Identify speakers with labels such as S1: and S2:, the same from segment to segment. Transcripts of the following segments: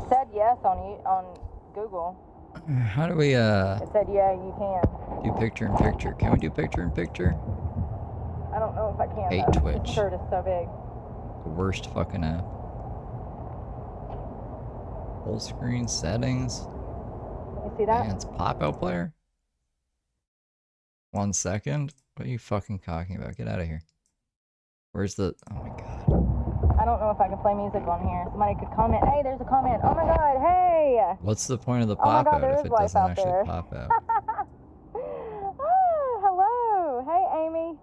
S1: said yes on Google.
S2: How do we,
S1: It said, yeah, you can.
S2: do picture-in-picture? Can we do picture-in-picture?
S1: I don't know if I can,
S2: Hate
S1: though.
S2: Twitch.
S1: This shirt is so big.
S2: The worst fucking app. Full screen settings.
S1: You see that?
S2: It's pop-out player? 1 second? What are you fucking talking about? Get out of here. Where's the... Oh my god.
S1: I don't know if I can play music on here. Somebody could comment. Hey, there's a comment. Oh my god, hey!
S2: What's the point of the
S1: Oh my God,
S2: pop-out
S1: there
S2: if
S1: is
S2: it
S1: life
S2: doesn't
S1: out
S2: actually
S1: there.
S2: pop out?
S1: Oh, hello. Hey, Amy.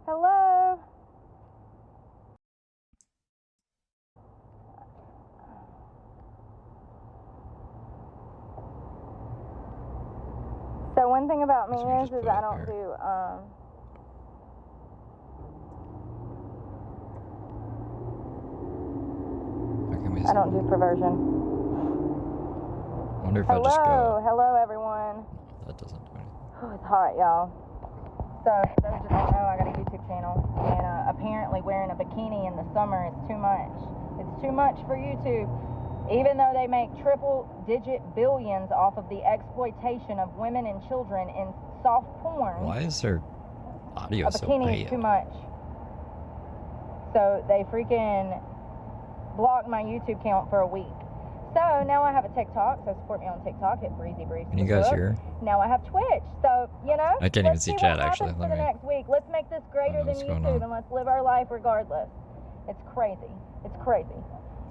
S1: Hello. So one thing about me is I don't do I don't do perversion.
S2: I wonder if I just go...
S1: Hello everyone.
S2: No, that doesn't do anything.
S1: Oh, it's hot, y'all. So, for those that don't know, I got a YouTube channel, and apparently wearing a bikini in the summer is too much. It's too much for YouTube. Even though they make triple-digit billions off of the exploitation of women and children in soft porn.
S2: Why is their audio so bad?
S1: A bikini is too much. So, they freaking blocked my YouTube account for a week. So now I have a TikTok, so support me on TikTok at Breezy Breeze.
S2: Can you guys hear?
S1: Now I have Twitch, so you know.
S2: I can't even see chat actually.
S1: For the next week, let's make this greater than YouTube, and let's live our life regardless. It's crazy. It's crazy.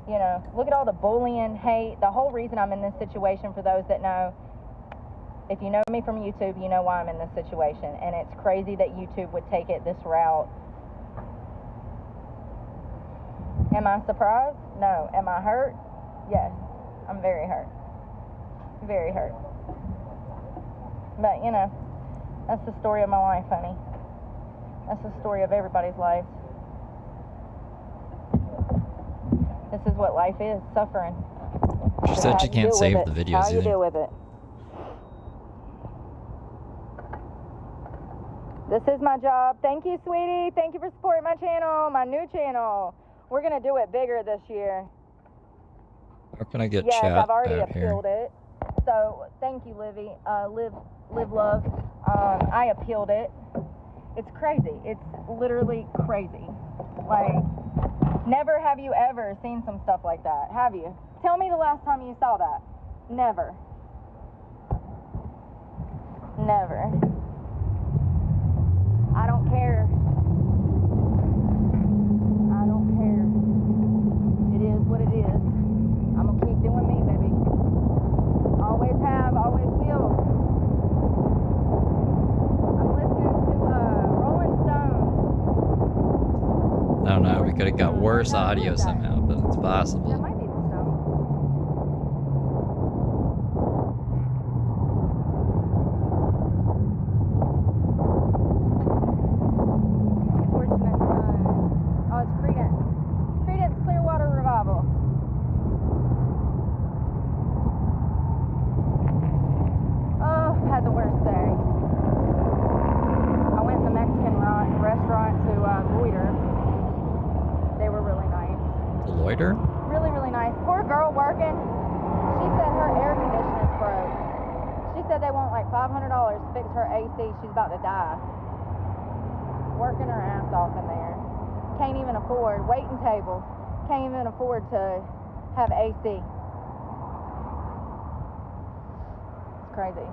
S1: You know, look at all the bullying, hate. The whole reason I'm in this situation, for those that know, if you know me from YouTube, you know why I'm in this situation, and it's crazy that YouTube would take it this route. Am I surprised? No. Am I hurt? Yes. I'm very hurt. Very hurt. But, you know, that's the story of my life, honey. That's the story of everybody's life. This is what life is, suffering.
S2: She said she can't save the videos
S1: How you deal with it. This is my job. Thank you, sweetie. Thank you for supporting my channel, my new channel. We're going to do it bigger this year.
S2: How can I get
S1: yes,
S2: chat
S1: I've already
S2: out here?
S1: appealed it. So, thank you, Livy. Live love. I appealed it. It's crazy. It's literally crazy. Like, never have you ever seen some stuff like that, have you? Tell me the last time you saw that. Never. Never. I don't care. I don't care. It is what it is. I'm gonna keep doing me, baby. Always have, always will. I'm listening to Rolling Stone.
S2: I don't know, we could have got worse audio somehow, but it's possible.
S1: That might be the Stone. Fortunate Son. Oh, it's Credence. Credence Clearwater Revival. Oh, had the worst day. I went to the Mexican restaurant to Loiter. They were really nice.
S2: Loiter?
S1: Really, really nice. Poor girl working. She said her air conditioner's broke. She said they want like $500 to fix her AC. She's about to die. Working her ass off in there. Can't even afford waiting tables. Can't even afford to have AC. It's crazy.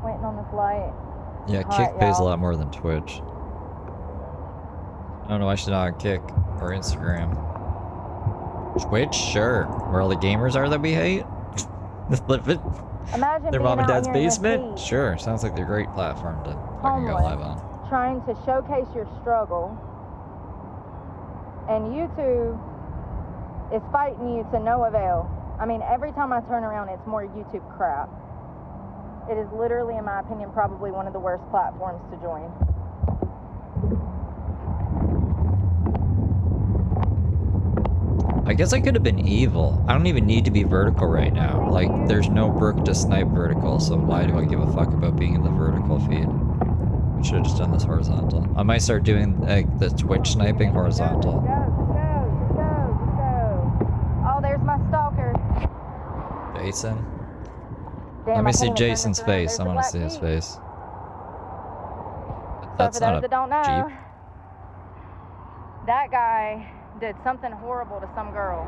S1: Waiting on this light.
S2: Yeah, Kick pays a lot more than Twitch. I don't know why she's not on Kick or Instagram. Twitch, sure. Where all the gamers are that we hate?
S1: Imagine
S2: their
S1: being
S2: mom and
S1: out
S2: dad's
S1: here in the
S2: basement?
S1: heat,
S2: Sure, sounds like a great platform to fucking go live on.
S1: trying to showcase your struggle, and YouTube is fighting you to no avail. I mean, every time I turn around, it's more YouTube crap. It is literally, in my opinion, probably one of the worst platforms to join.
S2: I guess I could have been evil. I don't even need to be vertical right now. Like, there's no Brooke to snipe vertical, so why do I give a fuck about being in the vertical feed? should have just done this horizontal. I might start doing like the Twitch sniping horizontal.
S1: Go. Oh, there's my stalker.
S2: Jason?
S1: Damn,
S2: Let me
S1: I
S2: see
S1: can't even turn
S2: Jason's
S1: this around.
S2: face.
S1: There's
S2: I
S1: a
S2: want to
S1: black
S2: see his
S1: Jeep.
S2: face.
S1: So
S2: That's
S1: for
S2: not
S1: those that don't know,
S2: Jeep.
S1: that guy did something horrible to some girl.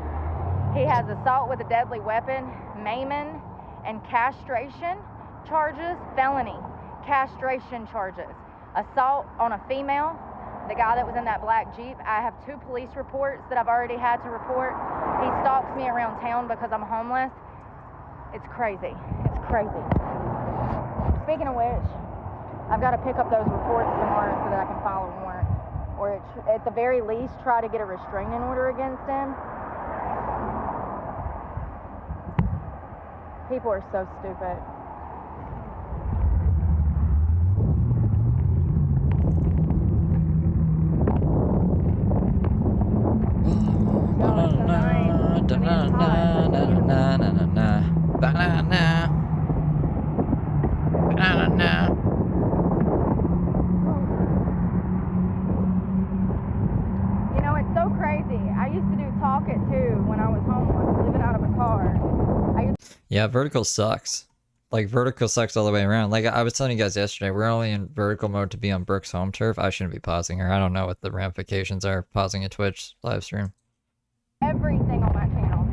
S1: He has assault with a deadly weapon, maiming, and castration charges, felony castration charges. Assault on a female, the guy that was in that black Jeep. I have 2 police reports that I've already had to report. He stalks me around town because I'm homeless. It's crazy. It's crazy. Speaking of which, I've got to pick up those reports tomorrow so that I can file a warrant. Or at the very least, try to get a restraining order against him. People are so stupid. You know, it's so crazy. I used to do Talk It too when I was homeless, living out of a car.
S2: Yeah, vertical sucks. Like, vertical sucks all the way around. Like, I was telling you guys yesterday, we're only in vertical mode to be on Brooke's home turf. I shouldn't be pausing her. I don't know what the ramifications are pausing a Twitch live stream.
S1: Everything on my channel.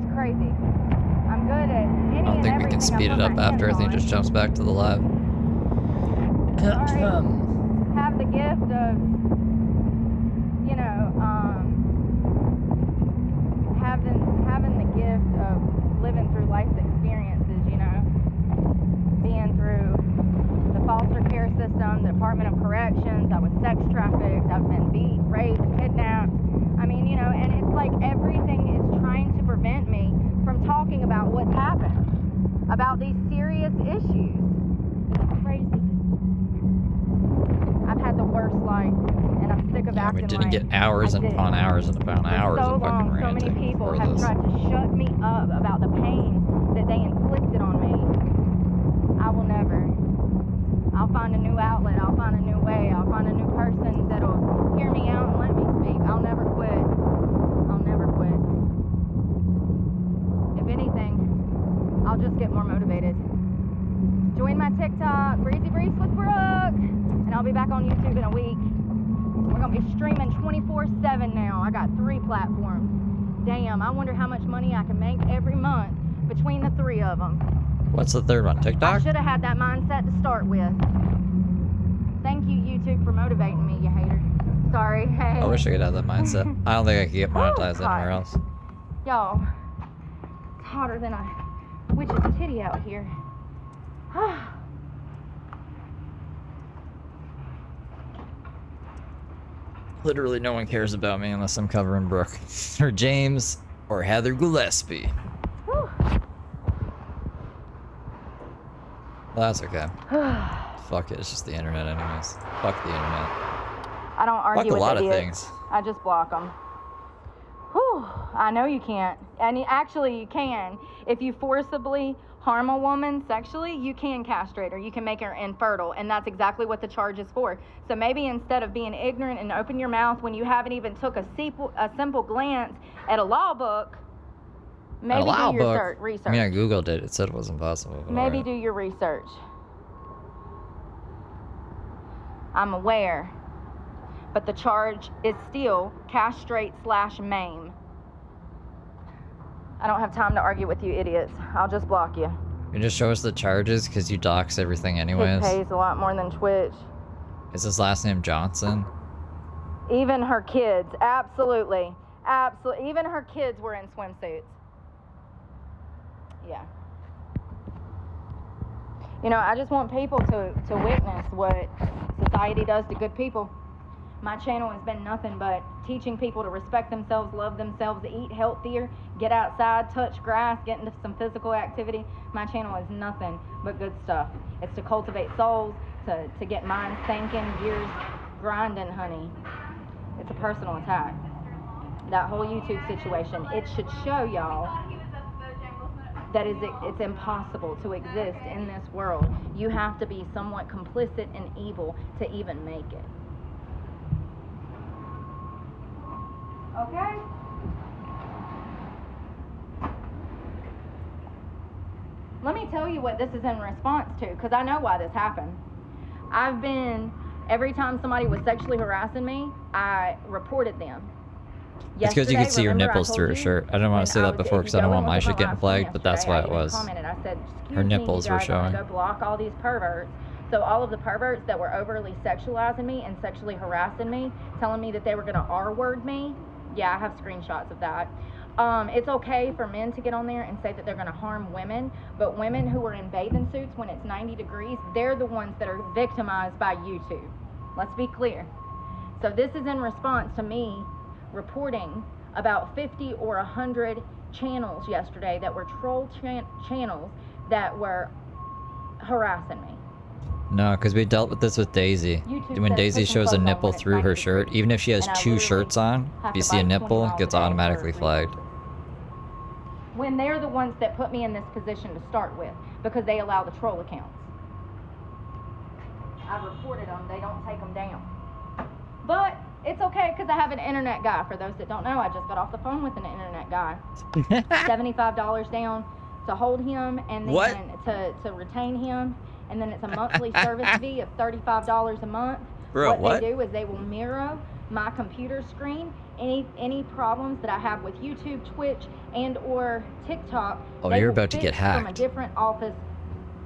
S1: It's crazy. I'm good at any
S2: I don't
S1: and
S2: think we can
S1: everything I
S2: speed
S1: put
S2: it up
S1: my
S2: after. I
S1: hands
S2: think it
S1: on.
S2: just jumps back to the live.
S1: Sorry. Have the gift of, you know, having the gift of living through life's experiences, you know, being through the foster care system, the Department of Corrections. I was sex trafficked. I've been beat, raped, kidnapped. I mean, you know, and it's like everything is trying to prevent me from talking about what's happened, about these serious issues. It's crazy. I've had the worst life, and I'm sick of
S2: Yeah, we
S1: acting
S2: didn't
S1: like
S2: get hours
S1: I
S2: and
S1: did.
S2: upon hours and upon hours
S1: For so
S2: of fucking
S1: long, so many
S2: ranting
S1: people
S2: for
S1: have
S2: this.
S1: tried to shut me up about the pain that they inflicted on me. I will never. I'll find a new outlet. I'll find a new way. I'll find a new person that'll hear me out and let me speak. I'll never quit. I'll never quit. If anything, I'll just get more motivated. Join my TikTok, Breezy Breeze with Brooke, and I'll be back on YouTube in a week. We're gonna be streaming 24/7 now. I got 3 platforms. Damn, I wonder how much money I can make every month between the 3 of them.
S2: What's the third one?
S1: I
S2: TikTok?
S1: should have had that mindset to start with. Thank you, YouTube, for motivating me, you hater. Sorry, hey.
S2: I wish I could have that mindset. I don't think I could get monetized
S1: Oh,
S2: anywhere else.
S1: Y'all, it's hotter than a witch's titty out here.
S2: Literally no one cares about me unless I'm covering Brooke. Or James. Or Heather Gillespie.
S1: Whew.
S2: Well, that's okay. Fuck it, it's just the internet anyways. Fuck the internet.
S1: I don't argue
S2: Fuck a
S1: with
S2: lot of
S1: idiots.
S2: things.
S1: I just block them. Whew, I know you can't. And actually you can. If you forcibly harm a woman sexually, you can castrate her. You can make her infertile. And that's exactly what the charge is for. So maybe instead of being ignorant and open your mouth when you haven't even took a simple glance at a law book, maybe do your research.
S2: I mean, I googled it. It said it wasn't possible.
S1: Maybe
S2: right.
S1: do your research. I'm aware. But the charge is still castrate/maim. I don't have time to argue with you idiots. I'll just block you.
S2: You just show us the charges because you dox everything
S1: He
S2: anyways.
S1: pays a lot more than Twitch.
S2: Is his last name Johnson?
S1: Even her kids, absolutely. Absolutely. Even her kids were in swimsuits. Yeah. You know, I just want people to witness what society does to good people. My channel has been nothing but teaching people to respect themselves, love themselves, eat healthier, get outside, touch grass, get into some physical activity. My channel is nothing but good stuff. It's to cultivate souls, to get minds thinking, gears grinding, honey. It's a personal attack. That whole YouTube situation, it should show y'all that it's impossible to exist in this world. You have to be somewhat complicit and evil to even make it. Okay? Let me tell you what this is in response to, because I know why this happened. Every time somebody was sexually harassing me, I reported them.
S2: It's because you could see your nipples through her shirt. I didn't want to say that before because I don't want my shit getting flagged, but that's why it was.
S1: I said,
S2: her nipples were showing.
S1: Go block all these perverts. So all of the perverts that were overly sexualizing me and sexually harassing me, telling me that they were going to R-word me. Yeah, I have screenshots of that. It's okay for men to get on there and say that they're going to harm women, but women who are in bathing suits when it's 90 degrees, they're the ones that are victimized by YouTube. Let's be clear. So this is in response to me reporting about 50 or 100 channels yesterday that were troll channels that were harassing me.
S2: No, because we dealt with this with Daisy. When Daisy shows a nipple through her shirt, even if she has 2 shirts on, if you see a nipple, it gets automatically flagged.
S1: When they're the ones that put me in this position to start with, because they allow the troll accounts. I reported them, they don't take them down. But it's okay because I have an internet guy. For those that don't know, I just got off the phone with an internet guy. $75 down to hold him and then to retain him. And then it's a monthly service fee of $35 a month.
S2: Bro,
S1: what they do is they will mirror my computer screen. Any problems that I have with YouTube, Twitch, and or TikTok.
S2: Oh, you're about to get hacked.
S1: From a different office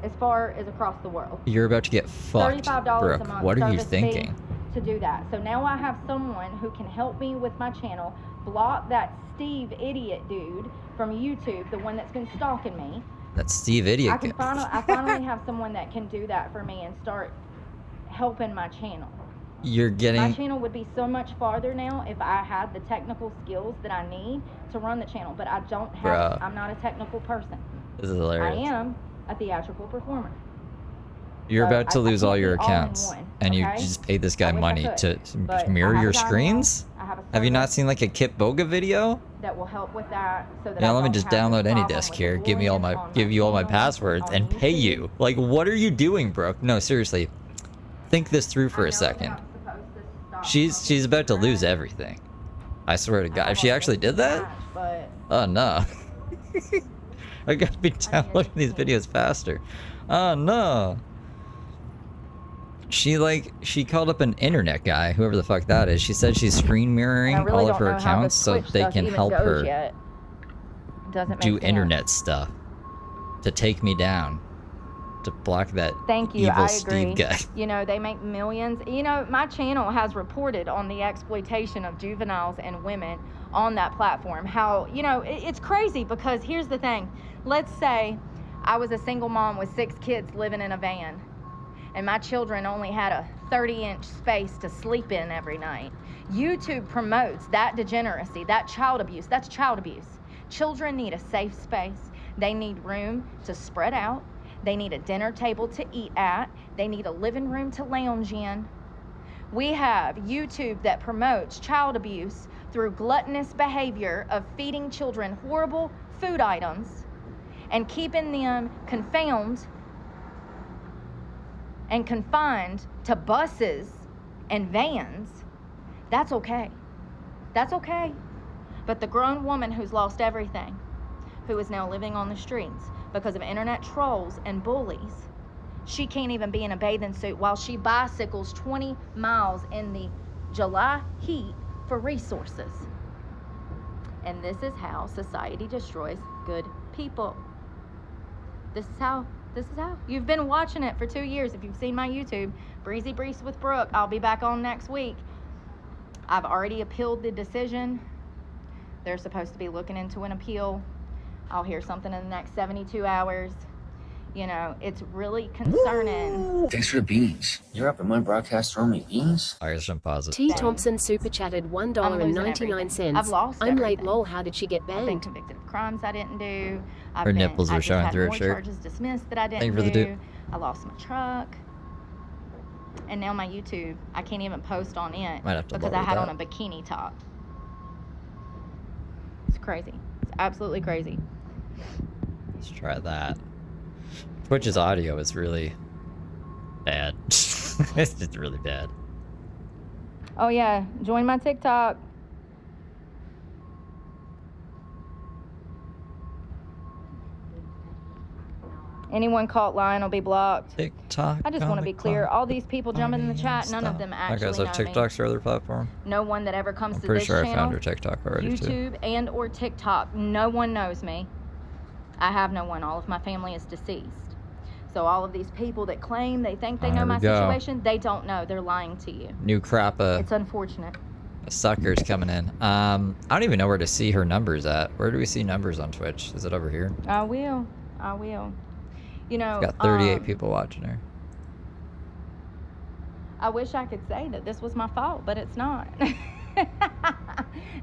S1: as far as across the world.
S2: You're about to get fucked,
S1: $35
S2: Brooke.
S1: a month.
S2: What are you thinking?
S1: To do that. So now I have someone who can help me with my channel, block that Steve idiot dude from YouTube, the one that's been stalking me.
S2: That Steve idiot.
S1: I finally have someone that can do that for me and start helping my channel. My channel would be so much farther now if I had the technical skills that I need to run the channel, but I don't have. I'm not a technical person.
S2: This is hilarious.
S1: I am a theatrical performer.
S2: You're about to lose all your accounts, and you just paid this guy money to mirror your screens? Have you not seen like a Kit Boga video?
S1: That will help with that. So that
S2: let me just download any disk here, give you all my passwords, and pay you. Like, what are you doing, Brooke? No, seriously, think this through for a second. She's about to lose everything. I swear to God, if she actually did that, oh no. I gotta be downloading these videos faster. Oh no. She called up an internet guy, whoever the fuck that is. She said she's screen mirroring all of her accounts so they can help her do internet stuff to take me down, to block that evil Steve guy.
S1: You know, they make millions. You know, my channel has reported on the exploitation of juveniles and women on that platform. How, you know, it's crazy because here's the thing. Let's say I was a single mom with 6 kids living in a van, and my children only had a 30-inch space to sleep in every night. YouTube promotes that degeneracy, that child abuse. That's child abuse. Children need a safe space. They need room to spread out. They need a dinner table to eat at. They need a living room to lounge in. We have YouTube that promotes child abuse through gluttonous behavior of feeding children horrible food items and keeping them confined to buses and vans. That's okay. That's okay. But the grown woman who's lost everything, who is now living on the streets because of internet trolls and bullies, she can't even be in a bathing suit while she bicycles 20 miles in the July heat for resources. And this is how society destroys good people. This is how. You've been watching it for 2 years. If you've seen my YouTube, Breezy Breeze with Brooke, I'll be back on next week. I've already appealed the decision. They're supposed to be looking into an appeal. I'll hear something in the next 72 hours. You know, it's really concerning.
S3: Thanks for the beans. You're up in my broadcast throwing me beans?
S2: I guess I'm positive.
S4: T. Thompson super chatted $1.99.
S1: I've lost
S4: I'm
S1: everything.
S4: late, lol. How did she get
S1: I've been
S4: banned?
S1: convicted of crimes I didn't do.
S2: Her nipples were showing through her shirt.
S1: Charges dismissed that I didn't
S2: Thank you for the
S1: do.
S2: dupe.
S1: I lost my truck. And now my YouTube, I can't even post on it
S2: Might have to
S1: because
S2: lower
S1: I had
S2: that.
S1: on a bikini top. It's crazy. It's absolutely crazy.
S2: Let's try that. Twitch's audio is really bad. It's just really bad.
S1: Oh yeah, join my TikTok. Anyone caught lying will be blocked.
S2: TikTok.
S1: I just want to be clear. All these people jumping in the chat, none of them actually
S2: Okay, so
S1: know
S2: TikTok's
S1: me.
S2: your other platform?
S1: No one that ever comes
S2: I'm
S1: to
S2: pretty
S1: this
S2: sure
S1: channel,
S2: I found your TikTok already
S1: YouTube
S2: too.
S1: and or TikTok, no one knows me. I have no one. All of my family is deceased. So all of these people that claim they think they know my situation, they don't know. They're lying to you.
S2: New crop of
S1: It's unfortunate.
S2: suckers coming in. I don't even know where to see her numbers at. Where do we see numbers on Twitch? Is it over here?
S1: I will. I will. You know,
S2: Got 38 people watching her.
S1: I wish I could say that this was my fault, but it's not.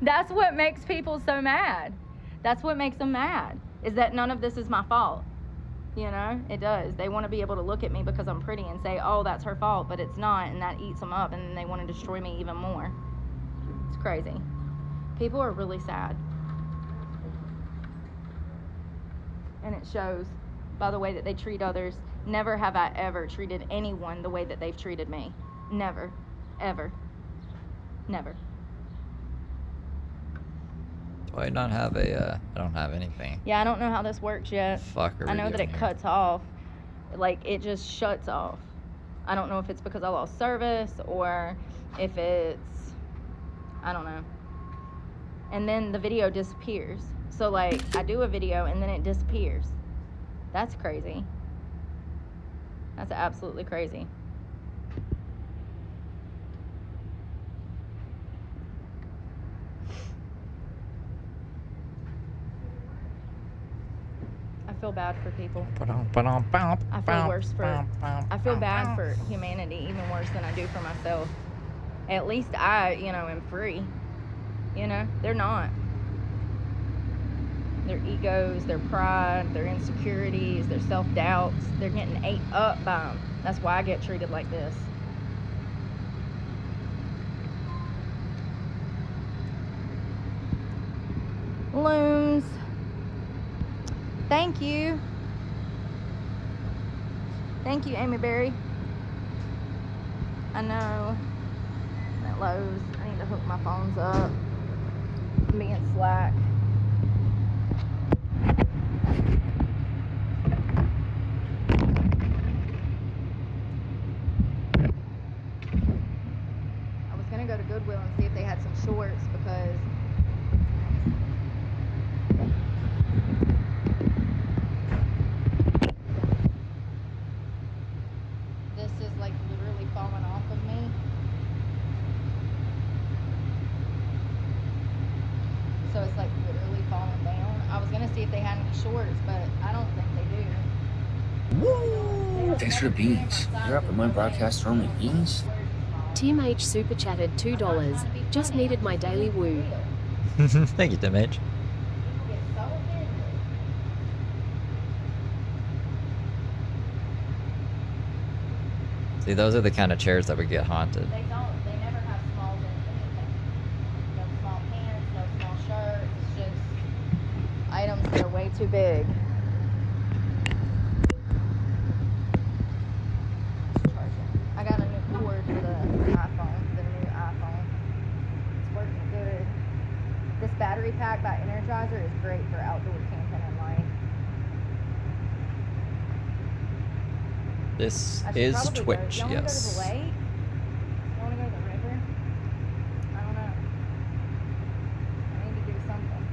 S1: That's what makes people so mad. That's what makes them mad, is that none of this is my fault. You know, it does. They want to be able to look at me because I'm pretty and say, oh, that's her fault, but it's not, and that eats them up, and then they want to destroy me even more. It's crazy. People are really sad. And it shows by the way that they treat others. Never have I ever treated anyone the way that they've treated me. Never. Ever. Never.
S2: Do I not have a, I don't have anything.
S1: Yeah, I don't know how this works yet.
S2: Fuck are
S1: I
S2: we
S1: know that
S2: doing
S1: it
S2: here?
S1: cuts off. Like, it just shuts off. I don't know if it's because I lost service or if it's, I don't know. And then the video disappears. So, like, I do a video and then it disappears. That's crazy. That's absolutely crazy. I feel bad for people. I feel worse for, I feel bad for humanity, even worse than I do for myself. At least I, you know, am free. You know, they're not. Their egos, their pride, their insecurities, their self-doubts, they're getting ate up by them. That's why I get treated like this. Loons. Thank you. Thank you, Amy Berry. I know. I'm at Lowe's. I need to hook my phones up. I'm being slack. I was gonna go to Goodwill and see if they had some shorts because this is like literally falling off of me. So it's like literally falling down. I was gonna see if they had any shorts, but I don't think they do.
S3: Woo! Thanks for the beans. You're up at my broadcast throwing me beans?
S4: Tim H super chatted $2. Just needed my daily woo.
S2: Thank you, Tim H. See, those are the kind of chairs that would get haunted.
S1: They don't. They never have smalls in anything. No small pants, no small shirts. It's just items that are way too big. I got a new cord for the iPhone, the new iPhone. It's working good. This battery pack by Energizer is great for outdoor camping and life.
S2: This
S1: I should
S2: is
S1: probably
S2: Twitch,
S1: go. You
S2: yes.
S1: Want to go to the lake? You want to go to the river? I don't know. I need to do something.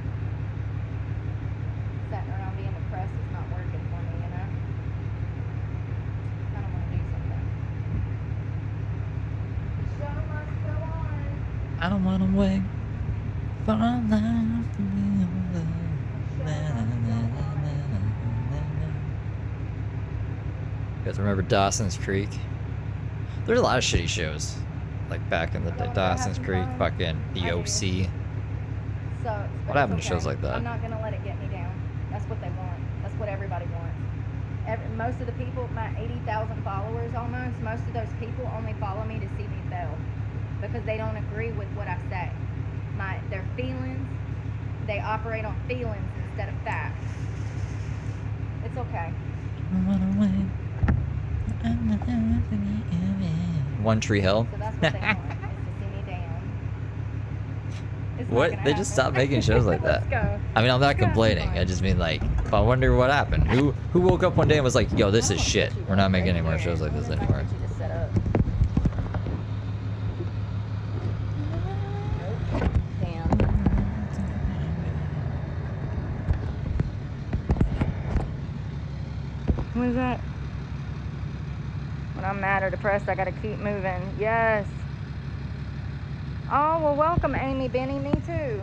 S1: Sitting around being depressed is not working for me, you know? I don't want to do something. The show must go on.
S2: I don't want to wait for our life to be over. You guys remember Dawson's Creek? There's a lot of shitty shows. Like back in the day, Dawson's Creek, fucking The OC. What happened to shows like that?
S1: I'm not going to let it get me down. That's what they want. That's what everybody wants. Most of the people, my 80,000 followers almost, most of those people only follow me to see me fail. Because they don't agree with what I say. Their feelings, they operate on feelings instead of facts. It's okay.
S2: One Tree Hill.
S1: So that's what they want, is to see me dance. It's not
S2: What?
S1: gonna
S2: They just
S1: happen.
S2: stopped making shows like that.
S1: Let's go.
S2: I mean, I'm not
S1: Let's go.
S2: complaining. I just mean like, I wonder what happened. Who woke up one day and was like, yo, this is shit. We're not making any more shows like this anymore.
S1: You just set up. Damn. What is that? When I'm mad or depressed, I gotta keep moving. Yes. Oh, well, welcome, Amy Benny. Me too.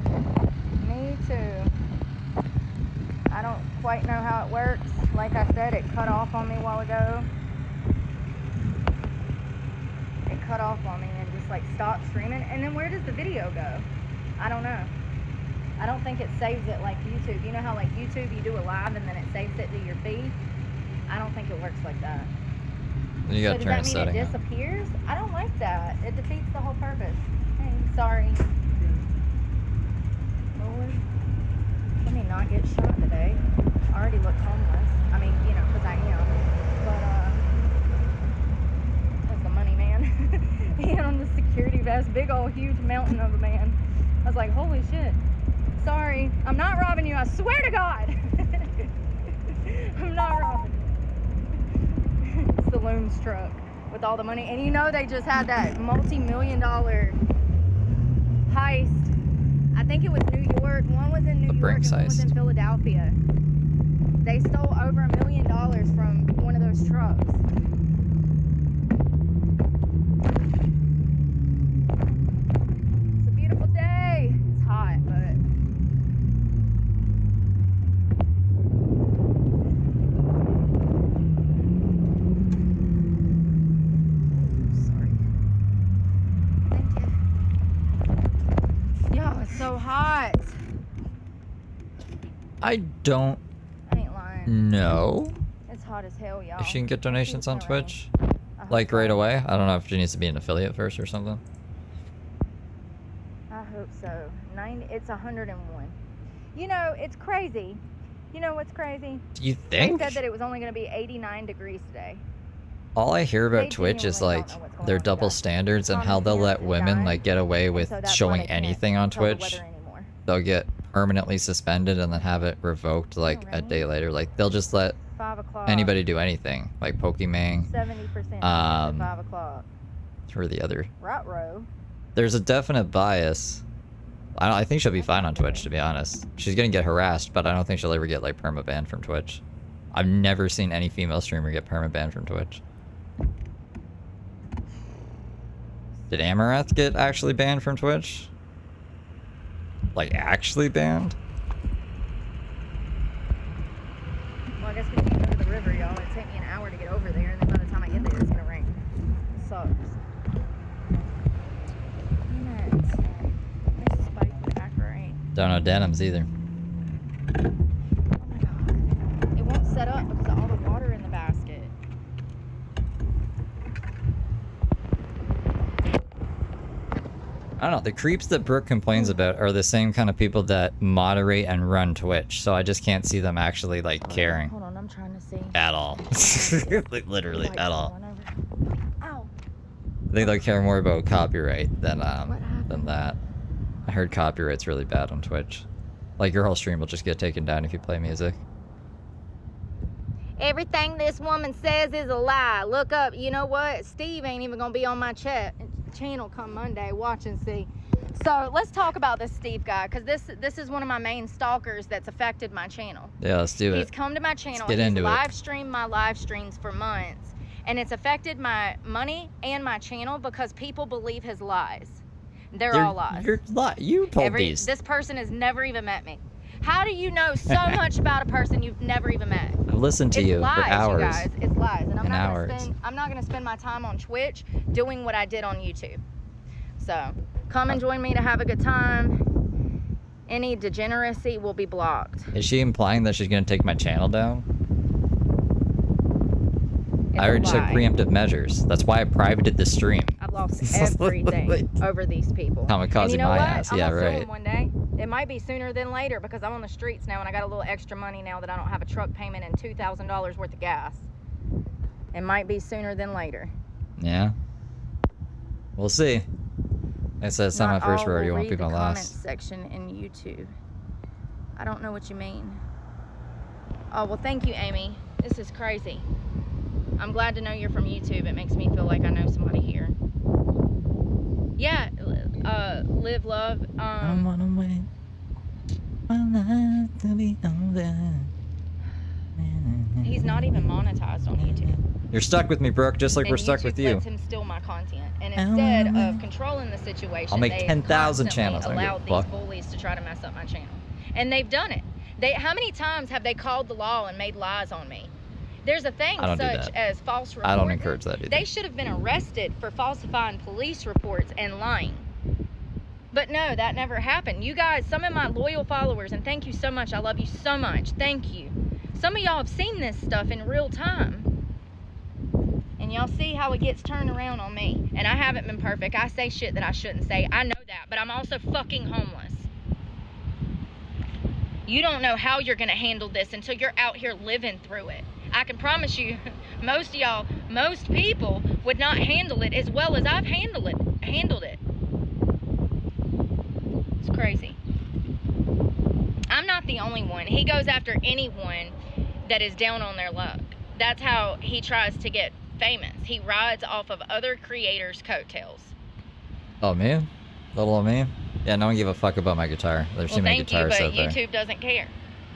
S1: Me too. I don't quite know how it works. Like I said, it cut off on me a while ago. It cut off on me and just like stopped streaming. And then where does the video go? I don't know. I don't think it saves it like YouTube. You know how like YouTube, you do a live and then it saves it to your feed? I don't think it works like that.
S2: You gotta
S1: So
S2: turn a
S1: does that mean
S2: setting
S1: it
S2: on.
S1: disappears? I don't like that. It defeats the whole purpose. Hey, sorry. Lord, let me not get shot today. I already look homeless. I mean, you know, because I am. But, that's the money man. He had on the security vest, big old huge mountain of a man. I was like, holy shit. Sorry, I'm not robbing you. I swear to God. I'm not robbing. It's the Loons truck with all the money. And you know they just had that multi-million-dollar heist. I think it was New York. One was in New York
S2: Brinks
S1: and one was in
S2: heist.
S1: Philadelphia. They stole over $1 million from one of those trucks. It's a beautiful day. It's hot, but sorry. Thank you. Yo, it's so hot.
S2: I don't
S1: I ain't lying.
S2: know
S1: It's hot as hell, y'all.
S2: if she can get donations on
S1: It's gonna rain.
S2: Twitch.
S1: I hope
S2: Like
S1: so.
S2: right away. I don't know if she needs to be an affiliate first or something.
S1: I hope so. It's 101. You know, it's crazy. You know what's crazy?
S2: Do you
S1: They
S2: think?
S1: said that it was only going to be 89 degrees today.
S2: All I hear
S1: They
S2: about Twitch is
S1: genuinely
S2: like
S1: don't know what's going
S2: their
S1: on
S2: double
S1: today.
S2: standards and
S1: Common
S2: how they'll
S1: sense
S2: let
S1: is
S2: women
S1: dying,
S2: like get away
S1: and
S2: with
S1: so that's why
S2: showing
S1: they can't
S2: anything on
S1: control the
S2: Twitch.
S1: weather anymore.
S2: They'll get permanently suspended and then have it revoked like a day later. Like they'll just let
S1: 5 o'clock.
S2: anybody do anything. Like Pokemang
S1: 70% at 5 o'clock.
S2: or the other.
S1: Right row.
S2: There's a definite bias. I think she'll be fine on Twitch, to be honest. She's gonna get harassed, but I don't think she'll ever get like perma-banned from Twitch. I've never seen any female streamer get perma-banned from Twitch. Did Amaranth get actually banned from Twitch? Like actually banned?
S1: Well, I guess we can't go to the river, y'all. It'd take me an hour to get over there, and then by the time I get there, it's going to rain. It sucks. Damn it. This spike would act right.
S2: Don't know denims either.
S1: Oh my god. It won't set up because of all the water in the basket.
S2: I don't know. The creeps that Brooke complains about are the same kind of people that moderate and run Twitch. So I just can't see them actually like caring
S1: Hold on, I'm trying to see.
S2: at all. Like, literally
S1: Like,
S2: at all.
S1: going over. Ow.
S2: I think they'll care more about copyright than
S1: happened?
S2: that. I heard copyright's really bad on Twitch. Like your whole stream will just get taken down if you play music.
S1: Everything this woman says is a lie. Look up. You know what? Steve ain't even gonna be on my channel come Monday. Watch and see. So let's talk about this Steve guy, because this is one of my main stalkers that's affected my channel.
S2: Yeah, let's do
S1: He's
S2: it.
S1: come to my channel.
S2: get
S1: He's
S2: into it.
S1: live streamed my live streams for months, and it's affected my money and my channel because people believe his lies. They're all lies.
S2: You told these.
S1: This person has never even met me. How do you know so much about a person you've never even met?
S2: I've listened to
S1: It's
S2: you
S1: lies,
S2: for hours.
S1: you guys. It's lies, and
S2: And hours.
S1: I'm not gonna spend my time on Twitch doing what I did on YouTube. So come and join me to have a good time. Any degeneracy will be blocked.
S2: Is she implying that she's gonna take my channel down?
S1: It's
S2: I already
S1: a
S2: took
S1: lie.
S2: preemptive measures. That's why I privated the stream.
S1: I've lost everything over these people.
S2: Kamikaze
S1: and you know
S2: my
S1: what?
S2: ass.
S1: I'm
S2: Yeah,
S1: gonna sue
S2: right.
S1: them one day. It might be sooner than later because I'm on the streets now and I got a little extra money now that I don't have a truck payment and $2,000 worth of gas. It might be sooner than later.
S2: Yeah. We'll see. Like I said, it's not my first rodeo. You want people to last.
S1: Comment section in YouTube. I don't know what you mean. Oh, well, thank you, Amy. This is crazy. I'm glad to know you're from YouTube. It makes me feel like I know somebody here. Yeah, live, love.
S2: I'm on the way. My life to be over.
S1: He's not even monetized on YouTube.
S2: You're stuck with me, Brooke, just like
S1: and
S2: we're stuck
S1: YouTube
S2: with you.
S1: lets him steal my content. And instead of controlling the situation,
S2: I'll make 10,000 channels.
S1: allowed these bullies to try to mess up my channel. And they've done it. How many times have they called the law and made lies on me? There's a thing such as false reporting.
S2: I don't encourage that either.
S1: They should have been arrested for falsifying police reports and lying. But no, that never happened. You guys, some of my loyal followers, and thank you so much. I love you so much. Thank you. Some of y'all have seen this stuff in real time. And y'all see how it gets turned around on me. And I haven't been perfect. I say shit that I shouldn't say. I know that. But I'm also fucking homeless. You don't know how you're going to handle this until you're out here living through it. I can promise you, most of y'all, most people would not handle it as well as I've handled it. It's crazy. I'm not the only one. He goes after anyone that is down on their luck. That's how he tries to get famous. He rides off of other creators' coattails.
S2: Oh, man? Little old man? Yeah, no one give a fuck about my guitar. There's too many guitars out there.
S1: YouTube doesn't care.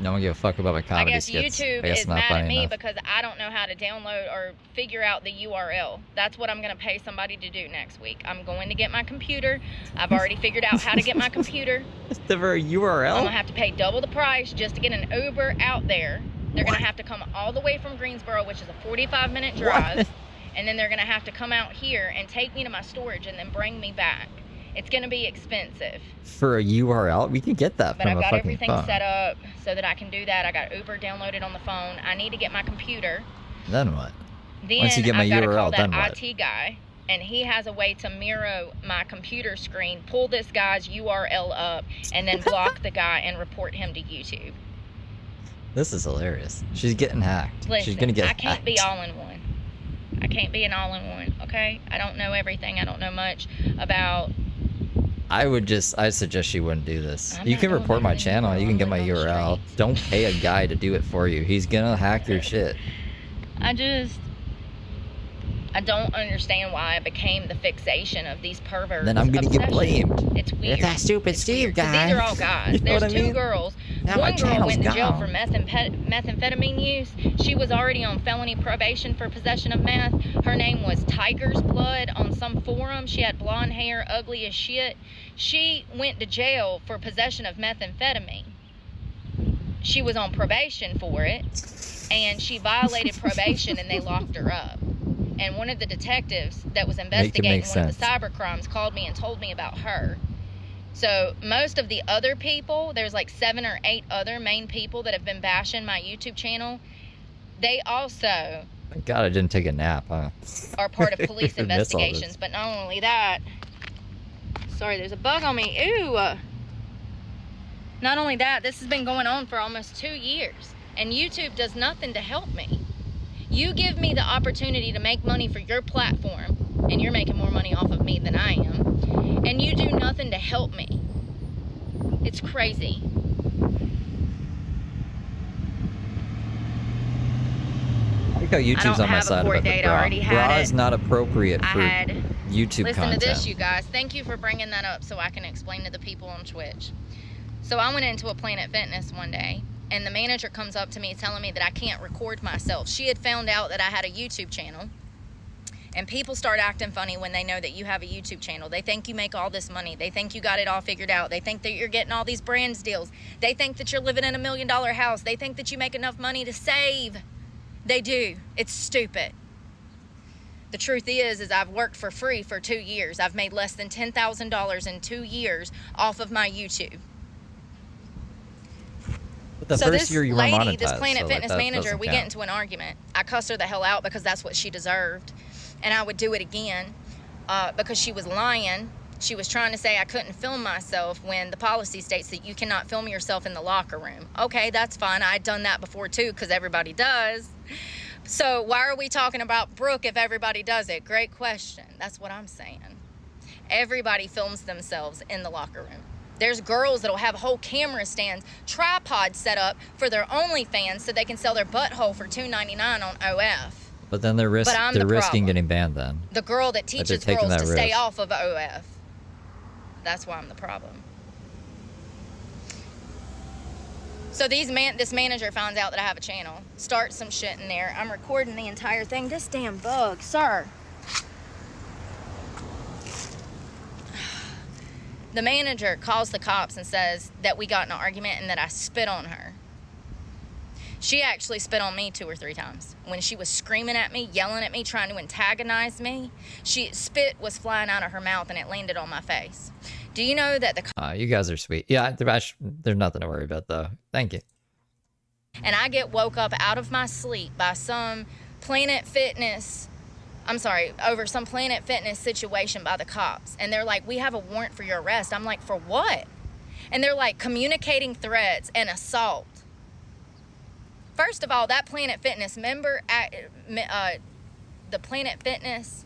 S2: No one give a fuck about my comedy skits.
S1: YouTube is mad at me because I don't know how to download or figure out the URL. That's what I'm going to pay somebody to do next week. I'm going to get my computer. I've already figured out how to get my computer.
S2: It's never a URL?
S1: I'm going to have to pay double the price just to get an Uber out there. They're going to have to come all the way from Greensboro, which is a 45-minute drive. What? And then they're going to have to come out here and take me to my storage and then bring me back. It's going to be expensive.
S2: For a URL? We can get that from a fucking phone.
S1: But I've got everything set up so that I can do that. I got Uber downloaded on the phone. I need to get my computer.
S2: Then what?
S1: Then
S2: once you get my
S1: I've got to
S2: URL,
S1: call
S2: then
S1: that
S2: what?
S1: IT guy, and he has a way to mirror my computer screen, pull this guy's URL up, and then block the guy and report him to YouTube.
S2: This is hilarious. She's getting hacked.
S1: Listen,
S2: she's gonna get
S1: I can't
S2: hacked.
S1: be all in one. I can't be an all-in-one, okay? I don't know everything. I don't know much about...
S2: I'd suggest you wouldn't do this. You can report my channel. You can get my URL. Don't pay a guy to do it for you. He's gonna hack your shit.
S1: I don't understand why I became the fixation of these perverts.
S2: Then I'm gonna get blamed.
S1: It's weird.
S2: You're that stupid Steve guy.
S1: These are all guys.
S2: You know
S1: There's two girls.
S2: Now
S1: One girl went to jail
S2: gone.
S1: for methamphetamine use. She was already on felony probation for possession of meth. Her name was Tiger's Blood on some forum. She had blonde hair, ugly as shit. She went to jail for possession of methamphetamine. She was on probation for it, and she violated probation, and they locked her up. And one of the detectives that was investigating one of the cyber crimes called me and told me about her. So most of the other people, there's like 7 or 8 other main people that have been bashing my YouTube channel. They also
S2: Thank God I didn't take a nap, huh?
S1: are part of police investigations. But not only that, sorry, there's a bug on me. Ew. Not only that, this has been going on for almost 2 years. And YouTube does nothing to help me. You give me the opportunity to make money for your platform, and you're making more money off of me than I am, and you do nothing to help me. It's crazy.
S2: I like how YouTube's on my side about the bra. Bra is not appropriate for YouTube
S1: Listen
S2: content.
S1: to this, you guys. Thank you for bringing that up so I can explain to the people on Twitch. So I went into a Planet Fitness one day, and the manager comes up to me telling me that I can't record myself. She had found out that I had a YouTube channel. And people start acting funny when they know that you have a YouTube channel. They think you make all this money. They think you got it all figured out. They think that you're getting all these brands deals. They think that you're living in $1 million house. They think that you make enough money to save. They do. It's stupid. The truth is I've worked for free for 2 years. I've made less than $10,000 in 2 years off of my YouTube.
S2: The
S1: so
S2: first
S1: this
S2: year you
S1: lady,
S2: were monetized,
S1: this Planet Fitness
S2: that
S1: manager, we
S2: count.
S1: get into an argument. I cuss her the hell out because that's what she deserved. And I would do it again because she was lying She was trying to say I couldn't film myself when the policy states that you cannot film yourself in the locker room. Okay, that's fine. I'd done that before too, because everybody does. So why are we talking about Brooke if everybody does it? Great question. That's what I'm saying. Everybody films themselves in the locker room. There's girls that'll have whole camera stands, tripods set up for their OnlyFans so they can sell their butthole for $2.99 on OF.
S2: But then they're risking getting banned then.
S1: The girl that teaches girls to stay off of OF. That's why I'm the problem. So this manager finds out that I have a channel, starts some shit in there. I'm recording the entire thing. This damn bug, sir. The manager calls the cops and says that we got in an argument and that I spit on her. She actually spit on me 2 or 3 times. When she was screaming at me, yelling at me, trying to antagonize me, spit was flying out of her mouth and it landed on my face. Do you know that
S2: you guys are sweet. Yeah, there's nothing to worry about though. Thank you.
S1: And I get woke up out of my sleep by some over some Planet Fitness situation by the cops. And they're like, we have a warrant for your arrest. I'm like, for what? And they're like, communicating threats and assault. First of all, that Planet Fitness member, the Planet Fitness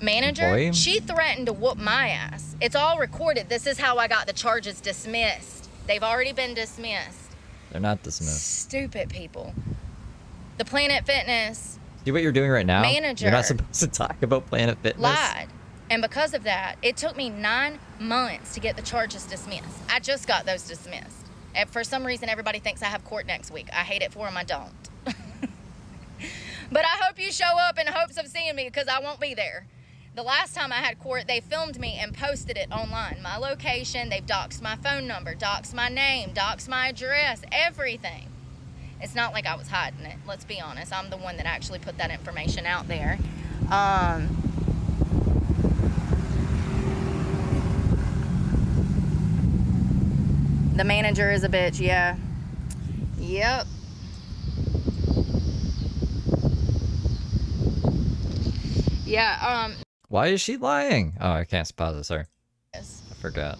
S1: manager, she threatened to whoop my ass. It's all recorded. This is how I got the charges dismissed. They've already been dismissed.
S2: They're not dismissed.
S1: Stupid people. The Planet Fitness
S2: See what you're doing right now?
S1: Manager.
S2: You're not supposed to talk about Planet Fitness.
S1: Lied. And because of that, it took me 9 months to get the charges dismissed. I just got those dismissed. And for some reason, everybody thinks I have court next week. I hate it for them. I don't. But I hope you show up in hopes of seeing me because I won't be there. The last time I had court, they filmed me and posted it online. My location, they've doxed my phone number, doxed my name, doxed my address, everything. It's not like I was hiding it. Let's be honest. I'm the one that actually put that information out there. The manager is a bitch, yeah. Yep. Yeah,
S2: Why is she lying? Oh, I can't pause it, sorry.
S1: Yes.
S2: I forgot.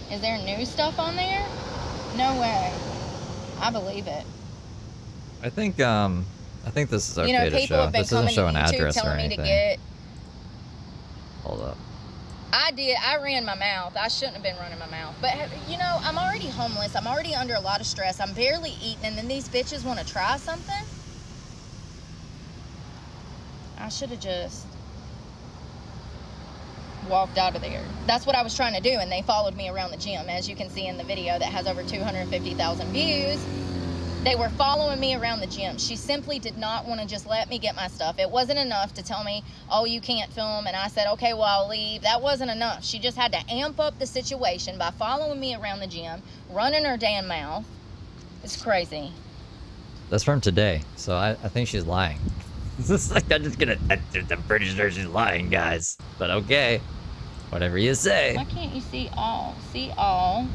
S1: Is there new stuff on there? No way. I believe it.
S2: I think this is okay
S1: You know,
S2: to
S1: people
S2: show.
S1: have been
S2: This doesn't
S1: coming
S2: show
S1: to
S2: an
S1: YouTube
S2: address or
S1: telling me to
S2: anything.
S1: get.
S2: Hold up.
S1: I ran my mouth. I shouldn't have been running my mouth. But, you know, I'm already homeless. I'm already under a lot of stress. I'm barely eating. And then these bitches want to try something? I should have just walked out of there. That's what I was trying to do. And they followed me around the gym. As you can see in the video that has over 250,000 views. They were following me around the gym. She simply did not want to just let me get my stuff. It wasn't enough to tell me, oh, you can't film. And I said, okay, well, I'll leave. That wasn't enough. She just had to amp up the situation by following me around the gym, running her damn mouth. It's crazy.
S2: That's from today, so I think she's lying. This is like, I'm pretty sure she's lying, guys. But okay. Whatever you say.
S1: Why can't you see all? See all.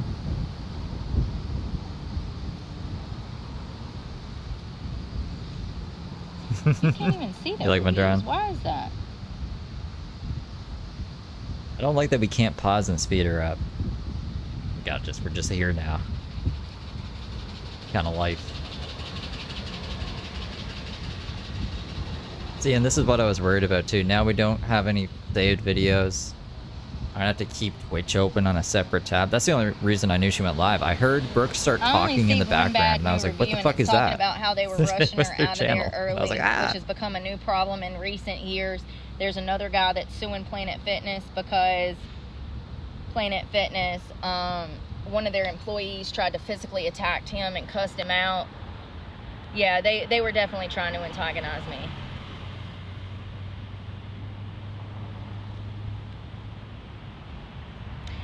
S1: You can't even see that.
S2: You like my drone?
S1: Why is that?
S2: I don't like that we can't pause and speed her up. We're just here now. Kind of life. See, and this is what I was worried about too. Now we don't have any saved videos. I have to keep Twitch open on a separate tab. That's the only reason I knew she went live. I heard Brooke start talking in the background, and I was like, what the fuck is that?
S1: About how they were rushing her out of there early,
S2: I was like,
S1: which has become a new problem in recent years. There's another guy that's suing Planet Fitness because Planet Fitness, one of their employees tried to physically attack him and cussed him out. Yeah, they were definitely trying to antagonize me.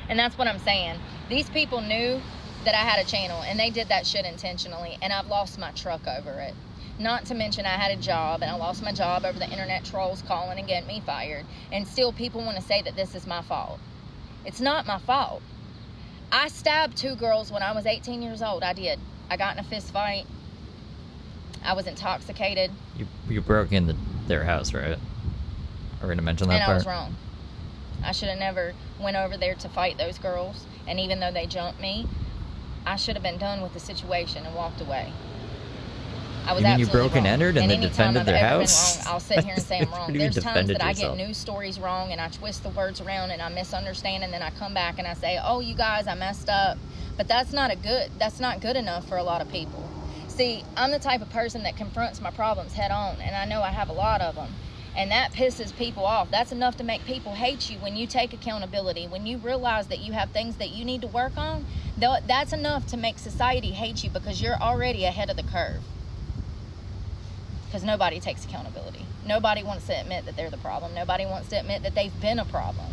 S1: And that's what I'm saying. These people knew that I had a channel, and they did that shit intentionally, and I've lost my truck over it. Not to mention I had a job, and I lost my job over the internet trolls calling and getting me fired. And still people want to say that this is my fault. It's not my fault. I stabbed 2 girls when I was 18 years old. I did. I got in a fist fight. I was intoxicated.
S2: You broke into their house, right? Are we gonna mention that
S1: And
S2: part?
S1: I was wrong. I should have never went over there to fight those girls. And even though they jumped me, I should have been done with the situation and walked away. I was
S2: You mean you
S1: absolutely
S2: broke and
S1: wrong.
S2: entered and they
S1: anytime
S2: defended
S1: I've
S2: their
S1: ever
S2: house?
S1: Been wrong, I'll sit here and say I'm
S2: What
S1: wrong.
S2: do you mean
S1: There's times
S2: defended
S1: that I
S2: yourself?
S1: get news stories wrong and I twist the words around and I misunderstand, and then I come back and I say, oh, you guys, I messed up. But that's not good enough for a lot of people. See, I'm the type of person that confronts my problems head on, and I know I have a lot of them. And that pisses people off. That's enough to make people hate you when you take accountability, when you realize that you have things that you need to work on. That's enough to make society hate you because you're already ahead of the curve. Because nobody takes accountability. Nobody wants to admit that they're the problem. Nobody wants to admit that they've been a problem.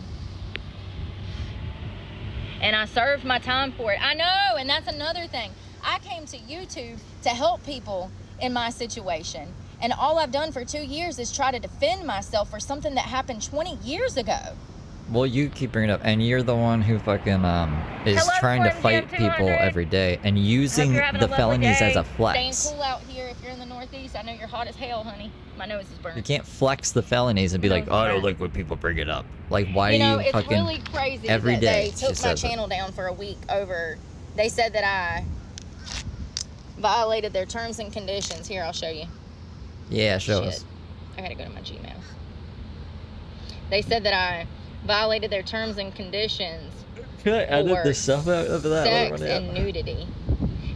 S1: And I served my time for it. I know, and that's another thing. I came to YouTube to help people in my situation. And all I've done for 2 years is try to defend myself for something that happened 20 years ago.
S2: Well, you keep bringing it up, and you're the one who fucking is
S1: Hello,
S2: trying to
S1: Slim
S2: fight
S1: Jim
S2: people
S1: 200.
S2: every day and
S1: Hope
S2: using
S1: you're having
S2: the
S1: a lovely
S2: felonies
S1: day.
S2: as a flex.
S1: Staying cool out here if you're in the Northeast. I know you're hot as hell, honey. My nose is burning.
S2: You can't flex the felonies and be like, oh, I don't like when people bring it up. Like, why
S1: You know,
S2: do you
S1: it's
S2: fucking
S1: really crazy
S2: every
S1: that
S2: day
S1: they took
S2: she
S1: my
S2: says it.
S1: channel down for a week over. They said that I violated their terms and conditions. Here, I'll show you.
S2: Yeah, show
S1: Shit.
S2: us.
S1: I gotta go to my Gmail. They said that I violated their terms and conditions
S2: Can I edit
S1: for
S2: the stuff out of that?
S1: sex and nudity.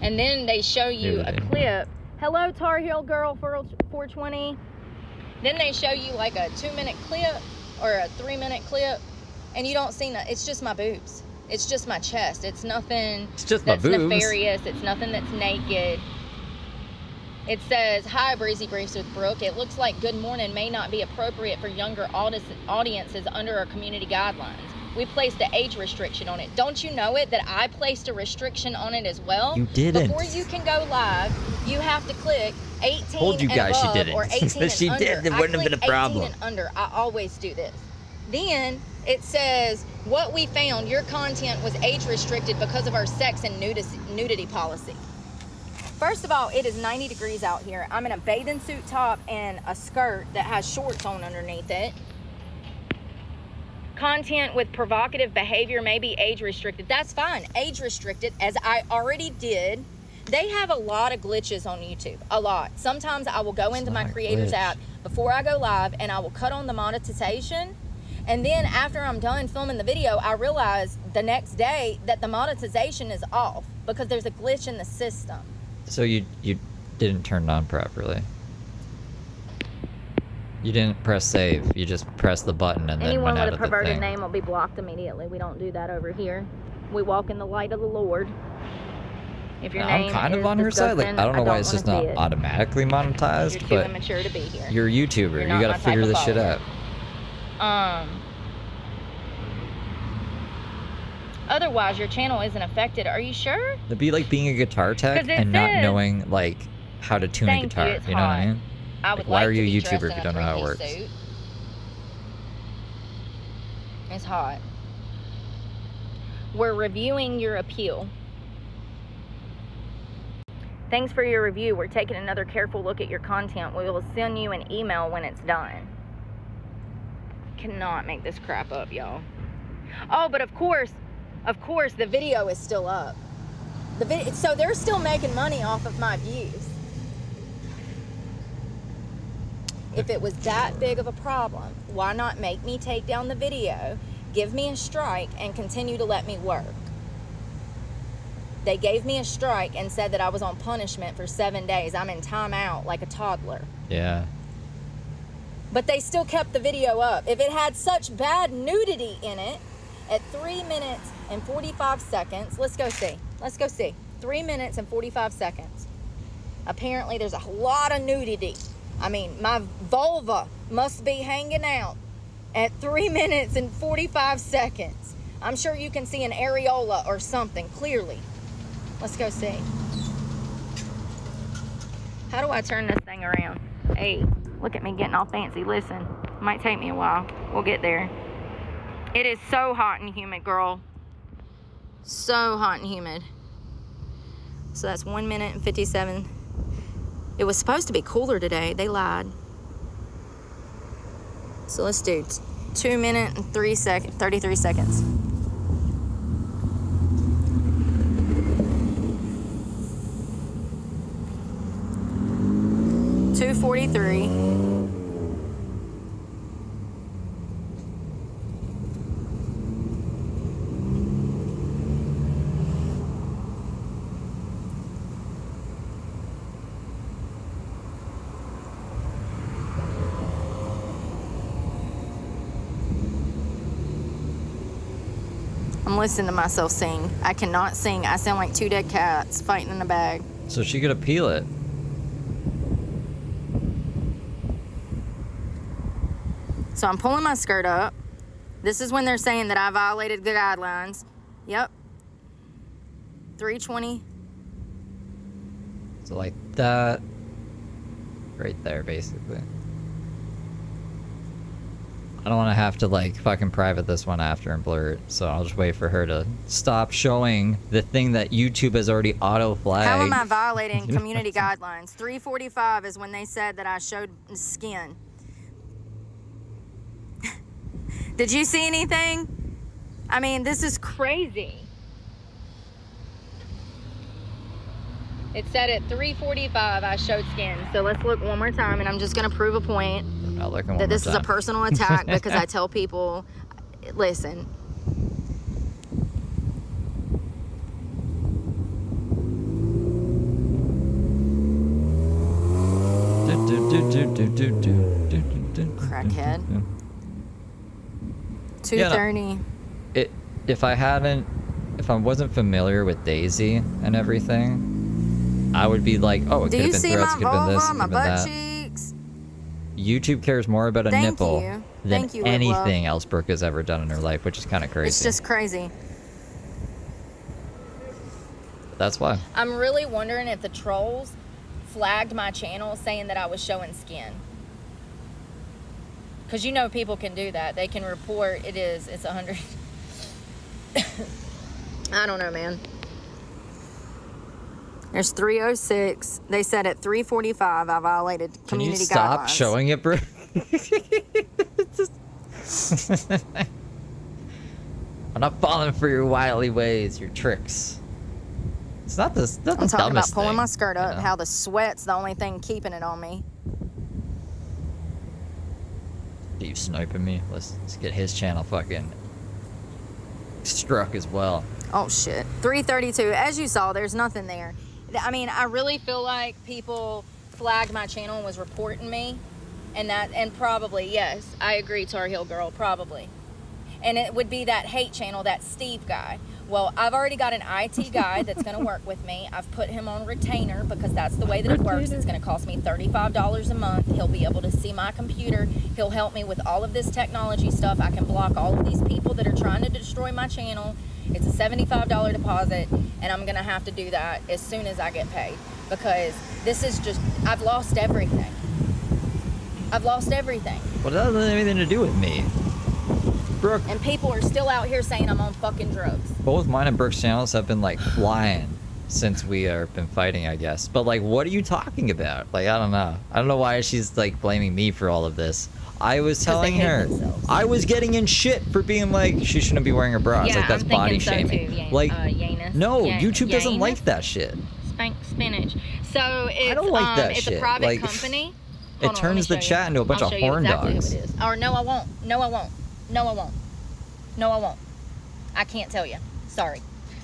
S1: And then they show you a
S2: Nudity.
S1: clip. Hello, Tar Heel Girl 420. Then they show you like a 2-minute clip or a 3-minute clip, and you don't see it's just my boobs. It's just my chest. It's nothing
S2: It's just my
S1: that's
S2: boobs.
S1: nefarious. It's nothing that's naked. It says, hi, Breezy Briefs with Brooke. It looks like good morning may not be appropriate for younger audiences under our community guidelines. We placed an age restriction on it. Don't you know it, that I placed a restriction on it as well?
S2: You didn't.
S1: Before you can go live, you have to click 18
S2: Told you guys
S1: and
S2: she
S1: above
S2: didn't.
S1: or 18 and
S2: She
S1: under.
S2: did. It wouldn't have been a
S1: click
S2: problem.
S1: 18 and under. I always do this. Then it says, what we found, your content was age restricted because of our sex and nudity policy. First of all, it is 90 degrees out here. I'm in a bathing suit top and a skirt that has shorts on underneath it. Content with provocative behavior may be age restricted. That's fine. Age restricted, as I already did. They have a lot of glitches on YouTube. A lot. Sometimes I will go into my
S2: not a
S1: creators
S2: glitch.
S1: app before I go live and I will cut on the monetization. And then after I'm done filming the video, I realize the next day that the monetization is off because there's a glitch in the system.
S2: So you didn't turn it on properly. You didn't press save. You just pressed the button and then
S1: Anyone
S2: went out
S1: with a
S2: of the
S1: perverted
S2: thing.
S1: name will be blocked immediately. We don't do that over here. We walk in the light of the Lord. If your
S2: I'm
S1: name
S2: kind of
S1: is
S2: on her side. Like,
S1: disgusting,
S2: I don't know why it's
S1: wanna
S2: just not
S1: see it.
S2: automatically monetized,
S1: You're too
S2: but
S1: immature to be here.
S2: you're a YouTuber.
S1: You're
S2: You
S1: not
S2: gotta
S1: my type
S2: figure
S1: of
S2: this shit
S1: follower.
S2: out.
S1: Otherwise, your channel isn't affected. Are you sure?
S2: It'd be like being a guitar tech
S1: 'Cause it
S2: and not
S1: says-
S2: knowing like how to tune a
S1: Thank you,
S2: guitar.
S1: it's
S2: You know what I
S1: hot.
S2: mean?
S1: I would
S2: Like, why
S1: like
S2: are
S1: to
S2: you a
S1: be dressed
S2: YouTuber if
S1: in
S2: you don't know how it
S1: three-piece
S2: works?
S1: suit. It's hot. We're reviewing your appeal. Thanks for your review. We're taking another careful look at your content. We will send you an email when it's done. Cannot make this crap up, y'all. Oh, but of course, the video is still up. So they're still making money off of my views. If it was that big of a problem, why not make me take down the video, give me a strike, and continue to let me work? They gave me a strike and said that I was on punishment for 7 days. I'm in timeout like a toddler.
S2: Yeah.
S1: But they still kept the video up. If it had such bad nudity in it, at 3 minutes and 45 seconds, let's go see. 3 minutes and 45 seconds. Apparently there's a lot of nudity. I mean, my vulva must be hanging out at 3 minutes and 45 seconds. I'm sure you can see an areola or something clearly. Let's go see. How do I turn this thing around? Hey, look at me getting all fancy. Listen, it might take me a while. We'll get there. It is so hot and humid, girl. So hot and humid. So that's 1 minute and 57. It was supposed to be cooler today. They lied. So let's do 2 minutes and 33 seconds. $2.43. I'm listening to myself sing. I cannot sing. I sound like two dead cats fighting in a bag.
S2: So she could appeal it.
S1: So I'm pulling my skirt up. This is when they're saying that I violated the guidelines. Yep. 320.
S2: So like that. Right there, basically. I don't want to have to like fucking private this one after and blur it, so I'll just wait for her to stop showing the thing that YouTube has already auto-flagged.
S1: How am I violating community guidelines? 3:45 is when they said that I showed skin. Did you see anything? I mean, this is crazy. It said at 3:45 I showed skin. So let's look one more time, and I'm just going to prove a point. That this is a personal attack because I tell people, listen. Crackhead. 2:30.
S2: If I wasn't familiar with Daisy and everything, I would be like, oh, it could have been threats, it could have been this, it could have been that. YouTube cares more about a nipple than anything else Brooke has ever done in her life, which is kind of crazy.
S1: It's just crazy.
S2: That's why.
S1: I'm really wondering if the trolls flagged my channel saying that I was showing skin. Because you know people can do that. They can report it's 100. I don't know, man. There's 306. They said at 3:45 I violated community guidelines.
S2: Can you stop showing it, bro? I'm not falling for your wily ways, your tricks. It's not the dumbest thing.
S1: I'm talking about pulling my skirt up, how the sweat's the only thing keeping it on me.
S2: Are you sniping me? Let's get his channel fucking struck as well.
S1: Oh shit. 332. As you saw, there's nothing there. I mean, I really feel like people flagged my channel and was reporting me, and probably, yes, I agree, Tar Heel Girl, probably. And it would be that hate channel, that Steve guy. Well, I've already got an IT guy that's going to work with me. I've put him on retainer because that's the way that it works. It's going to cost me $35 a month. He'll be able to see my computer. He'll help me with all of this technology stuff. I can block all of these people that are trying to destroy my channel. It's a $75 deposit, and I'm going to have to do that as soon as I get paid because this is just, I've lost everything. I've lost everything.
S2: Well, that doesn't have anything to do with me. Brooke.
S1: And people are still out here saying I'm on fucking drugs.
S2: Both mine and Brooke's channels have been like flying since we have been fighting, I guess. But like, what are you talking about? Like, I don't know. I don't know why she's like blaming me for all of this. I was telling her I was getting in shit for being like she shouldn't be wearing a bra.
S1: Yeah,
S2: like that's
S1: I'm
S2: body
S1: thinking
S2: shaming.
S1: So too.
S2: Like, no,
S1: Yanus.
S2: YouTube doesn't like that shit.
S1: Spinach. So it's
S2: I don't like that
S1: it's
S2: shit.
S1: a private
S2: like,
S1: company.
S2: It turns the chat into a bunch of horn dogs.
S1: Who it is. Or no, I won't. No, I won't. No, I won't. No, I won't. I can't tell you. Sorry.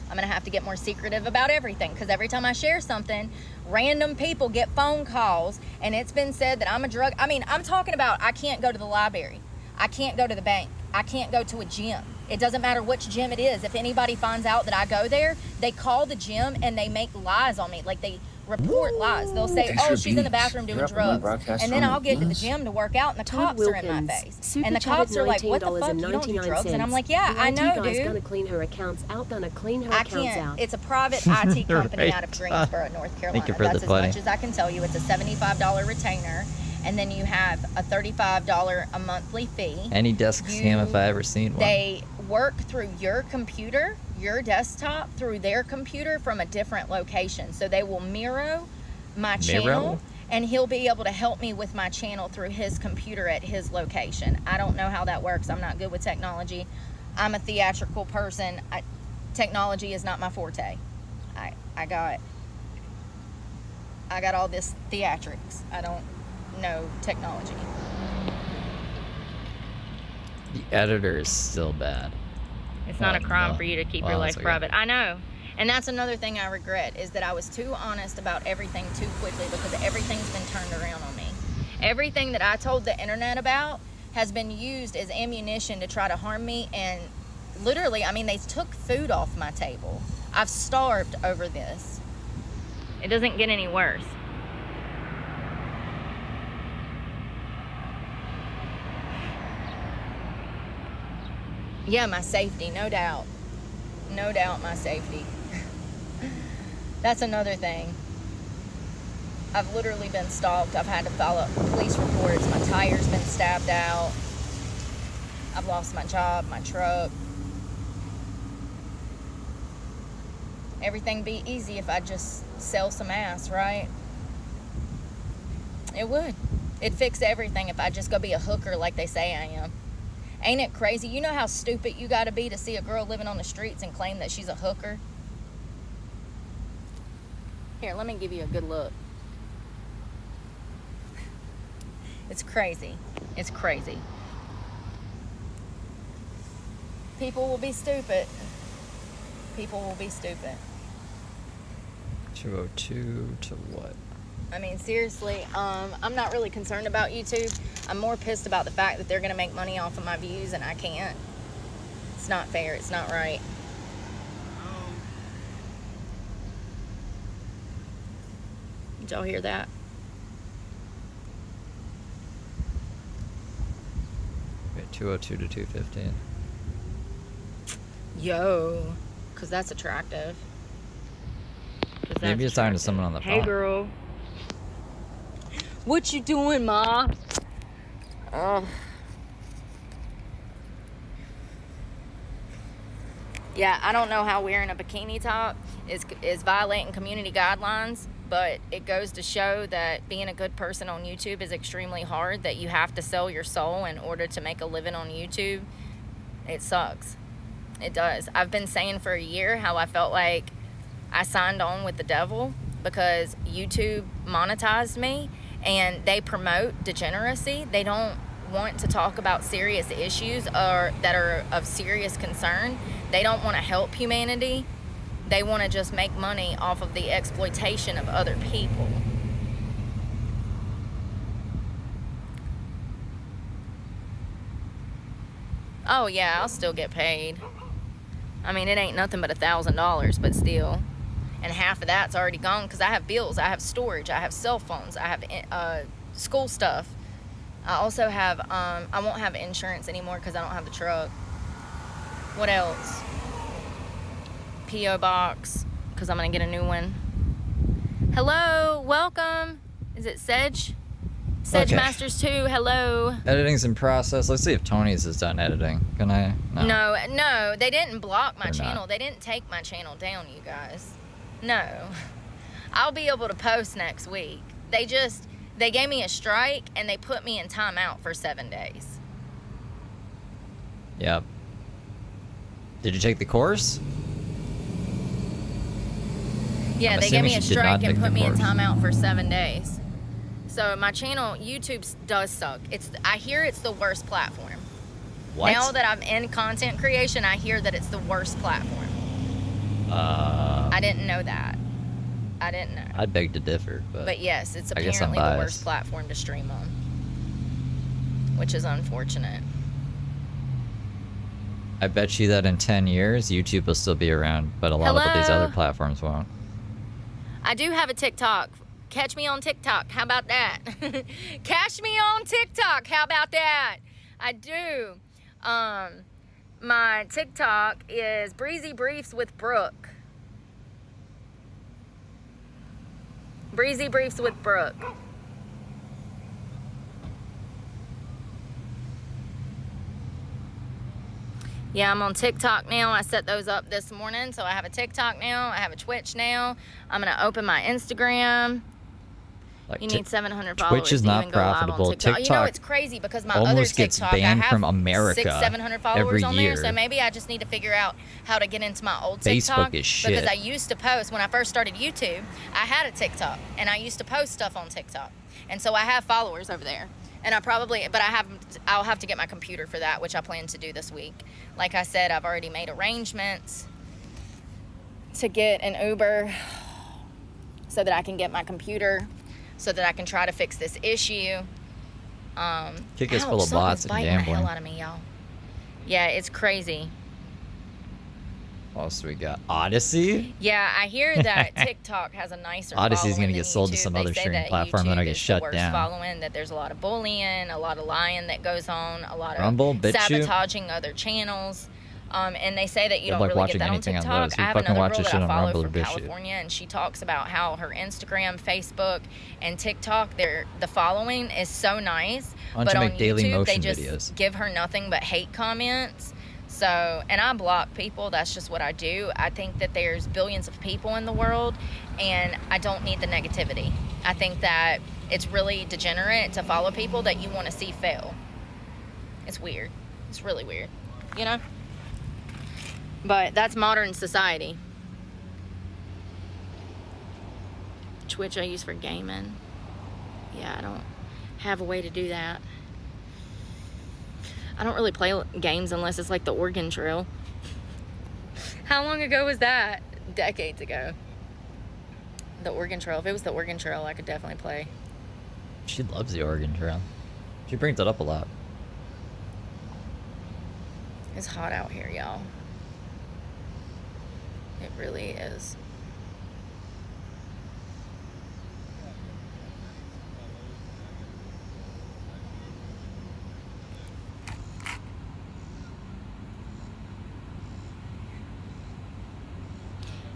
S1: I'm going to have to get more secretive about everything because every time I share something, random people get phone calls and it's been said that I'm a drug. I mean, I'm talking about I can't go to the library. I can't go to the bank. I can't go to a gym. It doesn't matter which gym it is. If anybody finds out that I go there, they call the gym and they make lies on me. Like they report lies. They'll say, oh, she's in the bathroom doing drugs. And then I'll get to the gym to work out and the cops are in my face. And the cops are like, what the fuck, you don't do drugs? And I'm like, yeah, I know, dude.
S4: Gonna clean her accounts out, gonna clean her
S1: I
S4: accounts
S1: can't.
S4: out.
S1: It's a private IT company
S2: Right.
S1: out of Greensboro, North Carolina.
S2: Thank you for
S1: That's
S2: the
S1: as
S2: funny.
S1: much as I can tell you. It's a $75 retainer. And then you have a $35 a monthly fee.
S2: Any desk scam if I ever seen one.
S1: They work through your computer, your desktop, through their computer from a different location. So they will mirror my channel and he'll be able to help me with my channel through his computer at his location. I don't know how that works. I'm not good with technology. I'm a theatrical person. Technology is not my forte. I got all this theatrics. I don't know technology.
S2: The editor is still bad.
S1: It's not a crime
S2: no.
S1: for you to keep your life private. I know. And that's another thing I regret, is that I was too honest about everything too quickly, because everything's been turned around on me. Everything that I told the internet about has been used as ammunition to try to harm me. And literally, I mean, they took food off my table. I've starved over this. It doesn't get any worse. Yeah, my safety, no doubt. No doubt my safety. That's another thing. I've literally been stalked. I've had to file police reports. My tire's been stabbed out. I've lost my job, my truck. Everything be easy if I just sell some ass, right? It would. It'd fix everything if I just go be a hooker like they say I am. Ain't it crazy? You know how stupid you gotta be to see a girl living on the streets and claim that she's a hooker? Here, let me give you a good look. It's crazy. It's crazy. People will be stupid. People will be stupid.
S2: 202 to what?
S1: I mean, seriously, I'm not really concerned about YouTube. I'm more pissed about the fact that they're going to make money off of my views and I can't. It's not fair. It's not right. Did y'all hear that?
S2: Wait, 202 to 215.
S1: Yo, because that's attractive.
S2: Maybe you're talking to someone on the phone.
S1: Hey, girl. What you doing, Ma? Yeah, I don't know how wearing a bikini top is violating community guidelines, but it goes to show that being a good person on YouTube is extremely hard, that you have to sell your soul in order to make a living on YouTube. It sucks. It does. I've been saying for a year how I felt like I signed on with the devil because YouTube monetized me and they promote degeneracy. They don't want to talk about serious issues or that are of serious concern. They don't want to help humanity. They want to just make money off of the exploitation of other people. Oh yeah, I'll still get paid. I mean, it ain't nothing but $1,000, but still. And half of that's already gone because I have bills, I have storage, I have cell phones, I have school stuff. I also have, I won't have insurance anymore because I don't have the truck. What else? P.O. box, because I'm going to get a new one. Hello, welcome. Is it Sedge? Sedge
S2: Okay.
S1: Masters 2, hello.
S2: Editing's in process. Let's see if Tony's is done editing. Can I?
S1: No, they didn't block my
S2: They're
S1: channel.
S2: not.
S1: They didn't take my channel down, you guys. No. I'll be able to post next week. They gave me a strike and they put me in timeout for 7 days.
S2: Yep. Did you take the course?
S1: Yeah,
S2: I'm
S1: they gave
S2: assuming
S1: me a
S2: she did not
S1: strike and
S2: take the
S1: put me in
S2: course.
S1: timeout for 7 days. So my channel, YouTube does suck. I hear it's the worst platform.
S2: What?
S1: Now that I'm in content creation, I hear that it's the worst platform. I didn't know that. I didn't know.
S2: I'd beg to differ,
S1: But yes, it's
S2: I guess I'm
S1: apparently the
S2: biased.
S1: worst platform to stream on, which is unfortunate.
S2: I bet you that in 10 years, YouTube will still be around, but a lot of these
S1: Hello?
S2: other platforms won't.
S1: I do have a TikTok. Catch me on TikTok. How about that? Catch me on TikTok. How about that? I do. My TikTok is Breezy Briefs with Brooke. Breezy Briefs with Brooke. Yeah, I'm on TikTok now. I set those up this morning. So I have a TikTok now. I have a Twitch now. I'm going to open my Instagram.
S2: Like,
S1: You need 700 followers
S2: Twitch is
S1: to
S2: not
S1: even go live on
S2: profitable.
S1: TikTok. You know,
S2: TikTok
S1: it's crazy because my other
S2: almost gets
S1: TikTok,
S2: banned
S1: I have
S2: from America
S1: 600-700 followers
S2: every
S1: on
S2: year.
S1: there. So maybe I just need to figure out how to get into my old TikTok.
S2: Facebook is shit.
S1: Because I used to post, when I first started YouTube, I had a TikTok. And I used to post stuff on TikTok. And so I have followers over there. And I'll have to get my computer for that, which I plan to do this week. Like I said, I've already made arrangements to get an Uber so that I can get my computer, so that I can try to fix this issue.
S2: Kick is full of bots and
S1: biting
S2: gambling.
S1: the hell out of me, y'all. Yeah, it's crazy.
S2: What else we got? Odyssey?
S1: Yeah, I hear that TikTok has a nicer
S2: Odyssey's
S1: following
S2: gonna get
S1: than
S2: sold to
S1: YouTube.
S2: some
S1: They
S2: other
S1: say
S2: streaming
S1: that
S2: platform, then
S1: YouTube
S2: I get
S1: is the
S2: shut
S1: worst
S2: down.
S1: following, that there's a lot of bullying, a lot of lying that goes on, a lot of
S2: Rumble, BitChute.
S1: sabotaging other channels. And they say that you
S2: Good
S1: don't
S2: luck
S1: really
S2: watching
S1: get that on
S2: anything on
S1: TikTok.
S2: those. You
S1: I have
S2: fucking
S1: another
S2: watch
S1: girl
S2: this
S1: that
S2: shit
S1: I
S2: on
S1: follow
S2: Rumble or
S1: from
S2: BitChute.
S1: California, and she talks about how her Instagram, Facebook, and TikTok, the following is so nice.
S2: Why don't
S1: But
S2: you
S1: on
S2: make daily
S1: YouTube, they
S2: motion
S1: just
S2: videos?
S1: give her nothing but hate comments. So, and I block people. That's just what I do. I think that there's billions of people in the world, and I don't need the negativity. I think that it's really degenerate to follow people that you want to see fail. It's weird. It's really weird, you know? But that's modern society. Twitch I use for gaming. Yeah, I don't have a way to do that. I don't really play games unless it's like the Oregon Trail. How long ago was that? Decades ago. The Oregon Trail. If it was the Oregon Trail, I could definitely play.
S2: She loves the Oregon Trail. She brings it up a lot.
S1: It's hot out here, y'all. It really is.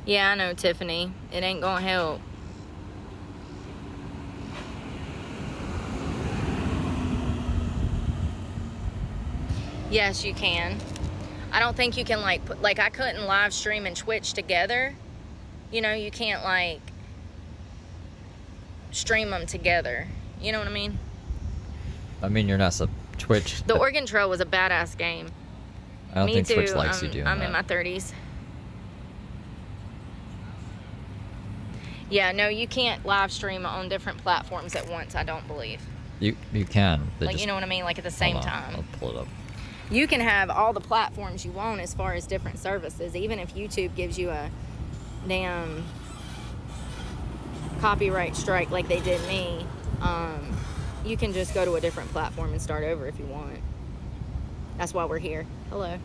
S1: Yeah, I know, Tiffany. It ain't gonna help. Yes, you can. I don't think you can, like, put, like, I couldn't live stream and Twitch together. You know, you can't, like, stream them together. You know what I mean?
S2: I mean, you're not a Twitch.
S1: The Oregon Trail was a badass game.
S2: I don't
S1: Me
S2: think
S1: too.
S2: Twitch likes you doing
S1: I'm
S2: that.
S1: in my 30s. Yeah, no, you can't live stream on different platforms at once, I don't believe.
S2: You can. They
S1: Like,
S2: just,
S1: you know what I mean? Like, at the same
S2: hold on,
S1: time.
S2: I'll pull it up.
S1: You can have all the platforms you want as far as different services. Even if YouTube gives you a damn copyright strike like they did me, you can just go to a different platform and start over if you want. That's why we're here. Hello.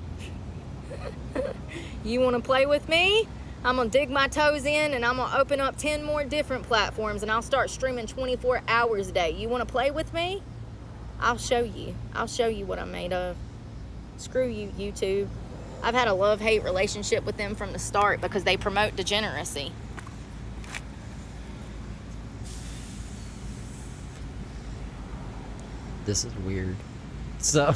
S1: You want to play with me? I'm going to dig my toes in and I'm going to open up 10 more different platforms and I'll start streaming 24 hours a day. You want to play with me? I'll show you. I'll show you what I'm made of. Screw you, YouTube. I've had a love-hate relationship with them from the start because they promote degeneracy.
S2: This is weird. So,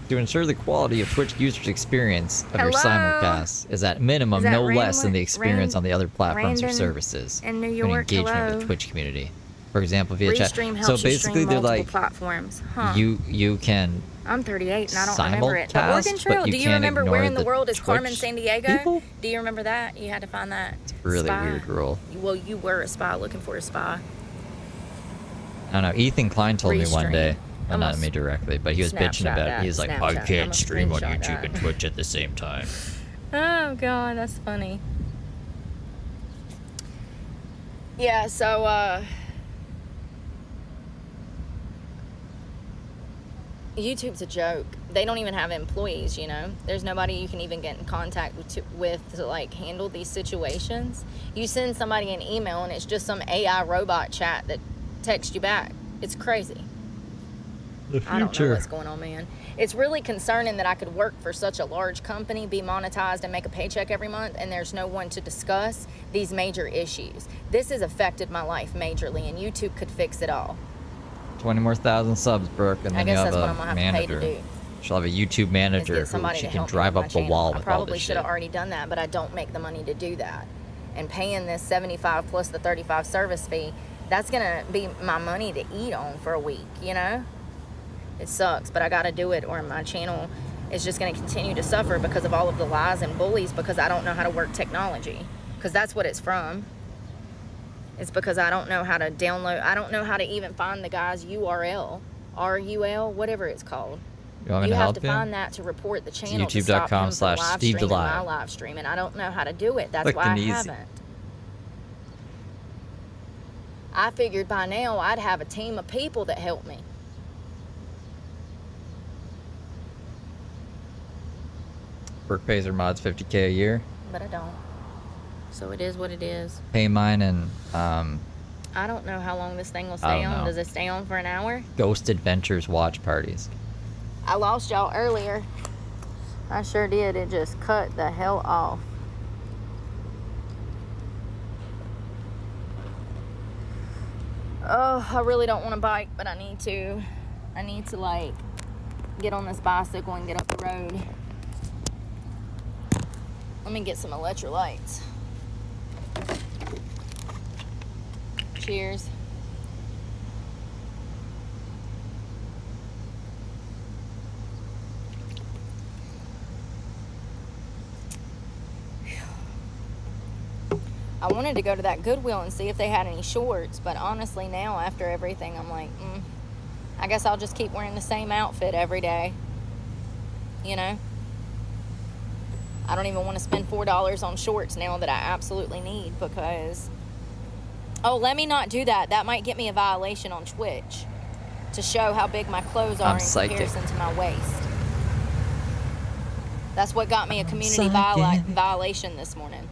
S2: to ensure the quality of Twitch users' experience of your
S1: Hello?
S2: simulcast is at minimum
S1: Is that
S2: no less than the
S1: Rand-
S2: experience on the other platforms or
S1: Randon
S2: services.
S1: in New
S2: and
S1: York?
S2: engagement with
S1: Hello?
S2: the Twitch community. For example, via chat.
S1: Restream helps
S2: So
S1: you stream
S2: basically, they're
S1: multiple
S2: like
S1: platforms. Huh.
S2: you can.
S1: I'm 38 and I don't remember it. The
S2: simulcast,
S1: Oregon Trail.
S2: but you
S1: Do you
S2: can't
S1: remember where
S2: ignore
S1: in the
S2: the
S1: world is Carmen
S2: Twitch
S1: San Diego?
S2: people?
S1: Do you remember that? You had to find that.
S2: It's a really
S1: spy.
S2: weird rule.
S1: Well, you were a spy looking for a spy.
S2: I don't know. Ethan Klein told me one
S1: Restream.
S2: day. Well,
S1: I'm
S2: not
S1: gonna
S2: me directly, but he was bitching
S1: Snapchat
S2: about
S1: that.
S2: it. He's like,
S1: Snapchat.
S2: I
S1: I'm
S2: can't
S1: a
S2: stream on
S1: screenshot
S2: YouTube
S1: that.
S2: and Twitch at the same time.
S1: Oh God, that's funny. Yeah, so YouTube's a joke. They don't even have employees, you know. There's nobody you can even get in contact with to like handle these situations. You send somebody an email and it's just some AI robot chat that texts you back. It's crazy.
S2: The
S1: I don't know what's going on, man. It's really concerning that I could work for such a large company, be monetized, and make a paycheck every month, and there's no one to discuss these major issues. This has affected my life majorly, and YouTube could fix it all.
S2: 20 more thousand subs, Brooke, and
S1: I
S2: then
S1: guess
S2: you'll
S1: that's what
S2: have
S1: I'm
S2: a
S1: gonna have to pay
S2: manager.
S1: to do.
S2: She'll have a YouTube
S1: Is
S2: manager
S1: get
S2: who
S1: somebody
S2: she
S1: to
S2: can
S1: help me
S2: drive
S1: with
S2: up
S1: my
S2: the wall
S1: channel.
S2: with
S1: I
S2: all
S1: probably
S2: this
S1: should
S2: shit.
S1: have already done that, but I don't make the money to do that. And paying this $75 plus the $35 service fee, that's gonna be my money to eat on for a week, you know? It sucks, but I gotta do it, or my channel is just gonna continue to suffer because of all of the lies and bullies, because I don't know how to work technology. Because that's what it's from. It's because I don't know how to download, I don't know how to even find the guy's URL, RUL, whatever it's called.
S2: You
S1: have to find that to report the channel.
S2: It's youtube.com/Steve
S1: my live stream, and I don't know how to do it. That's why I haven't. I figured by now I'd have a team of people that help me.
S2: Brooke pays her mods $50K a year.
S1: But I don't. So it is what it is.
S2: Pay mine and
S1: I don't know how long this thing will stay on. Does it stay on for an hour?
S2: Ghost Adventures watch parties.
S1: I lost y'all earlier. I sure did. It just cut the hell off. Oh, I really don't want to bike, but I need to. I need to, like, get on this bicycle and get up the road. Let me get some electrolytes. Cheers. I wanted to go to that Goodwill and see if they had any shorts, but honestly now, after everything, I'm like, I guess I'll just keep wearing the same outfit every day. You know? I don't even want to spend $4 on shorts now that I absolutely need, because... Oh, let me not do that. That might get me a violation on Twitch to show how big my clothes are in comparison to my waist. That's what got me a community violation this morning.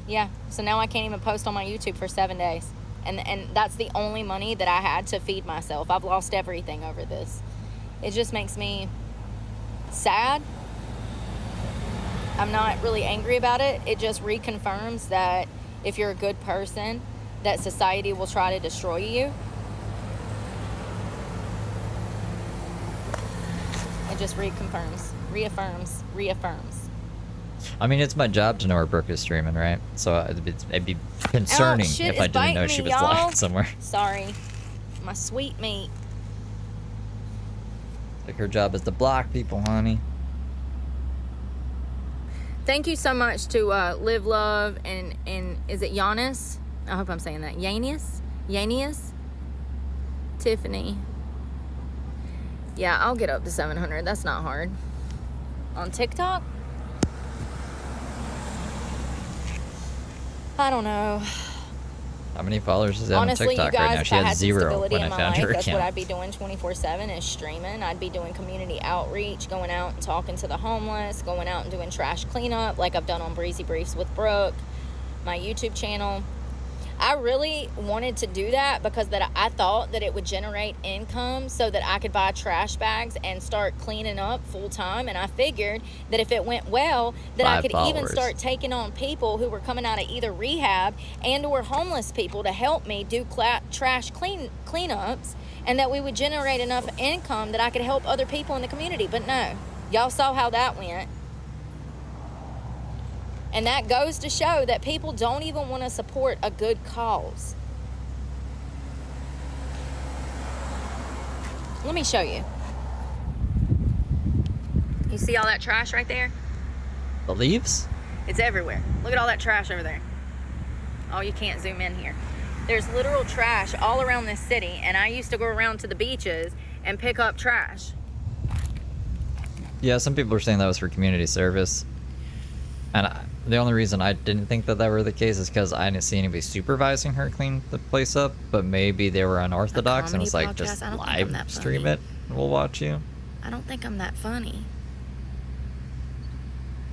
S1: Yeah, so now I can't even post on my YouTube for 7 days. And that's the only money that I had to feed myself. I've lost everything over this. It just makes me sad. I'm not really angry about it. It just reconfirms that if you're a good person, that society will try to destroy you. It just reaffirms.
S2: I mean, it's my job to know where Brooke is streaming, right? So it'd be concerning if I didn't know she was live somewhere.
S1: Sorry. My sweet meat.
S2: Like, her job is to block people, honey.
S1: Thank you so much to Live Love and is it Giannis? I hope I'm saying that. Yanius? Tiffany. Yeah, I'll get up to 700. That's not hard. On TikTok? I don't know.
S2: How many followers does that
S1: Honestly,
S2: on TikTok
S1: you guys,
S2: right now? She
S1: if I
S2: had
S1: had
S2: 0
S1: stability
S2: when
S1: in
S2: I
S1: my
S2: found
S1: life,
S2: her
S1: that's
S2: account.
S1: what I'd be doing 24/7 is streaming. I'd be doing community outreach, going out and talking to the homeless, going out and doing trash cleanup like I've done on Breezy Briefs with Brooke, my YouTube channel. I really wanted to do that because I thought that it would generate income so that I could buy trash bags and start cleaning up full time. And I figured that if it went well, that I could even start taking on people who were coming out of either rehab and or homeless people to help me do trash cleanups, and that we would generate enough income that I could help other people in the community. But no, y'all saw how that went. And that goes to show that people don't even want to support a good cause. Let me show you. You see all that trash right there?
S2: The leaves?
S1: It's everywhere. Look at all that trash over there. Oh, you can't zoom in here. There's literal trash all around this city, and I used to go around to the beaches and pick up trash.
S2: Yeah, some people are saying that was for community service. And the only reason I didn't think that were the case is because I didn't see anybody supervising her clean the place up, but maybe they were unorthodox and was like, just live stream it and we'll watch you.
S1: I don't think I'm that funny.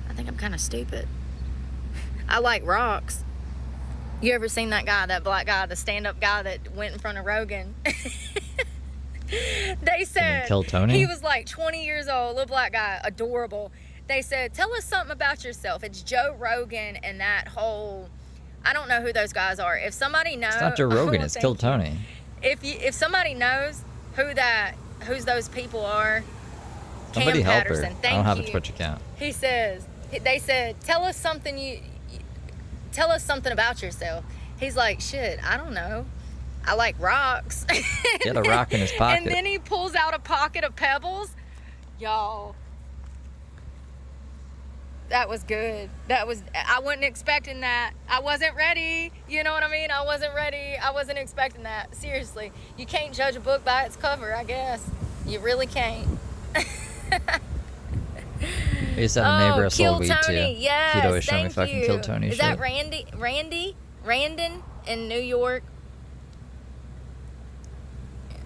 S1: I think I'm kind of stupid. I like rocks. You ever seen that guy, that black guy, the stand-up guy that went in front of Rogan? They said
S2: Kill Tony?
S1: He was like 20 years old, little black guy, adorable. They said, tell us something about yourself. It's Joe Rogan and that whole, I don't know who those guys are. If somebody knows.
S2: It's not Joe Rogan, it's Kill Tony.
S1: If somebody knows who's those people are,
S2: somebody
S1: Cam
S2: help
S1: Patterson,
S2: her.
S1: thank
S2: I don't have
S1: you.
S2: a Twitch account.
S1: They said, tell us something about yourself. He's like, shit, I don't know. I like rocks.
S2: He had a rock in his pocket.
S1: And then he pulls out a pocket of pebbles. Y'all. That was good. I wasn't expecting that. I wasn't ready. You know what I mean? I wasn't ready. I wasn't expecting that. Seriously. You can't judge a book by its cover, I guess. You really can't.
S2: I used to have a neighbor that sold weed too.
S1: Yes,
S2: He'd always show me fucking Kill Tony
S1: Is
S2: shit.
S1: that Randon in New York?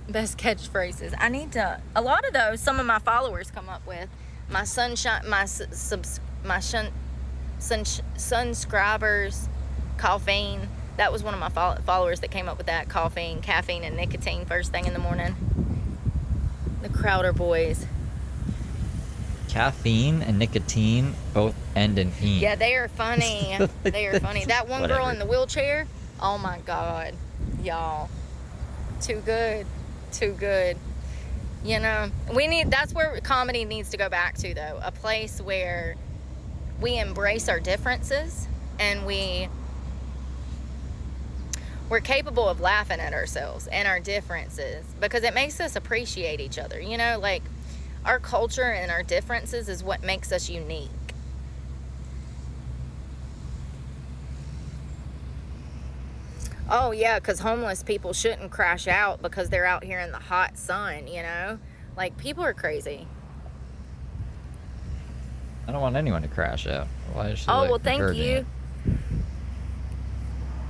S1: Best catchphrases. I need to. A lot of those, some of my followers come up with. My sunscribers, caffeine. That was one of my followers that came up with that. Caffeine, and nicotine first thing in the morning. The Crowder boys.
S2: Caffeine and nicotine both end in "ine."
S1: Yeah, they are funny. They are funny. That one girl in the wheelchair. Oh my God, y'all. Too good. Too good. You know, that's where comedy needs to go back to, though. A place where we embrace our differences and we're capable of laughing at ourselves and our differences, because it makes us appreciate each other. You know, like, our culture and our differences is what makes us unique. Oh, yeah, because homeless people shouldn't crash out because they're out here in the hot sun, you know? Like, people are crazy.
S2: I don't want anyone to crash out. Why is she,
S1: Oh,
S2: like,
S1: well, thank
S2: encouraging
S1: you.
S2: it?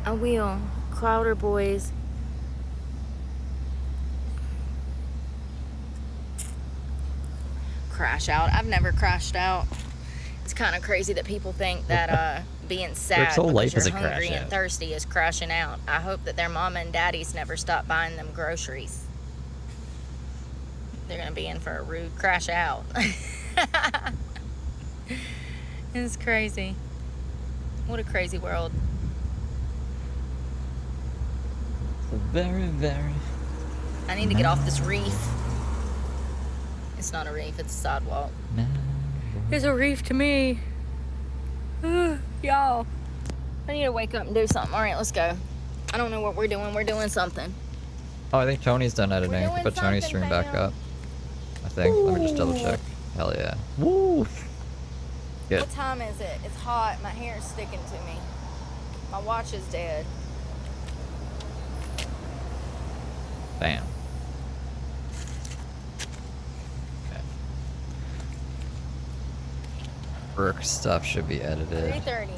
S1: I will. Crowder boys. Crash out. I've never crashed out. It's kind of crazy that people think that being sad
S2: whole
S1: because
S2: life is
S1: you're
S2: a
S1: hungry
S2: crash
S1: and
S2: out.
S1: thirsty is crashing out. I hope that their mama and daddies never stop buying them groceries. They're going to be in for a rude crash out. It's crazy. What a crazy world.
S2: So very, very.
S1: I need to get off this reef. It's not a reef, it's a sidewalk. It's a reef to me. Y'all. I need to wake up and do something. All right, let's go. I don't know what we're doing. We're doing something.
S2: Oh, I think Tony's done editing.
S1: doing
S2: Put Tony's
S1: something,
S2: stream back
S1: fam.
S2: up. I think. Let me just double check. Hell yeah. Woo! Good.
S1: What time is it? It's hot. My hair is sticking to me. My watch is dead.
S2: Bam. Okay. Brooke stuff should be edited.
S1: 3:30.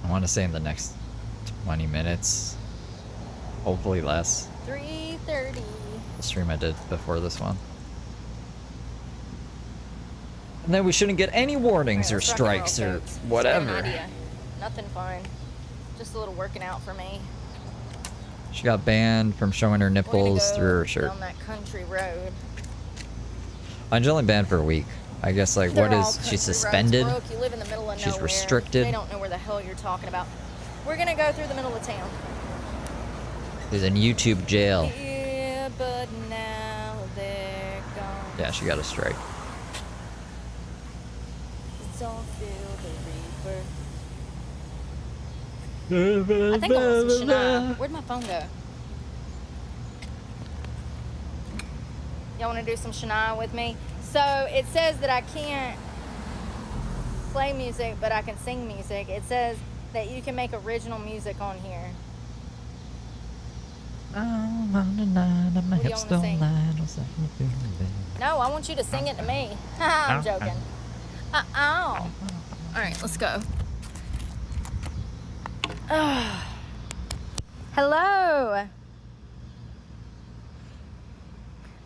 S2: I want to say in the next 20 minutes. Hopefully less.
S1: 3:30.
S2: The stream I did before this one. And then we shouldn't get any warnings or
S1: Alright, let's rock and roll,
S2: strikes or
S1: folks. Just got an
S2: whatever.
S1: idea. Nothing fun. Just a little working out for me.
S2: She got banned from showing her
S1: We're gonna
S2: nipples
S1: go
S2: through her shirt.
S1: down that country road.
S2: I'm only banned for a week. I guess, like,
S1: They're
S2: what
S1: all
S2: is
S1: country
S2: she
S1: roads,
S2: suspended?
S1: Brooke. You live in the middle of
S2: She's
S1: nowhere.
S2: restricted.
S1: They don't know where the hell you're talking about. We're gonna go through the middle of town.
S2: She's in YouTube jail.
S1: Yeah, but now they're gone.
S2: Yeah, she got a strike.
S1: Don't feel the reaper. I think I want some Shania. Where'd my phone go? Y'all want to do some Shania with me? So it says that I can't play music, but I can sing music. It says that you can make original music on here.
S2: I'm on the night of my
S1: What do you
S2: hips
S1: wanna
S2: don't
S1: sing?
S2: lie, don't set me feeling bad.
S1: No, I want you to sing it to me. I'm joking. All right, let's go. Hello.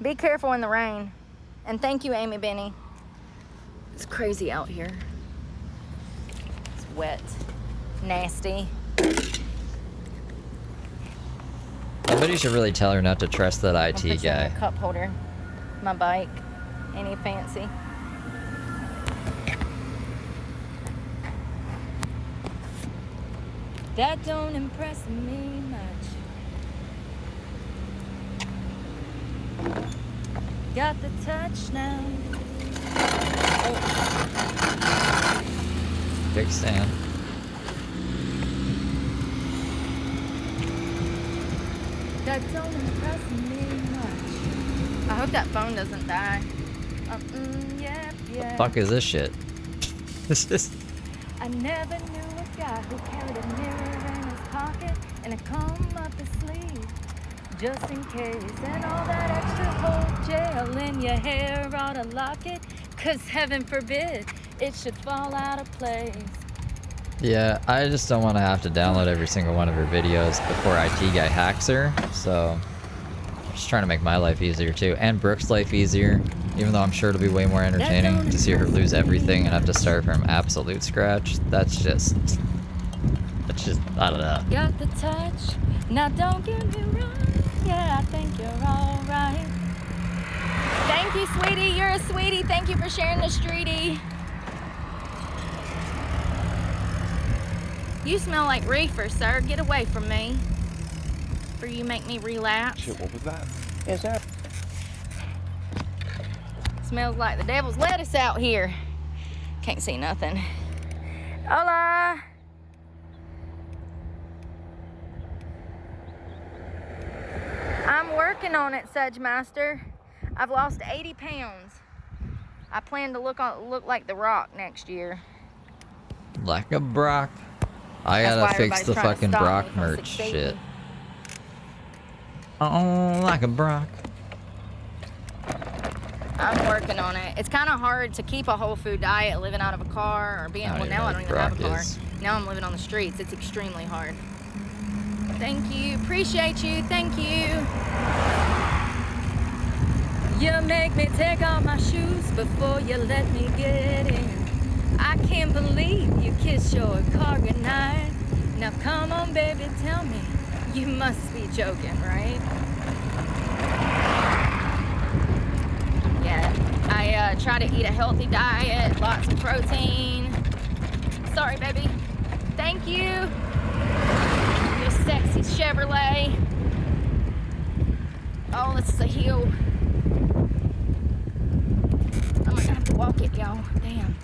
S1: Be careful in the rain. And thank you, Amy Benny. It's crazy out here. It's wet. Nasty.
S2: Somebody should really tell her not to trust that
S1: I'll
S2: IT
S1: put you in
S2: guy.
S1: your cup holder. My bike. Any fancy? That don't impress me much. Got the touch now.
S2: Big stand.
S1: that don't impress me much. I hope that phone doesn't die. Yeah.
S2: The fuck is this shit? This is.
S1: I never knew a guy who carried a mirror in his pocket and a comb up his sleeve, just in case. And all that extra whole gel in your hair ought to lock it, 'cause heaven forbid it should fall out of place.
S2: Yeah, I just don't want to have to download every single one of her videos before IT guy hacks her, so I'm just trying to make my life easier too, and Brooke's life easier, even though I'm sure it'll be way more entertaining to see her lose everything and have to start from absolute scratch. That's just, I don't know.
S1: Got the touch, now don't get me wrong, yeah, I think you're alright. Thank you, sweetie, you're a sweetie, thank you for sharing the streetie. You smell like reefer, sir. Get away from me. For you make me relapse.
S5: Shit, what was that? Yes, sir.
S1: Smells like the devil's lettuce out here. Can't see nothing. Hola. I'm working on it, Sedge Master. I've lost 80 pounds. I plan to look like The Rock next year.
S2: Like a Brock. I gotta fix the fucking Brock merch shit. Oh, like a Brock.
S1: I'm working on it. It's kind of hard to keep a whole food diet living out of a car or being, well, now I don't even have a car. Now I'm living on the streets. It's extremely hard. Thank you. Appreciate you. Thank you. You make me take off my shoes before you let me get in. I can't believe you kissed your car goodnight. Now come on, baby, tell me. You must be joking, right? Yeah, I try to eat a healthy diet, lots of protein. Sorry, baby. Thank you. You sexy Chevrolet. Oh, this is a hill. I'm gonna have to walk it, y'all. Damn.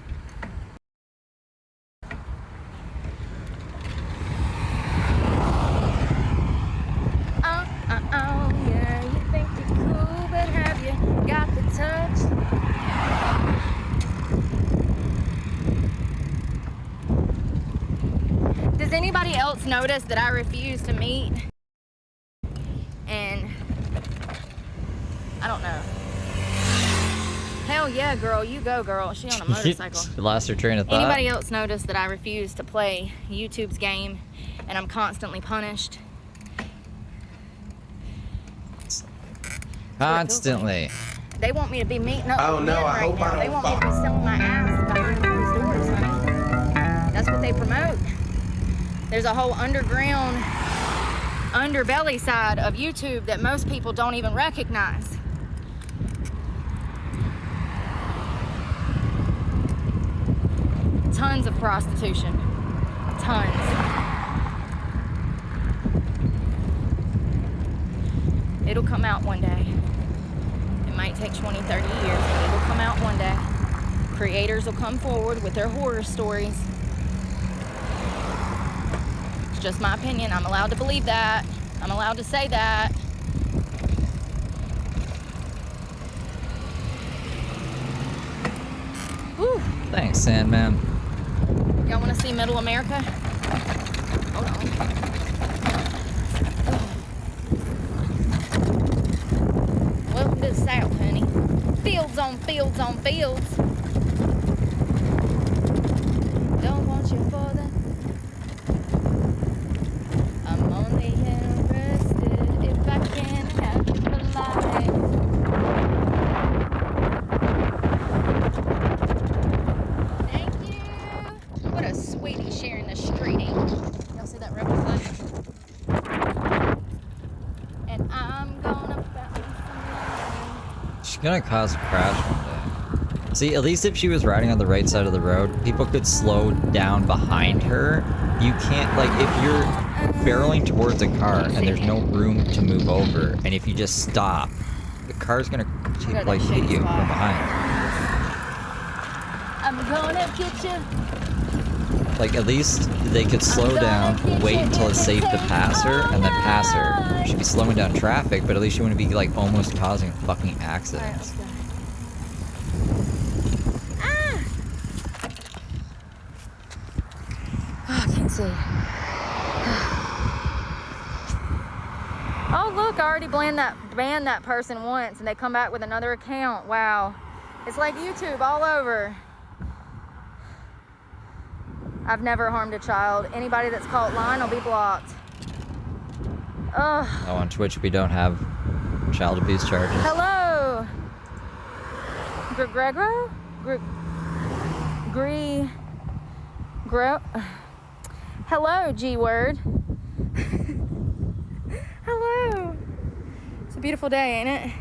S1: Oh, yeah, you think you're cool, but have you got the touch? Does anybody else notice that I refuse to meet? And I don't know. Hell yeah, girl, you go, girl. She on a motorcycle.
S2: Lost her train of thought.
S1: Anybody else notice that I refuse to play YouTube's game and I'm constantly punished?
S2: Constantly.
S1: They want me to be meeting up
S5: Oh
S1: with
S5: no,
S1: men
S5: I
S1: right
S5: hope
S1: now.
S5: I don't
S1: They want me to be selling my ass behind closed doors, honey. That's what they promote. There's a whole underground, underbelly side of YouTube that most people don't even recognize. Tons of prostitution. Tons. It'll come out one day. It might take 20, 30 years, but it'll come out one day. Creators will come forward with their horror stories. It's just my opinion. I'm allowed to believe that. I'm allowed to say that. Whew.
S2: Thanks, Sandman.
S1: Y'all want to see Middle America? Hold on. Welcome to the South, honey. Fields on fields on fields. Don't want you for that. I'm only interested if I can have you for life. Thank you. What a sweetie sharing the streeting. Y'all see that rebel flag? And I'm gonna
S2: She's gonna cause a crash one day. See, at least if she was riding on the right side of the road, people could slow down behind her. You can't, like, if you're barreling towards a car and there's no room to move over, and if you just stop, the car's gonna, like, hit you from behind.
S1: I'm gonna get you.
S2: Like, at least they could slow down, wait until it's safe to pass her, and then pass her. She'd be slowing down traffic, but at least she wouldn't be, like, almost causing fucking accidents.
S1: Oh, I can't see. Oh, look, I already banned that person once, and they come back with another account. Wow. It's like YouTube all over. I've never harmed a child. Anybody that's caught lying will be blocked. Ugh.
S2: Oh, on Twitch we don't have child abuse charges.
S1: Hello. Gregro? Hello, G-word. Hello. It's a beautiful day, ain't it?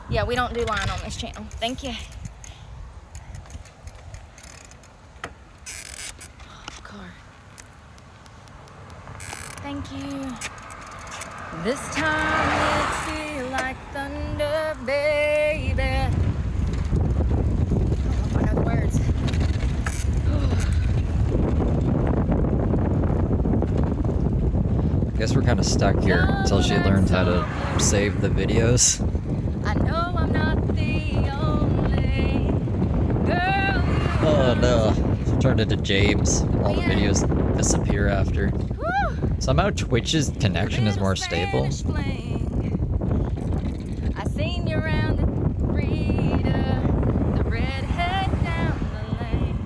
S1: Yeah, we don't do line on this channel. Thank you. Car. Thank you. This time it feel like thunder, baby. I know the words.
S2: I guess we're kind of stuck here until she learns how to save the videos.
S1: I know I'm not the only girl.
S2: Oh no, she turned into James. All the videos disappear after. Somehow Twitch's connection is more stable.
S1: I seen you around the reader, the redhead down the lane.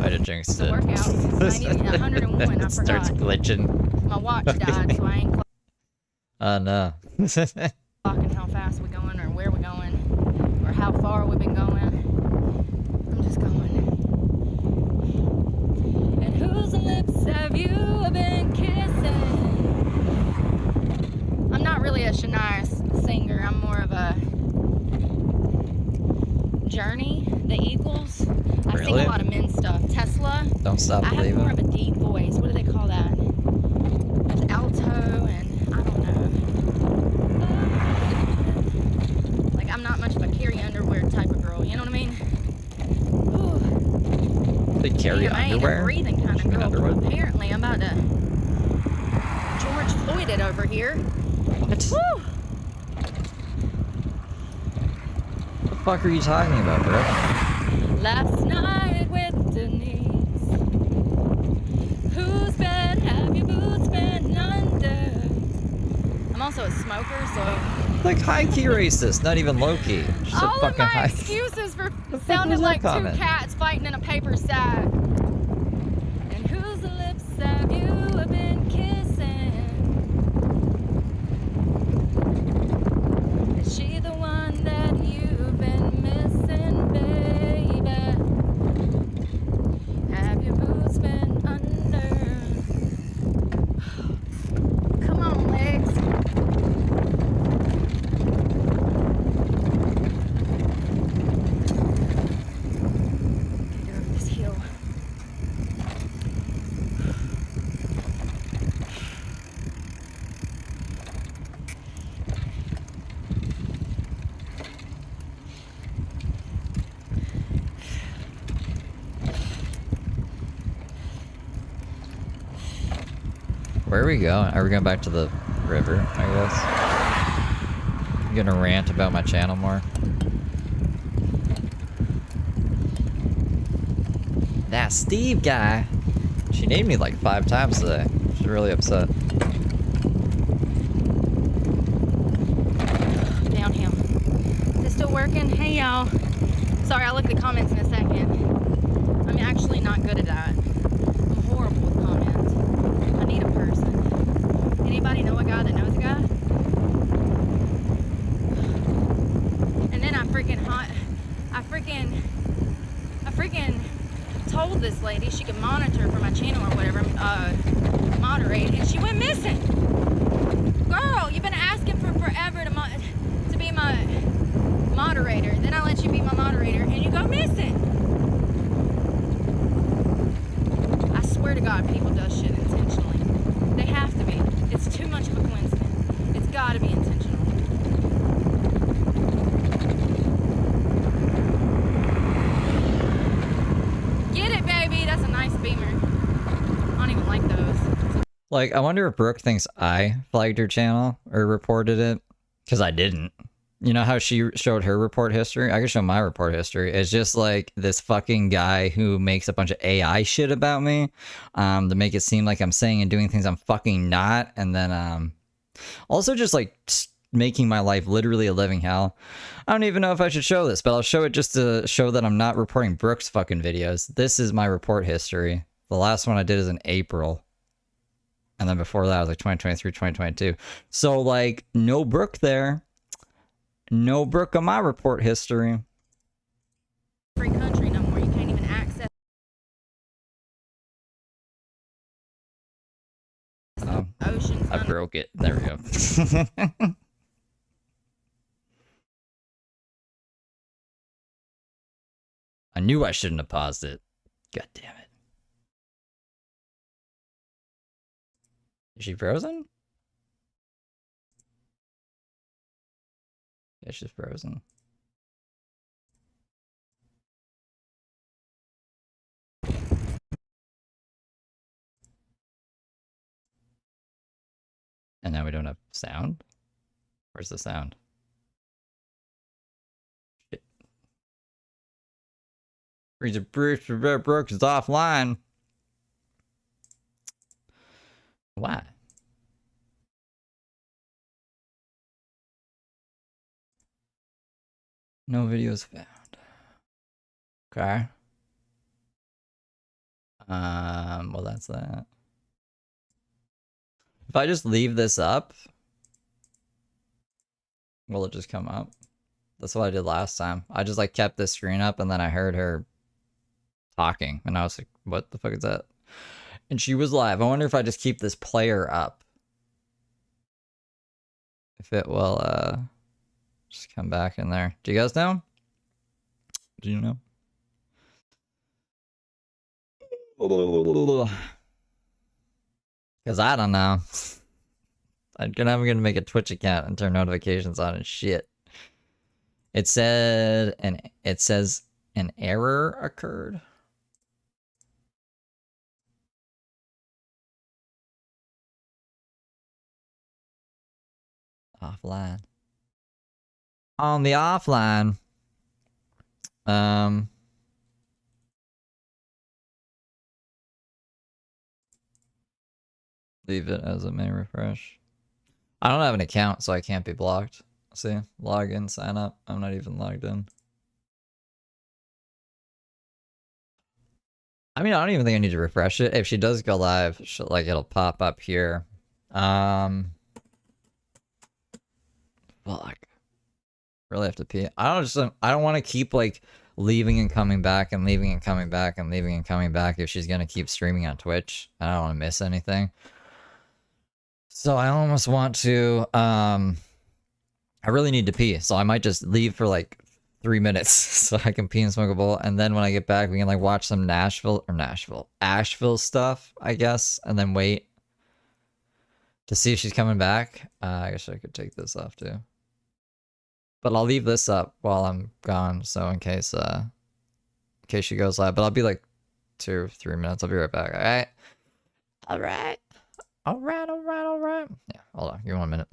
S2: Might have jinxed it.
S1: Workout. 101, I forgot.
S2: Starts glitching.
S1: My watch died, so I ain't
S2: Oh no.
S1: clocking how fast we're going or where we're going or how far we've been going. I'm just going. And whose lips have you been kissing? I'm not really a Shania singer. I'm more of a Journey, the Eagles. I sing a lot of men's stuff. Tesla.
S2: Don't stop
S1: I have
S2: believing.
S1: more of a deep voice. What do they call that? There's alto and I don't know. Like, I'm not much of a carry underwear type of girl. You know what I mean? Whew.
S2: They carry
S1: I ain't a
S2: underwear?
S1: breathing kind of girl.
S2: Underwear?
S1: Apparently, I'm about to George Floyd it over here.
S2: What?
S1: Woo!
S2: What the fuck are you talking about, bro?
S1: Last night with Denise, whose bed have your boots been under? I'm also a smoker, so
S2: Like high-key racist, not even low-key. Just a
S1: all of
S2: fucking
S1: my
S2: high.
S1: excuses for
S2: fuck
S1: sounding
S2: was that
S1: like two
S2: comment?
S1: cats fighting in a paper sack. And whose lips have you been kissing? Is she the one that you've been missing, baby? Have your boots been under? Come on, legs. Get over this hill.
S2: Where are we going? Are we going back to the river, I guess? I'm gonna rant about my channel more. That Steve guy! She named me like 5 times today. She's really upset.
S1: Downhill. Is it still working? Hey, y'all. Sorry, I'll look at the comments in a second. I'm actually not good at that. I'm horrible with comments. I need a person. Anybody know a guy that knows a guy? And then I freaking told this lady she could monitor for my channel or whatever, moderate, and she went missing. Girl, you've been asking for forever to be my moderator. Then I let you be my moderator, and you go missing. I swear to God, people do shit intentionally. They have to be. It's It's too much of a coincidence. It's got to be intentional. Get it, baby. That's a nice Beamer. I don't even like those.
S2: Like, I wonder if Brooke thinks I flagged her channel or reported it, because I didn't. You know how she showed her report history? I can show my report history. It's just like this fucking guy who makes a bunch of AI shit about me to make it seem like I'm saying and doing things I'm fucking not. And then also just like making my life literally a living hell. I don't even know if I should show this, but I'll show it just to show that I'm not reporting Brooke's fucking videos. This is my report history. The last one I did is in April. And then before that, I was like 2023, 2022. So, like, no Brooke there. No Brooke on my report history.
S1: Free country no more. You can't even access oceans.
S2: I broke it. There we go. I knew I shouldn't have paused it. God damn it. Is she frozen? Yeah, she's frozen. And now we don't have sound? Where's the sound? Shit. Brooke is offline. Why? No videos found. Okay. Well, that's that. If I just leave this up, will it just come up? That's what I did last time. I just like kept this screen up and then I heard her talking and I was like, what the fuck is that? And she was live. I wonder if I just keep this player up, if it will just come back in there. Do you guys know? Do you know? Because I don't know. I'm gonna make a Twitch account and turn notifications on and shit. It says an error occurred. Offline. On the offline. Leave it as it may refresh. I don't have an account, so I can't be blocked. See, log in, sign up. I'm not even logged in. I mean, I don't even think I need to refresh it. If she does go live, like it'll pop up here. Fuck. Really have to pee. I don't want to keep like leaving and coming back and leaving and coming back and leaving and coming back if she's gonna keep streaming on Twitch. I don't want to miss anything. So I almost want to, I really need to pee. So I might just leave for like 3 minutes so I can pee and smoke a bowl. And then when I get back, we can like watch some Asheville stuff, I guess. And then wait to see if she's coming back. I guess I could take this off too. But I'll leave this up while I'm gone. So in case she goes live, but I'll be like 2 or 3 minutes. I'll be right back. All right. Yeah, hold on. Give me 1 minute.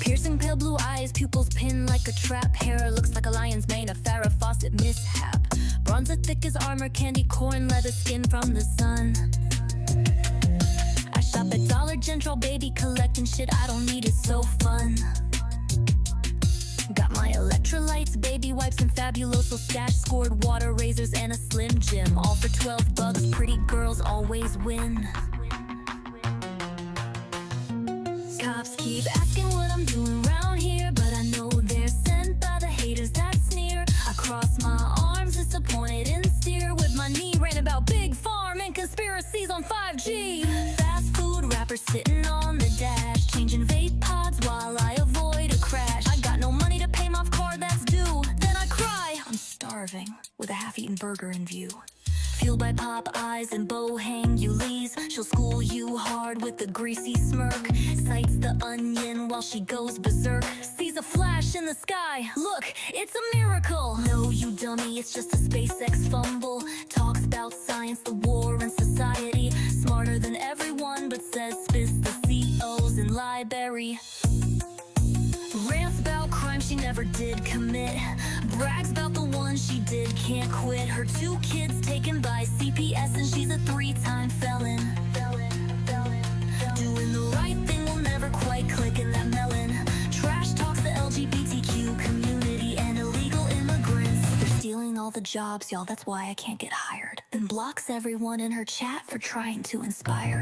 S5: Piercing pale blue eyes, pupils pin like a trap. Hair looks like a lion's mane, a Farrah Fawcett mishap. Bronzer thick as armor, candy corn, leather skin from the sun. I shop at Dollar General, baby, collecting shit I don't need, it's so fun. Got my electrolytes, baby wipes, and Fabuloso stash. Scored water razors and a Slim Jim, all for $12. Pretty girls always win. Cops keep asking what I'm doing around here, but I know they're sent by the haters that sneer. I cross my arms, disappointed and steer with my knee, ran about Big Farm and conspiracies on 5G. Fast food rappers sitting on the dash, changing vape pods while I avoid a crash. I got no money to pay my car that's due, then I cry. I'm starving with a half-eaten burger in view. Fueled by pop eyes and Bohang Ulis, she'll school you hard with a greasy smirk. Sights the onion while she goes berserk. Sees a flash in the sky, look, it's a miracle. No, you dummy, it's just a SpaceX fumble. Talks about science, the war, and society. Smarter than everyone, but says spits the COs in library. Rants about crime she never did commit. Brags about the one she did, can't quit. Her 2 kids taken by CPS, and she's a 3-time felon. Doing the right thing will never quite click in that melon. Trash talks the LGBTQ community and illegal immigrants. They're stealing all the jobs, y'all, that's why I can't get hired. Then blocks everyone in her chat for trying to inspire.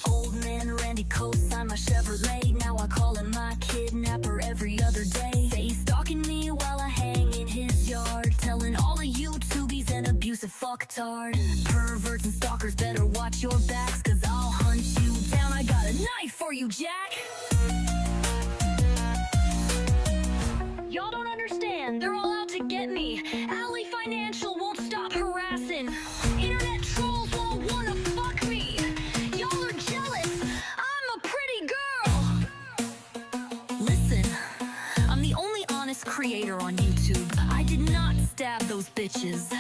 S5: Old man Randy co-signed my Chevrolet. Now I call him my kidnapper every other day. They stalking me while I hang in his yard, telling all of you tubies an abusive fucktard. Perverts and stalkers better watch your backs, cause I'll hunt you down. I got a knife for you, Jack. Y'all don't understand, they're all out to get me. Alley Financial won't stop harassing. Internet trolls won't wanna fuck me. Y'all are jealous, I'm a pretty girl. Listen, I'm the only honest creator on YouTube. I did not stab those bitches.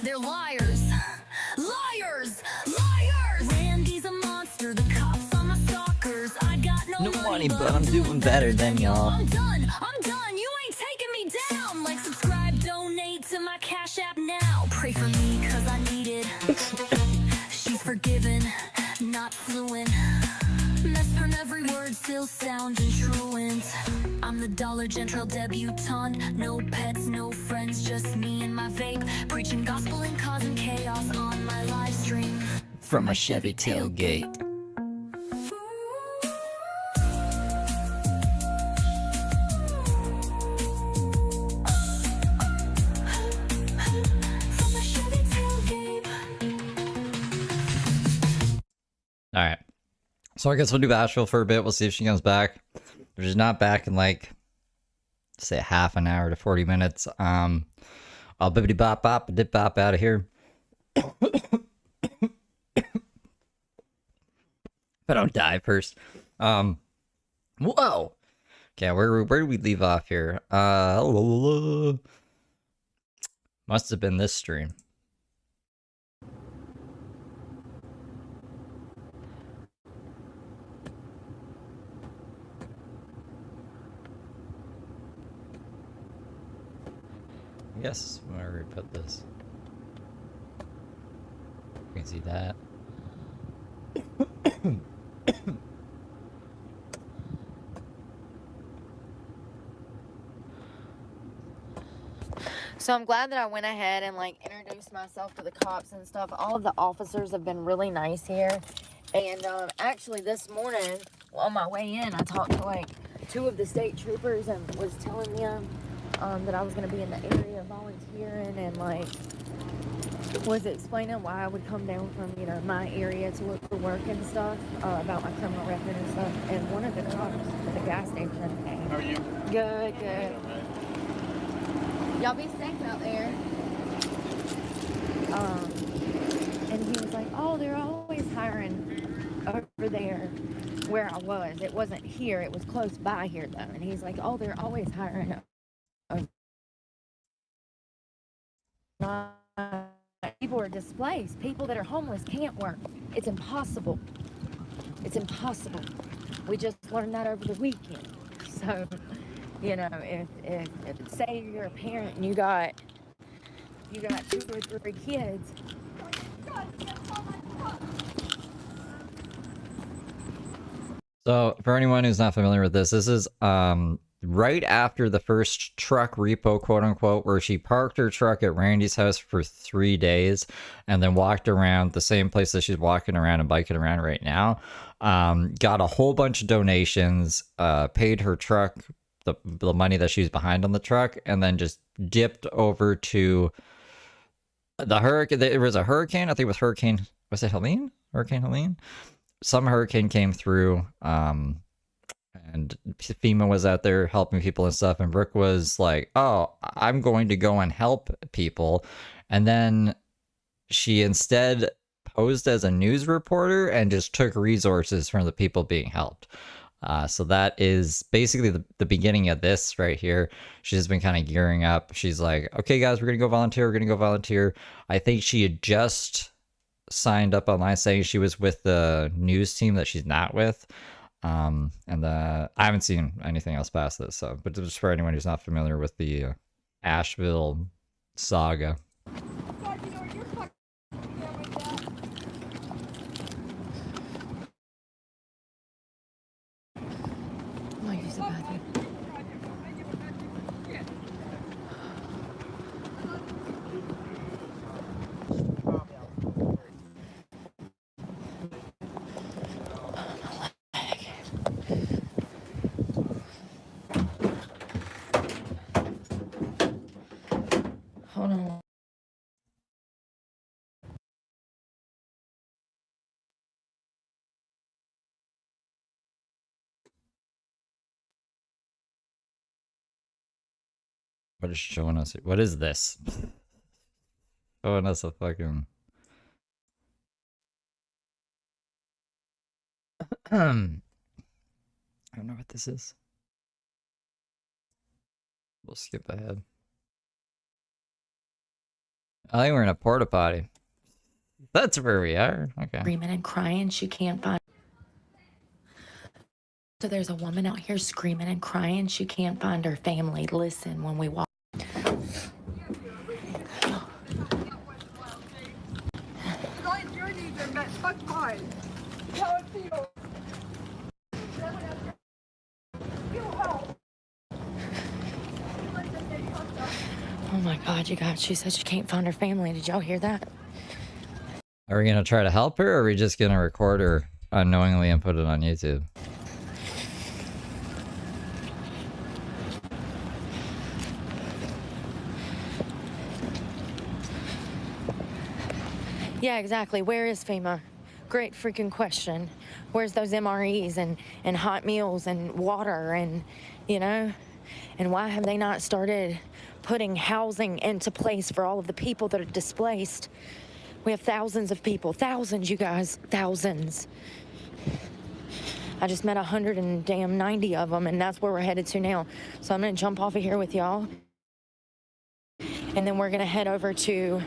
S5: They're liars. Liars! Liars! Randy's a monster, the cops are my stalkers. I got no
S2: money, but I'm doing better than y'all.
S5: I'm done, you ain't taking me down. Like, subscribe, donate to my Cash App now. Pray for me, cause I need it. She's forgiven, not fluent. Messed her every word, still sounding truant. I'm the Dollar General debutante. No pets, no friends, just me and my vape. Preaching gospel and causing chaos on my live stream.
S2: From a Chevy tailgate.
S5: From a Chevy tailgate.
S2: Alright. So I guess we'll do Asheville for a bit. We'll see if she comes back. If she's not back in like, say, half an hour to 40 minutes, I'll bippity bop bop, dip bop out of here. If I don't die first. Whoa. Okay, where do we leave off here? Must have been this stream. I guess where we put this. You can see that.
S1: So I'm glad that I went ahead and like introduced myself to the cops and stuff. All of the officers have been really nice here. And actually this morning on my way in, I talked to like 2 of the state troopers and was telling them that I was going to be in the area volunteering and like was explaining why I would come down from, you know, my area to look for work and stuff, about my criminal record and stuff. And one of the cops at the gas station.
S6: How are you?
S1: Good, good. Y'all be safe out there. And he was like, oh, they're always hiring over there where I was. It wasn't here. It was close by here, though. And he's like, oh, they're always hiring People are displaced. People that are homeless can't work. It's impossible. It's impossible. We just learned that over the weekend. So, you know, if say you're a parent and you got 2 or 3 kids.
S2: So for anyone who's not familiar with this is right after the first truck repo, quote unquote, where she parked her truck at Randy's house for 3 days and then walked around the same place that she's walking around and biking around right now. Got a whole bunch of donations, paid her truck the money that she's behind on the truck, and then just dipped over to the hurricane. There was a hurricane, I think it was Hurricane Helene? Some hurricane came through, and FEMA was out there helping people and stuff, and Brooke was like, oh, I'm going to go and help people. And then she instead posed as a news reporter and just took resources from the people being helped. So that is basically the beginning of this right here. She's been kind of gearing up. She's like, okay, guys, we're going to go volunteer. I think she had just signed up online saying she was with the news team that she's not with. And I haven't seen anything else past this. So, but just for anyone who's not familiar with the Asheville saga.
S1: Hold on.
S2: What is showing us? What is this? Showing us a fucking... I don't know what this is. We'll skip ahead. I think we're in a porta potty. That's where we are. Okay.
S6: Screaming and crying. She can't find. So there's a woman out here screaming and crying. She can't find her family. Listen, when we walk. Oh my God, you guys. She said she can't find her family. Did y'all hear that?
S2: Are we going to try to help her, or are we just going to record her unknowingly and put it on YouTube?
S6: Yeah, exactly. Where is FEMA? Great freaking question. Where's those MREs and hot meals and water and, you know? And why have they not started putting housing into place for all of the people that are displaced? We have thousands of people. Thousands, you guys. Thousands. I just met 190 of them, and that's where we're headed to now. So I'm going to jump off of here with y'all. And then we're going to head over to...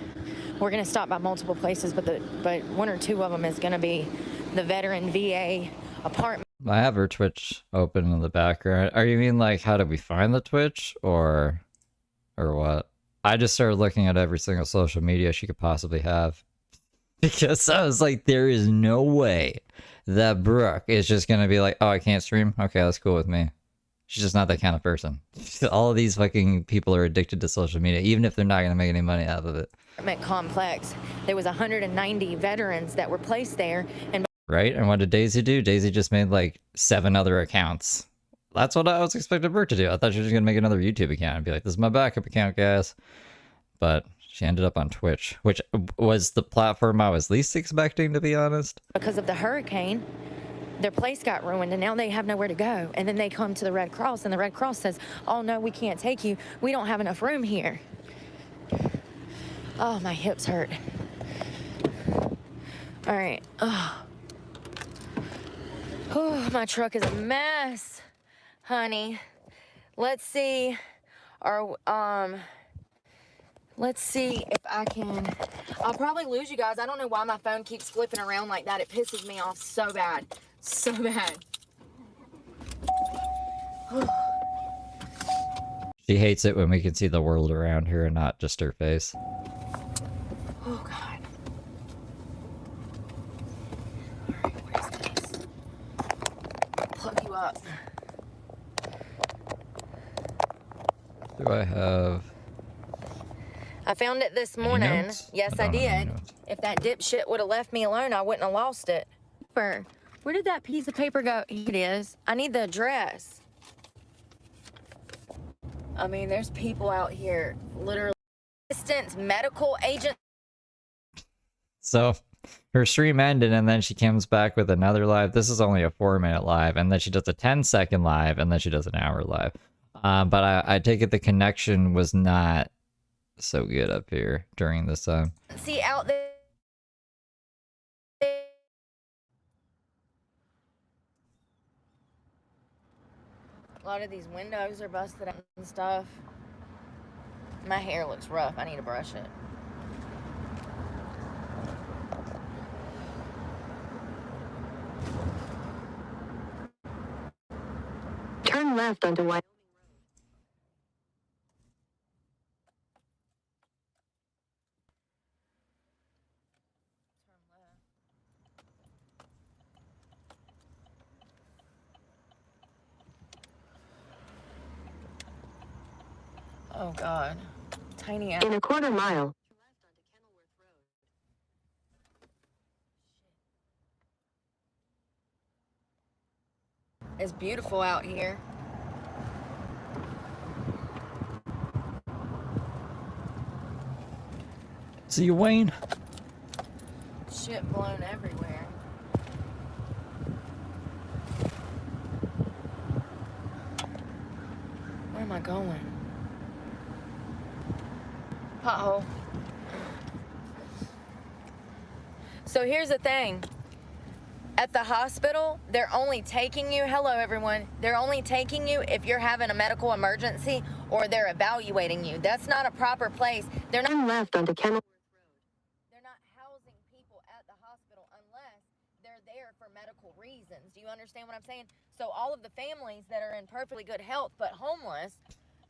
S6: We're going to stop by multiple places, but 1 or 2 of them is going to be the veteran VA apartment.
S2: I have her Twitch open in the background. Are you mean like how did we find the Twitch or what? I just started looking at every single social media she could possibly have. Because I was like, there is no way that Brooke is just going to be like, oh, I can't stream? Okay, that's cool with me. She's just not that kind of person. All of these fucking people are addicted to social media, even if they're not going to make any money out of it.
S6: Complex. There was 190 veterans that were placed there. And
S2: right? And what did Daisy do? Daisy just made like 7 other accounts. That's what I was expecting Brooke to do. I thought she was going to make another YouTube account and be like, this is my backup account, guys. But she ended up on Twitch, which was the platform I was least expecting, to be honest.
S6: Because of the hurricane, their place got ruined, and now they have nowhere to go. And then they come to the Red Cross, and the Red Cross says, oh, no, we can't take you. We don't have enough room here. Oh, my hips hurt. All right. Oh, my truck is a mess, honey. Let's see. Let's see if I can. I'll probably lose you guys. I don't know why my phone keeps flipping around like that. It pisses me off so bad. So bad.
S2: She hates it when we can see the world around her and not just her face.
S6: Oh, God. Alright, what is this? I'll plug you up.
S2: Do I have...
S6: I found it this
S2: Any
S6: morning.
S2: notes?
S6: Yes,
S2: I
S6: I
S2: don't have any
S6: did.
S2: notes.
S6: If that dipshit would have left me alone, I wouldn't have lost it. Where did that piece of paper go? Here it is. I need the address. I mean, there's people out here, literally. Assistant medical agent.
S2: So, her stream ended and then she comes back with another live. This is only a 4-minute live, and then she does a 10-second live, and then she does an hour live. But I take it the connection was not so good up here during this time.
S6: See out there. A lot of these windows are busted out and stuff. My hair looks rough. I need to brush it.
S4: Turn left onto Wyoming.
S6: Oh God, tiny ass.
S4: In a quarter mile.
S6: It's beautiful out here.
S2: See you, Wayne.
S6: Shit blown everywhere. Where am I going? Pothole. So here's the thing. At the hospital, they're only taking you, hello everyone, they're only taking you if you're having a medical emergency or they're evaluating you. That's not a proper place. They're not
S4: Turn left onto Kenilworth Road.
S6: They're not housing people at the hospital unless they're there for medical reasons. Do you understand what I'm saying? So all of the families that are in perfectly good health but homeless,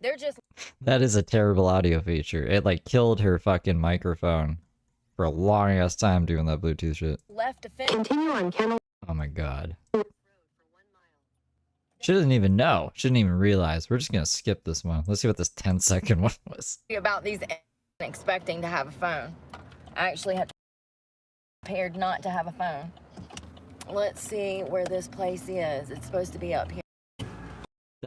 S6: they're just
S2: That is a terrible audio feature. It like killed her fucking microphone for a long ass time doing that Bluetooth shit.
S6: left to finish.
S4: Continue on Kenilworth
S2: Oh my god.
S4: Road for 1 mile.
S2: She doesn't even know. She didn't even realize. We're just gonna skip this one. Let's see what this 10-second one was.
S6: About these expecting to have a phone. I actually had prepared not to have a phone. Let's see where this place is. It's supposed to be up here.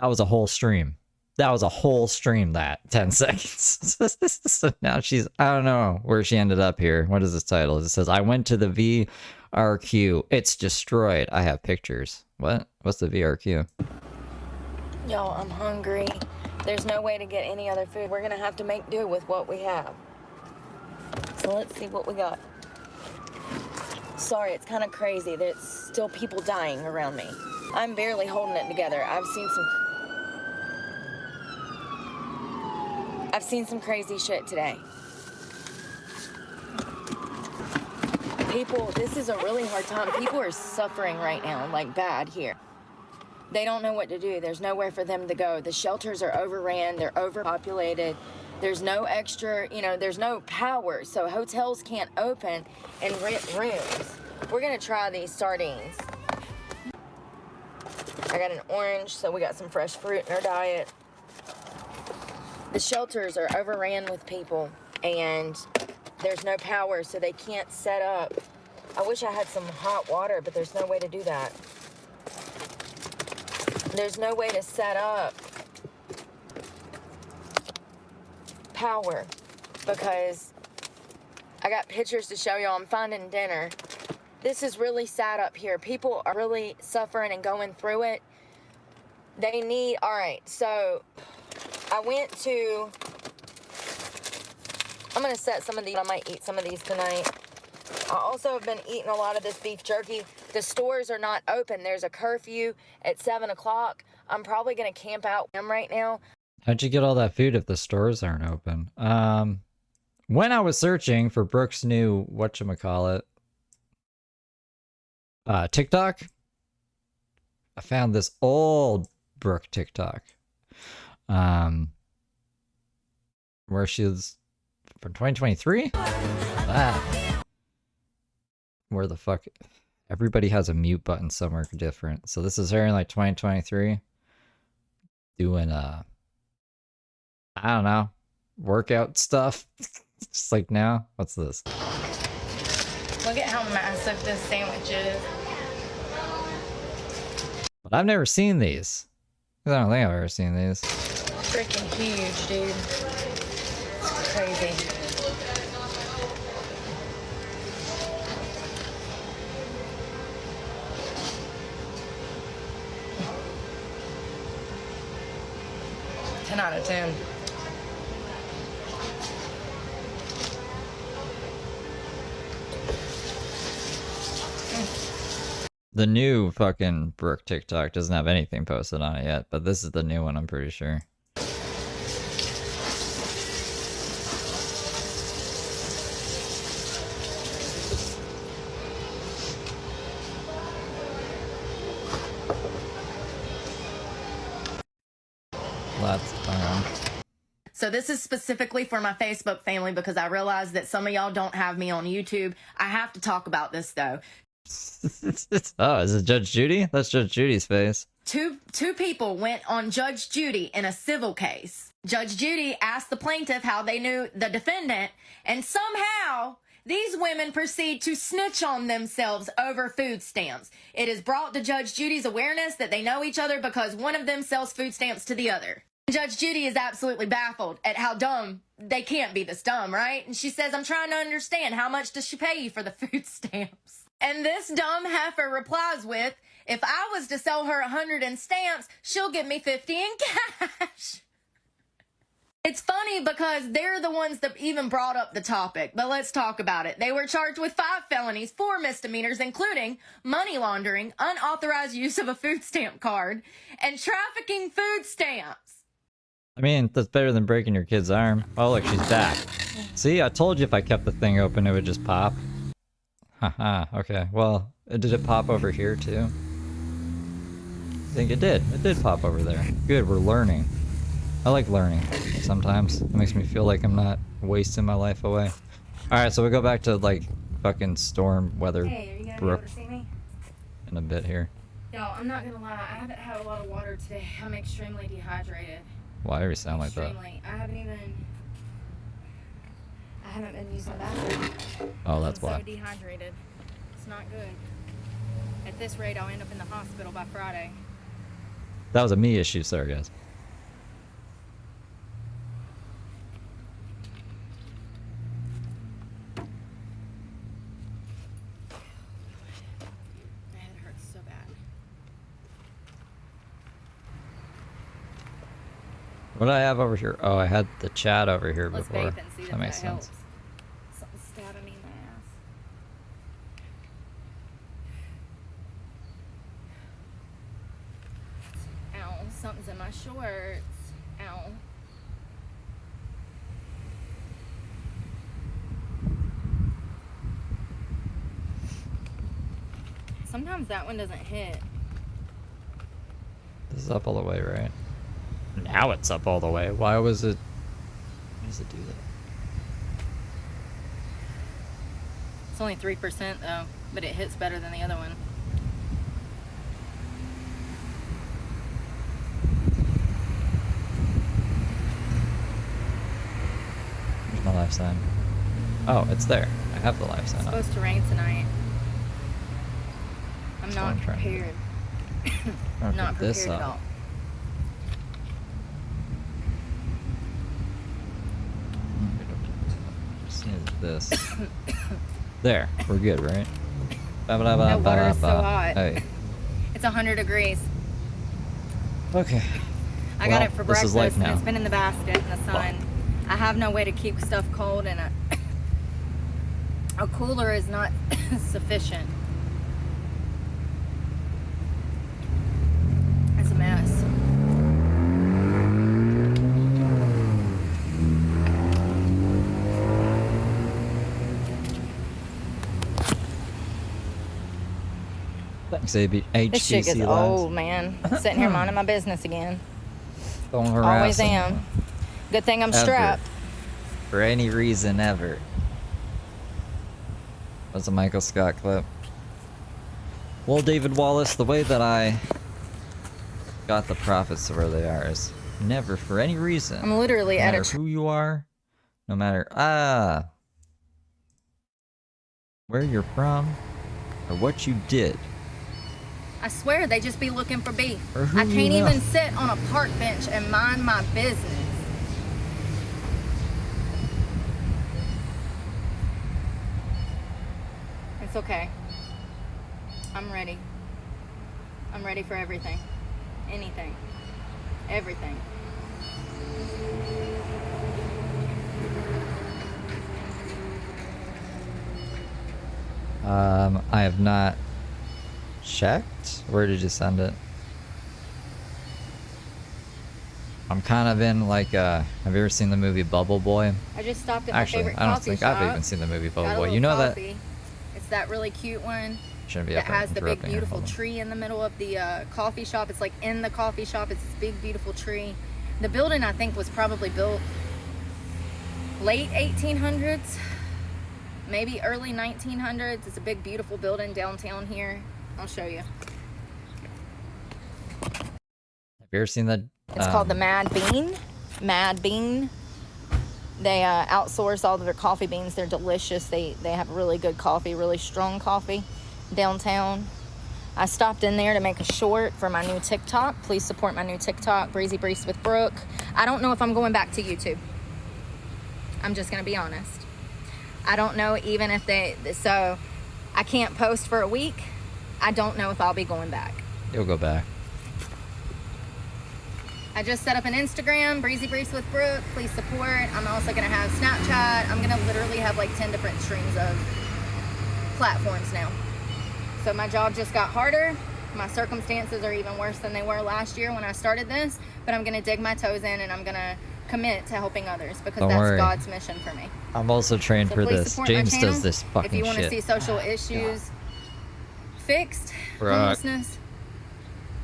S2: That was a whole stream. That was a whole stream, that 10 seconds. So now she's, I don't know where she ended up here. What is this title? It says, I went to the VRQ. It's destroyed. I have pictures. What? What's the VRQ?
S6: Y'all, I'm hungry. There's no way to get any other food. We're gonna have to make do with what we have. So let's see what we got. Sorry, it's kind of crazy. There's still people dying around me. I'm barely holding it together. I've seen some crazy shit today. People, this is a really hard time. People are suffering right now, like bad here. They don't know what to do. There's nowhere for them to go. The shelters are overran. They're overpopulated. There's no extra, there's no power. So hotels can't open and rent rooms. We're gonna try these sardines. I got an orange, so we got some fresh fruit in our diet. The shelters are overran with people and there's no power, so they can't set up. I wish I had some hot water, but there's no way to do that. There's no way to set up power because I got pictures to show y'all. I'm finding dinner. This is really sad up here. People are really suffering and going through it. They need, all right, so I'm gonna set some of these. I might eat some of these tonight. I also have been eating a lot of this beef jerky. The stores are not open. There's a curfew at 7 o'clock. I'm probably gonna camp out right now.
S2: How'd you get all that food if the stores aren't open? When I was searching for Brooke's new whatchamacallit, TikTok, I found this old Brooke TikTok. Where she's from 2023? Where the fuck? Everybody has a mute button somewhere different. So this is her in like 2023. Doing, I don't know, workout stuff. Just like now. What's this?
S6: Look at how massive this sandwich is.
S2: But I've never seen these. I don't think I've ever seen these.
S6: Freaking huge, dude. It's crazy. Out of 10.
S2: The new fucking Brooke TikTok doesn't have anything posted on it yet, but this is the new one, I'm pretty sure.
S6: So this is specifically for my Facebook family because I realize that some of y'all don't have me on YouTube. I have to talk about this though.
S2: Oh, is it Judge Judy? That's Judge Judy's face.
S6: Two people went on Judge Judy in a civil case. Judge Judy asked the plaintiff how they knew the defendant, and somehow these women proceed to snitch on themselves over food stamps. It is brought to Judge Judy's awareness that they know each other because one of them sells food stamps to the other. Judge Judy is absolutely baffled at how dumb they can't be this dumb, right? And she says, I'm trying to understand, how much does she pay you for the food stamps? And this dumb heifer replies with, if I was to sell her 100 in stamps, she'll give me 50 in cash. It's funny because they're the ones that even brought up the topic, but let's talk about it. They were charged with 5 felonies, 4 misdemeanors, including money laundering, unauthorized use of a food stamp card, and trafficking food stamps.
S2: I mean, that's better than breaking your kid's arm. Oh, look, she's back. See, I told you if I kept the thing open, it would just pop. Haha, okay. Well, did it pop over here, too? I think it did. It did pop over there. Good, we're learning. I like learning sometimes. It makes me feel like I'm not wasting my life away. Alright, so we go back to, like, fucking storm weather.
S6: Hey, are you gonna
S2: Brooke
S6: be able to see me?
S2: in a bit here.
S6: Y'all, I'm not gonna lie, I haven't had a lot of water today. I'm extremely dehydrated.
S2: Why do we sound like that?
S6: Extremely. I haven't been using the bathroom.
S2: Oh, that's
S6: I'm
S2: why.
S6: so dehydrated. It's not good. At this rate, I'll end up in the hospital by Friday.
S2: That was a me issue, sorry guys.
S6: My head hurts so bad.
S2: What did I have over here? Oh, I had the chat over here
S6: Let's
S2: before.
S6: vape and see
S2: That
S6: if
S2: makes
S6: that helps.
S2: sense.
S6: Something's stabbing me in my ass. Ow, something's in my shorts. Ow. Sometimes that one doesn't hit.
S2: This is up all the way, right? Now it's up all the way. Why was it... Why does it do that?
S6: It's only 3% though, but it hits better than the other one.
S2: Where's my life sign? Oh, it's there. I have the life
S6: It's
S2: sign up.
S6: supposed to rain tonight. I'm
S2: That's what
S6: not
S2: I'm trying to do.
S6: prepared.
S2: I'm gonna
S6: Not
S2: put this
S6: prepared at
S2: up.
S6: all.
S2: Just need this. There, we're good, right?
S6: That water is so hot.
S2: Hey.
S6: It's 100 degrees.
S2: Okay.
S6: I got
S2: Well,
S6: it for
S2: this
S6: breakfast
S2: is life
S6: and
S2: now.
S6: it's been in the basket in the sun. I have no way to keep stuff cold and a cooler is not sufficient. It's a mess.
S2: HBC
S1: This chick is
S2: lines.
S1: old, man. Sitting here minding my business again.
S2: Don't harass
S1: Always am.
S2: anyone.
S1: Good thing I'm
S2: Ever.
S1: strapped.
S2: For any reason ever. That's a Michael Scott clip. Well, David Wallace, the way that I got the profits to where they are is never for any reason.
S1: I'm literally
S2: no
S1: at a
S2: matter who you are, no matter where you're from, or what you did.
S1: I swear they just be looking for beef.
S2: Or who
S1: I
S2: you
S1: can't
S2: know.
S1: even sit on a park bench and mind my business. It's okay. I'm ready. I'm ready for everything. Anything. Everything.
S2: I have not checked. Where did you send it? I'm kind of in like have you ever seen the movie Bubble Boy?
S1: I just stopped at
S2: Actually,
S1: my favorite
S2: I don't
S1: coffee
S2: think
S1: shop.
S2: I've even seen the movie Bubble
S1: Got a
S2: Boy.
S1: little
S2: You know that
S1: coffee. It's that really cute one
S2: shouldn't be
S1: that
S2: up there
S1: has the big
S2: interrupting her.
S1: beautiful
S2: Hold on.
S1: tree in the middle of the coffee shop. It's like in the coffee shop. It's this big beautiful tree. The building I think was probably built late 1800s, maybe early 1900s. It's a big beautiful building downtown here. I'll show you.
S2: Have you ever seen that?
S1: It's called the Mad Bean. Mad Bean. They outsource all of their coffee beans. They're delicious. They have really good coffee, really strong coffee downtown. I stopped in there to make a short for my new TikTok. Please support my new TikTok, Breezy Breeze with Brooke. I don't know if I'm going back to YouTube. I'm just going to be honest. I don't know even if so I can't post for a week. I don't know if I'll be going back.
S2: You'll go back.
S1: I just set up an Instagram, Breezy Breeze with Brooke. Please support. I'm also going to have Snapchat. I'm going to literally have like 10 different streams of platforms now. So my job just got harder. My circumstances are even worse than they were last year when I started this. But I'm going to dig my toes in and I'm going to commit to helping others because
S2: Don't
S1: that's
S2: worry.
S1: God's mission for me.
S2: I'm also trained
S1: So
S2: for
S1: please
S2: this.
S1: support my
S2: James
S1: channel.
S2: does this fucking
S1: If you want to
S2: shit.
S1: see social issues fixed,
S2: Brooke.
S1: homelessness,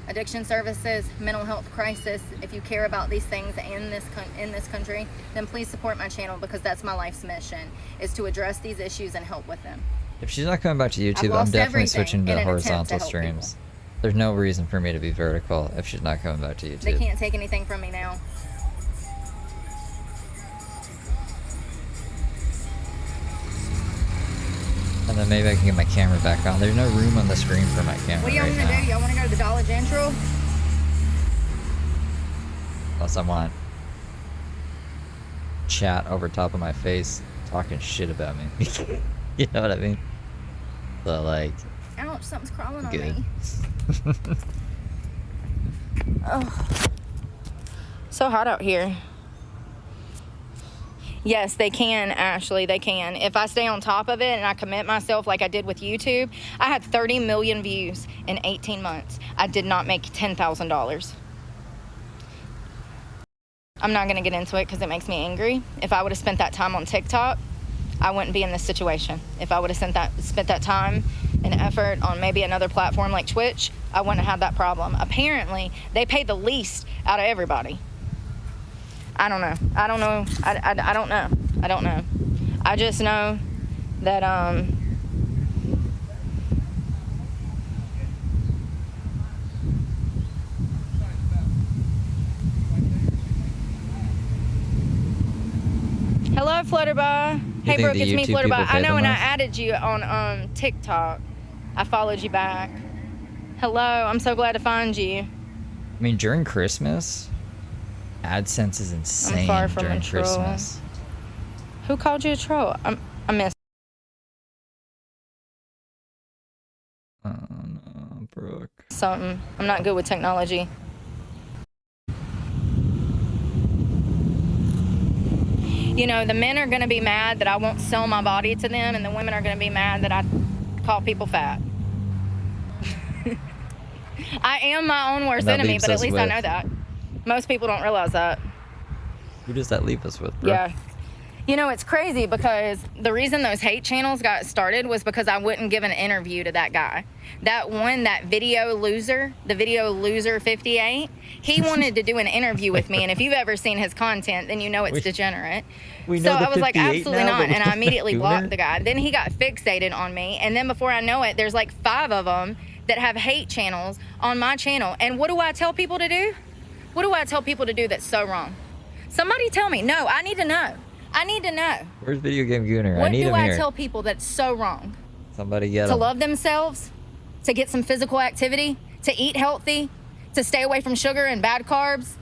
S1: addiction services, mental health crisis, if you care about these things in this country, then please support my channel because that's my life's mission, is to address these issues and help with them.
S2: If she's not coming back to
S1: I've
S2: YouTube, I'm
S1: lost
S2: definitely
S1: everything
S2: switching
S1: in
S2: to
S1: an attempt to
S2: horizontal
S1: help
S2: streams. There's no reason for me to be vertical if she's not coming back to YouTube.
S1: They can't take anything from me now.
S2: And then maybe I can get my camera back on. There's no room on the screen for my camera
S1: What do y'all
S2: right
S1: want to
S2: now.
S1: do? Y'all want to go to the Dollar General?
S2: Unless I want chat over top of my face talking shit about me. You know what I mean? So like,
S1: Ouch, something's crawling on
S2: good.
S1: me. Oh. So hot out here. Yes, they can, Ashley, they can. If I stay on top of it and I commit myself like I did with YouTube, I had 30 million views in 18 months. I did not make $10,000. I'm not going to get into it because it makes me angry. If I would have spent that time on TikTok, I wouldn't be in this situation. If I would have spent that time and effort on maybe another platform like Twitch, I wouldn't have had that problem. Apparently, they pay the least out of everybody. I don't know. I don't know. I don't know. I don't know. I just know that hello, Flutterby. Hey,
S2: think
S1: Brooke,
S2: the
S1: it's me,
S2: YouTube people
S1: Flutterby.
S2: pay
S1: I know,
S2: the
S1: and I
S2: most?
S1: added you on TikTok. I followed you back. Hello, I'm so glad to find you.
S2: I mean, during Christmas, AdSense is insane
S1: far from
S2: during
S1: a troll.
S2: Christmas.
S1: Who called you a troll? I missed.
S2: Oh no, Brooke.
S1: Something. I'm not good with technology. You know, the men are going to be mad that I won't sell my body to them, and the women are going to be mad that I call people fat. I am my own worst
S2: And that
S1: enemy,
S2: leaves
S1: but at
S2: us
S1: least I
S2: with-
S1: know that. Most people don't realize that.
S2: Who does that leave us with, Brooke?
S1: Yeah. You know, it's crazy because the reason those hate channels got started was because I wouldn't give an interview to that guy. That video loser, the video loser 58, he wanted to do an interview with me. And if you've ever seen his content, then you know it's degenerate. So I was like, absolutely not. And I immediately blocked the guy. Then he got fixated on me. And then before I know it, there's like 5 of them that have hate channels on my channel. And what do I tell people to do? What do I tell people to do that's so wrong? Somebody tell me. No, I need to know. I need to know.
S2: Where's Video Game Gooner?
S1: What
S2: I need
S1: do
S2: him
S1: I
S2: here.
S1: tell people that's so wrong?
S2: Somebody get
S1: To
S2: him.
S1: love themselves, to get some physical activity, to eat healthy, to stay away from sugar and bad carbs,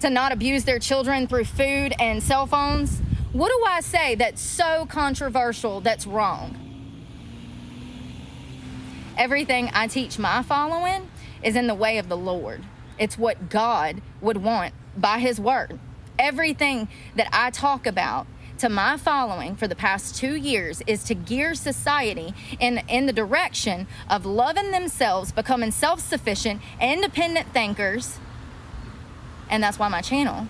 S1: to not abuse their children through food and cell phones. What do I say that's so controversial that's wrong? Everything I teach my following is in the way of the Lord. It's what God would want by his word. Everything that I talk about to my following for the past 2 years is to gear society in the direction of loving themselves, becoming self-sufficient, independent thinkers. And that's why my channel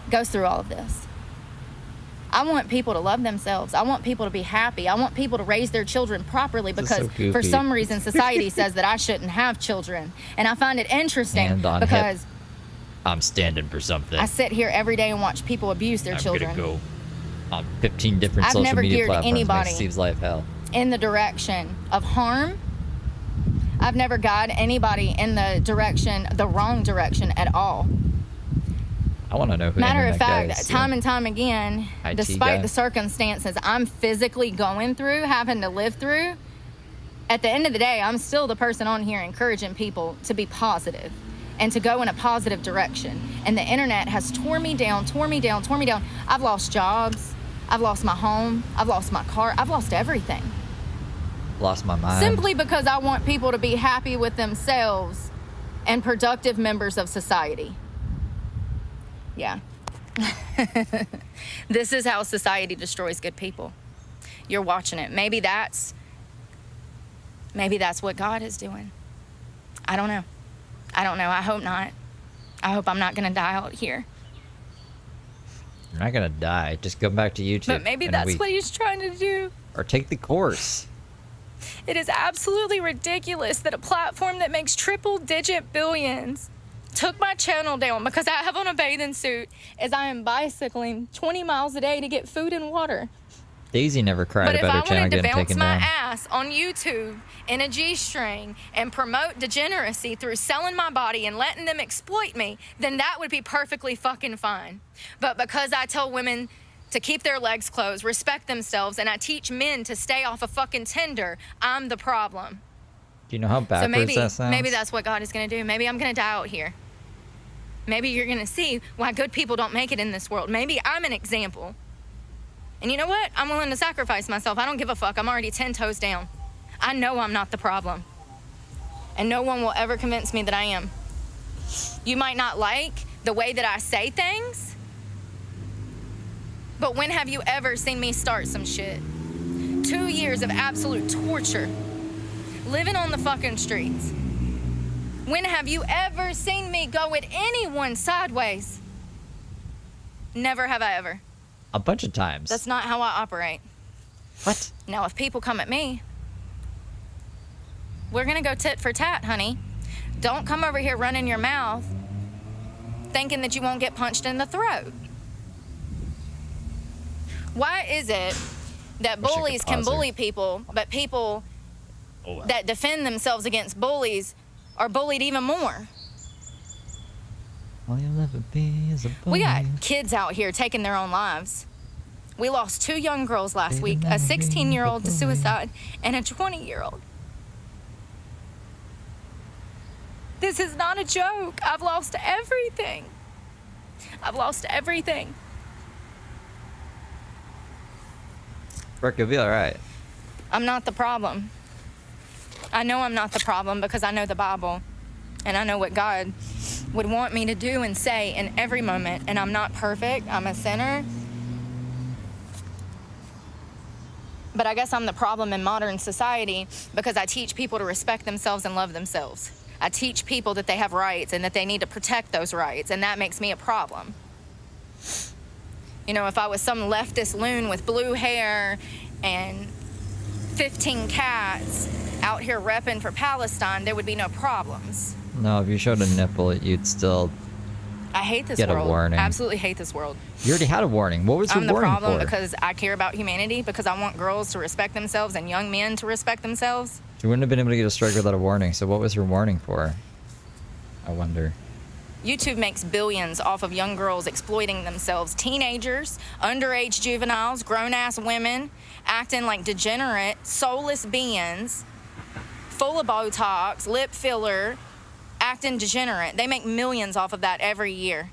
S1: goes through all of this. I want people to love themselves. I want people to be happy. I want people to raise their children properly
S2: This is so
S1: because
S2: goofy.
S1: for some reason society says that I shouldn't have children. And I find it interesting
S2: Hand on
S1: because
S2: hip. I'm standing for something.
S1: I sit here every day and watch people abuse their
S2: I'm
S1: children.
S2: gonna go on 15 different
S1: I've
S2: social
S1: never
S2: media
S1: geared
S2: platforms.
S1: anybody
S2: Makes Steve's life hell.
S1: in the direction of harm. I've never guided anybody in the wrong direction at all.
S2: I want to know who
S1: Matter of
S2: internet guy
S1: fact,
S2: is,
S1: time and time again,
S2: IT
S1: despite
S2: guy.
S1: the circumstances I'm physically going through, having to live through, at the end of the day, I'm still the person on here encouraging people to be positive and to go in a positive direction. And the internet has tore me down. I've lost jobs. I've lost my home. I've lost my car. I've lost everything.
S2: Lost my mind.
S1: Simply because I want people to be happy with themselves and productive members of society. Yeah. This is how society destroys good people. You're watching it. Maybe that's what God is doing. I don't know. I hope not. I hope I'm not going to die out here.
S2: You're not gonna die. Just go back to YouTube.
S1: But maybe
S2: in a
S1: that's
S2: week.
S1: what he's trying to do.
S2: Or take the course.
S1: It is absolutely ridiculous that a platform that makes triple-digit billions took my channel down because I have on a bathing suit as I am bicycling 20 miles a day to get food and water.
S2: Daisy never cried
S1: But if
S2: about
S1: I
S2: her channel
S1: wanted to
S2: getting
S1: bounce
S2: taken
S1: my
S2: down.
S1: ass on YouTube in a G-string and promote degeneracy through selling my body and letting them exploit me, then that would be perfectly fucking fine. But because I tell women to keep their legs closed, respect themselves, and I teach men to stay off of fucking Tinder, I'm the problem.
S2: Do you know how backwards that sounds?
S1: Maybe that's what God is going to do. Maybe I'm going to die out here. Maybe you're going to see why good people don't make it in this world. Maybe I'm an example. And you know what? I'm willing to sacrifice myself. I don't give a fuck. I'm already 10 toes down. I know I'm not the problem. And no one will ever convince me that I am. You might not like the way that I say things, but when have you ever seen me start some shit? 2 years of absolute torture, living on the fucking streets. When have you ever seen me go at anyone sideways? Never have I ever.
S2: A bunch of times.
S1: That's not how I operate.
S2: What?
S1: Now, if people come at me, we're gonna go tit for tat, honey. Don't come over here running your mouth thinking that you won't get punched in the throat. Why is it that
S2: Wish I could
S1: bullies can
S2: pause her.
S1: bully people, but people that defend themselves against bullies are bullied even more?
S2: All you'll ever be is a boy.
S1: We got kids out here taking their own lives. We lost 2 young girls last week, a 16-year-old to suicide and a 20-year-old. This is not a joke. I've lost everything. I've lost everything.
S2: Brooke, you'll be alright.
S1: I'm not the problem. I know I'm not the problem because I know the Bible and I know what God would want me to do and say in every moment. And I'm not perfect. I'm a sinner. But I guess I'm the problem in modern society because I teach people to respect themselves and love themselves. I teach people that they have rights and that they need to protect those rights, and that makes me a problem. You know, if I was some leftist loon with blue hair and 15 cats out here repping for Palestine, there would be no problems.
S2: No, if you showed a nipple, you'd still
S1: I hate this
S2: get
S1: world.
S2: a warning.
S1: Absolutely hate this world.
S2: You already had a warning. What was the
S1: I'm the
S2: warning
S1: problem
S2: for?
S1: because I care about humanity, because I want girls to respect themselves and young men to respect themselves.
S2: You wouldn't have been able to get a strike without a warning, so what was your warning for? I wonder.
S1: YouTube makes billions off of young girls exploiting themselves. Teenagers, underage juveniles, grown-ass women, acting like degenerate, soulless beings, full of Botox, lip filler, acting degenerate. They make millions off of that every year.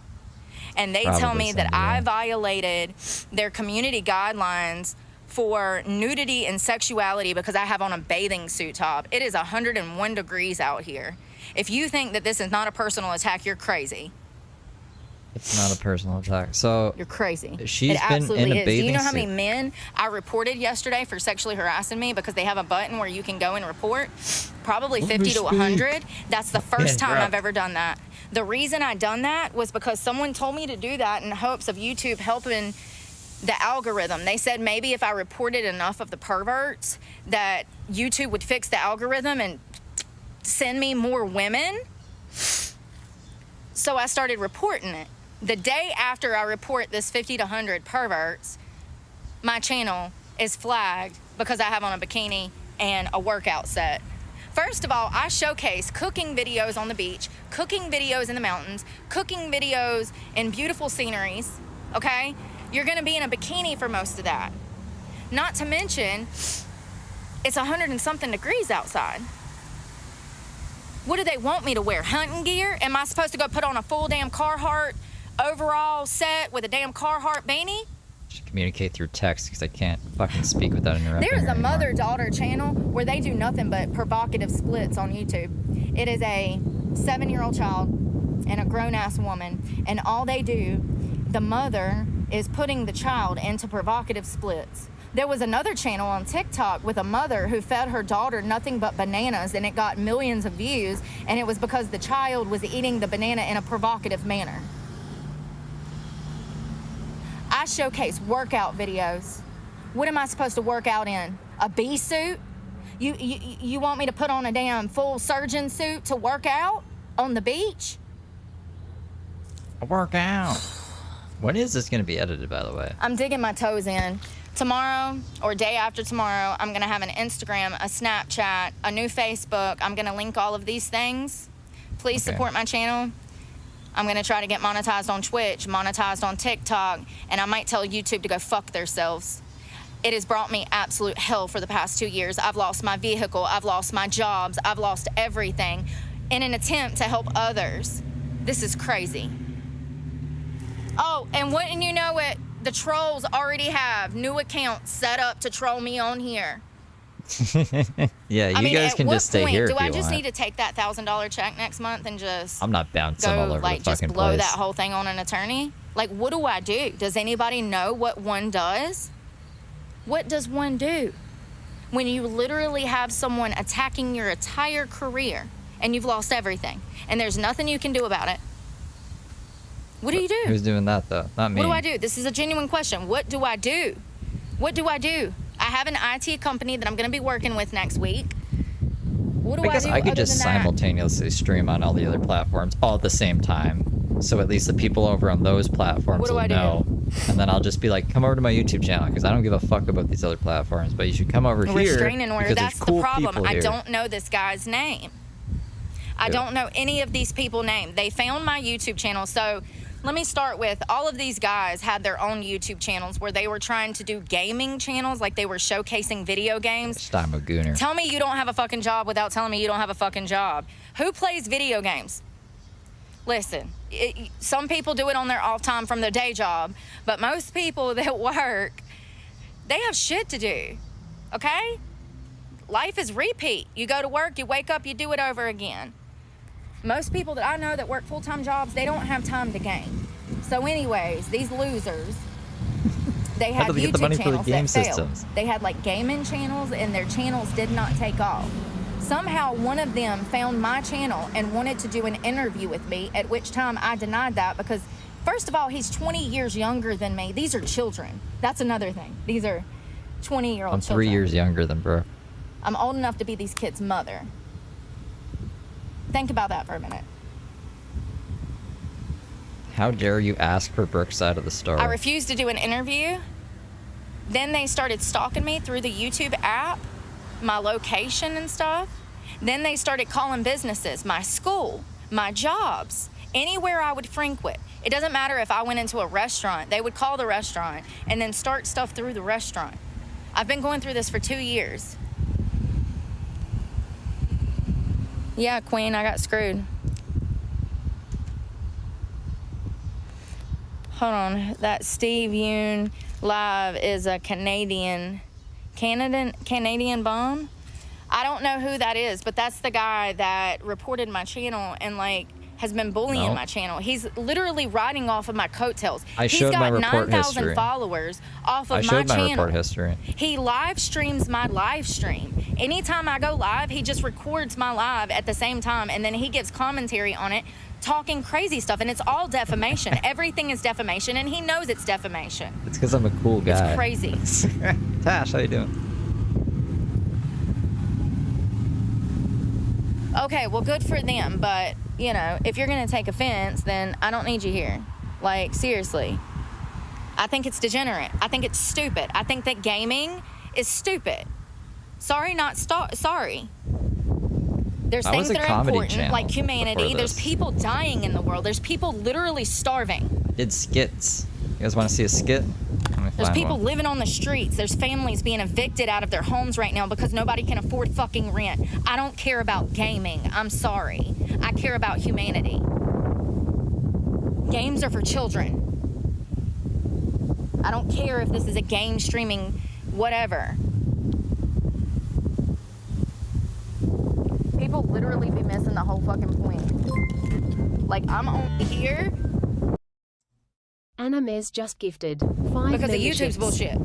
S1: And they tell me that I violated their community guidelines for nudity and sexuality because I have on a bathing suit top. It is 101 degrees out here. If you think that this is not a personal attack, you're crazy.
S2: It's not a personal attack. So
S1: You're crazy.
S2: She's
S1: it
S2: been
S1: absolutely
S2: in a
S1: is. Do
S2: bathing
S1: you know how many
S2: suit.
S1: men I reported yesterday for sexually harassing me because they have a button where you can go and report? Probably 50 to 100. That's the first time I've ever done that. The reason I done that was because someone told me to do that in hopes of YouTube helping the algorithm. They said maybe if I reported enough of the perverts that YouTube would fix the algorithm and send me more women. So I started reporting it. The day after I report this 50 to 100 perverts, my channel is flagged because I have on a bikini and a workout set. First of all, I showcase cooking videos on the beach, cooking videos in the mountains, cooking videos in beautiful sceneries, okay? You're gonna be in a bikini for most of that. Not to mention, it's 100 and something degrees outside. What do they want me to wear? Hunting gear? Am I supposed to go put on a full damn Carhartt overall set with a damn Carhartt beanie?
S2: Should communicate through text because I can't fucking speak without interrupting.
S1: There's
S2: her
S1: a
S2: anymore.
S1: mother-daughter channel where they do nothing but provocative splits on YouTube. It is a 7-year-old child and a grown-ass woman, and all they do, the mother is putting the child into provocative splits. There was another channel on TikTok with a mother who fed her daughter nothing but bananas, and it got millions of views, and it was because the child was eating the banana in a provocative manner. I showcase workout videos. What am I supposed to work out in? A bee suit? You want me to put on a damn full surgeon suit to work out on the beach?
S2: A workout. When is this going to be edited, by the way?
S1: I'm digging my toes in. Tomorrow or day after tomorrow, I'm gonna have an Instagram, a Snapchat, a new Facebook. I'm gonna link all of these things. Please support my channel. I'm gonna try to get monetized on Twitch, monetized on TikTok, and I might tell YouTube to go fuck themselves. It has brought me absolute hell for the past 2 years. I've lost my vehicle, I've lost my jobs, I've lost everything in an attempt to help others. This is crazy. Oh, and wouldn't you know it, the trolls already have new accounts set up to troll me on here.
S2: Yeah, you guys can just stay here if you want.
S1: Do I just need to take that $1,000 check next month and just
S2: I'm not bouncing all over the fucking
S1: just blow
S2: place.
S1: that whole thing on an attorney? Like, what do I do? Does anybody know what one does? What does one do when you literally have someone attacking your entire career and you've lost everything and there's nothing you can do about it? What do you do?
S2: Who's doing that, though? Not me.
S1: What do I do? This is a genuine question. What do I do? What do I do? I have an IT company that I'm going to be working with next week. What do I do?
S2: I guess I could just simultaneously stream on all the other platforms all at the same time. So at least the people over on those platforms will know. And then I'll just be like, come over to my YouTube channel because I don't give a fuck about these other platforms. But you should come over here.
S1: Restraining order. That's
S2: cool
S1: the problem. I
S2: here.
S1: don't know this guy's name. I don't know any of these people's name. They found my YouTube channel. So let me start with, all of these guys had their own YouTube channels where they were trying to do gaming channels, like they were showcasing video games.
S2: I'm a gooner.
S1: Tell me you don't have a fucking job without telling me you don't have a fucking job. Who plays video games? Listen, some people do it on their off time from their day job, but most people that work, they have shit to do, okay? Life is repeat. You go to work, you wake up, you do it over again. Most people that I know that work full-time jobs, they don't have time to game. So anyways, these losers, they had YouTube channels that failed. They had like gaming channels and their channels did not take off. Somehow one of them found my channel and wanted to do an interview with me, at which time I denied that because First of all, he's 20 years younger than me. These are children. That's another thing. These are 20-year-old
S2: I'm
S1: children.
S2: 3 years younger than Brooke.
S1: I'm old enough to be these kids' mother. Think about that for a minute.
S2: How dare you ask for Brooke's side of the story?
S1: I refused to do an interview. Then they started stalking me through the YouTube app, my location and stuff. Then they started calling businesses, my school, my jobs, anywhere I would frequent. It doesn't matter if I went into a restaurant, they would call the restaurant and then start stuff through the restaurant. I've been going through this for 2 years. Yeah, Queen, I got screwed. Hold on, that Steve Yoon Live is a Canadian bomb. I don't know who that is, but that's the guy that reported my channel and like has been bullying my channel. He's literally riding off of my coattails.
S2: He's got
S1: my 9,000 followers off of my channel.
S2: I showed my report history.
S1: He live streams my live stream. Anytime I go live, he just records my live at the same time, and then he gives commentary on it, talking crazy stuff, and it's all defamation. Everything is defamation, and he knows it's defamation.
S2: It's because I'm a cool guy.
S1: It's crazy.
S2: Tash, how you doing?
S1: Okay, well, good for them, but, you know, if you're going to take offense, then I don't need you here. Like, seriously. I think it's degenerate. I think it's stupid. I think that gaming is stupid. Sorry, not sorry. There's things that are important, like humanity. There's people dying in the world. There's people literally starving.
S2: I did skits. You guys want to see a skit?
S1: There's people living on the streets. There's families being evicted out of their homes right now because nobody can afford fucking rent. I don't care about gaming. I'm sorry. I care about humanity. Games are for children. I don't care if this is a game streaming whatever. People literally be missing the whole fucking point. Like, I'm only here
S4: Anna Mez just gifted 5
S1: because of
S4: memberships.
S1: YouTube's bullshit.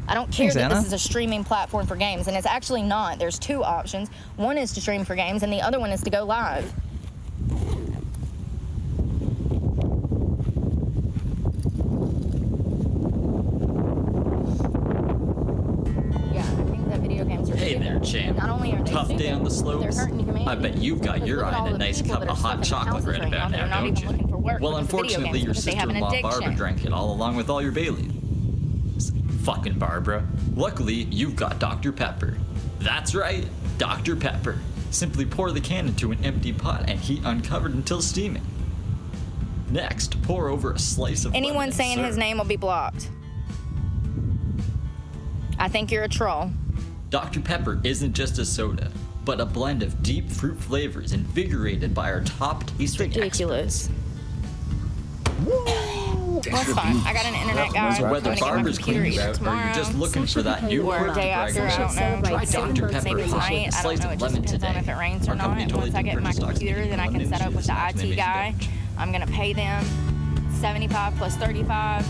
S1: I don't care
S2: Thanks,
S1: that
S2: Anna.
S1: this is a streaming platform for games, and it's actually not. There's 2 options. One is to stream for games, and the other one is to go live. Yeah, I think that video games are
S7: Hey
S1: stupid.
S7: there, champ.
S1: Not only are they
S7: Tough day
S1: stupid,
S7: on the
S1: they're
S7: slopes?
S1: hurting humanity.
S7: I bet you've got
S1: Because
S7: your
S1: look at
S7: eye
S1: all
S7: in a
S1: the
S7: nice
S1: people
S7: cup
S1: that are
S7: of hot
S1: stuck in
S7: chocolate
S1: houses
S7: right
S1: now.
S7: about
S1: They're
S7: now,
S1: not
S7: don't
S1: even looking for
S7: you?
S1: work
S7: Well,
S1: because of video
S7: unfortunately,
S1: games,
S7: your
S1: because they have an
S7: sister-in-law Barbara
S1: addiction.
S7: drank it all along with all your Bailey. Fucking Barbara. Luckily, you've got Dr. Pepper. That's right, Dr. Pepper. Simply pour the can into an empty pot and heat uncovered until steaming. Next, pour over a slice of lemon
S1: Anyone
S7: and
S1: saying his
S7: serve.
S1: name will be blocked. I think you're a troll.
S7: Dr. Pepper isn't just a soda, but a blend of deep fruit flavors invigorated by our top tasting
S1: Ridiculous.
S3: Thanks
S1: Well,
S3: for
S1: it's fine.
S3: being
S1: I got an internet
S3: here.
S1: guy.
S7: So
S1: I'm
S7: whether
S1: gonna get my
S7: Barbara's
S1: computer
S7: cleaning
S1: either
S7: out or
S1: tomorrow
S7: you're just looking for that new
S1: or
S7: word
S1: the
S7: to
S1: day
S7: brag
S1: after. I
S7: about,
S1: don't know.
S4: Try
S1: Try
S7: Dr. Pepper
S1: maybe
S7: is
S1: tonight. I
S7: slice
S1: don't know.
S7: of
S1: It just
S7: lemon
S1: depends on
S7: today.
S1: if it rains or
S7: Our
S1: not.
S7: company
S1: And
S7: totally
S1: once I
S7: did
S1: get my
S7: purchase
S1: computer,
S7: documented
S1: then I can
S7: lemon
S1: set up with the
S7: juice,
S1: IT
S7: maybe
S1: guy.
S7: don't.
S1: I'm gonna pay them 75 plus 35.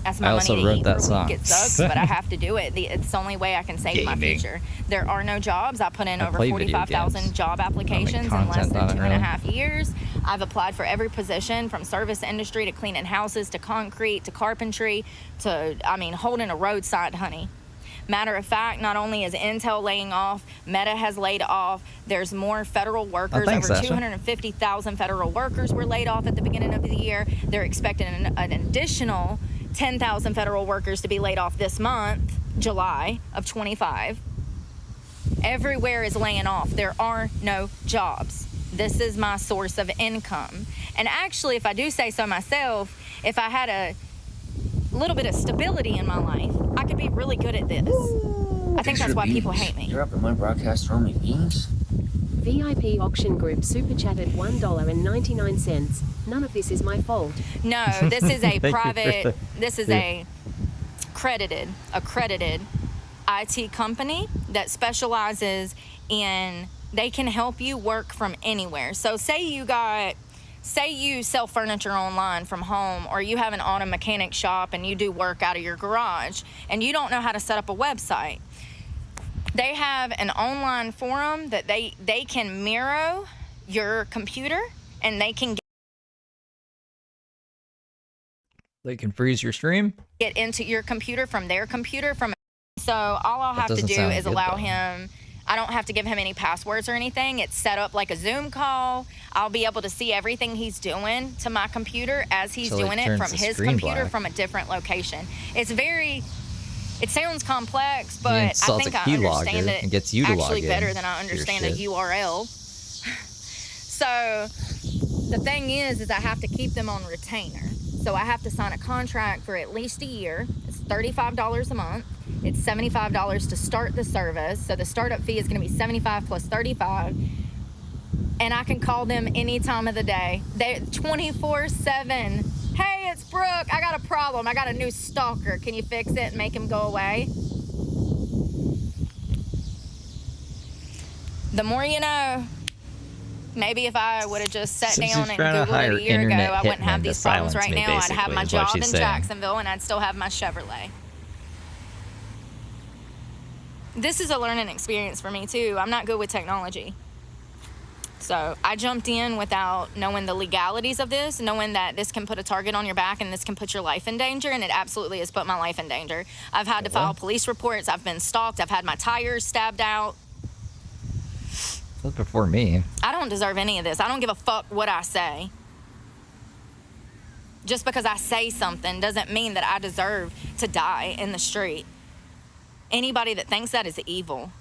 S1: That's my
S2: I also
S1: money to
S2: wrote
S1: eat
S2: that
S1: for a week.
S2: song.
S1: It sucks, but I have to do it. It's the only way I can save my
S2: Gaming.
S1: future. There are no jobs. I put in
S2: I
S1: over
S2: play video
S1: 45,000
S2: games.
S1: job
S2: I'll make
S1: applications in less
S2: content
S1: than
S2: on it,
S1: 2.5 years. I've applied for every position from service industry to cleaning houses to concrete to carpentry to, holding a roadside, honey. Matter of fact, not only is Intel laying off, Meta has laid off. There's more federal workers.
S2: thanks,
S1: Over
S2: Sasha.
S1: 250,000 federal workers were laid off at the beginning of the year. They're expecting an additional 10,000 federal workers to be laid off this month, July of 25. Everywhere is laying off. There are no jobs. This is my source of income. And actually, if I do say so myself, if I had a little bit of stability in my life, I could be really good at this. I think
S3: Thanks
S1: that's
S3: for
S1: why people
S3: beans.
S1: hate me.
S3: You're up in my broadcast for only beans?
S4: VIP auction group super chatted $1.99. None of this is my fault.
S1: No, this is a
S2: Thank you for
S1: private,
S2: the-
S1: this is a accredited IT company that specializes in, they can help you work from anywhere. So say you sell furniture online from home, or you have an auto mechanic shop and you do work out of your garage and you don't know how to set up a website. They have an online forum that they can mirror your computer, and they can
S2: They can freeze your stream?
S1: Get into your computer from their computer. So all I'll have to
S2: doesn't
S1: do
S2: sound
S1: is
S2: good,
S1: allow
S2: though.
S1: him. I don't have to give him any passwords or anything. It's set up like a Zoom call. I'll be able to see everything he's doing to my computer as he's
S2: So, like,
S1: doing it
S2: turns
S1: from
S2: the
S1: his
S2: screen
S1: computer
S2: black.
S1: from a different location. It sounds complex,
S2: He
S1: but I
S2: installs
S1: think
S2: a
S1: I
S2: keylogger
S1: understand it
S2: and gets you to log
S1: actually
S2: in
S1: better than I
S2: to your
S1: understand a
S2: shit.
S1: URL. So the thing is I have to keep them on retainer. So I have to sign a contract for at least a year. It's $35 a month. It's $75 to start the service. So the startup fee is going to be $75 plus $35. And I can call them any time of the day. They 24/7. Hey, it's Brooke. I got a problem. I got a new stalker. Can you fix it and make him go away? The more you know. Maybe if I would have just sat
S2: So she's
S1: down and
S2: trying to
S1: Googled
S2: hire
S1: it a year ago,
S2: internet
S1: I wouldn't have
S2: hitmen to
S1: these problems
S2: silence
S1: right
S2: me,
S1: now. I'd have
S2: basically,
S1: my
S2: is what
S1: job in
S2: she's saying.
S1: Jacksonville and I'd still have my Chevrolet. This is a learning experience for me too. I'm not good with technology. So I jumped in without knowing the legalities of this, knowing that this can put a target on your back and this can put your life in danger, and it absolutely has put my life in danger. I've had to file police reports. I've been stalked. I've had my tires stabbed out.
S2: That's before me.
S1: I don't deserve any of this. I don't give a fuck what I say. Just because I say something doesn't mean that I deserve to die in the street. Anybody that thinks that is evil.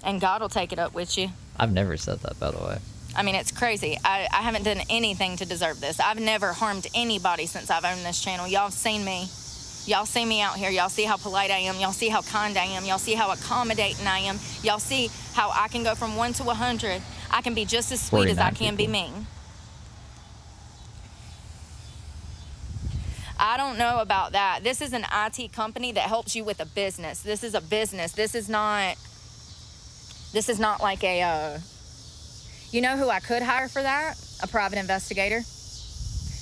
S1: And God will take it up with you.
S2: I've never said that, by the way.
S1: I mean, it's crazy. I haven't done anything to deserve this. I've never harmed anybody since I've owned this channel. Y'all have seen me. Y'all see me out here. Y'all see how polite I am. Y'all see how kind I am. Y'all see how accommodating I am. Y'all see how I can go from 1 to 100. I can be just as sweet as I
S2: 49
S1: can be
S2: people.
S1: mean. I don't know about that. This is an IT company that helps you with a business. This is a business. This is not like a, you know who I could hire for that? A private investigator.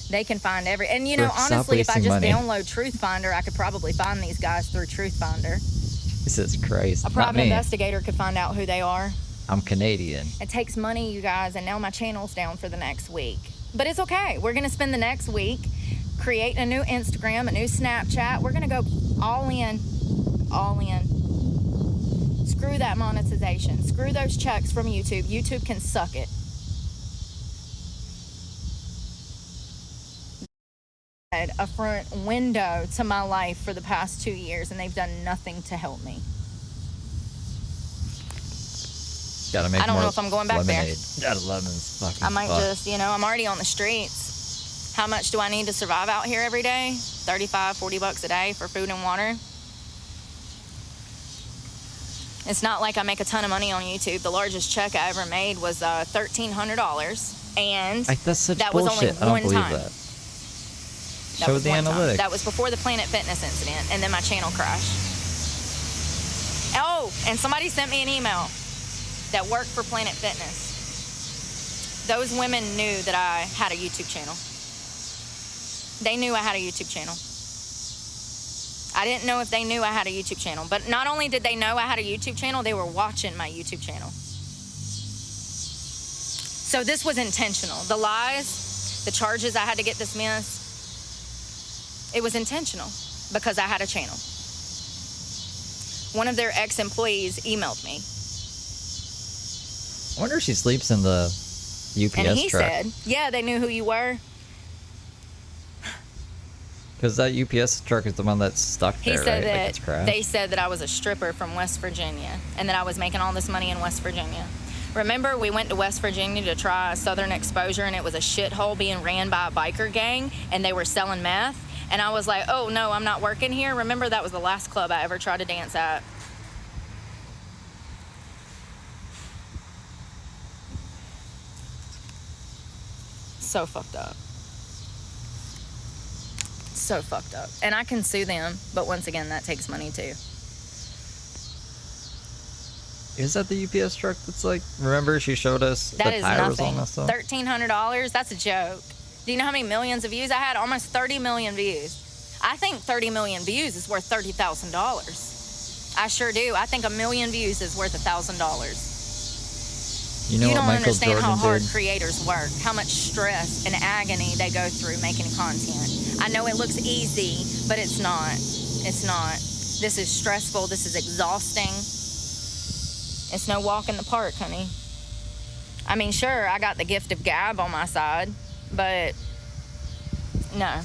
S1: They can find and you know,
S2: Brooke, stop
S1: honestly, if I
S2: wasting
S1: just
S2: money.
S1: download Truth Finder, I could probably find these guys through Truth Finder.
S2: Jesus Christ.
S1: A
S2: Not
S1: private
S2: me.
S1: investigator could find out who they are.
S2: I'm Canadian.
S1: It takes money, you guys, and now my channel's down for the next week. But it's okay. We're going to spend the next week creating a new Instagram, a new Snapchat. We're going to go all in. All in. Screw that monetization. Screw those checks from YouTube. YouTube can suck it. A front window to my life for the past 2 years, and they've done nothing to help me.
S2: Gotta make
S1: I don't
S2: more
S1: know if I'm going back there.
S2: lemonade. That lemon's fucking
S1: I might
S2: fucked.
S1: just, I'm already on the streets. How much do I need to survive out here every day? 35, 40 bucks a day for food and water. It's not like I make a ton of money on YouTube. The largest check I ever made was $1,300, and
S2: That's such
S1: that was
S2: bullshit.
S1: only
S2: I don't
S1: one
S2: believe
S1: time.
S2: that.
S1: That
S2: Show
S1: was
S2: the
S1: one time.
S2: analytics.
S1: That was before the Planet Fitness incident, and then my channel crashed. Oh, and somebody sent me an email that worked for Planet Fitness. Those women knew that I had a YouTube channel. They knew I had a YouTube channel. I didn't know if they knew I had a YouTube channel, but not only did they know I had a YouTube channel, they were watching my YouTube channel. So this was intentional. The lies, the charges I had to get dismissed, it was intentional because I had a channel. One of their ex-employees emailed me.
S2: I wonder if she sleeps in the UPS
S1: And he
S2: truck.
S1: said, yeah, they knew who you were.
S2: Because that UPS truck is the one that's stuck
S1: He
S2: there,
S1: said
S2: right? Like
S1: that
S2: it's crashed.
S1: they said that I was a stripper from West Virginia and that I was making all this money in West Virginia. Remember, we went to West Virginia to try Southern Exposure, and it was a shithole being ran by a biker gang, and they were selling meth. And I was like, oh, no, I'm not working here. Remember, that was the last club I ever tried to dance at. So fucked up. So fucked up. And I can sue them, but once again, that takes money too.
S2: Is that the UPS truck that's like, remember she showed us
S1: That
S2: the
S1: is
S2: tire was all
S1: nothing.
S2: messed up?
S1: $1,300, that's a joke. Do you know how many millions of views I had? Almost 30 million views. I think 30 million views is worth $30,000. I sure do. I think 1 million views is worth $1,000.
S2: You know
S6: You
S2: what
S6: don't
S2: Michael
S6: understand
S2: Jordan
S6: how hard
S2: did?
S6: creators work, how much stress and agony they go through making content. I know it looks easy, but it's not. It's not. This is stressful. This is exhausting. It's no walk in the park, honey. I mean, sure, I got the gift of gab on my side, but no.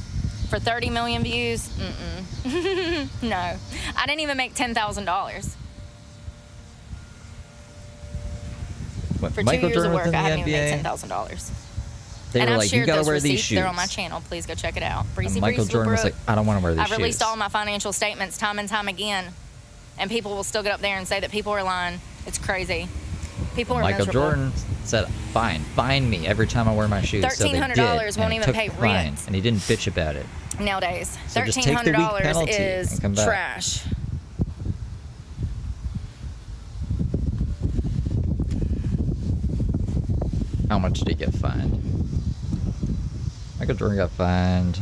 S6: For 30 million views, no. I didn't even make $10,000.
S2: What,
S6: For 2
S2: Michael
S6: years
S2: Jordan
S6: of work,
S2: was in
S6: I
S2: the
S6: haven't even
S2: NBA?
S6: made $10,000.
S2: They
S6: And
S2: were
S6: I've
S2: like, you
S6: shared
S2: gotta
S6: those
S2: wear these
S6: receipts.
S2: shoes.
S6: They're on my channel. Please go check it out. Breezy
S2: And Michael
S6: Breeze with
S2: Jordan was
S6: Brooke.
S2: like, I don't want to wear these
S6: I've
S2: shoes.
S6: released all my financial statements time and time again, and people will still get up there and say that people are lying. It's crazy. People are
S2: Michael
S6: miserable.
S2: Jordan said, fine, fine me every time I wear my shoes. So they did,
S6: $1,300 won't
S2: and
S6: even
S2: took
S6: pay
S2: the fine,
S6: rent.
S2: and he didn't bitch about it.
S6: Nowadays.
S2: So just take the week
S6: $1,300
S2: penalty
S6: is
S2: and come back.
S6: trash.
S2: How much did he get fined? Michael Jordan got fined.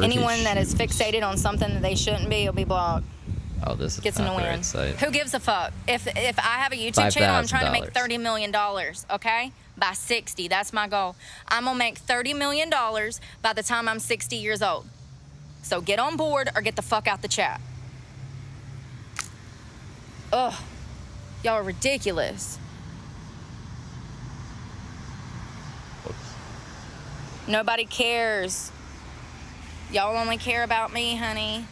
S6: Anyone that is fixated on something that they shouldn't be will be blocked.
S2: Oh, this is
S6: Gets
S2: not
S6: in the
S2: the
S6: win.
S2: right site.
S6: Who gives a fuck? If I have a YouTube channel, I'm trying to make
S2: $5,000.
S6: $30 million, okay? By 60, that's my goal. I'm gonna make $30 million by the time I'm 60 years old. So get on board or get the fuck out the chat. Ugh, y'all are ridiculous.
S2: Whoops.
S6: Nobody cares. Y'all only care about me, honey.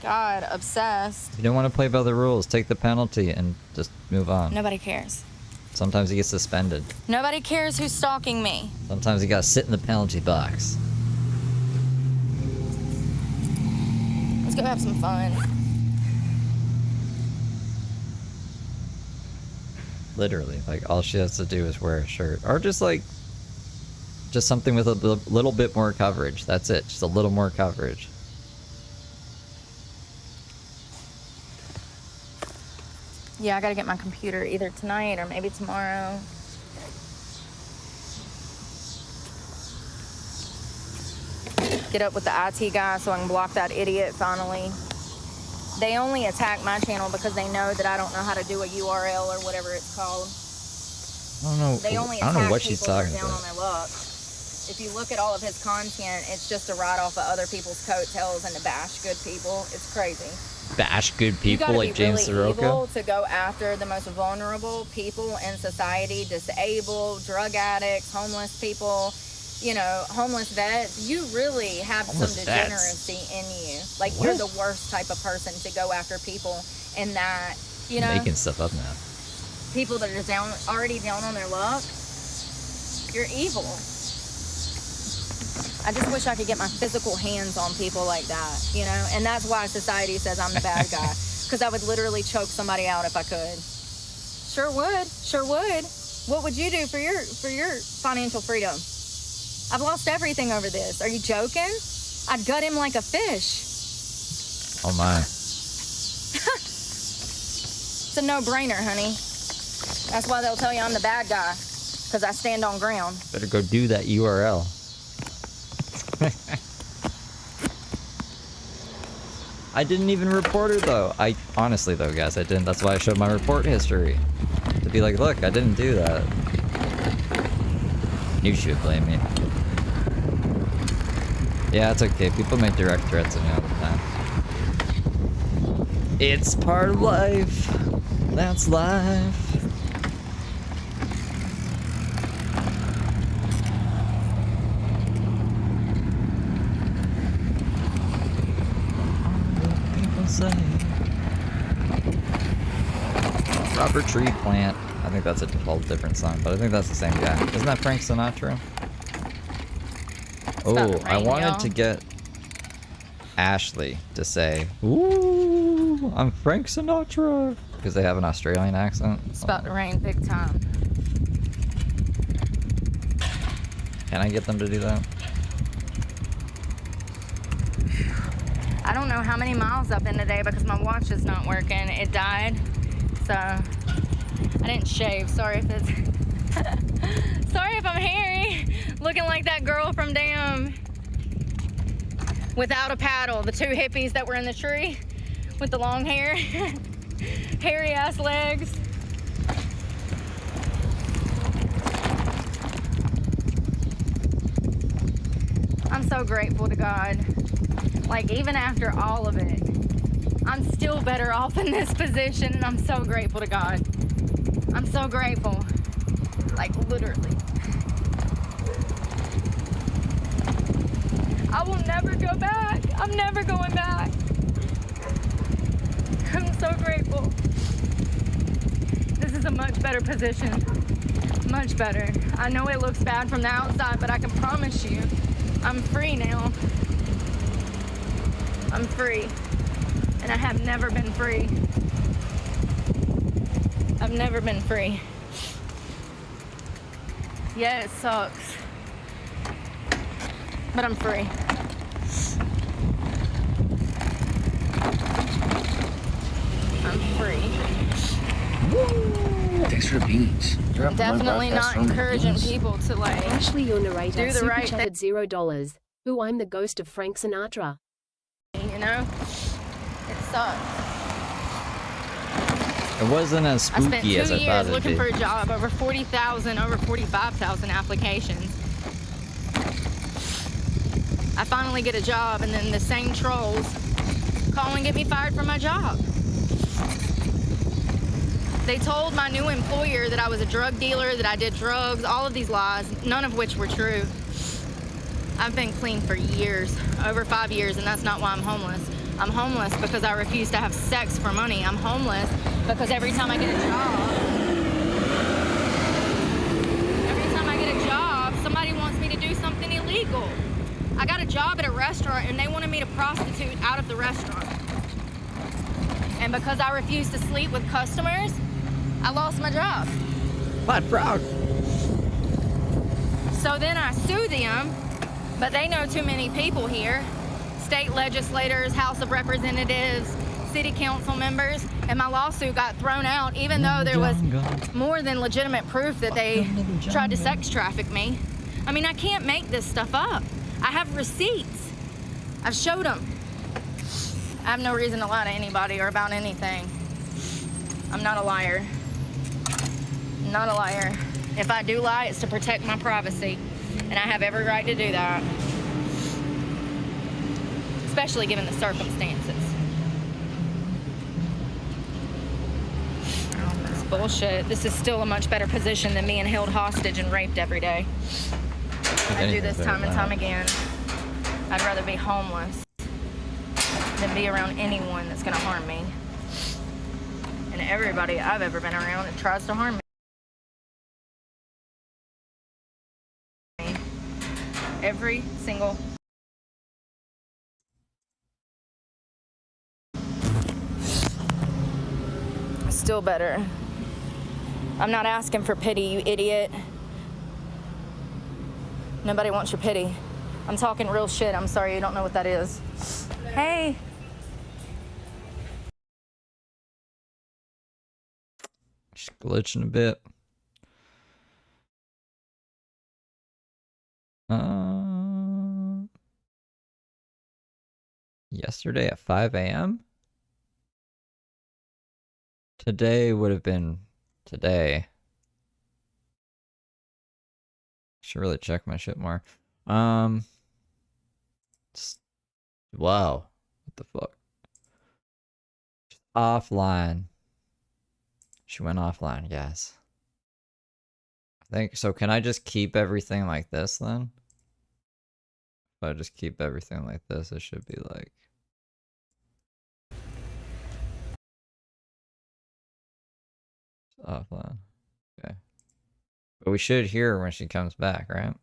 S6: God, obsessed.
S2: If you don't want to play by the rules, take the penalty and just move on.
S6: Nobody cares.
S2: Sometimes he gets suspended.
S6: Nobody cares who's stalking me.
S2: Sometimes you gotta sit in the penalty box.
S6: Let's go have some fun.
S2: Literally, like all she has to do is wear a shirt, or just something with a little bit more coverage. That's it, just a little more coverage.
S6: Yeah, I gotta get my computer either tonight or maybe tomorrow. Get up with the IT guy so I can block that idiot finally. They only attack my channel because they know that I don't know how to do a URL or whatever it's called.
S2: I don't know.
S6: They only
S2: I
S6: attack
S2: don't know what she's
S6: people that are
S2: talking
S6: down on
S2: about.
S6: their luck. If you look at all of his content, it's just to ride off of other people's coattails and to bash good people. It's crazy.
S2: Bash good
S6: You
S2: people
S6: gotta
S2: like
S6: be
S2: James
S6: really evil
S2: Soroka.
S6: to go after the most vulnerable people in society, disabled, drug addicts, homeless people, you know, homeless vets. You really have
S2: Homeless
S6: some
S2: vets?
S6: degeneracy in you. Like, you're the worst type of person to go after people in that, you know,
S2: Making stuff up now.
S6: people that are already down on their luck. You're evil. I just wish I could get my physical hands on people like that, you know? And that's why society says I'm the bad guy. Because I would literally choke somebody out if I could. Sure would. Sure would. What would you do for your financial freedom? I've lost everything over this. Are you joking? I'd gut him like a fish.
S2: Oh my.
S6: It's a no-brainer, honey. That's why they'll tell you I'm the bad guy. Because I stand on ground.
S2: Better go do that URL. I didn't even report her though. I honestly though, guys, I didn't. That's why I showed my report history. To be like, look, I didn't do that. You should blame me. Yeah, it's okay. People make direct threats at me all the time. It's part of life. That's life. Say. Robert Tree Plant. I think that's a whole different song, but I think that's the same guy. Isn't that Frank Sinatra? Oh, I wanted to get Ashley to say, "Ooh, I'm Frank Sinatra," because they have an Australian accent.
S6: It's about to rain big time.
S2: Can I get them to do that?
S6: I don't know how many miles I've been today because my watch is not working. It died, so I didn't shave. Sorry if it's sorry if I'm hairy, looking like that girl from damn Without a Paddle. The two hippies that were in the tree
S1: with the long hair, hairy ass legs. I'm so grateful to God. Like, even after all of it, I'm still better off in this position, and I'm so grateful to God. I'm so grateful. Like, literally. I will never go back. I'm never going back. I'm so grateful. This is a much better position. Much better. I know it looks bad from the outside, but I can promise you, I'm free now. I'm free. And I have never been free. I've never been free. Yeah, it sucks. But I'm free. I'm free.
S3: Thanks for the beans. You're up for my
S1: Definitely
S3: broadcast
S1: not
S3: from the
S1: encouraging
S3: beans.
S1: people to like
S4: Ashley, your narrator,
S1: do the
S4: super
S1: right
S4: chatted $0. Who I'm the ghost of Frank Sinatra.
S1: you know? It sucks.
S2: It wasn't as
S1: I spent
S2: spooky as
S1: 2
S2: I thought
S1: years
S2: it'd
S1: looking
S2: be.
S1: for a job, over 40,000, over 45,000 applications. I finally get a job, and then the same trolls call and get me fired from my job. They told my new employer that I was a drug dealer, that I did drugs, all of these lies, none of which were true. I've been clean for years, over 5 years, and that's not why I'm homeless. I'm homeless because I refuse to have sex for money. I'm homeless because every time I get a job, somebody wants me to do something illegal. I got a job at a restaurant and they wanted me to prostitute out of the restaurant. And because I refused to sleep with customers, I lost my job.
S2: What frog?
S1: So then I sue them, but they know too many people here. State legislators, House of Representatives, city council members, and my lawsuit got thrown out even though there was more than legitimate proof that they tried to sex traffic me. I mean, I can't make this stuff up. I have receipts. I've showed them. I have no reason to lie to anybody or about anything. I'm not a liar. I'm not a liar. If I do lie, it's to protect my privacy, and I have every right to do that. Especially given the circumstances. Oh, this bullshit. This is still a much better position than being held hostage and raped every day. I do this time and time again. I'd rather be homeless than be around anyone that's gonna harm me. And everybody I've ever been around that tries to harm me. Every single still better. I'm not asking for pity, you idiot. Nobody wants your pity. I'm talking real shit. I'm sorry you don't know what that is. Hey.
S2: Just glitching a bit. Yesterday at 5 a.m.? Today would have been today. Should really check my shit more. Wow. What the fuck? She's offline. She went offline, guys. I think so. Can I just keep everything like this then? If I just keep everything like this, it should be like offline. Okay. But we should hear her when she comes back, right?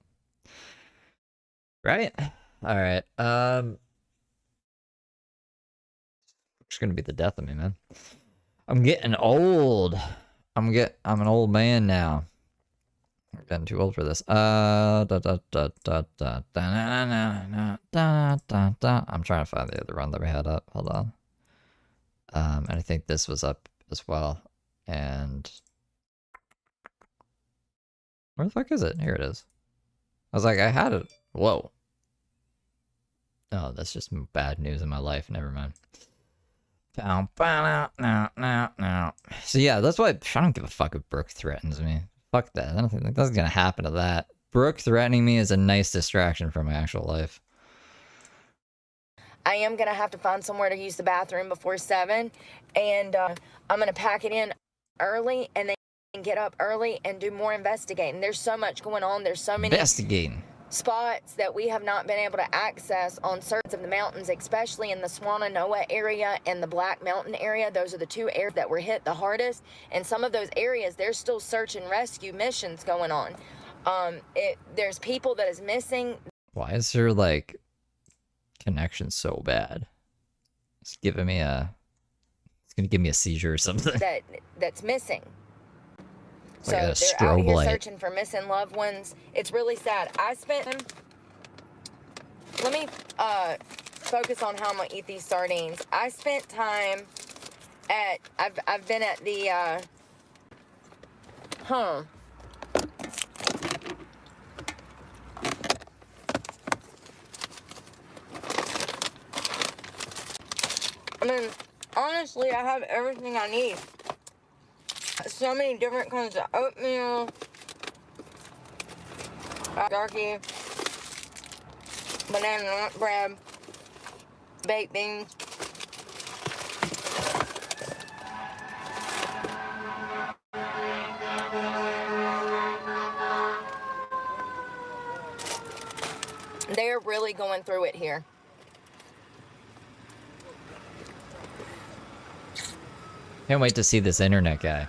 S2: Right? Alright. It's gonna be the death of me, man. I'm getting old. I'm an old man now. I'm getting too old for this. I'm trying to find the other run that we had up. Hold on. And I think this was up as well. And where the fuck is it? Here it is. I was like, I had it. Whoa. Oh, that's just bad news in my life. Never mind. So yeah, that's why I don't give a fuck if Brooke threatens me. Fuck that. I don't think that's gonna happen to that. Brooke threatening me is a nice distraction from my actual life.
S6: I am going to have to find somewhere to use the bathroom before 7. And I'm going to pack it in early and then get up early and do more investigating. There's so much going on. There's so many spots that we have not been able to access on certain of the mountains, especially in the Swannanoa area and the Black Mountain area. Those are the 2 areas that were hit the hardest. And some of those areas, there's still search and rescue missions going on. There's people that is missing.
S2: Why is there like connection so bad? It's giving me it's gonna give me a seizure or something.
S6: That's missing.
S2: Like
S6: So
S2: a
S6: they're out
S2: strobe
S6: here
S2: light.
S6: searching for missing loved ones. It's really sad. Let me focus on how I'm gonna eat these sardines. I spent time at I've been at the I mean, honestly, I have everything I need. So many different kinds of oatmeal, turkey, banana nut bread, baked beans. They're really going through it here.
S2: Can't wait to see this internet guy.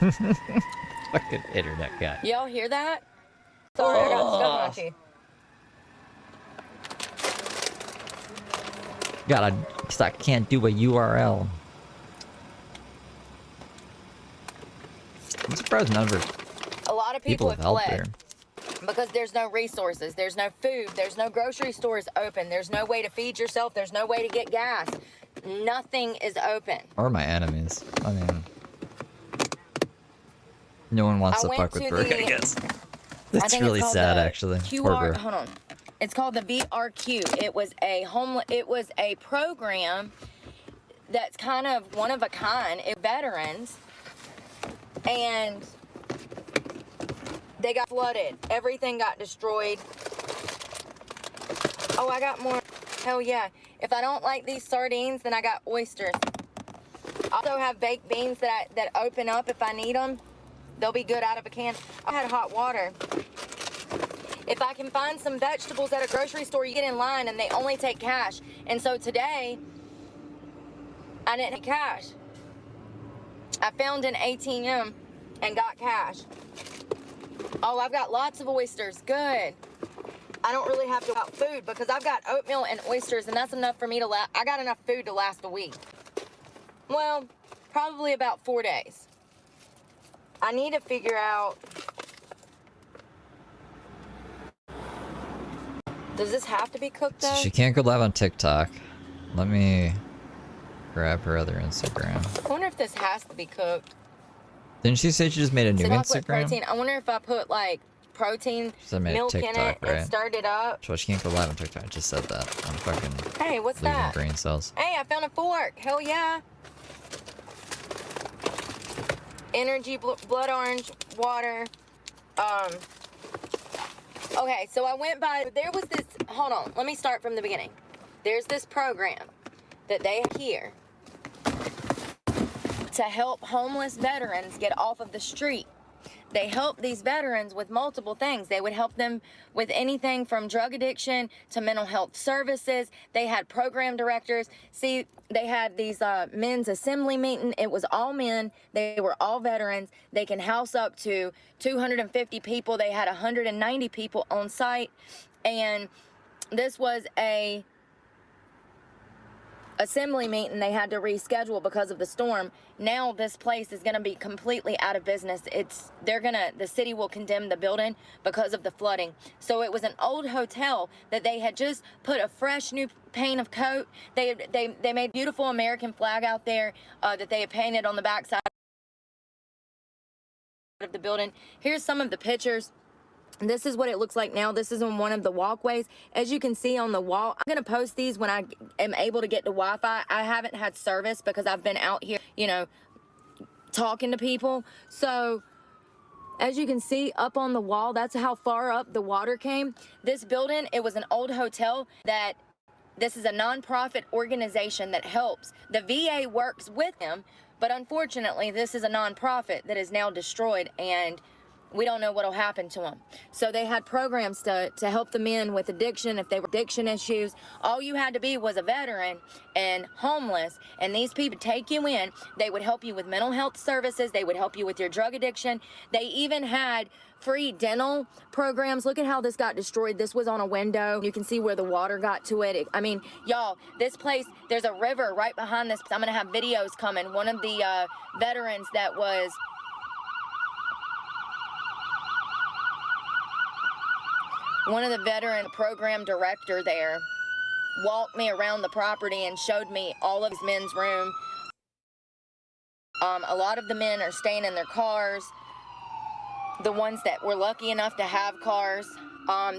S2: Fucking internet guy.
S6: Y'all hear that? Sorry, I got stuck in my teeth.
S2: God, I can't do a URL. I'm surprised none of her
S6: A lot of people have
S2: helped
S6: fled
S2: her.
S6: because there's no resources, there's no food, there's no grocery stores open, there's no way to feed yourself, there's no way to get gas. Nothing is open.
S2: Or my enemies. I mean, no one wants to fuck with Brooke, I guess. That's really sad, actually. Poor Brooke.
S6: Hold on. It's called the VRQ. It was a program that's kind of one of a kind. It's veterans, and they got flooded. Everything got destroyed. Oh, I got more. Hell yeah. If I don't like these sardines, then I got oysters. I also have baked beans that open up if I need them. They'll be good out of a can. I had hot water. If I can find some vegetables at a grocery store, you get in line and they only take cash. And so today, I didn't have cash. I found an ATM and got cash. Oh, I've got lots of oysters. Good. I don't really have to about food because I've got oatmeal and oysters, and that's enough for me to I got enough food to last a week. Well, probably about 4 days. I need to figure out. Does this have to be cooked though?
S2: So she can't go live on TikTok. Let me grab her other Instagram.
S6: I wonder if this has to be cooked.
S2: Didn't she say she just made a new
S6: So if I put
S2: Instagram?
S6: protein, I wonder if I put like protein
S2: She made
S6: milk
S2: a
S6: in
S2: TikTok,
S6: it
S2: right?
S6: and stirred it up.
S2: So she can't go live on TikTok. I just said that. I'm fucking
S6: Hey, what's
S2: losing
S6: that?
S2: brain cells.
S6: Hey, I found a fork. Hell yeah. Energy, blood orange, water. Okay, so I went by, there was this, hold on, let me start from the beginning. There's this program that they have here to help homeless veterans get off of the street. They help these veterans with multiple things. They would help them with anything from drug addiction to mental health services. They had program directors. See, they had these men's assembly meeting. It was all men. They were all veterans. They can house up to 250 people. They had 190 people on site. And this was a assembly meeting they had to reschedule because of the storm. Now this place is going to be completely out of business. The city will condemn the building because of the flooding. So it was an old hotel that they had just put a fresh new paint of coat. They made beautiful American flag out there that they had painted on the backside of the building. Here's some of the pictures. This is what it looks like now. This is on one of the walkways. As you can see on the wall, I'm going to post these when I am able to get to Wi-Fi. I haven't had service because I've been out here, you know, talking to people. So as you can see up on the wall, that's how far up the water came. This building, it was an old hotel that this is a nonprofit organization that helps. The VA works with them, but unfortunately, this is a nonprofit that is now destroyed, and we don't know what will happen to them. So they had programs to help the men with addiction, if they were addiction issues. All you had to be was a veteran and homeless, and these people take you in. They would help you with mental health services. They would help you with your drug addiction. They even had free dental programs. Look at how this got destroyed. This was on a window. You can see where the water got to it. I mean, y'all, this place, there's a river right behind this. I'm gonna have videos coming. One of the veterans that was one of the veteran program director there walked me around the property and showed me all of his men's room. A lot of the men are staying in their cars. The ones that were lucky enough to have cars.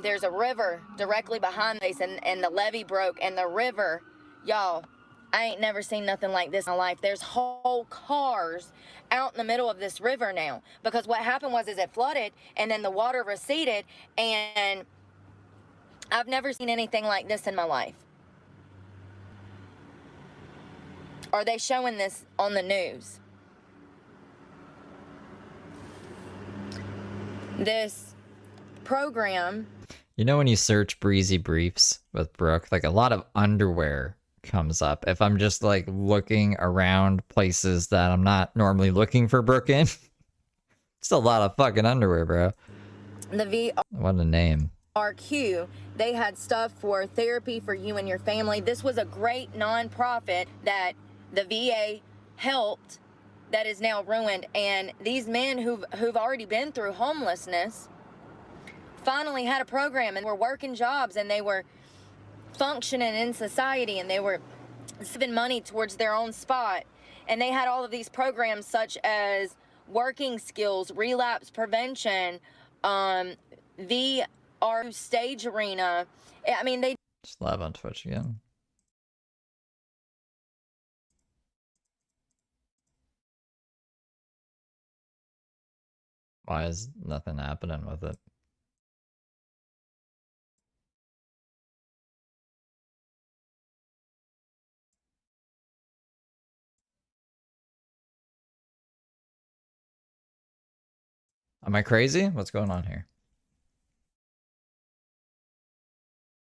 S6: There's a river directly behind this, and the levee broke, and the river, y'all, I ain't never seen nothing like this in my life. There's whole cars out in the middle of this river now, because what happened was it flooded, and then the water receded, and I've never seen anything like this in my life. Are they showing this on the news? This program.
S2: You know when you search breezy briefs with Brooke, like a lot of underwear comes up. If I'm just like looking around places that I'm not normally looking for Brooke in, it's a lot of fucking underwear, bro.
S6: The
S2: What a name.
S6: VRQ, they had stuff for therapy for you and your family. This was a great nonprofit that the VA helped that is now ruined. And these men who've already been through homelessness finally had a program and were working jobs, and they were functioning in society, and they were saving money towards their own spot. And they had all of these programs such as working skills, relapse prevention, VR stage arena. I mean, they
S2: Just live on Twitch again. Why is nothing happening with it? Am I crazy? What's going on here?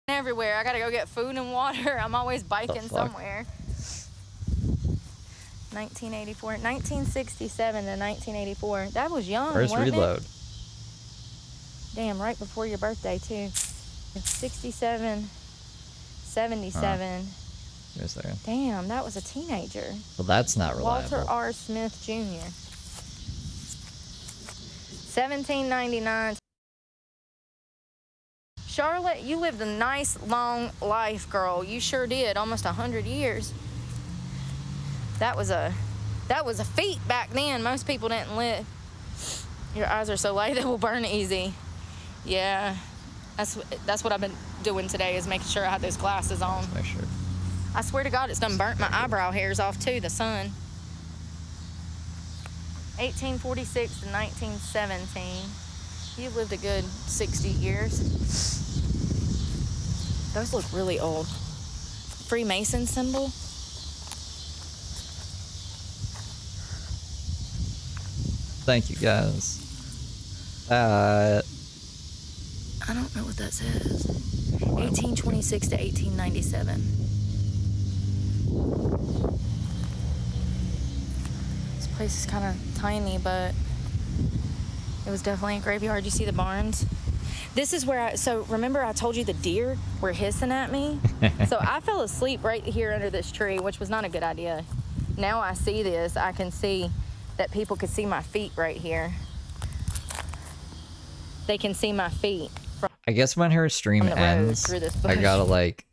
S1: Everywhere. I gotta go get food and water. I'm always biking somewhere. 1984, 1967 to 1984. That was young.
S2: Where's
S1: wasn't
S2: Reload?
S1: It? Damn, right before your birthday too. 67, 77.
S2: Give me a second.
S1: Damn, that was a teenager.
S2: Well, that's not reliable.
S1: Walter R. Smith Jr. 1799. Charlotte, you lived a nice long life, girl. You sure did. Almost 100 years. That was a feat back then. Most people didn't live. Your eyes are so light they will burn easy. Yeah, that's what I've been doing today, is making sure I have those glasses on.
S2: Make sure.
S1: I swear to God, it's done burnt my eyebrow hairs off too, the sun. 1846 to 1917. You lived a good 60 years. Those look really old. Freemason symbol.
S2: Thank you, guys.
S1: I don't know what that says. 1826 to 1897. This place is kind of tiny, but it was definitely a graveyard. You see the barns? This is where so remember I told you the deer were hissing at me? So I fell asleep right here under this tree, which was not a good idea. Now I see this, I can see that people could see my feet right here. They can see my feet.
S2: I guess when her stream ends, I gotta like,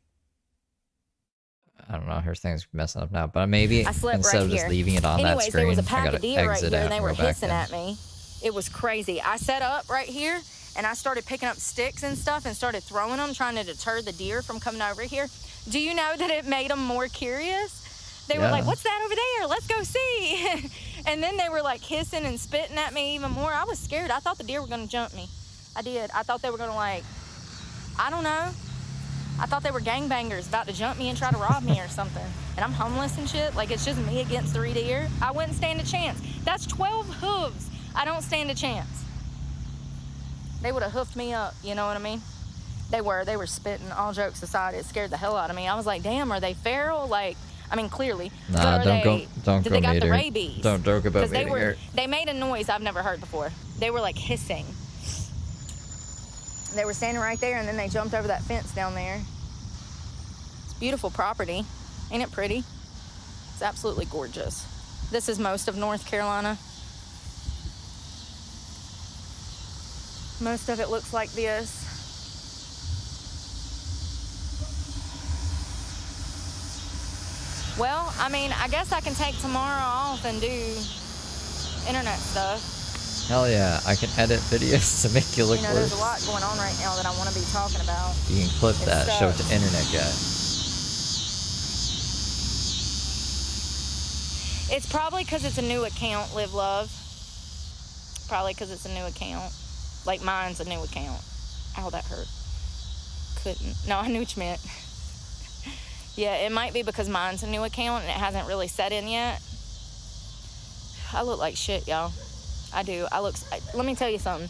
S2: I don't know, her thing's messing up now, but maybe instead
S1: right
S2: of just leaving it on that screen,
S1: there was a pack
S2: I
S1: of
S2: gotta
S1: deer right
S2: exit
S1: here,
S2: out
S1: and they
S2: and
S1: were
S2: go back
S1: hissing
S2: in.
S1: at me. It was crazy. I set up right here, and I started picking up sticks and stuff and started throwing them, trying to deter the deer from coming over here. Do you know that it made them more curious? They were like, what's that over there? Let's go see. And then they were like hissing and spitting at me even more. I was scared. I thought the deer were gonna jump me. I did. I thought they were gonna, like, I don't know. I thought they were gangbangers about to jump me and try to rob me or something. And I'm homeless and shit. Like, it's just me against 3 deer. I wouldn't stand a chance. That's 12 hooves. I don't stand a chance. They would have hoofed me up, you know what I mean? They were spitting. All jokes aside, it scared the hell out of me. I was like, damn, are they feral? Like, I mean, clearly.
S2: Nah, don't go
S1: they got
S2: meter.
S1: the rabies?
S2: Don't joke about me.
S1: They made a noise I've never heard before. They were like hissing. They were standing right there, and then they jumped over that fence down there. It's beautiful property. Ain't it pretty? It's absolutely gorgeous. This is most of North Carolina. Most of it looks like this. Well, I mean, I guess I can take tomorrow off and do internet stuff.
S2: Hell yeah, I can edit videos to make you look worse.
S1: There's a lot going on right now that I want to be talking about.
S2: You can clip that, show it to internet guy.
S1: It's probably because it's a new account, Live Love. Probably because it's a new account. Like mine's a new account. Ow, that hurt. Couldn't. No, I knew what you meant. Yeah, it might be because mine's a new account and it hasn't really set in yet. I look like shit, y'all. I do. Let me tell you something.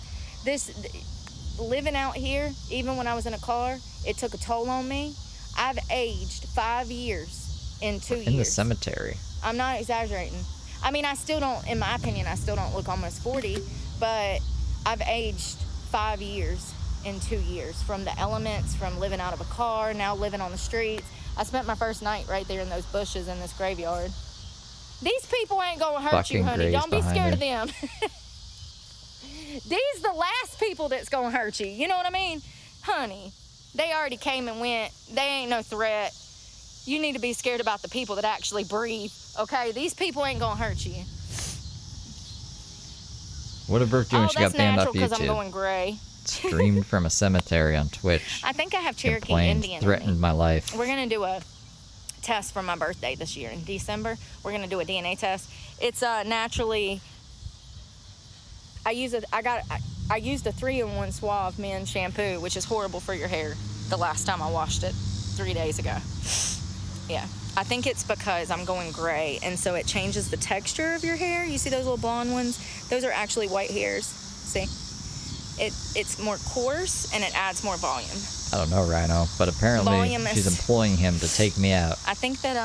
S1: Living out here, even when I was in a car, it took a toll on me. I've aged 5 years in 2 years.
S2: In the cemetery.
S1: I'm not exaggerating. I mean, I still don't, in my opinion, I still don't look almost 40, but I've aged 5 years in 2 years. From the elements, from living out of a car, now living on the streets. I spent my first night right there in those bushes in this graveyard. These people ain't gonna hurt you, honey. Don't be scared of them. These the last people that's gonna hurt you. You know what I mean? Honey, they already came and went. They ain't no threat. You need to be scared about the people that actually breathe, okay? These people ain't gonna hurt you.
S2: What did Brooke do when she got banned off YouTube?
S1: Because I'm going gray.
S2: Streamed from a cemetery on Twitch.
S1: I think I have Cherokee
S2: Complained,
S1: Indian.
S2: threatened my life.
S1: We're gonna do a test for my birthday this year in December. We're gonna do a DNA test. It's naturally. I used a 3-in-1 Suave Men shampoo, which is horrible for your hair. The last time I washed it 3 days ago. Yeah, I think it's because I'm going gray, and so it changes the texture of your hair. You see those little blonde ones? Those are actually white hairs. See? It's more coarse and it adds more volume.
S2: I don't know, Rhino, but apparently she's employing him to take me out.
S1: I think that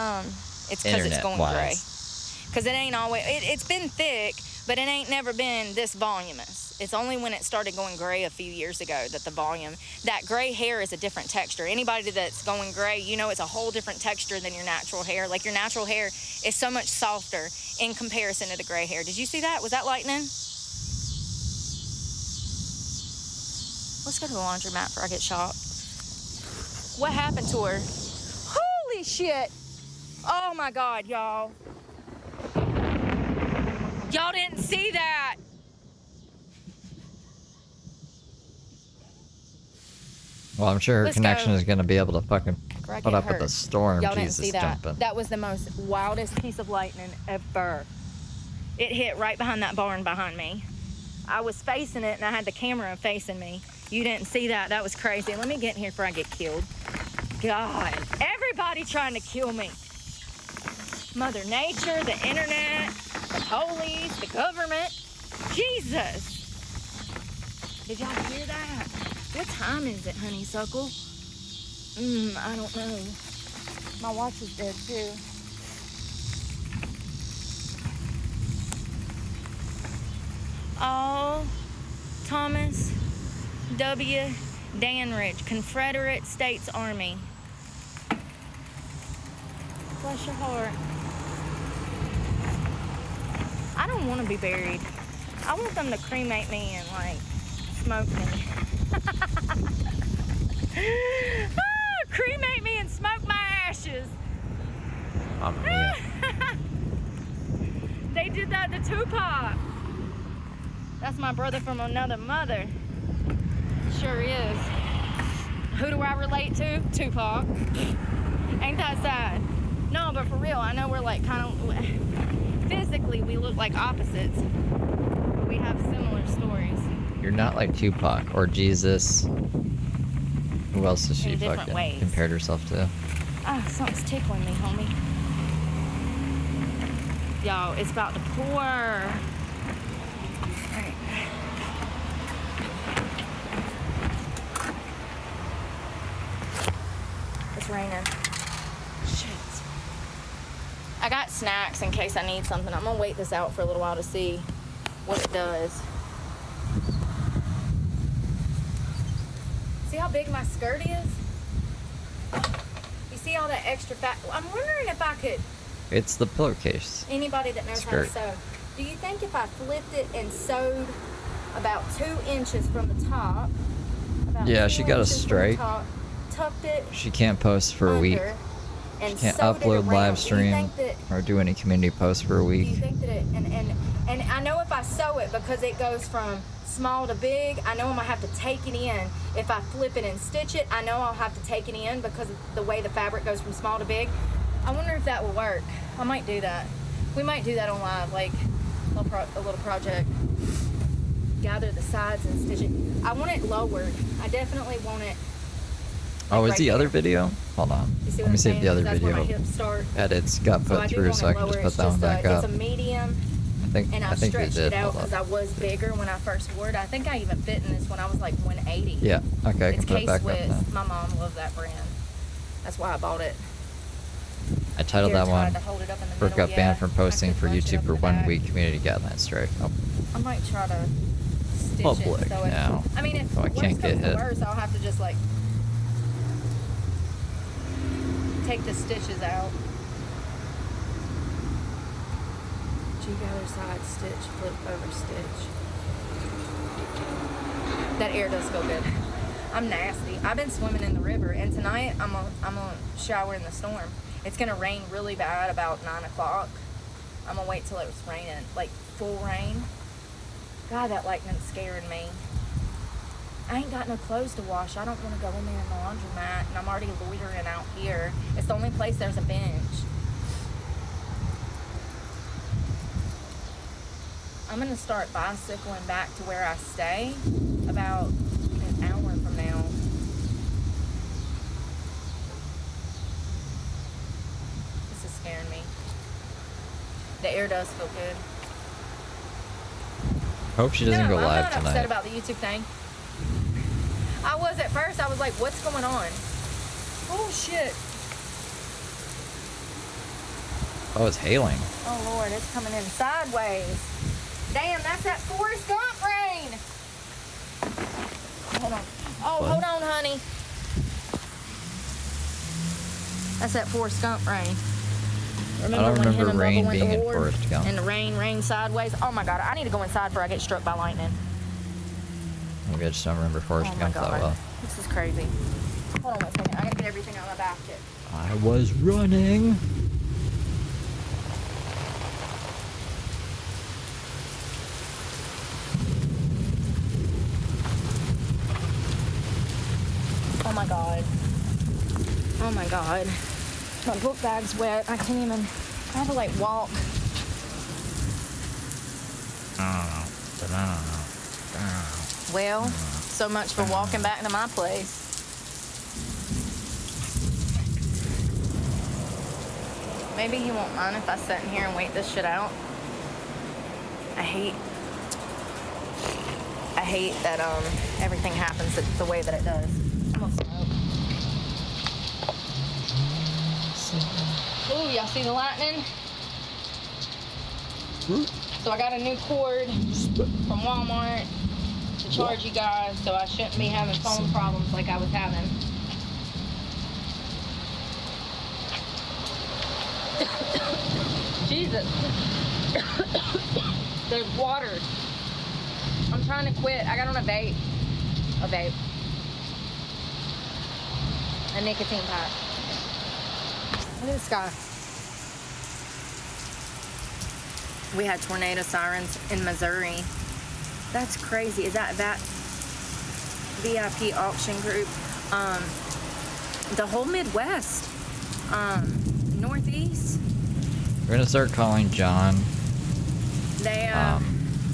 S1: it's because it's going gray. Because it ain't always, it's been thick, but it ain't never been this voluminous. It's only when it started going gray a few years ago that the volume, that gray hair is a different texture. Anybody that's going gray, you know it's a whole different texture than your natural hair. Like your natural hair is so much softer in comparison to the gray hair. Did you see that? Was that lightning? Let's go to the laundromat before I get shot. What happened to her? Holy shit! Oh my God, y'all. Y'all didn't see that.
S2: Well, I'm sure her connection is going to be able to fucking put up with the storm.
S1: Y'all
S2: Jesus,
S1: didn't see that.
S2: jumping.
S1: That was the most wildest piece of lightning ever. It hit right behind that barn behind me. I was facing it and I had the camera facing me. You didn't see that. That was crazy. Let me get in here before I get killed. God, everybody trying to kill me. Mother Nature, the internet, the police, the government. Jesus. Did y'all hear that? What time is it, honeysuckle? I don't know. My watch is dead too. Oh, Thomas W. Danridge, Confederate States Army. Bless your heart. I don't want to be buried. I want them to cremate me and, like, smoke me. Cremate me and smoke my ashes. They did that to Tupac. That's my brother from another mother.
S6: sure is. Who do I relate to? Tupac. Ain't that sad? No, but for real, I know we're like kind of, physically we look like opposites, but we have similar stories.
S2: You're not like Tupac or Jesus. Who else does she
S6: In different
S2: fucking
S6: ways.
S2: compared herself to?
S6: Ah, something's tickling me, homie. Y'all, it's about to pour. Alright. It's raining. Shit. I got snacks in case I need something. I'm gonna wait this out for a little while to see what it does. See how big my skirt is? You see all that extra fat? I'm wondering if I could,
S2: It's the pillowcase.
S6: anybody that knows
S2: Skirt.
S6: how to sew, do you think if I flipped it and sewed about 2 inches from the top, about
S2: Yeah,
S6: 2
S2: she got a
S6: inches from the
S2: strike.
S6: top, tucked it
S2: She can't post for a week.
S6: under, and
S2: Can't
S6: sewed it
S2: upload
S6: around,
S2: live
S6: do you
S2: stream
S6: think that,
S2: or do any community posts for a
S6: do you
S2: week.
S6: think that it, and I know if I sew it, because it goes from small to big, I know I'm gonna have to take it in. If I flip it and stitch it, I know I'll have to take it in because of the way the fabric goes from small to big. I wonder if that will work. I might do that. We might do that on live, like a little project. Gather the sides and stitch it. I want it lowered. I definitely want it.
S2: Oh, is
S6: right
S2: the other
S6: there.
S2: video? Hold on.
S6: You see
S2: Let
S6: what I'm
S2: me see if
S6: saying?
S2: the other
S6: That's where my
S2: video
S6: hips start.
S2: edits got
S6: So I
S2: put
S6: do
S2: through,
S6: want
S2: so
S6: it
S2: I can
S6: lower.
S2: just put
S6: It's
S2: that one back
S6: it's
S2: up.
S6: a medium. And
S2: I
S6: I've
S2: think they
S6: stretched
S2: did.
S6: it out
S2: Hold
S6: because
S2: up.
S6: I was bigger when I first wore it. I think I even fit in this when I was like 180.
S2: Yeah. Okay, I
S6: It's
S2: can put it back up
S6: K-Swiss.
S2: now.
S6: My mom loved that brand. That's why I bought it.
S2: I titled
S6: Jared
S2: that
S6: tried
S2: one.
S6: to hold it up in the
S2: Brooke
S6: middle.
S2: got
S6: Yeah,
S2: banned from
S6: I
S2: posting
S6: could
S2: for
S6: bunch it
S2: YouTube
S6: up
S2: for
S6: in the
S2: 1
S6: back.
S2: week community guidelines strike. Oh,
S6: I might try to stitch
S2: Public
S6: it. So
S2: now.
S6: I mean, if
S2: So I
S6: worst
S2: can't get
S6: comes to
S2: hit.
S6: worst, I'll have to just like take the stitches out. Jig other side, stitch, flip over stitch. That air does feel good. I'm nasty. I've been swimming in the river, and tonight I'm gonna shower in the storm. It's gonna rain really bad about 9 o'clock. I'm gonna wait till it's raining, like full rain. God, that lightning's scaring me. I ain't got no clothes to wash. I don't want to go in there in the laundromat, and I'm already loitering out here. It's the only place there's a bench. I'm gonna start bicycling back to where I stay about an hour from now. This is scaring me. The air does feel good.
S2: hope she doesn't go
S6: I'm
S2: live
S6: not upset
S2: tonight.
S6: about the YouTube thing. I was at first. I was like, what's going on? Oh, shit.
S2: Oh, it's hailing.
S6: Oh, Lord, it's coming in sideways. Damn, that's that Forrest Gump rain. Hold on. Oh,
S2: What?
S6: hold on, honey. That's that Forrest Gump rain.
S2: I don't
S6: when him
S2: remember
S6: and Bubba
S2: rain
S6: went to
S2: being in
S6: war
S2: Forrest Gump.
S6: And the rain sideways. Oh, my God. I need to go inside before I get struck by lightning.
S2: Maybe I just don't remember Forrest
S6: Oh, my
S2: Gump that
S6: God.
S2: well.
S6: This is crazy. Hold on one second. I gotta get everything out of my basket.
S2: I was running.
S6: Oh my God. Oh my God. My book bag's wet. I can't even. I have to like walk. Well, so much for walking back to my place. Maybe he won't mind if I sit in here and wait this shit out. I hate that everything happens the way that it does. I'm gonna smoke. Ooh, y'all see the lightning? So I got a new cord from Walmart to charge you guys, so I shouldn't be having phone problems like I was having. Jesus. There's water. I'm trying to quit. I got on a vape. A nicotine pack. Look at this guy. We had tornado sirens in Missouri. That's crazy. Is that
S1: VIP auction group. The whole Midwest, Northeast.
S2: We're gonna start calling John.
S1: They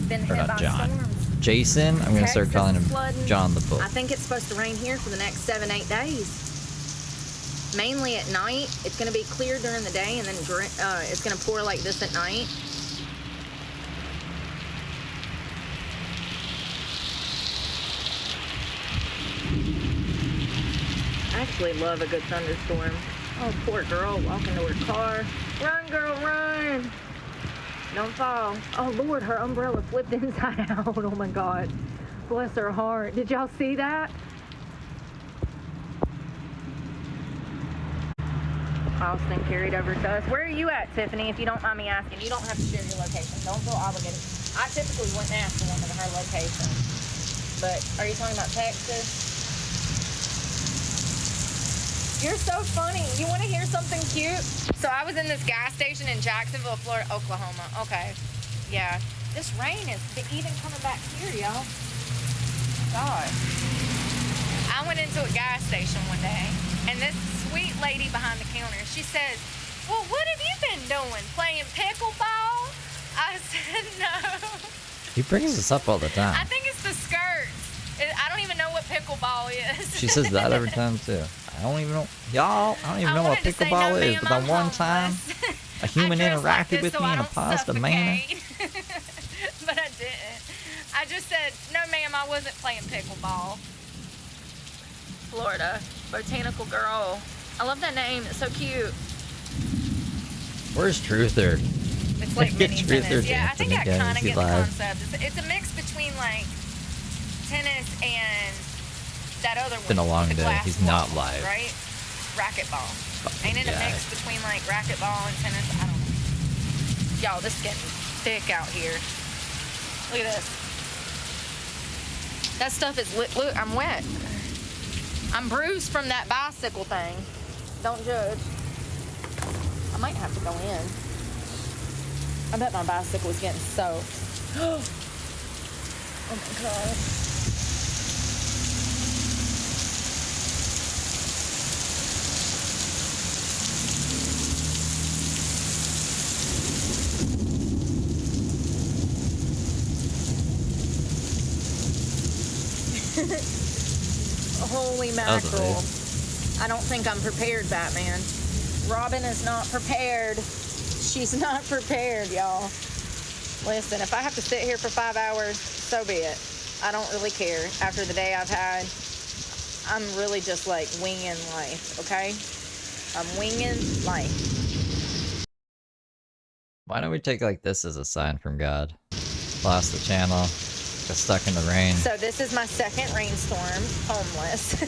S1: been
S2: Or
S1: hit
S2: not
S1: by
S2: John.
S1: storms.
S2: Jason. I'm gonna start
S1: Texas
S2: calling him
S1: flooding.
S2: John the Book.
S1: I think it's supposed to rain here for the next 7-8 days. Mainly at night. It's going to be clear during the day, and then it's going to pour like this at night. I actually love a good thunderstorm. Oh, poor girl walking to her car. Run, girl, run! Don't fall. Oh, Lord, her umbrella flipped inside out. Oh, my God. Bless her heart. Did y'all see that? Austin carried over to us. Where are you at, Tiffany, if you don't mind me asking? You don't have to share your location. Don't feel obligated. I typically wouldn't ask a woman her location. But are you talking about Texas? You're so funny. You want to hear something cute? So I was in this gas station in Jacksonville, Florida, Oklahoma. Okay. Yeah. This rain is even coming back here, y'all. God. I went into a gas station one day, and this sweet lady behind the counter, she says, well, what have you been doing? Playing pickleball? I said, no.
S2: He brings this up all the time.
S1: I think it's the skirts. I don't even know what pickleball is.
S2: She says that every time too. I don't even know, y'all. I don't even know what
S1: wanted to say,
S2: pickleball
S1: no,
S2: is.
S1: ma'am,
S2: But
S1: I'm
S2: the one time
S1: homeless.
S2: a human
S1: I dress like
S2: interacted
S1: this
S2: with
S1: so
S2: me
S1: I
S2: in a
S1: don't
S2: positive manner.
S1: suffocate. But I didn't. I just said, no, ma'am, I wasn't playing pickleball. Florida, botanical girl. I love that name. It's so cute.
S2: Where's Truther?
S1: It's like mini
S2: Truther
S1: tennis. Yeah, I think I
S2: dancing
S1: kind of
S2: again,
S1: get the
S2: Delive.
S1: concept. It's a mix between like tennis and that other one.
S2: Been a long
S1: the
S2: day.
S1: glass
S2: He's not
S1: ball,
S2: live.
S1: Right? Racquetball. Ain't it a
S2: Yeah.
S1: mix between like racquetball and tennis? I don't know. Y'all, this is getting thick out here. Look at this. That stuff is lit. Look, I'm wet. I'm bruised from that bicycle thing. Don't judge. I might have to go in. I bet my bicycle is getting soaked. Oh my God. Holy mackerel. I don't think I'm prepared, Batman. Robin is not prepared. She's not prepared, y'all. Listen, if I have to sit here for 5 hours, so be it. I don't really care. After the day I've had, I'm really just like winging life, okay? I'm winging life.
S2: Why don't we take like this as a sign from God? Lost the channel. Got stuck in the rain.
S1: So this is my second rainstorm, homeless.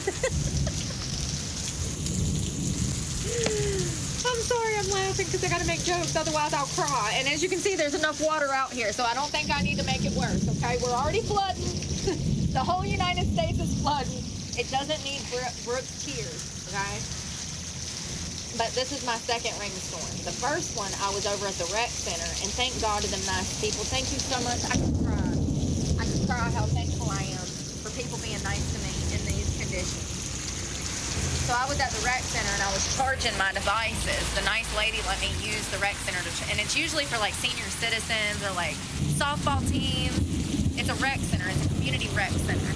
S1: I'm sorry, I'm laughing because I gotta make jokes, otherwise I'll cry. And as you can see, there's enough water out here, so I don't think I need to make it worse, okay? We're already flooding. The whole United States is flooding. It doesn't need Brooke's tears, okay? But this is my second rainstorm. The first one, I was over at the rec center, and thank God to them nice people. Thank you so much. I could cry. I could cry how thankful I am for people being nice to me in these conditions. So I was at the rec center and I was charging my devices. The nice lady let me use the rec center and it's usually for like senior citizens or like softball teams. It's a rec center. It's a community rec center.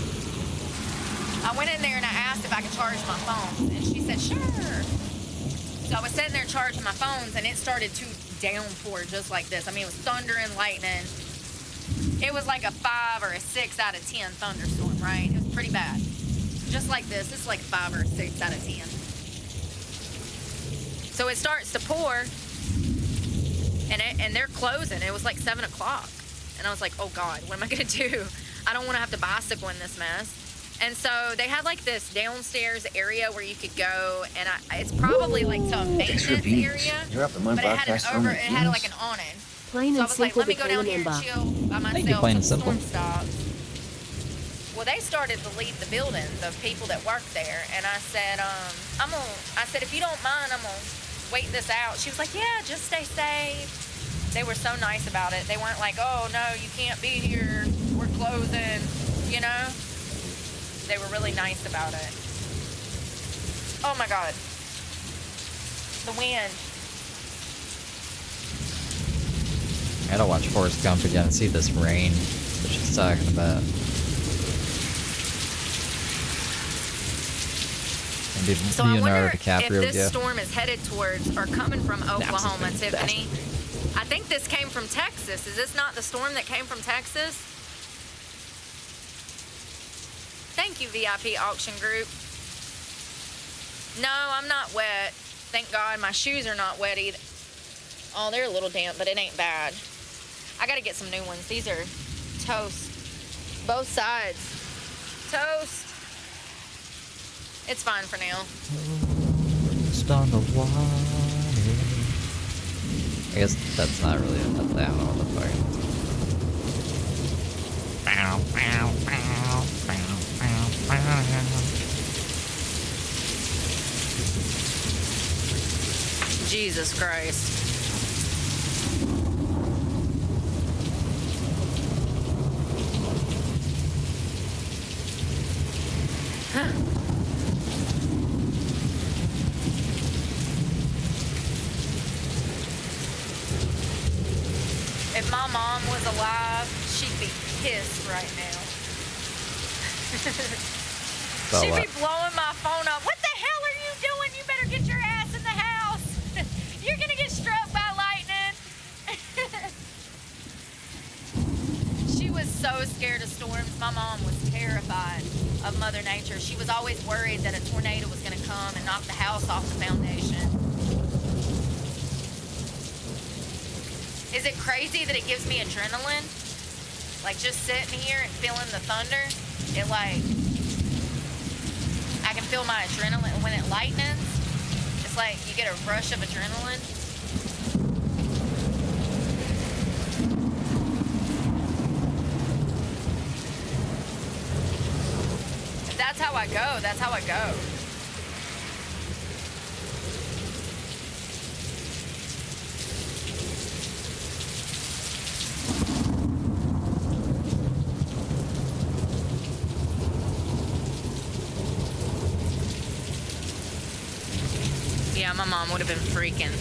S1: I went in there and I asked if I could charge my phone, and she said sure. So I was sitting there charging my phones and it started to downpour just like this. I mean, it was thunder and lightning. It was like a 5 or a 6 out of 10 thunderstorm, right? It was pretty bad. Just like this. This is like 5 or a 6 out of 10. So it starts to pour, and they're closing. It was like 7 o'clock. And I was like, oh God, what am I going to do? I don't want to have to bicycle in this mess. And so they had like this downstairs area where you could go, and it's probably like some maintenance area.
S3: You're up in my
S1: But it had
S3: broadcast
S1: an
S3: room.
S1: it had like an awning.
S4: Plain
S1: So I
S4: and
S1: was like,
S4: simple
S1: let me go down
S4: became a
S1: here and
S4: member.
S1: chill by
S2: Thank you,
S1: myself
S2: plain and
S1: till the
S2: simple.
S1: storm stops. Well, they started to leave the building, the people that work there, and I said, I said, if you don't mind, I'm gonna wait this out. She was like, yeah, just stay safe. They were so nice about it. They weren't like, oh no, you can't be here, we're closing, you know? They were really nice about it. Oh my God. The wind.
S2: I gotta watch Forrest Gump again and see this rain that she's talking about. Maybe
S1: So I
S2: Leonardo
S1: wonder
S2: DiCaprio
S1: if this
S2: gift.
S1: storm is headed towards or coming from Oklahoma,
S2: Absolutely.
S1: Tiffany. I think this came from Texas. Is this not the storm that came from Texas? Thank you, VIP Auction Group. No, I'm not wet. Thank God my shoes are not wet either. Oh, they're a little damp, but it ain't bad. I gotta get some new ones. These are toast. Both sides. Toast. It's fine for now.
S2: Toast on the water. I guess that's not really I don't know what the fuck.
S1: Jesus Christ. Huh. If my mom was alive, she'd be pissed right now. She'd be blowing my phone up. What the hell are you doing? You better get your ass in the house. You're gonna get struck by lightning. She was so scared of storms. My mom was terrified of Mother Nature. She was always worried that a tornado was gonna come and knock the house off the foundation. Is it crazy that it gives me adrenaline? Like just sitting here and feeling the thunder, it like, I can feel my adrenaline when it lightens. It's like you get a rush of adrenaline. If that's how I go, that's how I go. Yeah, my mom would have been freaking.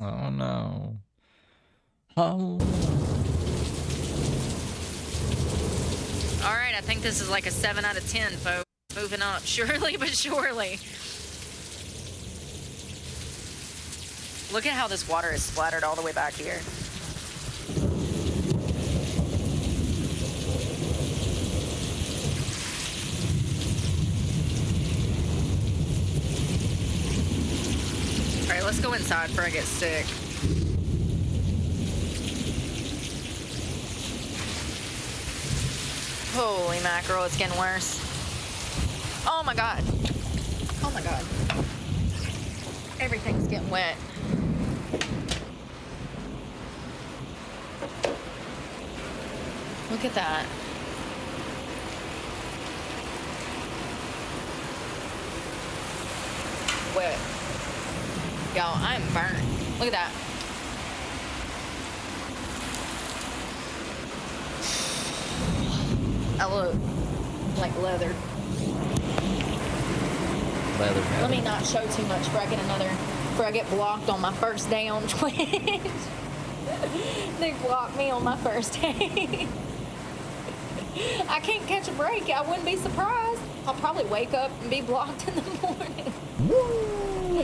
S2: Oh no. Oh.
S1: All right, I think this is like a 7 out of 10, folks. Moving up, surely but surely. Look at how this water is splattered all the way back here. All right, let's go inside before I get sick. Holy mackerel, it's getting worse. Oh my God. Oh my God. Everything's getting wet. Look at that. Wet. Y'all, I'm burnt. Look at that. I look like leather.
S2: Leather.
S1: Let me not show too much before I get blocked on my first day on Twitch. They blocked me on my first day. I can't catch a break. I wouldn't be surprised. I'll probably wake up and be blocked in the morning.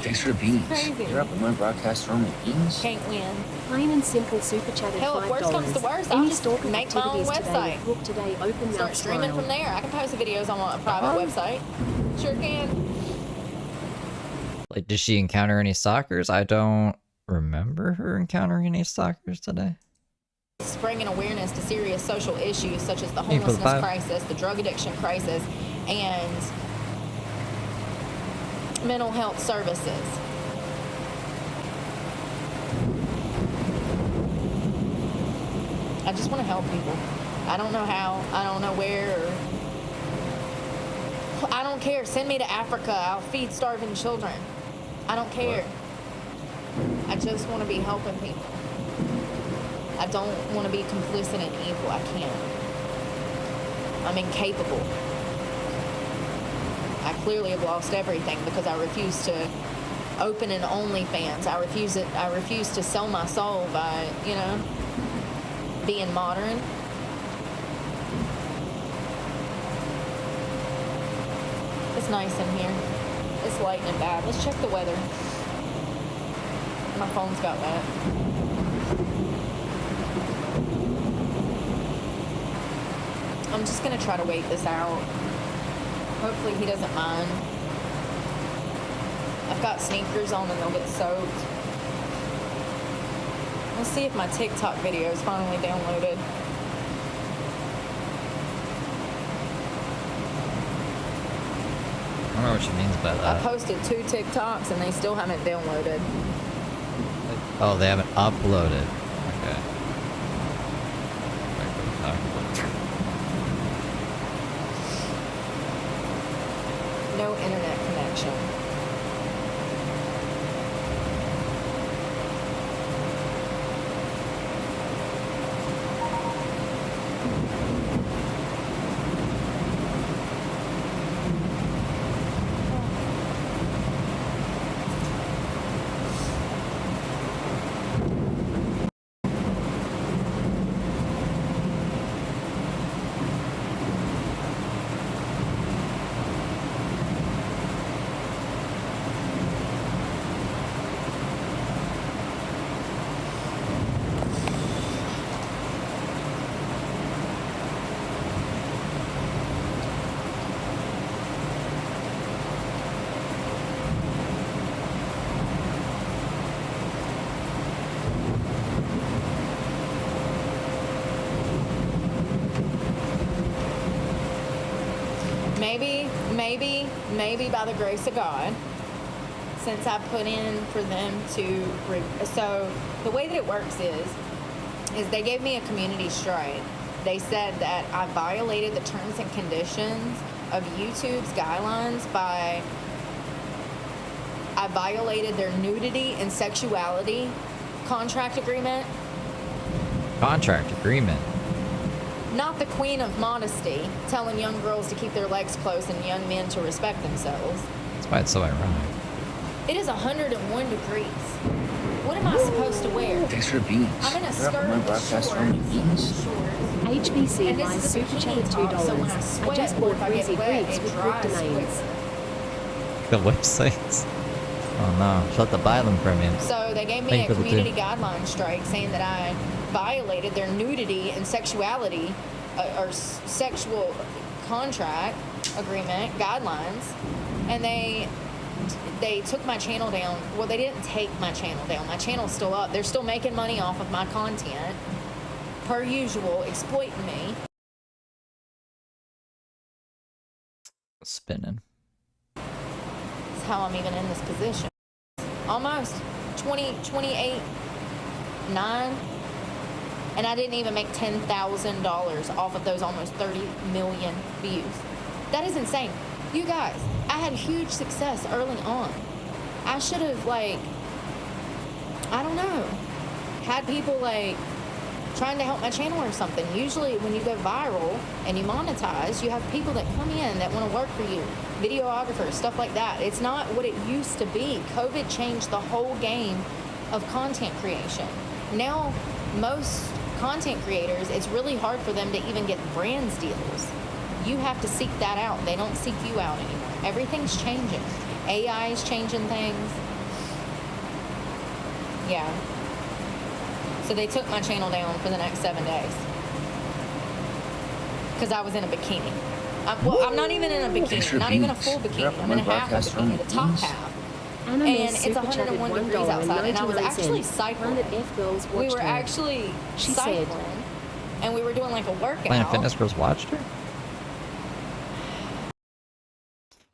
S3: Thanks for the beans.
S1: Crazy.
S3: You're up in my broadcast room with beans?
S1: Can't win.
S4: Plain and simple super chatted
S1: Hell, if
S4: $5.
S1: worst comes to worst, I'll
S4: Any
S1: just
S4: stalking
S1: make my own
S4: activities today
S1: website.
S4: with Brooke today, open
S1: Start
S4: mouth
S1: streaming
S4: smile.
S1: from there. I can post videos on a private website. Sure can.
S2: Like, did she encounter any stalkers? I don't remember her encountering any stalkers today.
S1: Bringing awareness to serious social issues such as the
S2: Hey, for the
S1: homelessness
S2: five.
S1: crisis, the drug addiction crisis, and mental health services. I just want to help people. I don't know how, I don't know where, or I don't care. Send me to Africa. I'll feed starving children. I don't care. I just want to be helping people.
S6: I don't want to be complicit in evil. I can't. I'm incapable. I clearly have lost everything because I refuse to open an OnlyFans. I refuse to sell my soul by, you know, being modern. It's nice in here. It's lightning bad. Let's check the weather. My phone's got that. I'm just gonna try to wait this out. Hopefully he doesn't mind. I've got sneakers on and they'll get soaked. Let's see if my TikTok video is finally downloaded.
S2: I don't know what she means by that.
S6: I posted 2 TikToks and they still haven't downloaded.
S2: Oh, they haven't uploaded. Okay.
S6: No internet connection. Maybe by the grace of God, since I put in for them to, so the way that it works is they gave me a community strike. They said that I violated the terms and conditions of YouTube's guidelines by, I violated their nudity and sexuality contract agreement.
S2: Contract agreement?
S6: Not the queen of modesty, telling young girls to keep their legs closed and young men to respect themselves.
S2: That's why it's so ironic.
S6: It is 101 degrees. What am I supposed to wear?
S3: Thanks for the beans.
S6: I'm in a
S3: You're up
S6: skirt
S3: on my
S6: with
S3: broadcast
S6: shorts.
S3: from the beans.
S4: HBC
S6: And this
S4: buys
S6: is a
S4: super
S6: bikini
S4: chat at
S6: top, so when I
S4: $2. I
S6: sweat
S4: just
S6: or
S4: bought
S6: if I get
S4: Breezy
S6: wet,
S4: Breaks
S6: it
S4: with Brooke
S6: dries
S4: domains.
S2: The websites. Oh no, she'll have to buy them from you.
S6: So they gave me
S2: Thank
S6: a
S2: you for the
S6: community
S2: tip.
S6: guideline strike saying that I violated their nudity and sexuality or sexual contract agreement guidelines, and they took my channel down. Well, they didn't take my channel down. My channel's still up. They're still making money off of my content, per usual, exploiting me.
S2: Spinning.
S6: That's how I'm even in this position. Almost 28, 9. And I didn't even make $10,000 off of those almost 30 million views. That is insane. You guys, I had huge success early on. I should have, like, I don't know, had people, like, trying to help my channel or something. Usually when you go viral and you monetize, you have people that come in that want to work for you. Videographers, stuff like that. It's not what it used to be. COVID changed the whole game of content creation. Now, most content creators, it's really hard for them to even get brands deals. You have to seek that out. They don't seek you out anymore. Everything's changing. AI is changing things. Yeah. So they took my channel down for the next 7 days. Because I was in a bikini. I'm not even in a bikini. Not even a full bikini. I'm in a half a bikini, the top half. And it's 101 degrees outside, and I was actually cycling. We were actually cycling, and we were doing like a workout.
S2: Planet Fitness Girls watched her?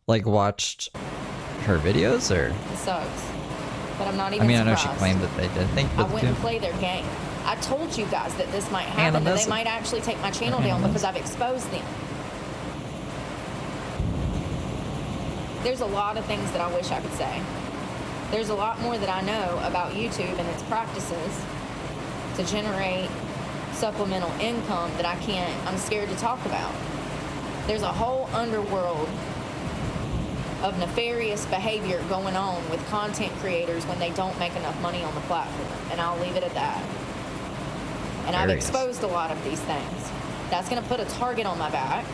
S2: Like, watched her videos, or?
S6: It sucks, but I'm not even
S2: I mean,
S6: surprised.
S2: I know she claimed that they did. Thank you for
S6: I
S2: the
S6: wouldn't
S2: tip.
S6: play their game. I told you guys that this might happen, that they might actually take my channel down because I've exposed them. There's a lot of things that I wish I could say. There's a lot more that I know about YouTube and its practices to generate supplemental income that I'm scared to talk about. There's a whole underworld of nefarious behavior going on with content creators when they don't make enough money on the platform, and I'll leave it at that. And I've exposed a lot of these things. That's going to put a target on my back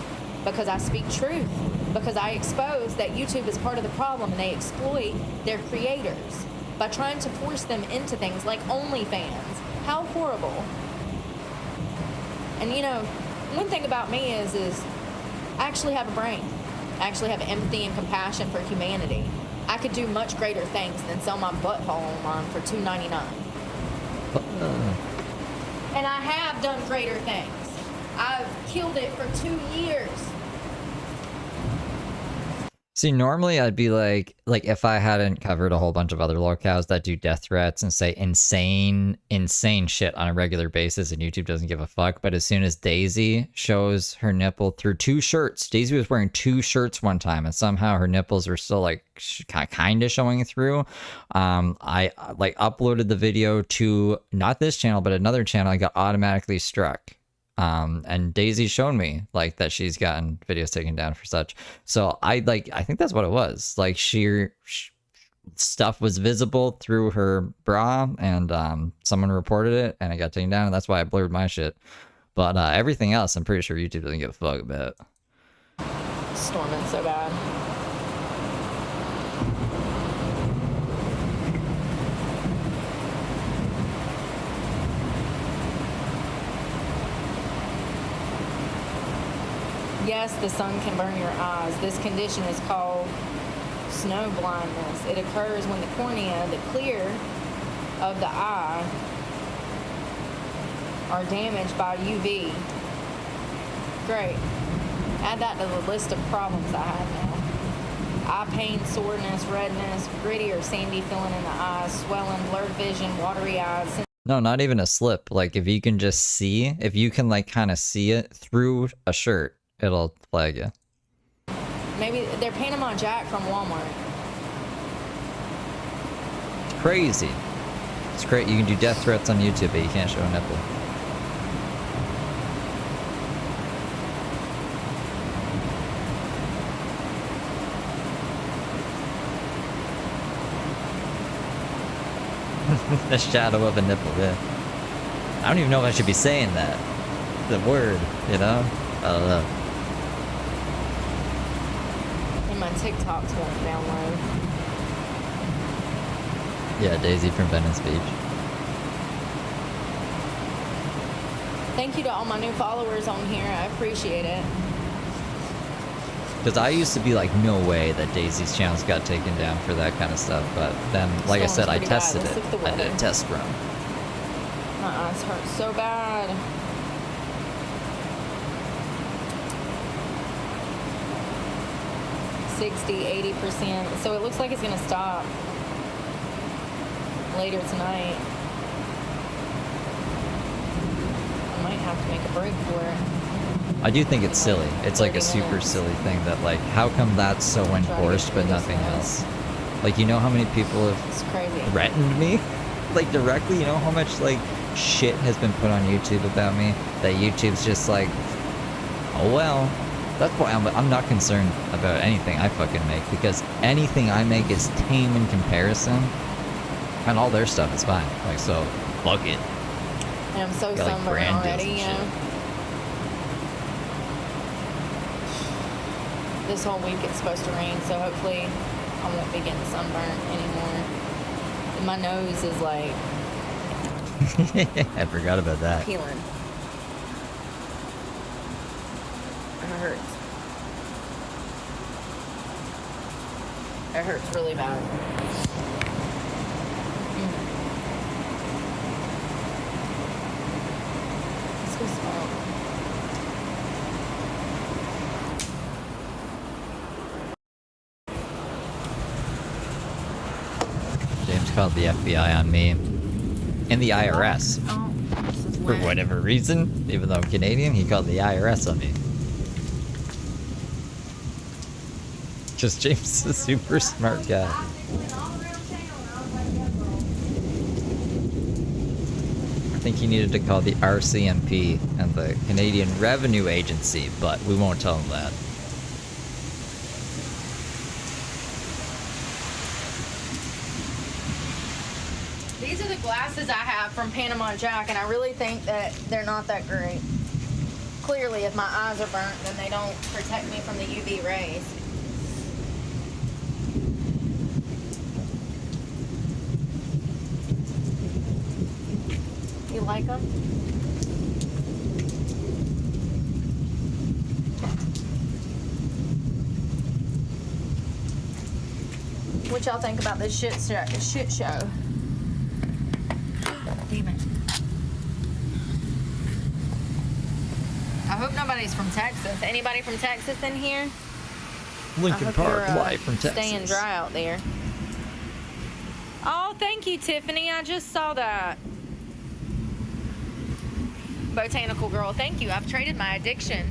S6: because I speak truth, because I expose that YouTube is part of the problem and they exploit their creators by trying to force them into things like OnlyFans. How horrible. And you know, one thing about me is I actually have a brain. I actually have empathy and compassion for humanity. I could do much greater things than sell my butthole online for $2.99. And I have done greater things. I've killed it for 2 years.
S2: See, normally I'd be like if I hadn't covered a whole bunch of other locales that do death threats and say insane shit on a regular basis and YouTube doesn't give a fuck. But as soon as Daisy shows her nipple through 2 shirts, Daisy was wearing 2 shirts one time and somehow her nipples were still like kind of showing through. I like uploaded the video to not this channel, but another channel. I got automatically struck. And Daisy shown me like that she's gotten videos taken down for such. So I think that's what it was. Like stuff was visible through her bra and someone reported it and it got taken down, and that's why I blurred my shit. But everything else I'm pretty sure YouTube doesn't give a fuck about.
S6: Storming so bad. Yes, the sun can burn your eyes. This condition is called snow blindness. It occurs when the cornea, the clear of the eye, are damaged by UV. Great. Add that to the list of problems I have now. Eye pain, soreness, redness, gritty or sandy feeling in the eyes, swelling, blurred vision, watery eyes.
S2: No, not even a slip. Like if you can just see, if you can like kind of see it through a shirt, it'll flag you.
S6: Maybe they're Panama Jack from Walmart.
S2: It's crazy. It's great. You can do death threats on YouTube, but you can't show a nipple. The shadow of a nipple, yeah. I don't even know if I should be saying that. The word, you know? I don't know.
S6: And my TikToks won't download.
S2: Yeah, Daisy from Venice Beach.
S6: Thank you to all my new followers on here. I appreciate it.
S2: Because I used to be like, no way that Daisy's channels got taken down for that kind of stuff. But then, like I said, I tested it. I did a test run.
S6: My eyes hurt so bad. $60–80%. So it looks like it's gonna stop later tonight. I might have to make a break for it.
S2: I do think it's silly. It's like a super silly thing that like, how come that's so enforced but nothing else? Like, you know how many people have threatened me? Like directly, you know how much like shit has been put on YouTube about me? That YouTube's just like, oh well. That's why I'm not concerned about anything I fucking make, because anything I make is tame in comparison, and all their stuff is fine. Like, so, fuck it.
S6: And I'm so
S2: got, like,
S6: sunburned
S2: brand deals
S6: already,
S2: and
S6: you
S2: shit.
S6: know? This whole week it's supposed to rain, so hopefully I won't be getting sunburned anymore. And my nose is like
S2: I forgot about that.
S6: peeling. It hurts. It hurts really bad. Let's go smoke.
S2: James called the FBI on me. And the IRS.
S6: Oh, this is
S2: For
S6: wet.
S2: whatever reason, even though I'm Canadian, he called the IRS on me. Just James is a super smart guy. think he needed to call the RCMP and the Canadian Revenue Agency, but we won't tell him that.
S6: These are the glasses I have from Panama Jack, and I really think that they're not that great. Clearly, if my eyes are burnt, then they don't protect me from the UV rays. You like them? What y'all think about this shit show? Damn it. I hope nobody's from Texas. Anybody from Texas in here?
S2: Lincoln Park, live from Texas.
S6: Staying dry out there. Oh, thank you, Tiffany. I just saw that. Botanical girl, thank you. I've traded my addiction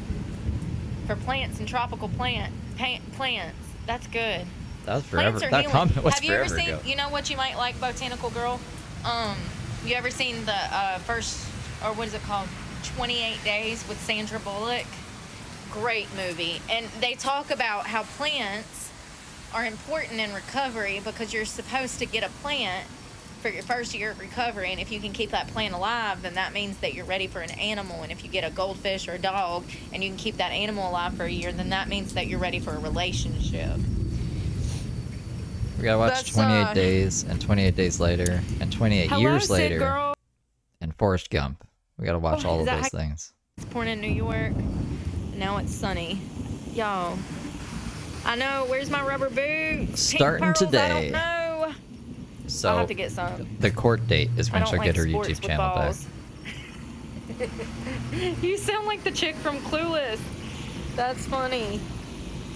S6: for plants and tropical plants. That's good.
S2: That was forever.
S6: Plants are
S2: That
S6: healing.
S2: comment was
S6: Have you ever
S2: forever
S6: seen?
S2: ago.
S6: You know what you might like, Botanical girl? You ever seen the first, or what is it called? 28 Days with Sandra Bullock? Great movie. And they talk about how plants are important in recovery because you're supposed to get a plant for your first year of recovery, and if you can keep that plant alive, then that means that you're ready for an animal. And if you get a goldfish or a dog and you can keep that animal alive for a year, then that means that you're ready for a relationship.
S2: We gotta watch 28 Days and 28 Days Later and 28 Years
S6: Sid
S2: Later
S6: girl.
S2: and Forrest Gump. We gotta watch all of those things.
S6: It's born in New York. Now it's sunny. Y'all, I know. Where's my rubber boots?
S2: Starting
S6: Pink pearls,
S2: today.
S6: I don't know.
S2: So
S6: I'll have to get some.
S2: the court date is when
S6: I
S2: she'll
S6: don't
S2: get her
S6: like sports
S2: YouTube
S6: with
S2: channel back.
S6: balls. You sound like the chick from Clueless. That's funny.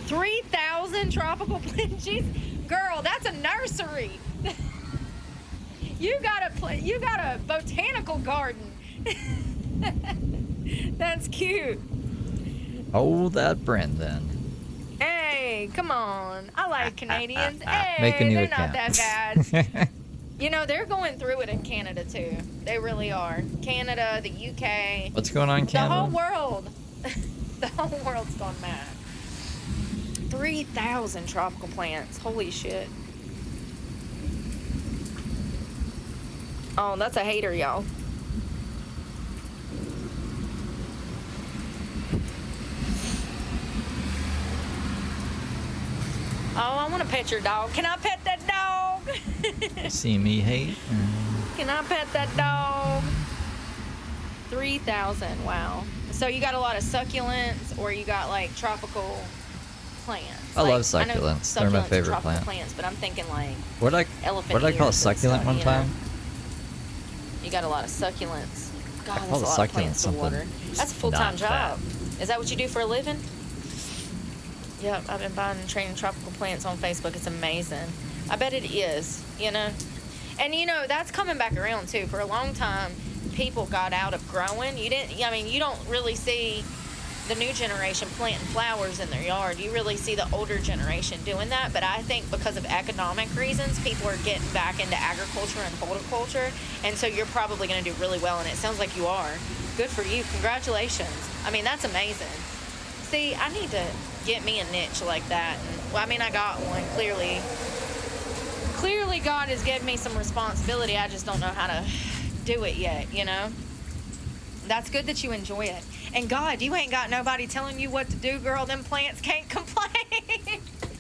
S6: 3,000 tropical plants. Girl, that's a nursery. You got a botanical garden. That's cute.
S2: Oh, that Brendan.
S6: Hey, come on. I like Canadians. Hey,
S2: Make a new
S6: they're
S2: account.
S6: not that bad. You know, they're going through it in Canada too. They really are. Canada, the UK.
S2: What's going on in Canada?
S6: The whole world. The whole world's gone mad. 3,000 tropical plants. Holy shit. Oh, that's a hater, y'all. Oh, I want to pet your dog. Can I pet that dog?
S2: See me hate?
S6: Can I pet that dog? 3,000. Wow. So you got a lot of succulents, or you got like tropical plants?
S2: I love
S6: know
S2: succulents. They're my
S6: succulents are
S2: favorite
S6: tropical
S2: plant.
S6: plants, but I'm thinking like
S2: What did
S6: elephant
S2: I call a
S6: ears and
S2: succulent
S6: stuff,
S2: one
S6: you know?
S2: time?
S6: You got a lot of succulents. God,
S2: call
S6: that's a
S2: the
S6: lot of
S2: succulent
S6: plants to
S2: something
S6: water. That's a full-time
S2: not
S6: job. Is that what you do for a living? Yep, I've been buying and trading tropical plants on Facebook. It's amazing. I bet it is, you know. And, you know, that's coming back around, too. For a long time, people got out of growing. You don't really see the new generation planting flowers in their yard. You really see the older generation doing that. But I think because of economic reasons, people are getting back into agriculture and horticulture. And so you're probably going to do really well. And it sounds like you are. Good for you. Congratulations. I mean, that's amazing. See, I need to get me a niche like that. And, well, I mean, I got one, clearly. Clearly, God has given me some responsibility. I just don't know how to do it yet, you know? That's good that you enjoy it. And God, you ain't got nobody telling you what to do, girl. Them plants can't complain.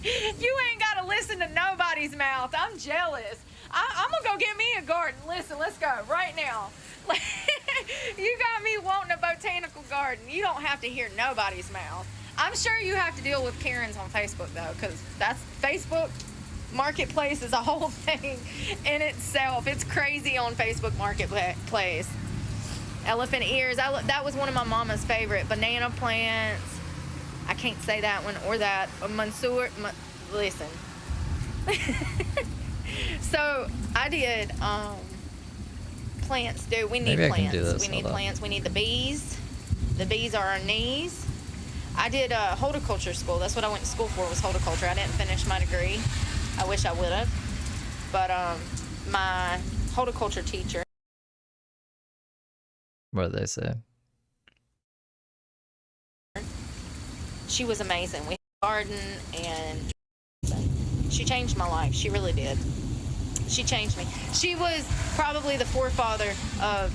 S6: You ain't got to listen to nobody's mouth. I'm jealous. I'm going to go get me a garden. Listen, let's go right now. You got me wanting a botanical garden. You don't have to hear nobody's mouth. I'm sure you have to deal with Karens on Facebook, though, because that's Facebook Marketplace is a whole thing in itself. It's crazy on Facebook Marketplace. Elephant ears. That was one of my mama's favorite. Banana plants. I can't say that one or that. Mansoor. Listen. So I did plants, dude. We need
S2: Maybe I
S6: plants.
S2: can do this.
S6: We need
S2: Hold on.
S6: plants. We need the bees. The bees are our knees. I did horticulture school. That's what I went to school for, was horticulture. I didn't finish my degree. I wish I would have. But my horticulture teacher
S2: What did they say?
S6: She was amazing. We had a garden, and she changed my life. She really did. She changed me. She was probably the forefather of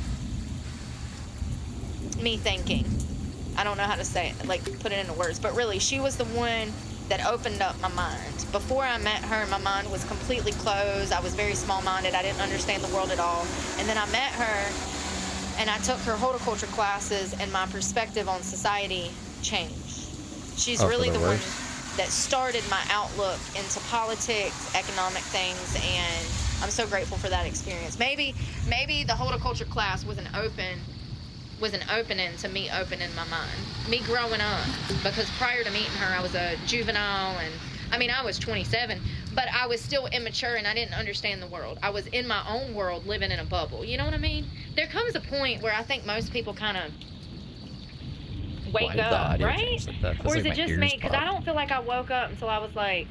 S6: me thinking. I don't know how to say it, like put it into words, but really, she was the one that opened up my mind. Before I met her, my mind was completely closed. I was very small-minded. I didn't understand the world at all. And then I met her, and I took her horticulture classes, and my perspective on society changed. She's really the one that started my outlook into politics, economic things, and I'm so grateful for that experience. Maybe the horticulture class was an opening to me opening my mind, me growing up, because prior to meeting her, I was a juvenile, and I mean, I was 27, but I was still immature and I didn't understand the world. I was in my own world, living in a bubble. You know what I mean? There comes a point where I think most people kind of wake up, right? Or is it just me? Because I don't feel like I woke up until I was like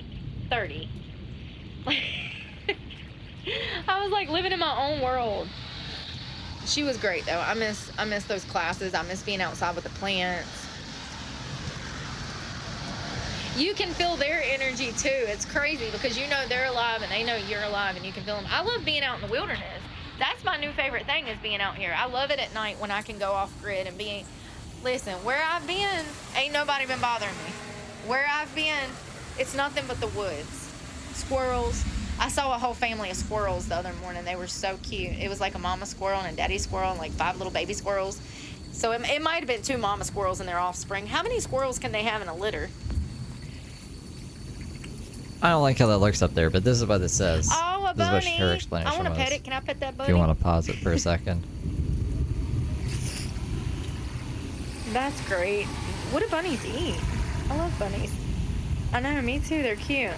S6: 30. I was like living in my own world. She was great though. I miss those classes. I miss being outside with the plants. You can feel their energy too. It's crazy because you know they're alive and they know you're alive and you can feel them. I love being out in the wilderness. That's my new favorite thing, is being out here. I love it at night when I can go off grid and be. Listen, where I've been, ain't nobody been bothering me. Where I've been, it's nothing but the woods. Squirrels. I saw a whole family of squirrels the other morning. They were so cute. It was like a mama squirrel and a daddy squirrel and like 5 little baby squirrels. So it might have been 2 mama squirrels and their offspring. How many squirrels can they have in a litter?
S2: I don't like how that looks up there, but this is what it says.
S6: Oh, a bunny.
S2: This is what her explanation
S6: I want to
S2: was.
S6: pet it. Can I pet that bunny?
S2: If you want to pause it for a second.
S6: That's great. What do bunnies eat? I love bunnies. I know, me too. They're cute.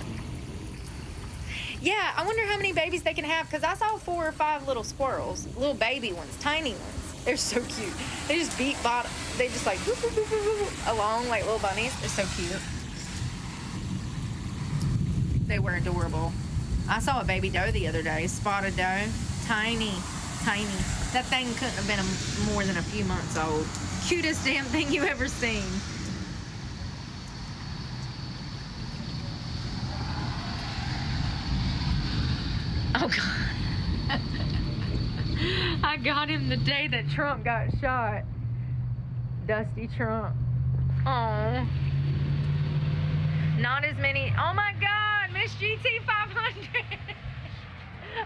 S6: Yeah, I wonder how many babies they can have, because I saw 4 or 5 little squirrels, little baby ones, tiny ones. They're so cute. They just beat bottom. They just like whoop, whoop, whoop, whoop, whoop, along like little bunnies. They're so cute. They were adorable. I saw a baby doe the other day, spotted doe, tiny. That thing couldn't have been more than a few months old. Cutest damn thing you ever seen. Oh God. I got him the day that Trump got shot. Dusty Trump. Oh. Not as many. Oh my God, Miss GT 500.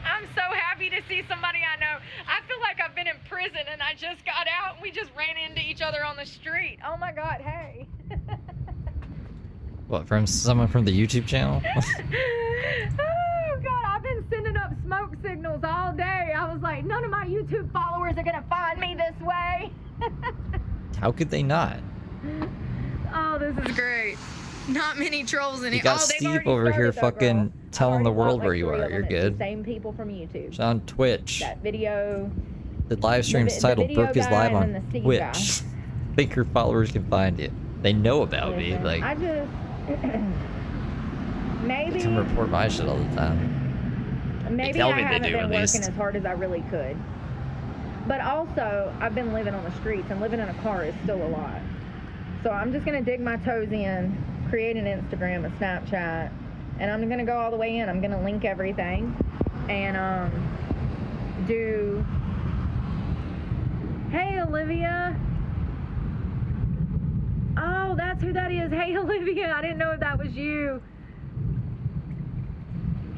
S6: I'm so happy to see somebody I know. I feel like I've been in prison and I just got out and we just ran into each other on the street. Oh my God, hey.
S2: What, from someone from the YouTube channel?
S6: Oh God, I've been sending up smoke signals all day. I was like, none of my YouTube followers are gonna find me this way.
S2: How could they not?
S6: Oh, this is great. Not many trolls in it.
S2: You got Steve over here fucking telling the world where you are. You're good.
S1: Same people from YouTube.
S2: It's on Twitch.
S1: That video.
S2: The live stream's titled Brooke is live on Twitch. Think your followers can find you. They know about me. Like,
S1: I just maybe
S2: they can report my shit all the time.
S1: Maybe
S2: tell
S1: I
S2: me they
S1: haven't
S2: do,
S1: been
S2: at
S1: working
S2: least.
S1: as hard as I really could. But also, I've been living on the streets, and living in a car is still a lot. So I'm just gonna dig my toes in, create an Instagram, a Snapchat, and I'm gonna go all the way in. I'm gonna link everything, and do. Hey, Olivia. Oh, that's who that is. Hey, Olivia. I didn't know if that was you.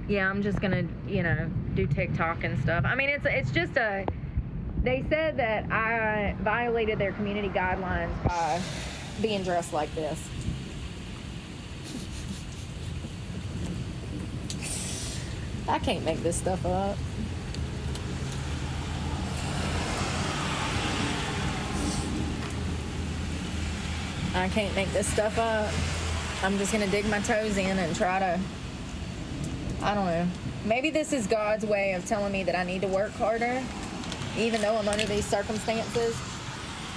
S1: Yeah, I'm just gonna, do TikTok and stuff. I mean, it's just a. They said that I violated their community guidelines by being dressed like this. I can't make this stuff up. I can't make this stuff up. I'm just gonna dig my toes in and try to, I don't know. Maybe this is God's way of telling me that I need to work harder, even though I'm under these circumstances.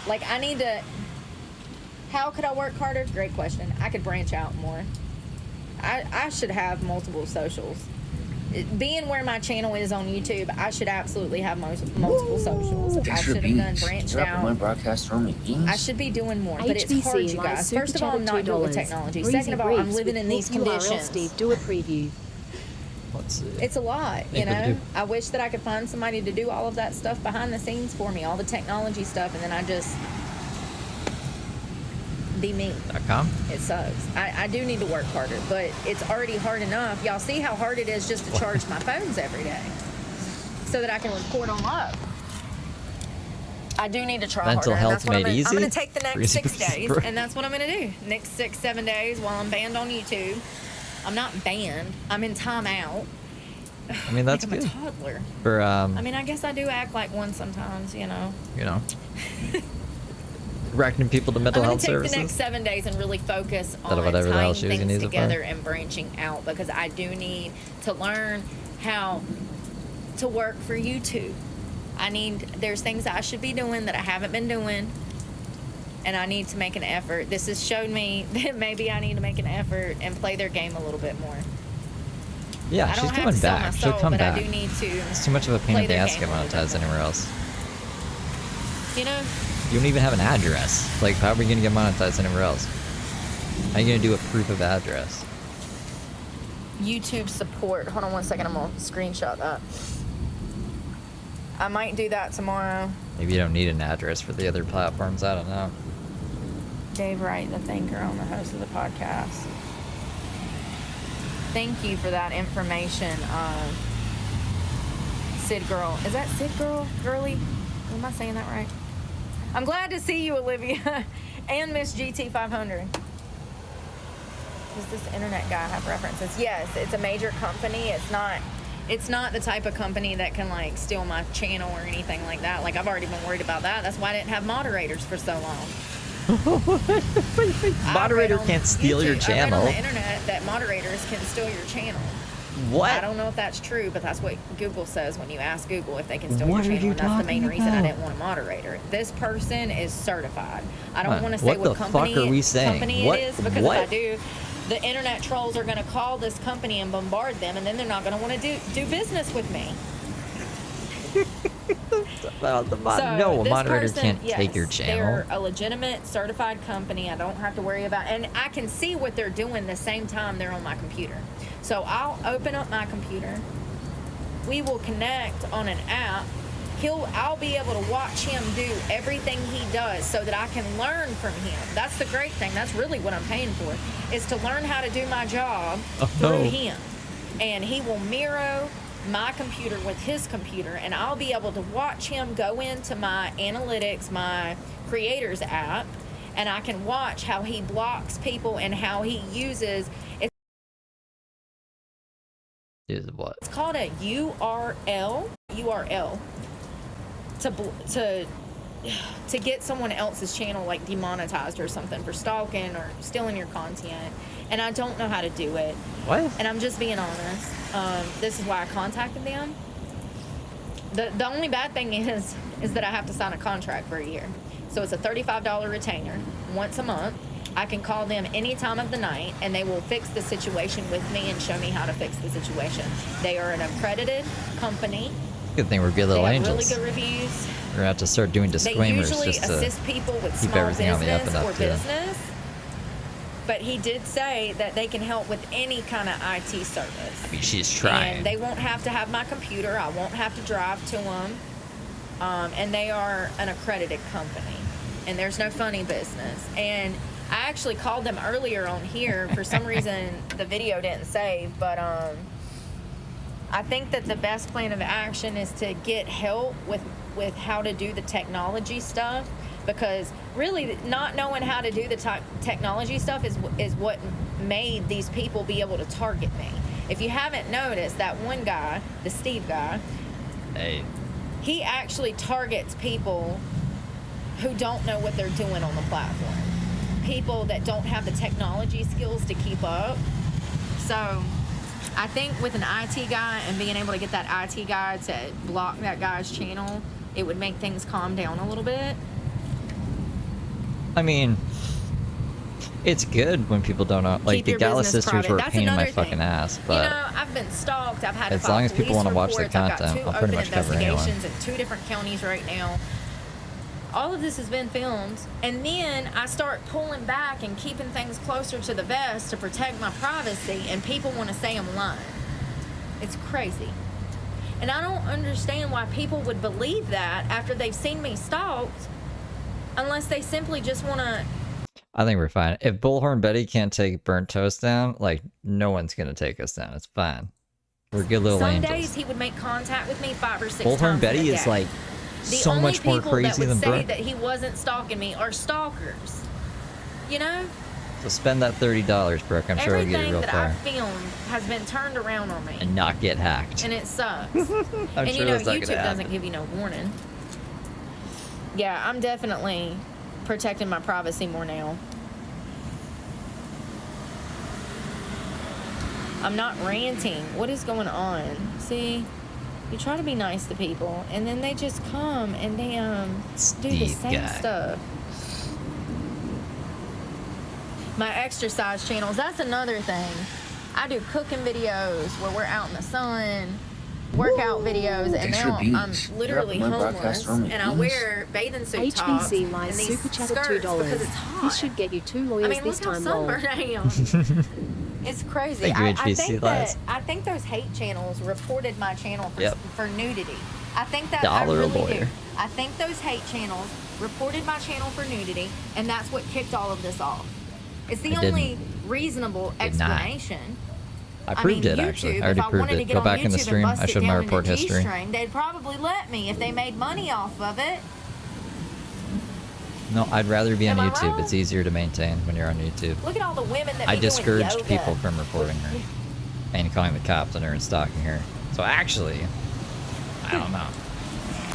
S1: Like, I need to, how could I work harder? Great question. I could branch out more. I should have multiple socials. being where my channel is on YouTube, I should absolutely have multiple socials. I
S3: Thanks for
S1: should
S3: the
S1: have done
S3: beans.
S1: branched
S3: You're up on my
S1: out.
S3: broadcast from me beans.
S1: I should be doing more, but it's hard, you guys. First of all, I'm not good with technology. Second of all, I'm living in these conditions.
S4: Steve, do a preview.
S2: Let's see.
S1: It's a lot, you know. I wish that I could find somebody to do all of that stuff behind the scenes for me, all the technology stuff, and then I just be me.
S2: .com?
S1: It sucks. I do need to work harder, but it's already hard enough. Y'all see how hard it is just to charge my phones every day so that I can record on live. I do need to try
S2: Mental
S1: harder.
S2: health made easy?
S1: I'm going to take the next
S2: Crazy
S1: 6 days,
S2: bro.
S1: and that's what I'm going to do. Next 6-7 days while I'm banned on YouTube. I'm not banned. I'm in timeout.
S2: I mean, that's
S1: like I'm
S2: good.
S1: a toddler.
S2: For,
S1: I mean, I guess I do act like one sometimes, you know.
S2: Directing people to mental
S1: I'm
S2: health
S1: gonna take
S2: services.
S1: the next 7 days and really focus
S2: Out of
S1: on
S2: whatever the hell
S1: tying
S2: she was gonna
S1: things
S2: use it for.
S1: together and branching out, because I do need to learn how to work for YouTube. There's things I should be doing that I haven't been doing, and I need to make an effort. This has showed me that maybe I need to make an effort and play their game a little bit more.
S2: Yeah,
S1: I
S2: she's
S1: don't have
S2: coming
S1: to sell my
S2: back.
S1: soul,
S2: She'll come
S1: but
S2: back.
S1: I do need to.
S2: It's too much of a pain
S1: play
S2: in the
S1: their
S2: ass to
S1: game
S2: get
S1: a little
S2: monetized
S1: bit more.
S2: anywhere else.
S1: You know,
S2: You don't even have an address. Like, how are we gonna get monetized anywhere else? How are you gonna do a proof of address?
S1: YouTube support. Hold on one second. I'm gonna screenshot that. I might do that tomorrow.
S2: Maybe you don't need an address for the other platforms. I don't know.
S1: Dave Wright, the thinker, on the host of the podcast. Thank you for that information, Sid Girl. Is that Sid Girl? Girly? Am I saying that right? I'm glad to see you, Olivia, and Miss GT500. Does this internet guy have references? Yes, it's a major company. It's not the type of company that can like steal my channel or anything like that. Like, I've already been worried about that. That's why I didn't have moderators for so long.
S2: Moderator can't steal your channel.
S1: I read on the internet that moderators can steal your channel.
S2: What?
S1: I don't know if that's true, but that's what Google says when you ask Google if they can steal
S2: What
S1: your
S2: are
S1: channel.
S2: you
S1: And that's the main
S2: talking
S1: reason I
S2: about?
S1: didn't want a moderator. This person is certified. I don't
S2: Huh.
S1: want to say
S2: What
S1: what
S2: the
S1: company,
S2: fuck are we saying?
S1: company
S2: What-
S1: it is, because
S2: what?
S1: if I do, the internet trolls are going to call this company and bombard them, and then they're not going to want to do business with me.
S2: No, a
S1: this
S2: moderator
S1: person,
S2: can't
S1: yes,
S2: take your channel.
S1: They're a legitimate certified company. I don't have to worry about, and I can see what they're doing the same time they're on my computer. So I'll open up my computer. We will connect on an app. I'll be able to watch him do everything he does so that I can learn from him. That's the great thing. That's really what I'm paying for, is to learn how to do my job through him. And he will mirror my computer with his computer, and I'll be able to watch him go into my analytics, my creators app, and I can watch how he blocks people and how he uses
S2: Is what?
S1: it's called a URL to get someone else's channel like demonetized or something for stalking or stealing your content, and I don't know how to do it.
S2: What?
S1: And I'm just being honest. This is why I contacted them. The only bad thing is that I have to sign a contract for a year. So it's a $35 retainer once a month. I can call them any time of the night, and they will fix the situation with me and show me how to fix the situation. They are an accredited company.
S2: Good thing we're good
S1: They
S2: little
S1: have
S2: angels.
S1: really good reviews.
S2: We're gonna have to start doing
S1: They
S2: disclaimers
S1: usually
S2: just to
S1: assist people with
S2: keep
S1: small
S2: everything on the up and
S1: business
S2: up,
S1: or
S2: too.
S1: business. But he did say that they can help with any kind of IT service.
S2: I mean, she's trying.
S1: And they won't have to have my computer. I won't have to drive to them. And they are an accredited company. And there's no funny business. And I actually called them earlier on here. For some reason, the video didn't save. But I think that the best plan of action is to get help with how to do the technology stuff. Because really, not knowing how to do the technology stuff is what made these people be able to target me. If you haven't noticed, that one guy, the Steve guy,
S2: Hey,
S1: he actually targets people who don't know what they're doing on the platform. People that don't have the technology skills to keep up. So I think with an IT guy and being able to get that IT guy to block that guy's channel, it would make things calm down a little bit.
S2: I mean, It's good when people don't know. Like,
S6: Keep
S2: the
S6: your
S2: Gala
S6: business
S2: sisters
S6: private.
S2: were a
S6: That's
S2: pain in my
S6: another
S2: fucking
S6: thing.
S2: ass,
S6: You
S2: but
S6: know, I've been stalked. I've had to
S2: as
S6: file
S2: long as people
S6: police
S2: wanna watch the
S6: reports. I've got
S2: content,
S6: 2
S2: I'll pretty
S6: open
S2: much cover anyone.
S6: investigations in 2 different counties right now. All of this has been filmed, and then I start pulling back and keeping things closer to the vest to protect my privacy, and people want to say I'm lying. It's crazy. And I don't understand why people would believe that after they've seen me stalked, unless they simply just want to.
S2: I think we're fine. If Bullhorn Betty can't take Burnt Toast down, like, no one's gonna take us down. It's fine. We're good little
S6: Some
S2: angels.
S6: days he would make contact with me 5 or 6
S2: Bullhorn
S6: times
S2: Betty
S6: in a
S2: is
S6: day.
S2: like
S6: The
S2: so
S6: only
S2: much more
S6: people
S2: crazy
S6: that would
S2: than
S6: say
S2: Brooke.
S6: that he wasn't stalking me are stalkers. You know?
S2: So spend that $30, Brooke. I'm sure we'll get it
S6: Everything
S2: real
S6: that
S2: far.
S6: I've filmed has been turned around on me.
S2: And not get hacked.
S6: And it sucks.
S2: I'm
S6: And
S2: sure
S6: you know,
S2: that's not
S6: YouTube
S2: gonna
S6: doesn't
S2: happen.
S6: give you no warning. Yeah, I'm definitely protecting my privacy more now. I'm not ranting. What is going on? See? You try to be nice to people, and then they just come and they do the
S2: Steve
S6: same
S2: guy.
S6: stuff. My exercise channels, that's another thing. I do cooking videos where we're out in the sun, workout videos, and
S3: Thanks for
S6: now I'm
S3: beans.
S6: literally
S3: You're up on my
S6: homeless,
S3: broadcast room with
S6: and I
S3: beans.
S6: wear bathing suit tops
S4: HBC
S6: and
S4: Lies
S6: these
S4: super chatted
S6: skirts
S4: $2.
S6: because it's hot.
S4: This should get you 2 lawyers
S6: I mean,
S4: this
S6: look how
S4: time, lol.
S6: sunburned I am. It's crazy.
S2: Thank you,
S6: I
S2: HBC
S6: think
S2: Lies.
S6: I think those hate channels reported my channel for,
S2: Yep.
S6: for nudity. I think that
S2: Dollar a
S6: I really
S2: lawyer.
S6: do. I think those hate channels reported my channel for nudity, and that's what kicked all of this off. It's the
S2: I didn't.
S6: only reasonable
S2: Did not.
S6: explanation.
S2: I proved it,
S6: YouTube,
S2: actually. I
S6: if
S2: already
S6: I
S2: proved
S6: wanted to
S2: it.
S6: get
S2: Go
S6: on
S2: back in the
S6: YouTube and
S2: stream.
S6: bust
S2: I
S6: it
S2: showed my
S6: down into
S2: report history.
S6: G-string, they'd probably let me if they made money off of it.
S2: No, I'd rather be on
S6: Am I
S2: YouTube.
S6: wrong?
S2: It's easier to maintain when you're on YouTube.
S6: Look at all the women that
S2: I
S6: be doing
S2: discouraged
S6: yoga.
S2: people from reporting her and calling the cops on her and stalking her. So actually, I don't know.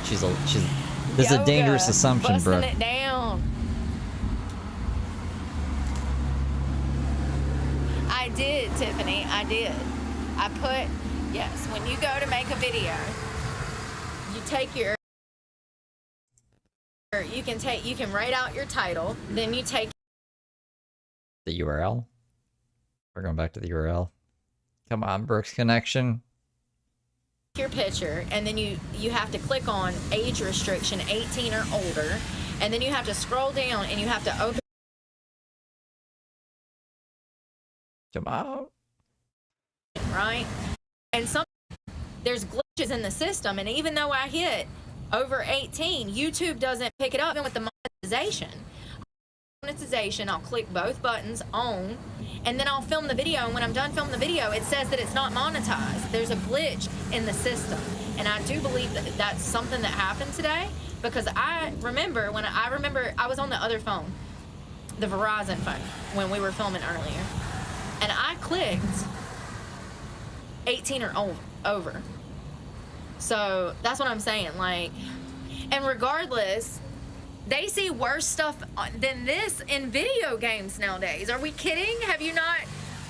S2: She's this is a
S6: Yoga,
S2: dangerous assumption,
S6: busting
S2: bro.
S6: it down. I did, Tiffany. I did. I put, yes, when you go to make a video, you take your, you can write out your title, then you take
S2: The URL. We're going back to the URL. Come on, Brooks Connection.
S6: your picture, and then you have to click on age restriction 18 or older, and then you have to scroll down and you have to open,
S2: Come on.
S6: right? And there's glitches in the system, and even though I hit over 18, YouTube doesn't pick it up. Even with the monetization, I'll click both buttons on, and then I'll film the video, and when I'm done filming the video, it says that it's not monetized. There's a glitch in the system, and I do believe that that's something that happened today, because I remember I was on the other phone, the Verizon phone, when we were filming earlier, and I clicked 18 or over. So that's what I'm saying, like, and regardless, they see worse stuff than this in video games nowadays. Are we kidding? Have you not?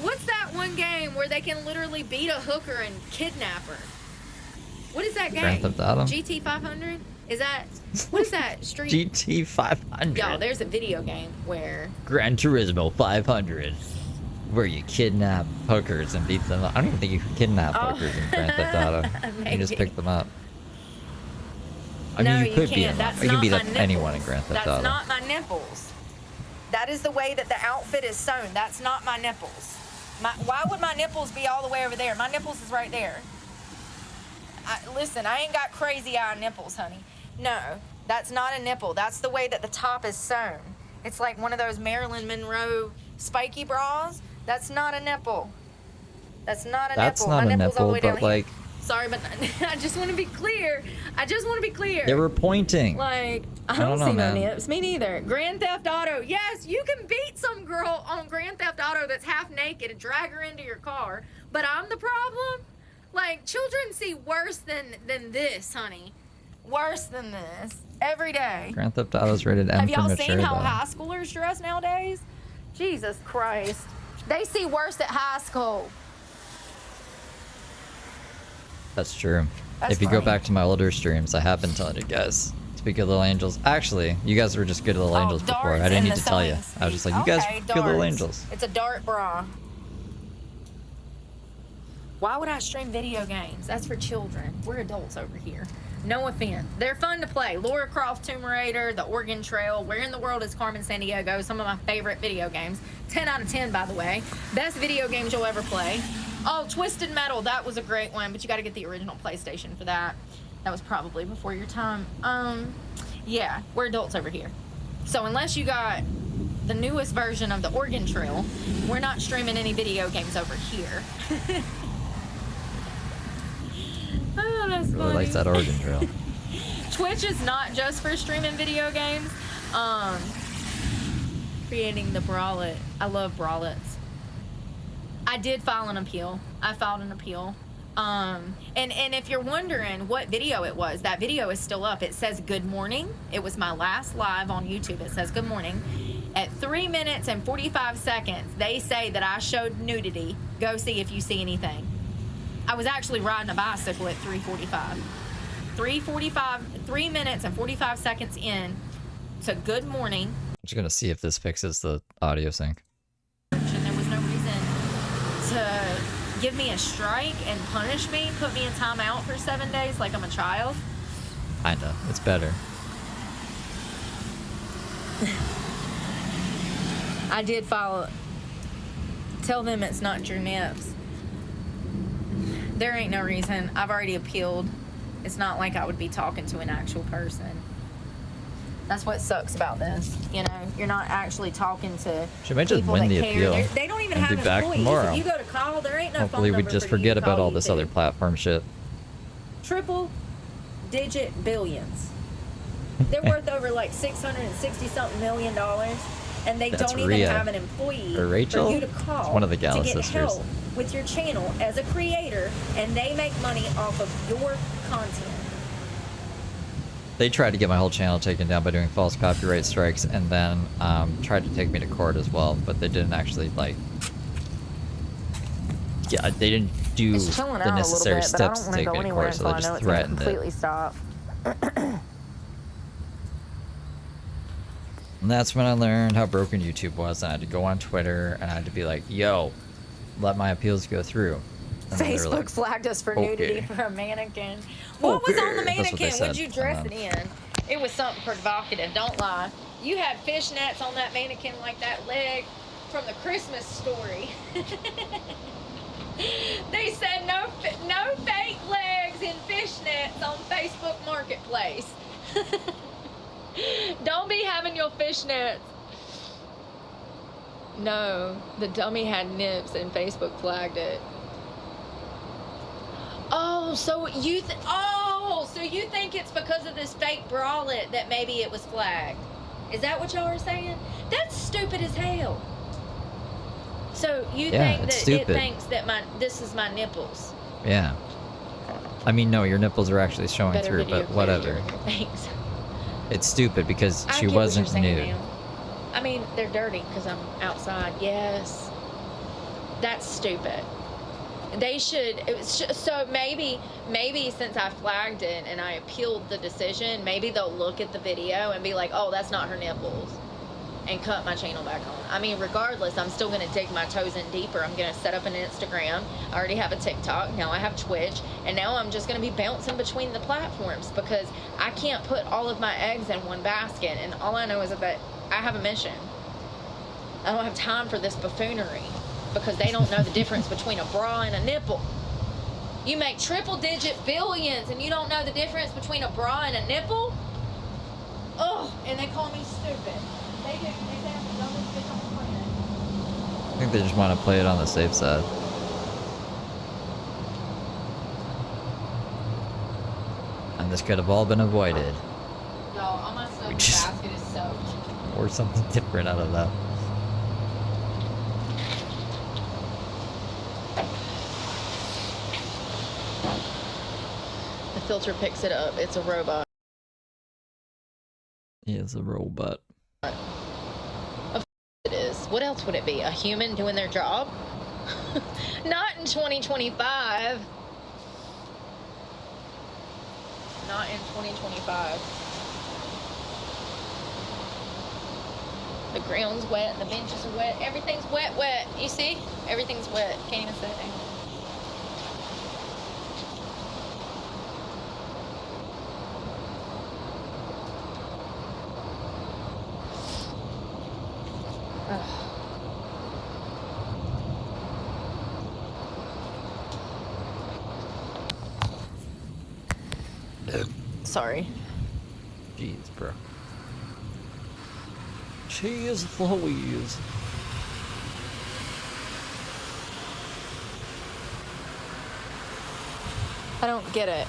S6: What's that one game where they can literally beat a hooker and kidnap her? What is that game?
S2: Grand Theft Auto?
S6: GT 500? Is that, what is that? Street?
S2: GT 500.
S6: Yo, there's a video game where,
S2: Gran Turismo 500. Where you kidnap hookers and beat them up. I don't even think you can kidnap hookers in Grand Theft Auto. You can just pick them up. I mean,
S6: no,
S2: you could beat
S6: can't.
S2: them up.
S6: That's
S2: You can
S6: not
S2: beat
S6: my
S2: up
S6: nipples.
S2: anyone in Grand Theft Auto.
S6: That's not my nipples. That is the way that the outfit is sewn. That's not my nipples. Why would my nipples be all the way over there? My nipples is right there. Listen, I ain't got crazy eye nipples, honey. No, that's not a nipple. That's the way that the top is sewn. It's like one of those Marilyn Monroe spiky bras. That's not a nipple. That's not a
S2: That's
S6: nipple.
S2: not
S6: My
S2: a
S6: nipple's all the
S2: nipple,
S6: way down
S2: but like...
S6: here. Sorry, but I just want to be clear.
S2: They were pointing.
S6: Like, I
S2: don't
S6: don't
S2: know,
S6: see
S2: man.
S6: no nips. Me neither. Grand Theft Auto. Yes, you can beat some girl on Grand Theft Auto that's half naked and drag her into your car. But I'm the problem? Like, children see worse than this, honey. Worse than this. Every day.
S2: Grand Theft Auto's rated M
S6: Have
S2: for
S6: y'all
S2: mature,
S6: seen how
S2: though.
S6: high schoolers dress nowadays? Jesus Christ. They see worse at high school.
S2: That's true.
S6: That's
S2: If you go
S6: funny.
S2: back to my older streams, I have been telling you guys to be good little angels. Actually, you guys were just good little angels before. I didn't need to tell you. I was just like, you guys are good little angels.
S6: It's a dart bra. Why would I stream video games? That's for children. We're adults over here. No offense. They're fun to play. Lara Croft Tomb Raider, The Oregon Trail, Where in the World is Carmen Sandiego? Some of my favorite video games. 10 out of 10, by the way. Best video games you'll ever play. Oh, Twisted Metal. That was a great one, but you got to get the original PlayStation for that. That was probably before your time. Yeah, we're adults over here. So unless you got the newest version of The Oregon Trail, we're not streaming any video games over here. Oh, that's funny.
S2: Really likes that Oregon Trail.
S6: Twitch is not just for streaming video games. Creating the bralette. I love bralettes. I did file an appeal. I filed an appeal. And if you're wondering what video it was, that video is still up. It says good morning. It was my last live on YouTube. It says good morning. At 3 minutes and 45 seconds, they say that I showed nudity. Go see if you see anything. I was actually riding a bicycle at 3:45. 3 minutes and 45 seconds in to good morning.
S2: I'm just gonna see if this fixes the audio sync.
S6: And there was no reason to give me a strike and punish me, put me in timeout for 7 days like I'm a child.
S2: Kinda. It's better.
S6: I did file. Tell them it's not your nips. There ain't no reason. I've already appealed. It's not like I would be talking to an actual person. That's what sucks about this. You know, you're not actually talking to
S2: She might just
S6: people
S2: win
S6: that
S2: the
S6: care.
S2: appeal.
S6: They don't even
S2: and
S6: have
S2: be back
S6: employees.
S2: tomorrow.
S6: If you go to call, there ain't no
S2: Hopefully
S6: phone
S2: we
S6: number
S2: just
S6: for you
S2: forget
S6: to call
S2: about all
S6: you
S2: this
S6: to.
S2: other platform shit.
S6: Triple digit billions. They're worth over like $660-something million, and they
S2: That's
S6: don't even
S2: Rhea.
S6: have an employee
S2: Or Rachel?
S6: for you to call
S2: It's one of the Gala
S6: to get
S2: sisters.
S6: help with your channel as a creator, and they make money off of your content.
S2: They tried to get my whole channel taken down by doing false copyright strikes, and then tried to take me to court as well, but they didn't actually, like... Yeah, they didn't do
S6: It's chilling
S2: the
S6: out a
S2: necessary
S6: little bit, but I
S2: steps
S6: don't
S2: to
S6: want to
S2: take
S6: go
S2: me to
S6: anywhere
S2: court, so
S6: until
S2: they
S6: I know
S2: just
S6: it's going to
S2: threatened it.
S6: completely stop.
S2: And that's when I learned how broken YouTube was, and I had to go on Twitter, and I had to be like, yo, let my appeals go through. And then they were
S6: Facebook
S2: like,
S6: flagged us for
S2: okay.
S6: nudity for a mannequin. What was on the
S2: Okay. That's what they
S6: mannequin? What'd
S2: said.
S6: you dress it in? It was something provocative, don't lie. You had fishnets on that mannequin like that leg from the Christmas Story. They said no fake legs in fishnets on Facebook Marketplace. Don't be having your fishnets. No, the dummy had nips and Facebook flagged it. Oh, so you think it's because of this fake bralette that maybe it was flagged? Is that what y'all are saying? That's stupid as hell. So you think that
S2: stupid.
S6: it thinks that this is my nipples?
S2: Yeah. I mean, no, your nipples are actually showing
S6: Better
S2: through,
S6: video
S2: but whatever.
S6: creator. Thanks.
S2: It's stupid because
S6: I
S2: she
S6: get what
S2: wasn't
S6: you're saying
S2: nude.
S6: now. I mean, they're dirty because I'm outside. Yes. That's stupid. They should. So maybe since I flagged it and I appealed the decision, maybe they'll look at the video and be like, "Oh, that's not her nipples," and cut my channel back on. I mean, regardless, I'm still gonna dig my toes in deeper. I'm gonna set up an Instagram. I already have a TikTok. Now I have Twitch, and now I'm just gonna be bouncing between the platforms because I can't put all of my eggs in one basket. And all I know is that I have a mission. I don't have time for this buffoonery. Because they don't know the difference between a bra and a nipple. You make triple-digit billions and you don't know the difference between a bra and a nipple? Oh, and they call me stupid. They say I'm the dumbest bitch on the planet.
S2: I think they just want to play it on the safe side. And this could have all been avoided.
S6: Y'all, all my stuff in the
S2: just-
S6: basket is soaked.
S2: Or something different out of that.
S6: The filter picks it up. It's a robot.
S2: He is a robot.
S6: It is. What else would it be? A human doing their job? Not in 2025. Not in 2025. The ground's wet, the benches are wet, everything's wet, wet. You see? Everything's wet. Can't even sit down. Sorry.
S2: Jeez, bro. Jeez Louise.
S6: I don't get it.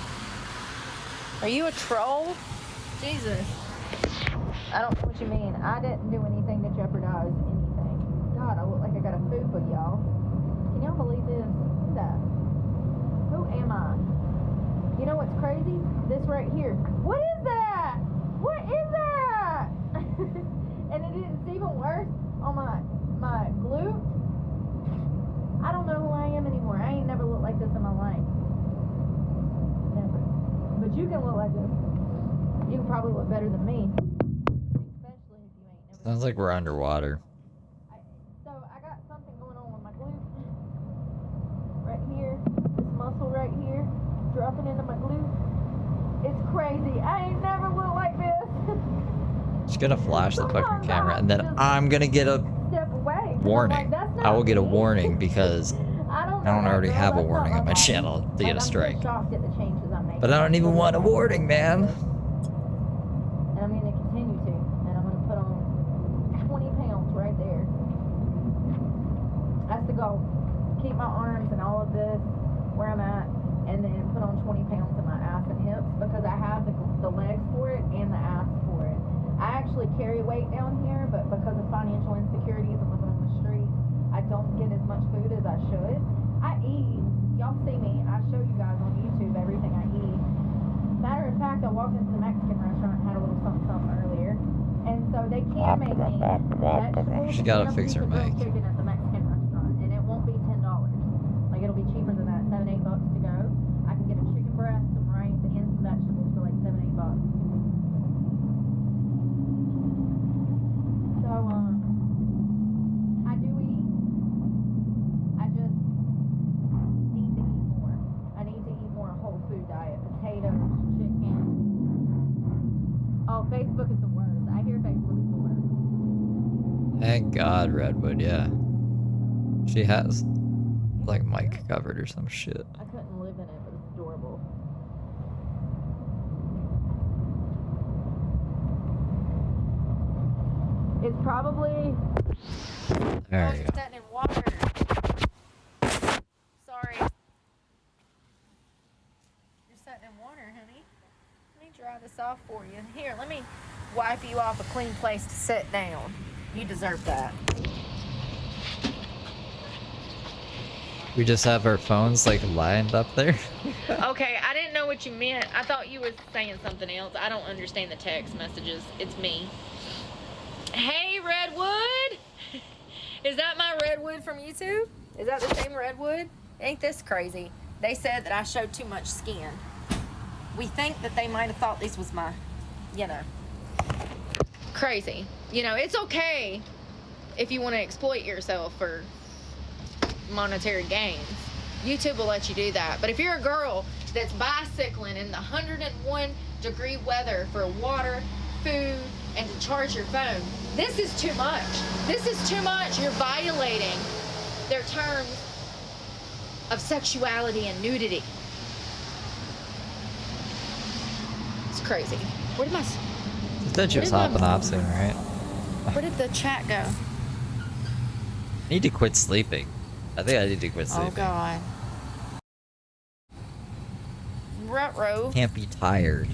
S6: Are you a troll? Jesus. I don't know what you mean. I didn't do anything to jeopardize anything. God, I look like I got a fupa, y'all. Can y'all believe this? Who's that? Who am I? You know what's crazy? This right here. What is that? What is that? And it's even worse on my glute. I don't know who I am anymore. I ain't never looked like this in my life. Never. But you can look like this. You can probably look better than me. Especially if you ain't never.
S2: Sounds like we're underwater.
S6: So I got something going on with my glute. Right here. This muscle right here. Dropping into my glute. It's crazy. I ain't never looked like this.
S2: Just gonna flash the fucking camera, and then I'm gonna get a
S6: Step away.
S2: warning. I will get a warning because I don't already have a warning on my channel to get a strike. But I don't even want a warning, man.
S6: And I'm gonna continue to. And I'm gonna put on 20 pounds right there. That's the goal. Keep my arms and all of this where I'm at. And then put on 20 pounds in my ass and hips because I have the legs for it and the ass for it. I actually carry weight down here, but because of financial insecurities and living on the street, I don't get as much food as I should. I eat. Y'all see me. I show you guys on YouTube everything I eat. Matter of fact, I walked into the Mexican restaurant and had a little something earlier. And so they can make me vegetables.
S2: She gotta
S6: and a
S2: fix
S6: piece
S2: her
S6: of grilled
S2: mic.
S6: chicken at the Mexican restaurant, and it won't be $10. Like, it'll be cheaper than that, $7, $8 to go. I can get a chicken breast, some rice, and some vegetables for like $7, $8. So, I do eat. I just need to eat more. I need to eat more whole food diet. Potatoes, chicken. Oh, Facebook is the worst. I hear Facebook is the worst.
S2: Thank God, Redwood, yeah. She has, like, mic covered or some shit.
S6: I couldn't live in it, but it's adorable. It's probably...
S2: There you
S6: you're
S2: go.
S6: sitting in water. Sorry. You're sitting in water, honey. Let me dry this off for you. Here, let me wipe you off a clean place to sit down. You deserve that.
S2: We just have our phones, like, lined up there.
S6: Okay, I didn't know what you meant. I thought you were saying something else. I don't understand the text messages. It's me. Hey, Redwood! Is that my Redwood from YouTube? Is that the same Redwood? Ain't this crazy? They said that I showed too much skin. We think that they might have thought this was my, you know, crazy. You know, it's okay if you want to exploit yourself for monetary gains. YouTube will let you do that. But if you're a girl that's bicycling in the 101-degree weather for water, food, and to charge your phone, this is too much. This is too much. You're violating their terms of sexuality and nudity. It's crazy. Where did my...
S2: You said she was hopping off soon, right?
S6: Where did the chat go?
S2: I need to quit sleeping. I think I need to quit sleeping.
S6: Oh, God. Ruh-roh.
S2: Can't be tired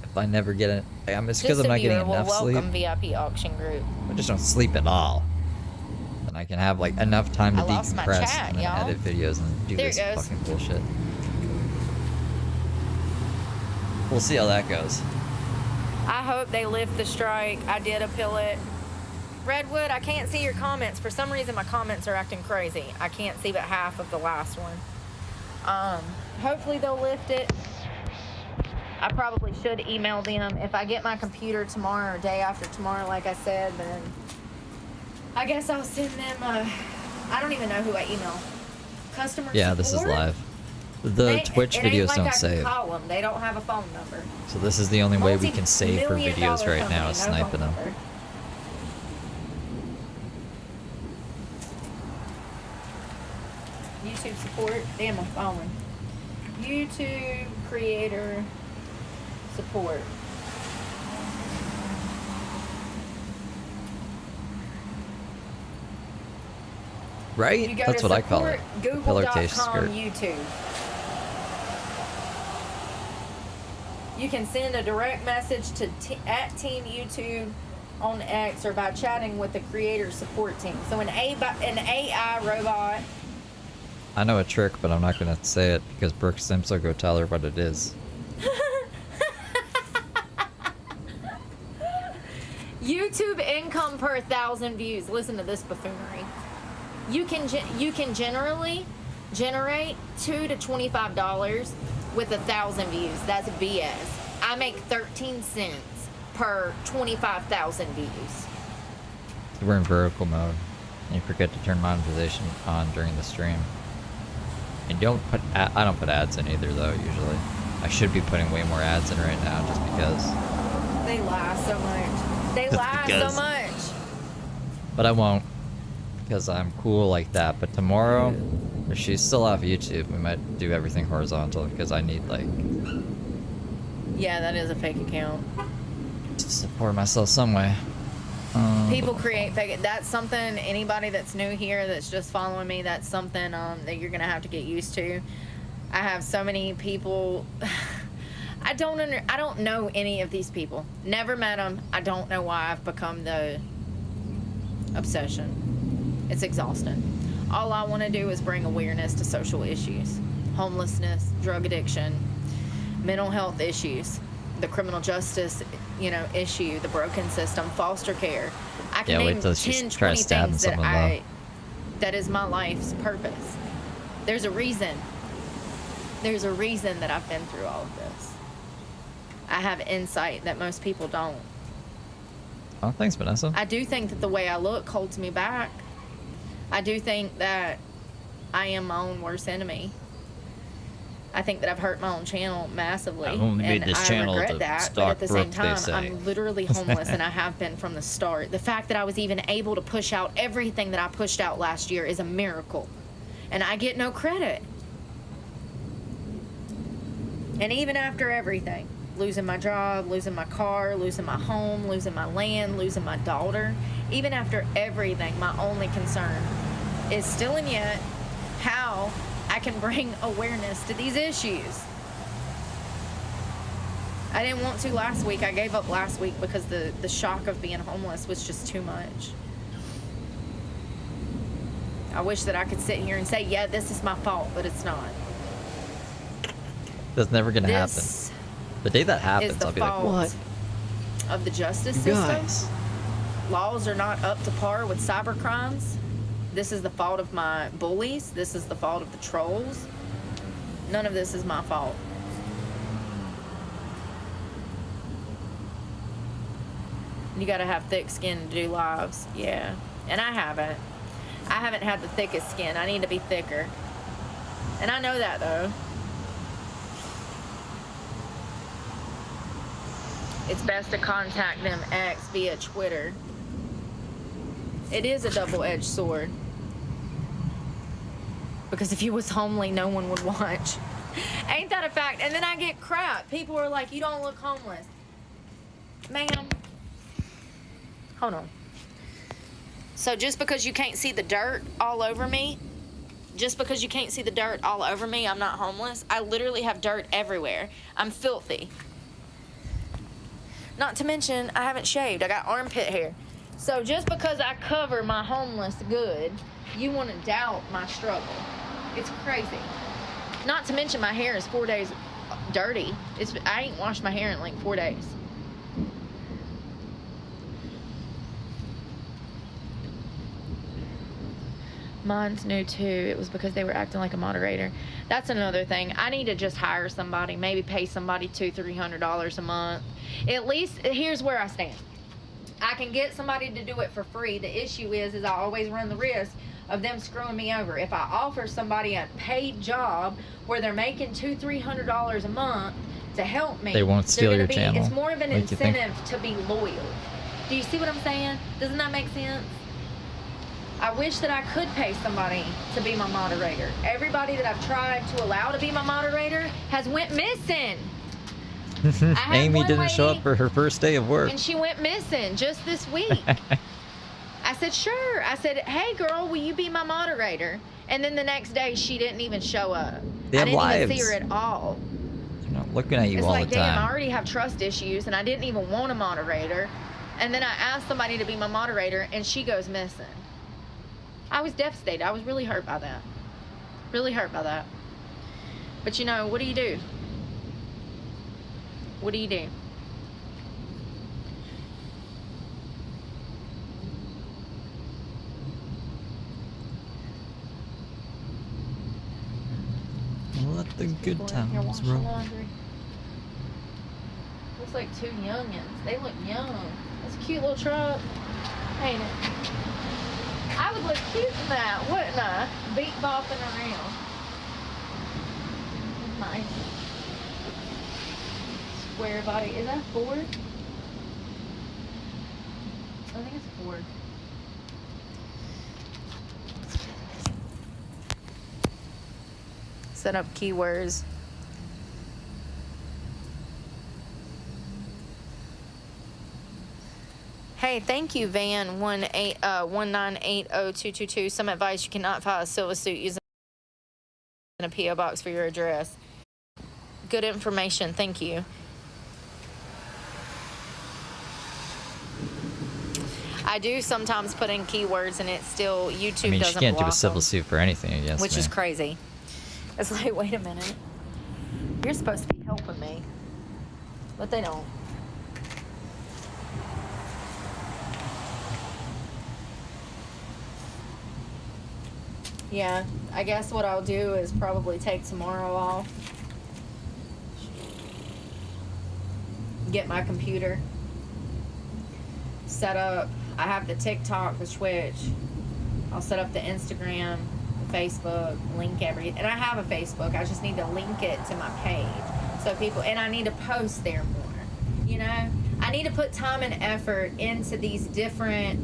S2: if I never get it. It's because I'm not getting enough sleep.
S6: Welcome VIP auction group.
S2: I just don't sleep at all. And I can have like enough time to
S6: I lost my
S2: decompress
S6: chat,
S2: and then
S6: y'all.
S2: edit videos and do
S6: There
S2: this
S6: it goes.
S2: fucking bullshit. We'll see how that goes.
S6: I hope they lift the strike. I did appeal it. Redwood, I can't see your comments. For some reason, my comments are acting crazy. I can't see but half of the last one. Hopefully they'll lift it.
S1: I probably should email them. If I get my computer tomorrow or day after tomorrow, like I said, then I guess I'll send them I don't even know who I email. Customer support?
S2: Yeah, this is live. The Twitch videos
S1: like
S2: don't save.
S1: Call them. They don't have a phone number.
S2: So this is the only way we can save for videos right now, is sniping them.
S1: YouTube support. Damn, I'm following. YouTube creator support.
S2: Right?
S1: You go
S2: That's
S1: to
S2: what I call it. Pillowcase skirt.
S1: YouTube. You can send a direct message to at Team YouTube on X or by chatting with the creator support team. So an AI robot.
S2: I know a trick, but I'm not going to say it because Brooke Simpson will go tell her what it is.
S1: YouTube income per 1,000 views. Listen to this buffoonery. You can generally generate $2 to $25 with 1,000 views. That's BS. I make 13 cents per 25,000 views.
S2: We're in vertical mode, and you forget to turn monetization on during the stream. And don't put I don't put ads in either though. Usually, I should be putting way more ads in right now just because.
S1: They lie so much. They lie so much.
S2: But I won't, because I'm cool like that. But tomorrow, if she's still off YouTube, we might do everything horizontal because I need like.
S1: Yeah, that is a fake account.
S2: To support myself some way.
S1: People create fake. That's something. Anybody that's new here, that's just following me, that's something that you're gonna have to get used to. I have so many people. I don't know any of these people. Never met them. I don't know why I've become the obsession. It's exhausting. All I want to do is bring awareness to social issues, homelessness, drug addiction, mental health issues, the criminal justice, issue, the broken system, foster care. I can name 10, 20 things that is my life's purpose. There's a reason. There's a reason that I've been through all of this. I have insight that most people don't.
S2: Oh, thanks, Vanessa.
S1: I do think that the way I look holds me back. I do think that I am my own worst enemy. I think that I've hurt my own channel massively.
S7: I've only made this channel
S1: regret
S7: to
S1: that, but
S7: stalk
S1: at the
S7: Brooke,
S1: same time,
S7: they say.
S1: I'm literally homeless, and I have been from the start. The fact that I was even able to push out everything that I pushed out last year is a miracle, and I get no credit. And even after everything, losing my job, losing my car, losing my home, losing my land, losing my daughter, even after everything, my only concern is still and yet how I can bring awareness to these issues. I didn't want to last week. I gave up last week because the shock of being homeless was just too much. I wish that I could sit here and say, yeah, this is my fault, but it's not.
S2: That's never gonna happen. The day that happens, I'll be like, what?
S1: Of the justice system. Laws are not up to par with cyber crimes. This is the fault of my bullies. This is the fault of the trolls. None of this is my fault. You gotta have thick skin to do lives. Yeah. And I haven't. I haven't had the thickest skin. I need to be thicker. And I know that though. It's best to contact them X via Twitter. It is a double-edged sword. Because if you was homely, no one would watch. Ain't that a fact? And then I get crap. People are like, you don't look homeless. Ma'am. Hold on. So just because you can't see the dirt all over me, I'm not homeless. I literally have dirt everywhere. I'm filthy. Not to mention, I haven't shaved. I got armpit hair. So just because I cover my homeless good, you want to doubt my struggle. It's crazy. Not to mention my hair is 4 days dirty. I ain't washed my hair in like 4 days.
S6: Mine's new too. It was because they were acting like a moderator. That's another thing. I need to just hire somebody, maybe pay somebody $200-300 a month. At least, here's where I stand. I can get somebody to do it for free. The issue is I always run the risk of them screwing me over. If I offer somebody a paid job where they're making $200-300 a month to help me,
S2: they won't steal your channel.
S6: It's more of an incentive to be loyal. Do you see what I'm saying? Doesn't that make sense? I wish that I could pay somebody to be my moderator. Everybody that I've tried to allow to be my moderator has went missing.
S2: Amy didn't show up for her first day of work.
S6: And she went missing just this week. I said, sure. I said, hey, girl, will you be my moderator? And then the next day, she didn't even show up.
S2: They have
S6: I didn't even
S2: lives.
S6: see her at all.
S2: They're not looking at you
S6: It's
S2: all
S6: like,
S2: the time.
S6: damn, I already have trust issues, and I didn't even want a moderator. And then I asked somebody to be my moderator, and she goes missing. I was devastated. I was really hurt by that. Really hurt by that. But you know, what do you do? What do you do?
S2: Let the good
S6: Here,
S2: times
S6: wash the
S2: roll.
S6: laundry. Looks like two youngins. They look young. That's a cute little truck. Ain't it? I would look cute in that, wouldn't I? Beat bopping around. Nice. Square body. Is that a Ford? I think it's a Ford. Set up keywords. Hey, thank you, Van 1980222. Some advice: you cannot file a civil suit using a PO box for your address. Good information. Thank you. I do sometimes put in keywords, and it still YouTube
S2: I mean, she
S6: doesn't
S2: can't do a
S6: block
S2: civil
S6: them,
S2: suit for anything against
S6: which
S2: me.
S6: is crazy. It's like, wait a minute. You're supposed to be helping me, but they don't. Yeah, I guess what I'll do is probably take tomorrow off. Get my computer set up. I have the TikTok, the Twitch. I'll set up the Instagram, the Facebook, link everything. And I have a Facebook. I just need to link it to my page. So people, and I need to post there more. You know? I need to put time and effort into these different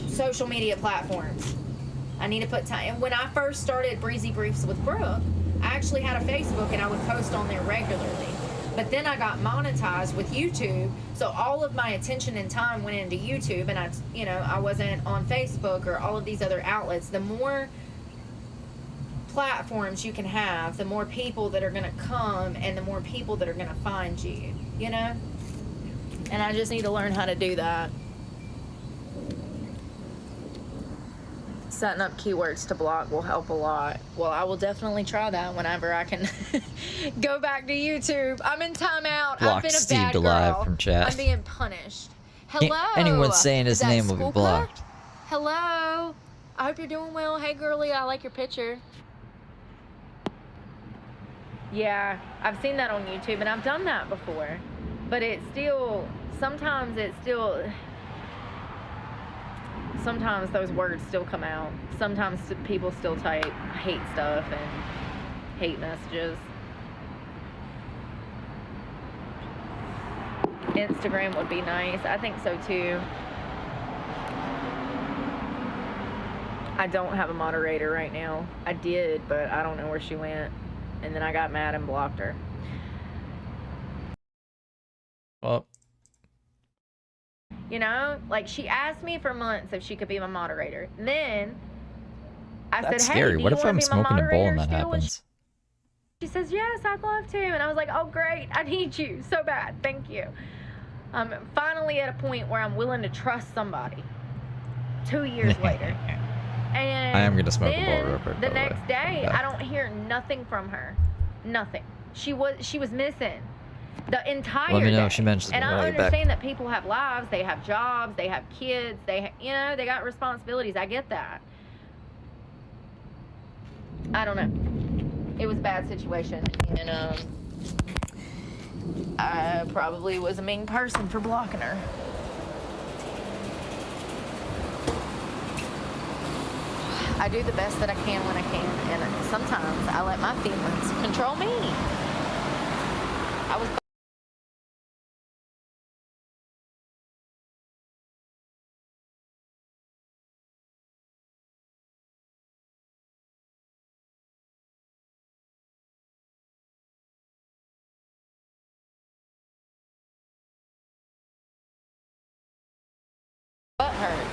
S6: social media platforms. I need to put time. And when I first started Breezy Briefs with Brooke, I actually had a Facebook and I would post on there regularly. But then I got monetized with YouTube, so all of my attention and time went into YouTube, and I wasn't on Facebook or all of these other outlets. The more platforms you can have, the more people that are going to come and the more people that are going to find you, you know? And I just need to learn how to do that. Setting up keywords to block will help a lot. Well, I will definitely try that whenever I can go back to YouTube. I'm in timeout.
S2: Block
S6: I've been a
S2: Steve
S6: bad
S2: Delive
S6: girl.
S2: from chat.
S6: I'm being punished. Hello.
S2: Anyone saying his
S6: Is that
S2: name will be
S6: Skulka?
S2: blocked.
S6: Hello. I hope you're doing well. Hey, girly, I like your picture. Yeah, I've seen that on YouTube, and I've done that before. But sometimes those words still come out. Sometimes people still type hate stuff and hate messages. Instagram would be nice. I think so too. I don't have a moderator right now. I did, but I don't know where she went. And then I got mad and blocked her.
S2: Well,
S6: you know, like she asked me for months if she could be my moderator. Then I
S2: that's
S6: said, hey,
S2: scary.
S6: do
S2: What
S6: you
S2: if
S6: wanna
S2: I'm
S6: be my
S2: smoking a bowl and
S6: moderator
S2: that
S6: still? And
S2: happens?
S6: she says, yes, I'd love to. And I was like, oh, great. I need you so bad. Thank you. I'm finally at a point where I'm willing to trust somebody 2 years later. And
S2: I am going to smoke a bowl
S6: then
S2: real quick,
S6: the
S2: by
S6: next day,
S2: Yeah.
S6: I don't hear nothing from her. Nothing. She was missing.
S1: The entire
S2: Let me know
S1: day.
S2: if she mentions
S1: And
S2: me when
S1: I
S2: I get back.
S1: understand that people have lives, they have jobs, they have kids, you know, they got responsibilities. I get that. I don't know. It was a bad situation, and I probably was a mean person for blocking her. I do the best that I can when I can, and sometimes I let my feelings control me. I was butthurt.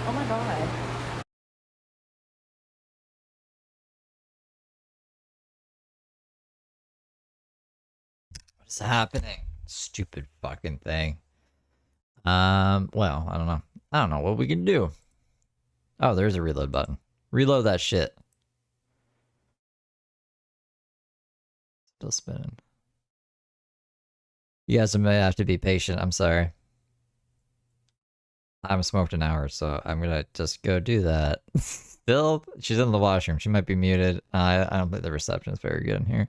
S1: Oh my God.
S2: What is happening? Stupid fucking thing. Well, I don't know. I don't know what we can do. Oh, there's a reload button. Reload that shit. Still spinning. You guys may have to be patient. I'm sorry. I haven't smoked an hour, so I'm gonna just go do that. Still, she's in the washroom. She might be muted. I don't think the reception is very good in here.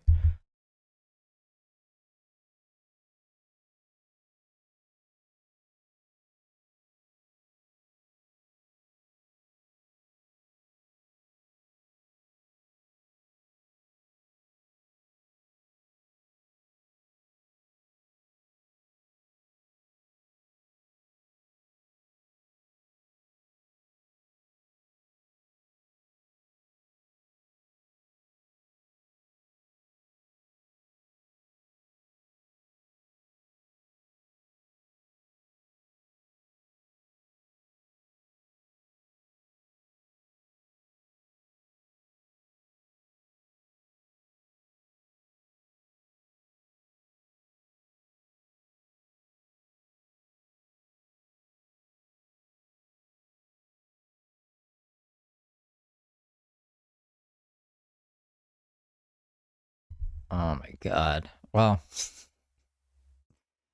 S2: Oh my god. Well,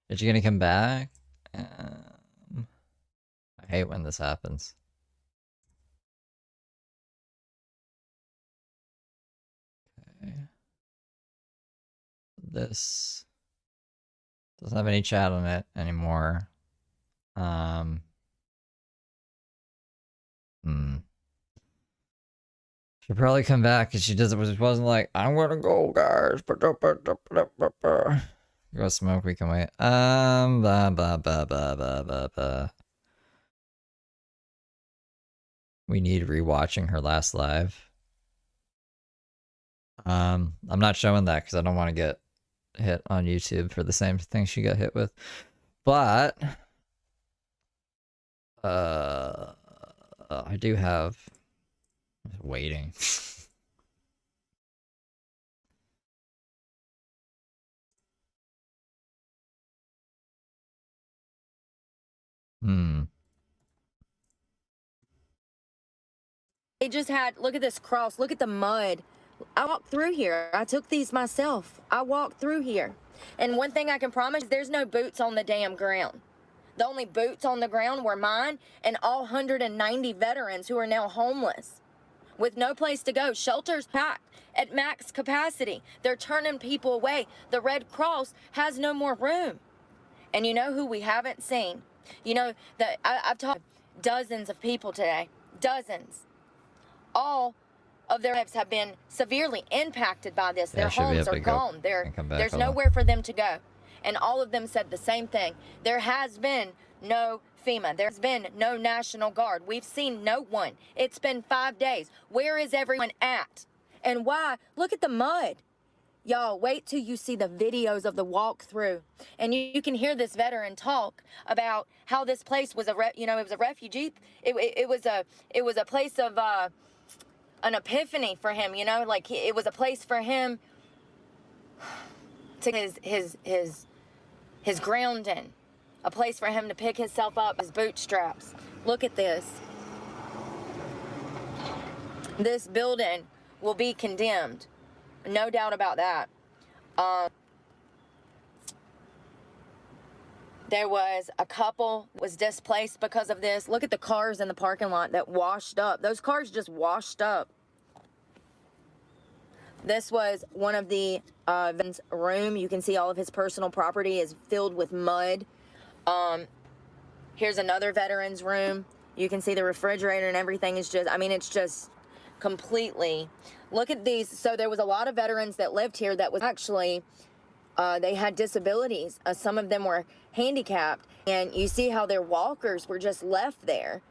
S2: is she gonna come back? I hate when this happens. Okay. This doesn't have any chat on it anymore. She'll probably come back because she wasn't like, I'm gonna go, guys. Go smoke, we can wait. Blah, blah, blah, blah, blah, blah, blah. We need rewatching her last live. I'm not showing that because I don't want to get hit on YouTube for the same thing she got hit with. But I do have waiting.
S6: They just had, look at this cross, look at the mud. I walked through here. I took these myself. I walked through here. And one thing I can promise, there's no boots on the damn ground. The only boots on the ground were mine and all 190 veterans who are now homeless with no place to go. Shelters packed at max capacity. They're turning people away. The Red Cross has no more room. And you know who we haven't seen? You know, that I've talked to dozens of people today. Dozens. All of their lives have been severely impacted by this. Their homes are gone. There's nowhere for them to go. And all of them said the same thing. There has been no FEMA. There's been no National Guard. We've seen no one. It's been 5 days. Where is everyone at? And why? Look at the mud. Y'all, wait till you see the videos of the walkthrough, and you can hear this veteran talk about how this place was it was a refugee. It was a place of an epiphany for him. You know, like it was a place for him to his grounding, a place for him to pick himself up, his bootstraps. Look at this. This building will be condemned. No doubt about that. There was a couple was displaced because of this. Look at the cars in the parking lot that washed up. Those cars just washed up. This was one of the Vin's room. You can see all of his personal property is filled with mud. Here's another veteran's room. You can see the refrigerator and everything is just, I mean, it's just completely. Look at these. So there was a lot of veterans that lived here that was actually, they had disabilities. Some of them were handicapped. And you see how their walkers were just left there.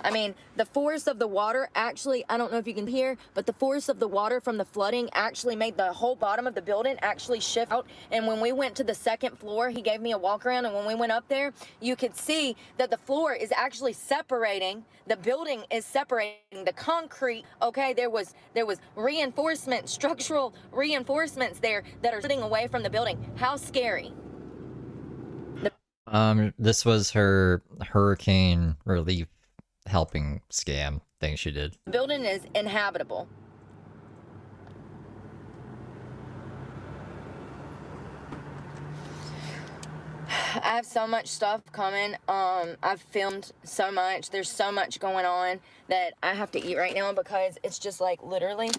S6: I mean, the force of the water actually, I don't know if you can hear, but the force of the water from the flooding actually made the whole bottom of the building actually shift out. And when we went to the second floor, he gave me a walk around, and when we went up there, you could see that the floor is actually separating. The building is separating the concrete. Okay, there was reinforcement, structural reinforcements there that are sitting away from the building. How scary.
S2: This was her hurricane relief helping scam thing she did.
S6: The building is inhabitable. I have so much stuff coming. I've filmed so much. There's so much going on that I have to eat right now because it's just like literally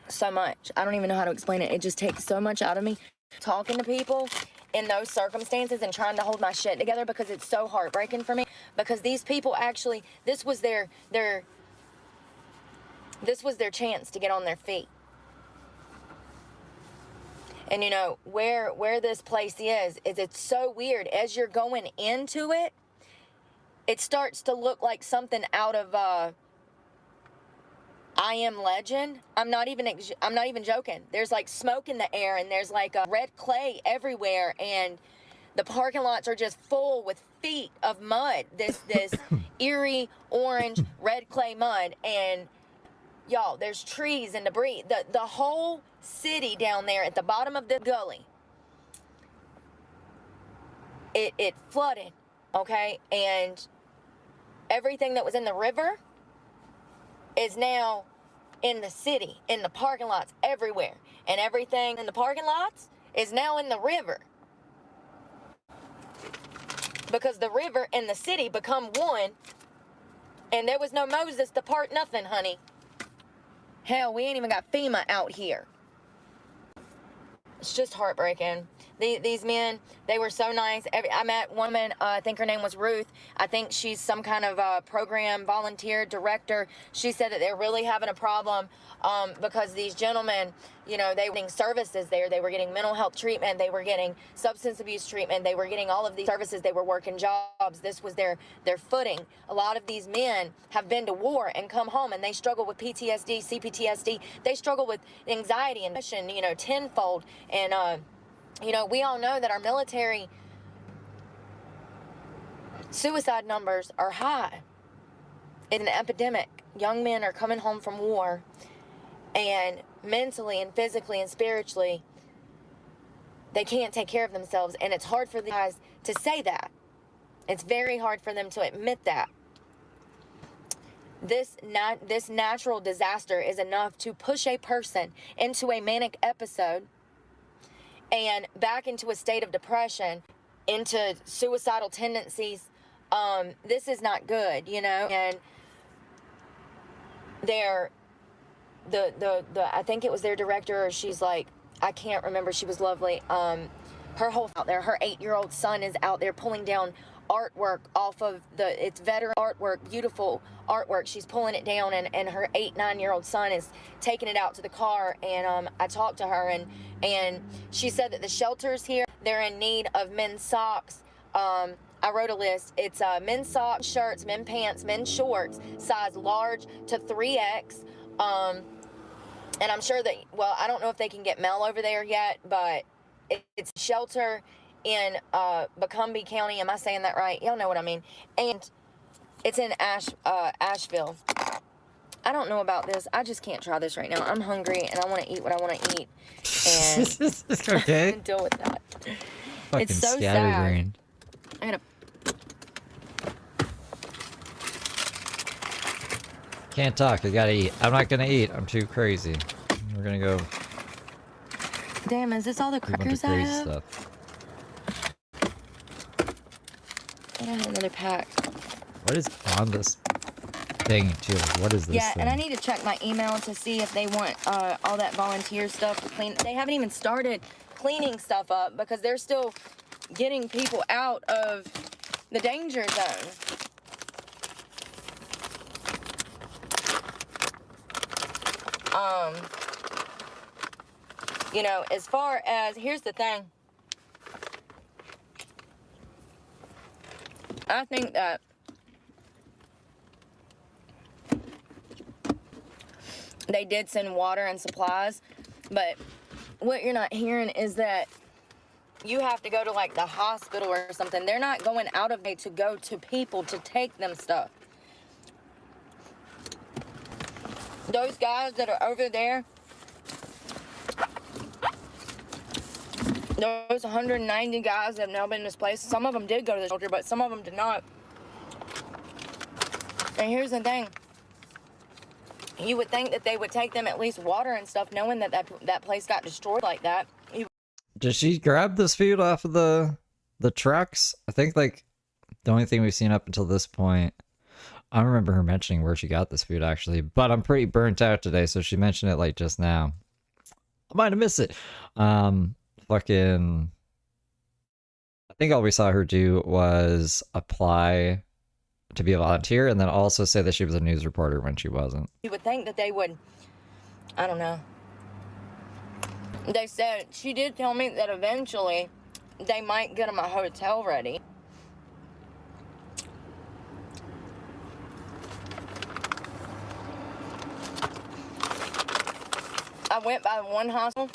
S6: so much. I don't even know how to explain it. It just takes so much out of me talking to people in those circumstances and trying to hold my shit together because it's so heartbreaking for me because these people actually, this was their chance to get on their feet. And you know, where this place is it's so weird. As you're going into it, it starts to look like something out of I Am Legend. I'm not even joking. There's like smoke in the air and there's like red clay everywhere and the parking lots are just full with feet of mud. This eerie orange red clay mud, and y'all, there's trees and debris. The whole city down there at the bottom of the gully, it flooded, okay? And everything that was in the river is now in the city, in the parking lots, everywhere. And everything in the parking lots is now in the river. Because the river and the city become one, and there was no Moses to part nothing, honey. Hell, we ain't even got FEMA out here. It's just heartbreaking. These men, they were so nice. I met one woman, I think her name was Ruth. I think she's some kind of program volunteer director. She said that they're really having a problem because these gentlemen, you know, they were getting services there. They were getting mental health treatment. They were getting substance abuse treatment. They were getting all of these services. They were working jobs. This was their footing. A lot of these men have been to war and come home, and they struggle with PTSD, CPTSD. They struggle with anxiety and depression, you know, tenfold. And, you know, we all know that our military suicide numbers are high. It's an epidemic. Young men are coming home from war, and mentally and physically and spiritually, they can't take care of themselves. And it's hard for the guys to say that. It's very hard for them to admit that. This natural disaster is enough to push a person into a manic episode and back into a state of depression, into suicidal tendencies. This is not good, you know. And I think it was their director, she's like, I can't remember, she was lovely. Her whole out there, her 8-year-old son is out there pulling down artwork off of it's veteran artwork, beautiful artwork. She's pulling it down, and her 8-9-year-old son is taking it out to the car. And I talked to her, and she said that the shelters here, they're in need of men's socks. I wrote a list. It's men's socks, shirts, men's pants, men's shorts, size large to 3X. And I'm sure that, well, I don't know if they can get mail over there yet, but it's a shelter in Bucumbe County. Am I saying that right? Y'all know what I mean. And it's in Asheville. I don't know about this. I just can't try this right now. I'm hungry and I want to eat what I want to eat. And
S2: okay.
S6: deal with that.
S2: Fucking
S6: It's so
S2: scatterbrained.
S6: sad. I gotta.
S2: Can't talk, I gotta eat. I'm not gonna eat, I'm too crazy. We're gonna go
S6: Damn, is this all the
S2: A bunch of
S6: crackers I
S2: crazy
S6: have?
S2: stuff.
S6: And I had another pack.
S2: What is on this thing too? What is this
S6: Yeah,
S2: thing?
S6: and I need to check my email to see if they want all that volunteer stuff to clean. They haven't even started cleaning stuff up because they're still getting people out of the danger zone. You know, as far as, here's the thing. I think that they did send water and supplies, but what you're not hearing is that you have to go to like the hospital or something. They're not going out of way to go to people to take them stuff. Those guys that are over there, those 190 guys that have now been displaced, some of them did go to the shelter, but some of them did not. And here's the thing. You would think that they would take them at least water and stuff, knowing that that place got destroyed like that.
S2: Did she grab this food off of the trucks? I think like the only thing we've seen up until this point, I don't remember her mentioning where she got this food actually, but I'm pretty burnt out today, so she mentioned it like just now. I might have missed it. Fucking, I think all we saw her do was apply to be a volunteer and then also say that she was a news reporter when she wasn't.
S6: You would think that they would, I don't know. They said, she did tell me that eventually they might get them a hotel ready. I went by one hospital.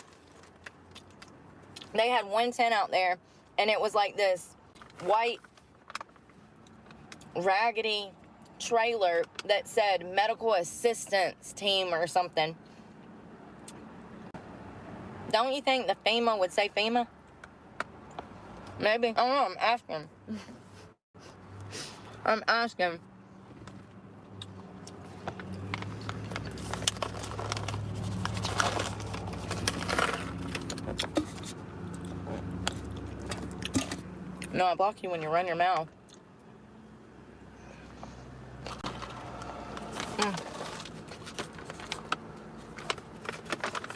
S6: They had one tent out there, and it was like this white, raggedy trailer that said medical assistance team or something. Don't you think the FEMA would say FEMA? Maybe. I don't know. I'm asking. I'm asking. No, I block you when you run your mouth.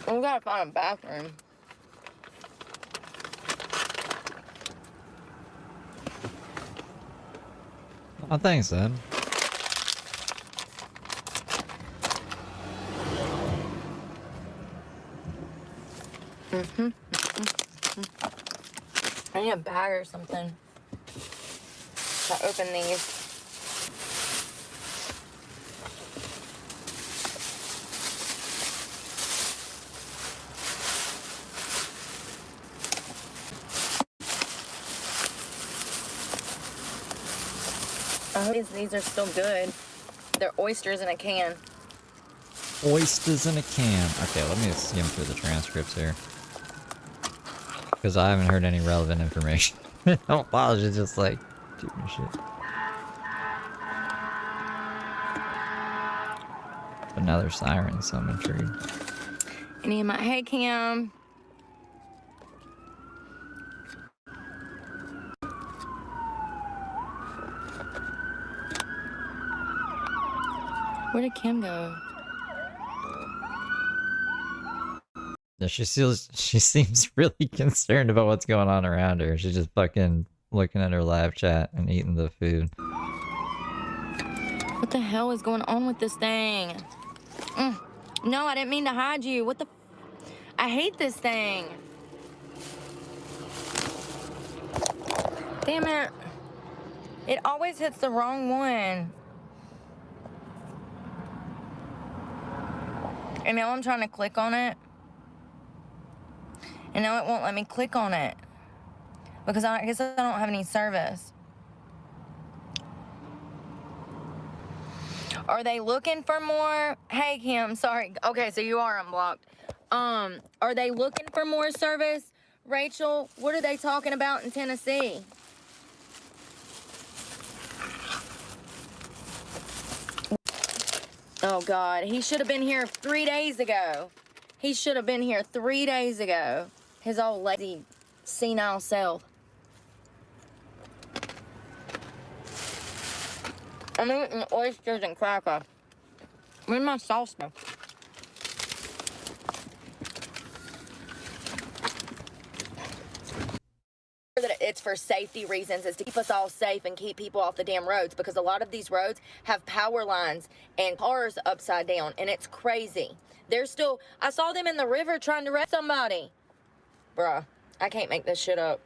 S6: We gotta find a bathroom.
S2: Oh, thanks, then.
S6: I need a bag or something to open these. I hope these are still good. They're oysters in a can.
S2: Oysters in a can. Okay, let me skim through the transcripts here. Because I haven't heard any relevant information. Apologies, just like, doing shit. But now there's sirens, so I'm intrigued.
S6: I need my hey cam. Where did Kim go?
S2: Yeah, she seems really concerned about what's going on around her. She's just fucking looking at her live chat and eating the food.
S6: What the hell is going on with this thing? No, I didn't mean to hide you. What the? I hate this thing. Damn it. It always hits the wrong one. And now I'm trying to click on it. And now it won't let me click on it. Because I guess I don't have any service. Are they looking for more? Hey, Kim, sorry. Okay, so you are unblocked. Are they looking for more service? Rachel, what are they talking about in Tennessee? Oh, God. He should have been here 3 days ago. He should have been here 3 days ago. his old lazy, senile self. I'm eating oysters and cracker. Where's my sauce though? That it's for safety reasons. It's to keep us all safe and keep people off the damn roads, because a lot of these roads have power lines and cars upside down, and it's crazy. They're still, I saw them in the river trying to rescue somebody. Bruh, I can't make this shit up.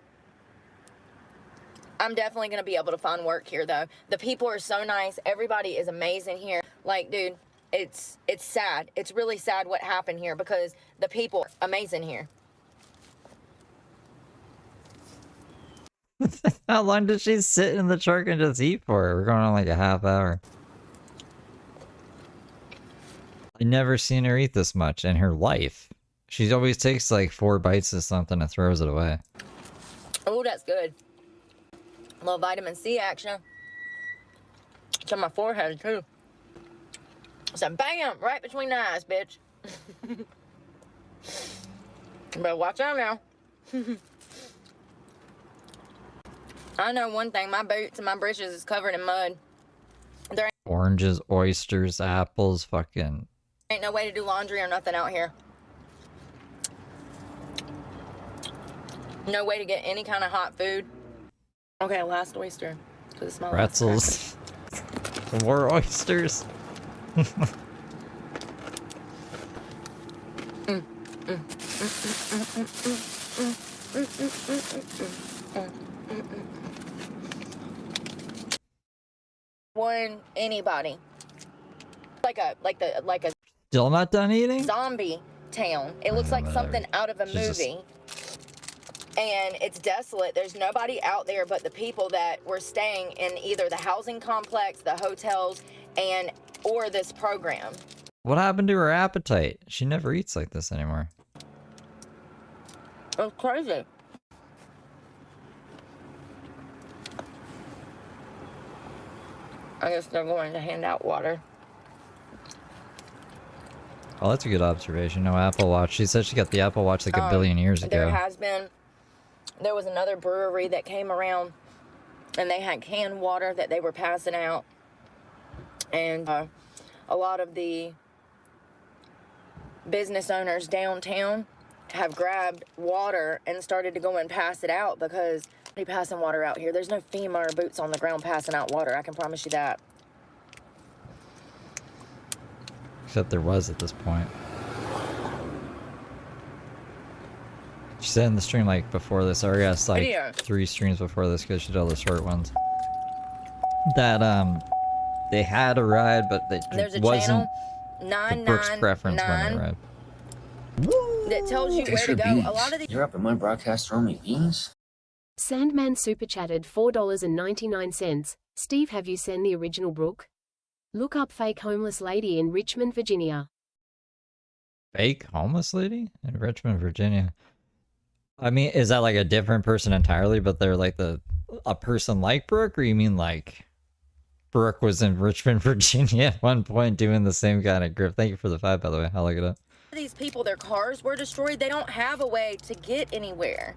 S6: I'm definitely gonna be able to find work here though. The people are so nice. Everybody is amazing here. Like, dude, it's sad. It's really sad what happened here, because the people are amazing here.
S2: How long did she sit in the truck and just eat for? We're going on like a half hour. I never seen her eat this much in her life. She always takes like 4 bites of something and throws it away.
S6: Oh, that's good. A little vitamin C action. It's on my forehead too. So bam, right between the eyes, bitch. But watch out now. I know one thing, my boots and my britches is covered in mud. There
S2: Oranges, oysters, apples, fucking...
S6: ain't no way to do laundry or nothing out here. No way to get any kind of hot food. Okay, last oyster. Cause it smells
S2: pretzels. More oysters.
S6: One anybody. Like a
S2: Still not done eating?
S6: zombie town. It looks like something out of a
S2: Jesus.
S6: movie. And it's desolate. There's nobody out there but the people that were staying in either the housing complex, the hotels, or this program.
S2: What happened to her appetite? She never eats like this anymore.
S6: It's crazy. I guess they're going to hand out water.
S2: Oh, that's a good observation. No Apple Watch. She said she got the Apple Watch like a billion years ago.
S6: There was another brewery that came around, and they had canned water that they were passing out. And a lot of the business owners downtown have grabbed water and started to go and pass it out, because they're passing water out here. There's no FEMA or boots on the ground passing out water. I can promise you that.
S2: Except there was at this point. She said in the stream like before this, or yes, like
S6: Video.
S2: 3 streams before this, because she did all the short ones. That they had a ride, but
S6: There's a
S2: it wasn't
S6: channel
S2: the Brooks preference when they
S6: 999
S2: ride.
S6: that tells you
S3: Thanks
S6: where
S3: for
S6: to go.
S3: beans.
S6: A lot of the
S3: You're up at my broadcast throwing me beans?
S4: Sandman super chatted $4.99. Steve, have you seen the original Brooke? Look up fake homeless lady in Richmond, Virginia.
S2: Fake homeless lady in Richmond, Virginia. I mean, is that like a different person entirely, but they're like a person like Brooke, or you mean like Brooke was in Richmond, Virginia at one point doing the same kind of grip? Thank you for the 5, by the way. I'll look it up.
S6: these people, their cars were destroyed. They don't have a way to get anywhere.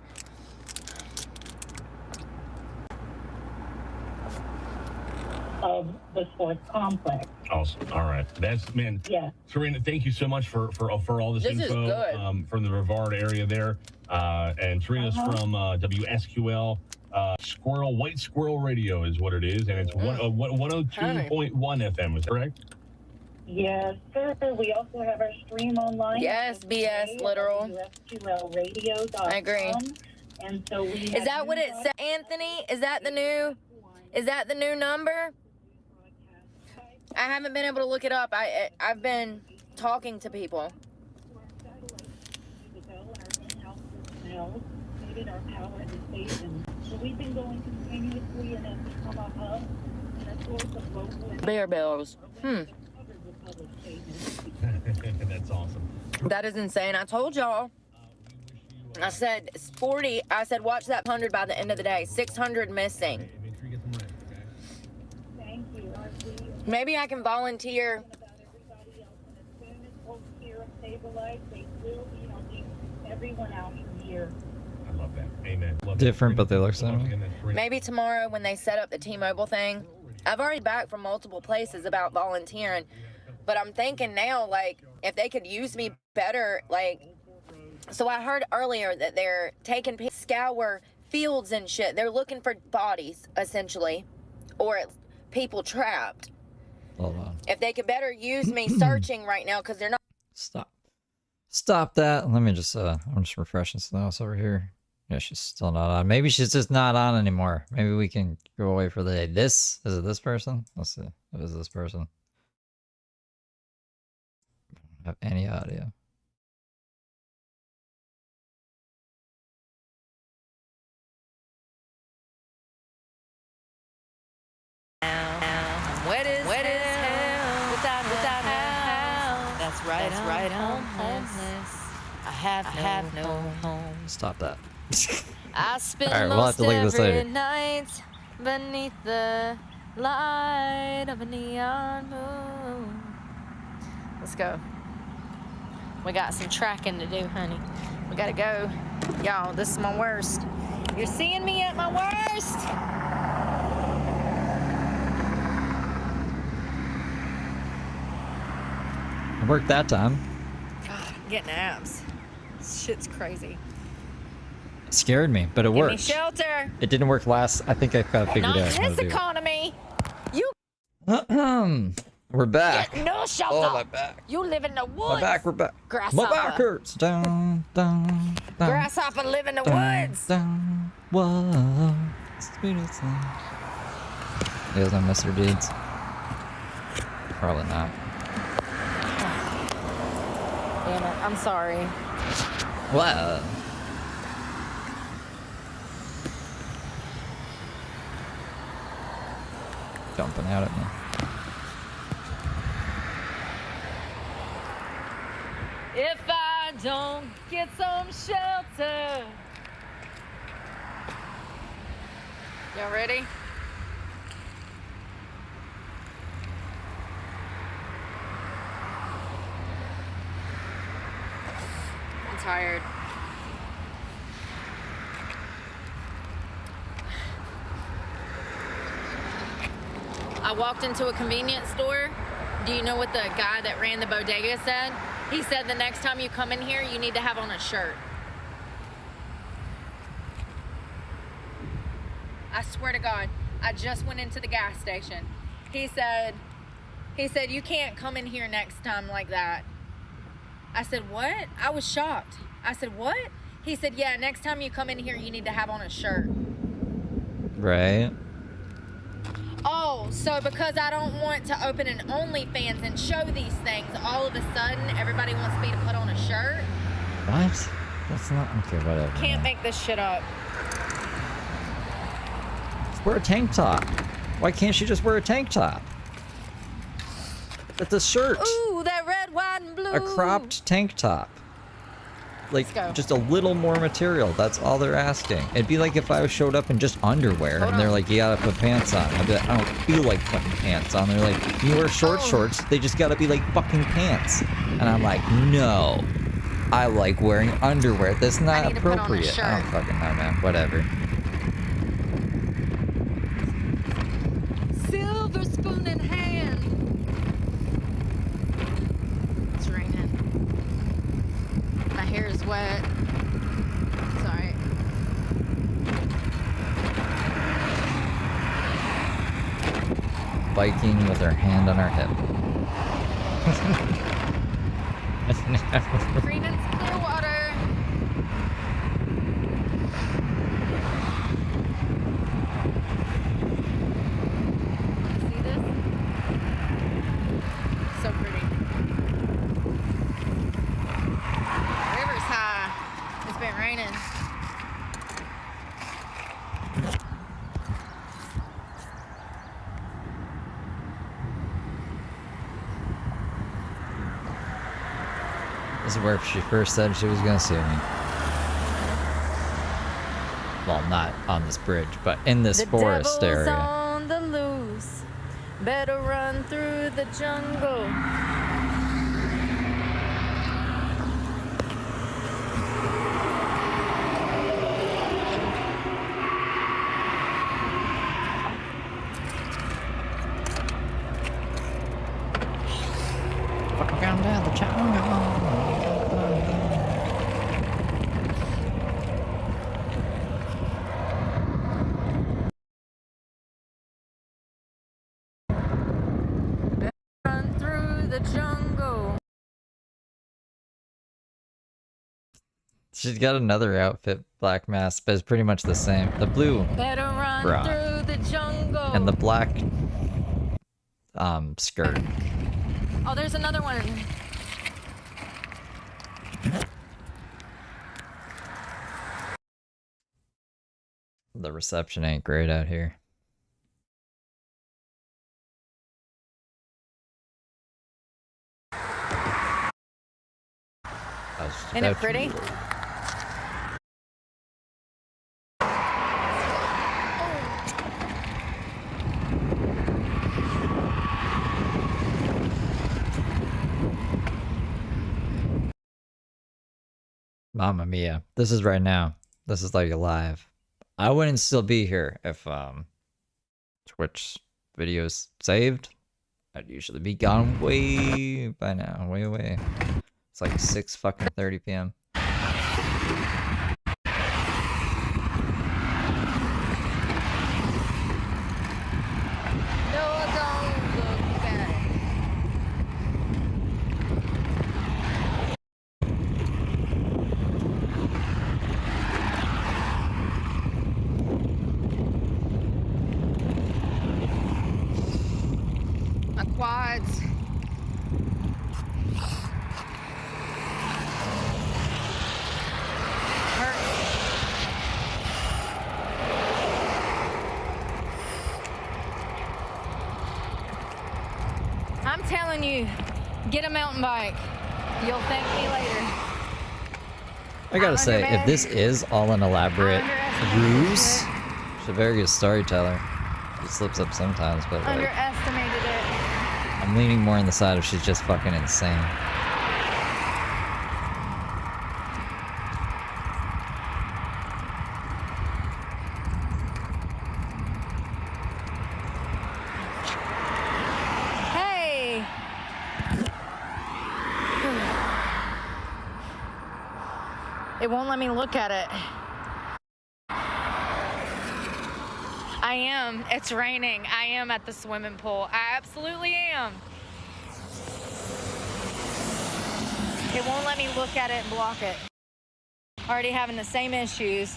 S8: Of the sports complex.
S9: Awesome. All right. That's, man.
S8: Yeah.
S9: Serena, thank you so much for all this
S6: This is
S9: info
S6: good.
S9: from the Brevard area there. And Serena's from WSQL. White Squirrel Radio is what it is, and it's 102.1 FM. Is that correct?
S8: Yes, sir. We also have our stream online.
S6: Yes, BS, literal.
S8: WSQLradio.com.
S6: I agree.
S8: And so we
S6: Is that what it said, Anthony? Is that the new number? I haven't been able to look it up. I've been talking to people.
S8: Our power at the station. So we've been going continuously, and then become a hub and a source of local and
S6: Bear bells.
S8: covered with public statements.
S9: That's awesome.
S6: That is insane. I told y'all. I said 40. I said watch that 100 by the end of the day. 600 missing.
S9: Hey, make sure you get some rest, okay?
S8: Thank you.
S6: Maybe I can volunteer.
S8: About everybody else, and as soon as folks here stabilize, they will be helping everyone out in the here.
S9: I love that. Amen. Love
S2: Different, but they look
S9: Love
S2: similar.
S9: it. That's great.
S6: Maybe tomorrow when they set up the T-Mobile thing, I've already back from multiple places about volunteering, but I'm thinking now, like, if they could use me better, like, so I heard earlier that they're taking scour fields and shit. They're looking for bodies, essentially, or people trapped.
S2: Hold on.
S6: If they could better use me searching right now, because they're not.
S2: Stop that. Let me just, I'm just refreshing something else over here. Yeah, she's still not on. Maybe she's just not on anymore. Maybe we can go away for the day. Is it this person? Let's see. If it's this person. I don't have any audio.
S6: I'm wet as hell. Without hell. That's right. I'm homeless. I have no home.
S2: Stop that.
S6: I spend
S2: Alright, we'll have to look at this
S6: every
S2: later.
S6: night beneath the light of a neon moon. Let's go. We got some tracking to do, honey. We gotta go. Y'all, this is my worst. You're seeing me at my worst.
S2: It worked that time.
S6: God, I'm getting abs. This shit's crazy.
S2: It scared me, but it
S6: Give me
S2: worked.
S6: shelter.
S2: It didn't work last. I think I've got figured
S6: Not
S2: out how
S6: in
S2: to
S6: this
S2: do
S6: economy. You
S2: it. We're back.
S6: get no shelter.
S2: Oh, my back.
S6: You live in the woods.
S2: My back, we're back.
S6: Grasshopper.
S2: My back hurts. Dun, dun, dun,
S6: Grasshopper live in the
S2: dun,
S6: woods.
S2: dun. Whoa. Sweetest thing. You guys know Mr. Deeds? Probably not.
S6: Damn it, I'm sorry.
S2: What? Jumping out at me.
S6: If I don't get some shelter. Y'all ready? I'm tired. I walked into a convenience store. Do you know what the guy that ran the bodega said? He said the next time you come in here, you need to have on a shirt. I swear to God, I just went into the gas station. He said, you can't come in here next time like that. I said, what? I was shocked. I said, what? He said, yeah, next time you come in here, you need to have on a shirt.
S2: Right.
S6: Oh, so because I don't want to open an OnlyFans and show these things, all of a sudden everybody wants me to put on a shirt?
S2: What? That's not okay. Whatever.
S6: Can't make this shit up.
S2: Just wear a tank top. Why can't she just wear a tank top? It's a shirt.
S6: Ooh, that red, white, and blue.
S2: A cropped tank top. Like,
S6: Let's go.
S2: just a little more material. That's all they're asking. It'd be like if I showed up in just underwear
S6: Hold
S2: and they're
S6: on.
S2: like, you gotta put pants on. I'd be like, I don't feel like putting pants on. They're like, you wear shorts. They just gotta be like fucking pants. And I'm like, no. I like wearing underwear. That's not
S6: need to put on a
S2: appropriate. I
S6: shirt.
S2: don't fucking know, man. Whatever.
S6: Silver spoon in hand. It's raining. My hair is wet. Sorry.
S2: Biking with her hand on her hip.
S6: Greenland's Clearwater. See this? So pretty. River's high. It's been raining.
S2: This is where she first said she was gonna sue me. Well, not on this bridge, but in this
S6: The
S2: forest
S6: devil's
S2: area.
S6: on the loose. Better run through the jungle. the jungle.
S2: She's got another outfit, black mask, but it's pretty much the same. The blue
S6: Better run
S2: bra
S6: through the jungle.
S2: and the black skirt.
S6: Oh, there's another one.
S2: The reception ain't great out here.
S6: Isn't it pretty?
S2: Mamma mia. This is right now. This is like live. I wouldn't still be here if Twitch videos saved. I'd usually be gone way by now. Way away. It's like 6:30 p.m.
S6: No, don't look back. My quads. I'm telling you, get a mountain bike. You'll thank me later.
S2: I gotta say, if this is all an elaborate ruse, she's a very good storyteller. She slips up sometimes, but like,
S6: Underestimated it.
S2: I'm leaning more on the side of she's just fucking insane.
S6: Hey! It won't let me look at it. I am. It's raining. I am at the swimming pool. I absolutely am. It won't let me look at it and block it. Already having the same issues.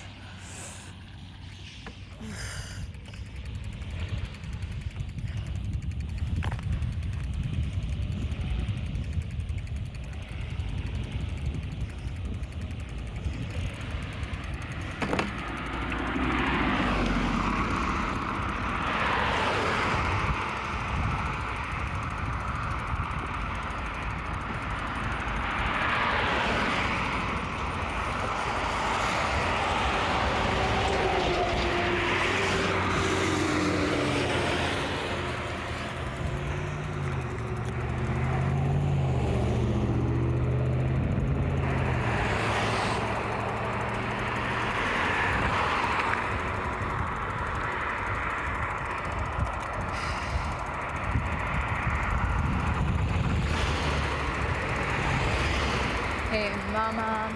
S6: Hey, mama, I'm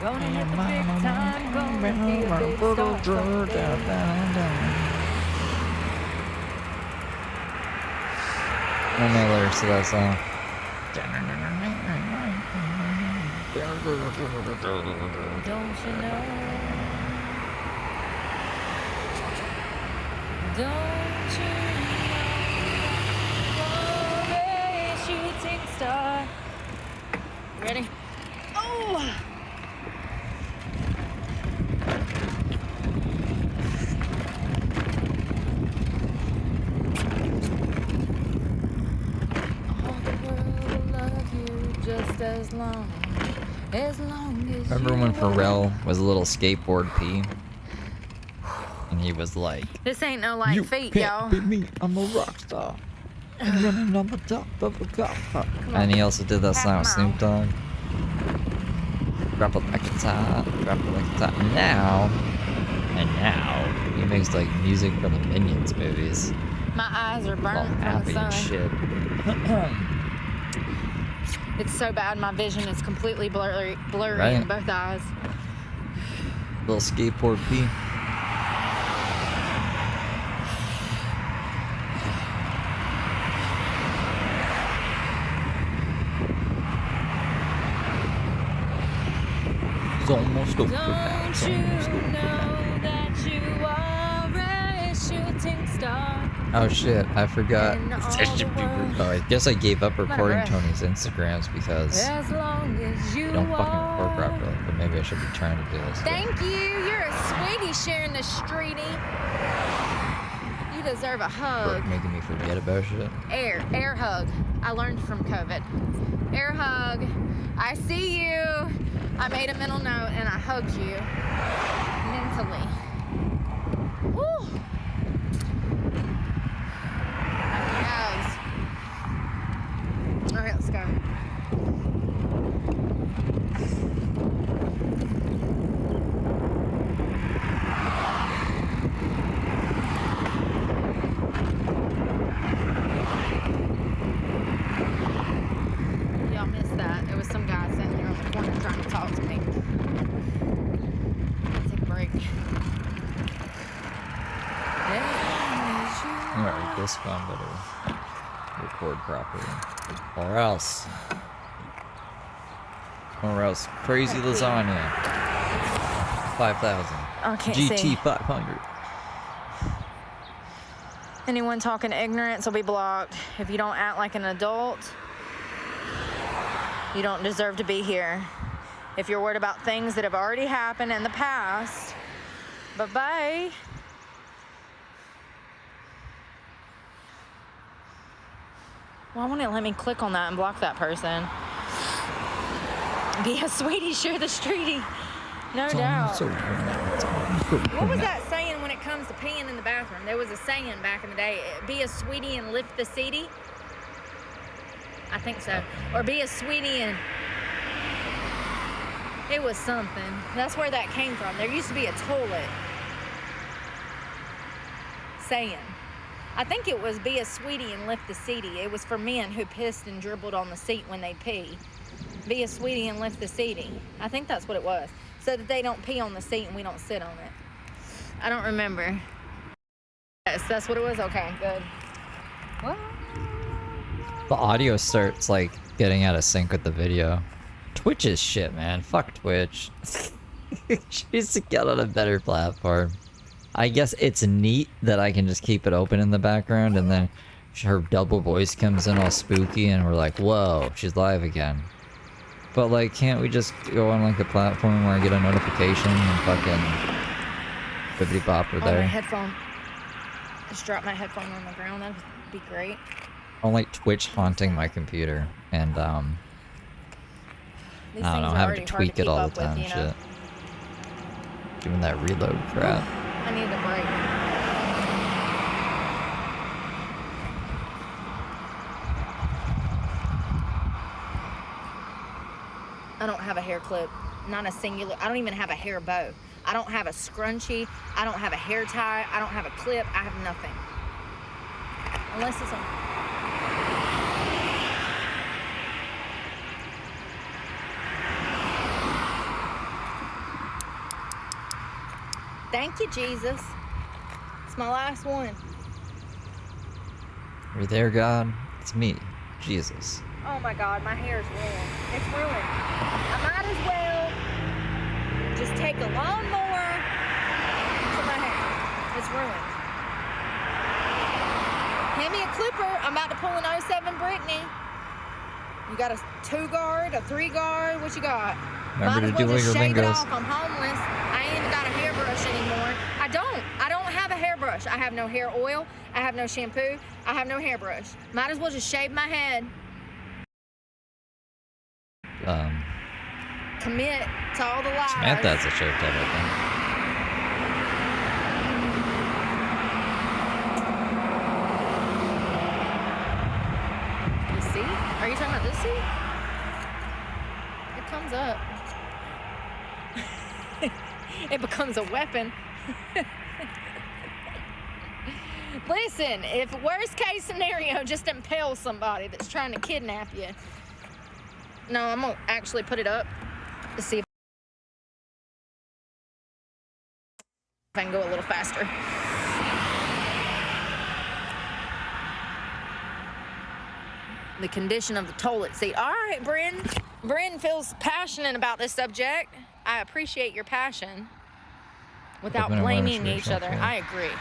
S6: gonna hit the big time, gonna be a big star someday.
S2: I don't know lyrics to that song.
S6: Don't you know? Don't you know? You're a shooting star. Ready? Oh! All the world will love you just as long as
S2: Remember when Pharrell was a little skateboard P? And he was like,
S6: this ain't no light feat, y'all.
S2: beat me, I'm a rock star. I'm running on the top of a car. And he also did that song with Snoop Dogg. Drop it like it's hot, drop it like it's hot. And now, he makes like music for the Minions movies.
S6: My eyes are
S2: All
S6: burnt from the
S2: happy
S6: sun.
S2: and shit.
S6: It's so bad, my vision is completely blurry
S2: Right.
S6: in both eyes.
S2: Little skateboard P. Don't stop
S6: Don't you know that you are a shooting star?
S2: Oh shit, I forgot.
S6: And all the world.
S2: Oh, I guess I gave up recording
S6: breath.
S2: Tony's Instagrams because
S6: As long as you
S2: you don't fucking record
S6: are.
S2: properly. But maybe I should be trying to do this.
S6: Thank you. You're a sweetie sharing the streety. You deserve a hug.
S2: Brooke making me forget about shit.
S6: Air hug. I learned from COVID. Air hug. I see you. I made a mental note and I hugged you mentally. Woo. Yes. All right, let's go. Y'all missed that. There was some guy sitting there on the corner trying to talk to me. Take a break.
S2: Alright, this one better record properly. Or else crazy lasagna. 5,000.
S6: I can't
S2: GT
S6: see.
S2: 500.
S6: Anyone talking ignorance will be blocked. If you don't act like an adult, you don't deserve to be here. If you're worried about things that have already happened in the past, bye-bye. Why won't it let me click on that and block that person? Be a sweetie, share the streety. No doubt. What was that saying when it comes to peeing in the bathroom? There was a saying back in the day, be a sweetie and lift the seatie. I think so. Or be a sweetie and... It was something. That's where that came from. There used to be a toilet saying. I think it was be a sweetie and lift the seatie. It was for men who pissed and dribbled on the seat when they pee. Be a sweetie and lift the seatie. I think that's what it was. So that they don't pee on the seat and we don't sit on it. I don't remember. Yes, that's what it was? Okay, good. What?
S2: The audio starts like getting out of sync with the video. Twitch is shit, man. Fuck Twitch. She needs to get on a better platform. I guess it's neat that I can just keep it open in the background and then her double voice comes in all spooky and we're like, whoa, she's live again. But like, can't we just go on like a platform where I get a notification and fucking bippity bop or
S6: Oh,
S2: there?
S6: my headphone. Just dropped my headphone on the ground. That would be great.
S2: I don't like Twitch haunting my computer and
S6: These
S2: I don't know,
S6: things are
S2: having
S6: already
S2: to
S6: hard
S2: tweak
S6: keep
S2: it all the
S6: up with,
S2: time,
S6: you know?
S2: shit. Doing that reload crap.
S6: I need a break. I don't have a hair clip. Not a singular. I don't even have a hair bow. I don't have a scrunchie. I don't have a hair tie. I don't have a clip. I have nothing. Unless it's on. Thank you, Jesus. It's my last one.
S2: You're there, God. It's me, Jesus.
S6: Oh my God, my hair is ruined. It's ruined. I might as well just take a lawnmower to my hair. It's ruined. Hand me a clipper. I'm about to pull an 07 Brittany. You got a 2-guard, a 3-guard? What you got?
S2: Remember
S6: Might
S2: to
S6: as
S2: do
S6: well
S2: all
S6: just
S2: your
S6: shave it
S2: lingos.
S6: off. I'm homeless. I ain't even got a hairbrush anymore. I don't have a hairbrush. I have no hair oil. I have no shampoo. I have no hairbrush. Might as well just shave my head. Commit to all the lies.
S2: Samantha's a show type, I think.
S6: The seat? Are you talking about this seat? It comes up. It becomes a weapon. Listen, if worst case scenario, just impale somebody that's trying to kidnap you. No, I'm gonna actually put it up to see if I can go a little faster. The condition of the toilet seat. All right, Bryn. Bryn feels passionate about this subject. I appreciate your passion without
S2: Women wear
S6: blaming each
S2: traditional
S6: other.
S2: clothes.
S6: I agree.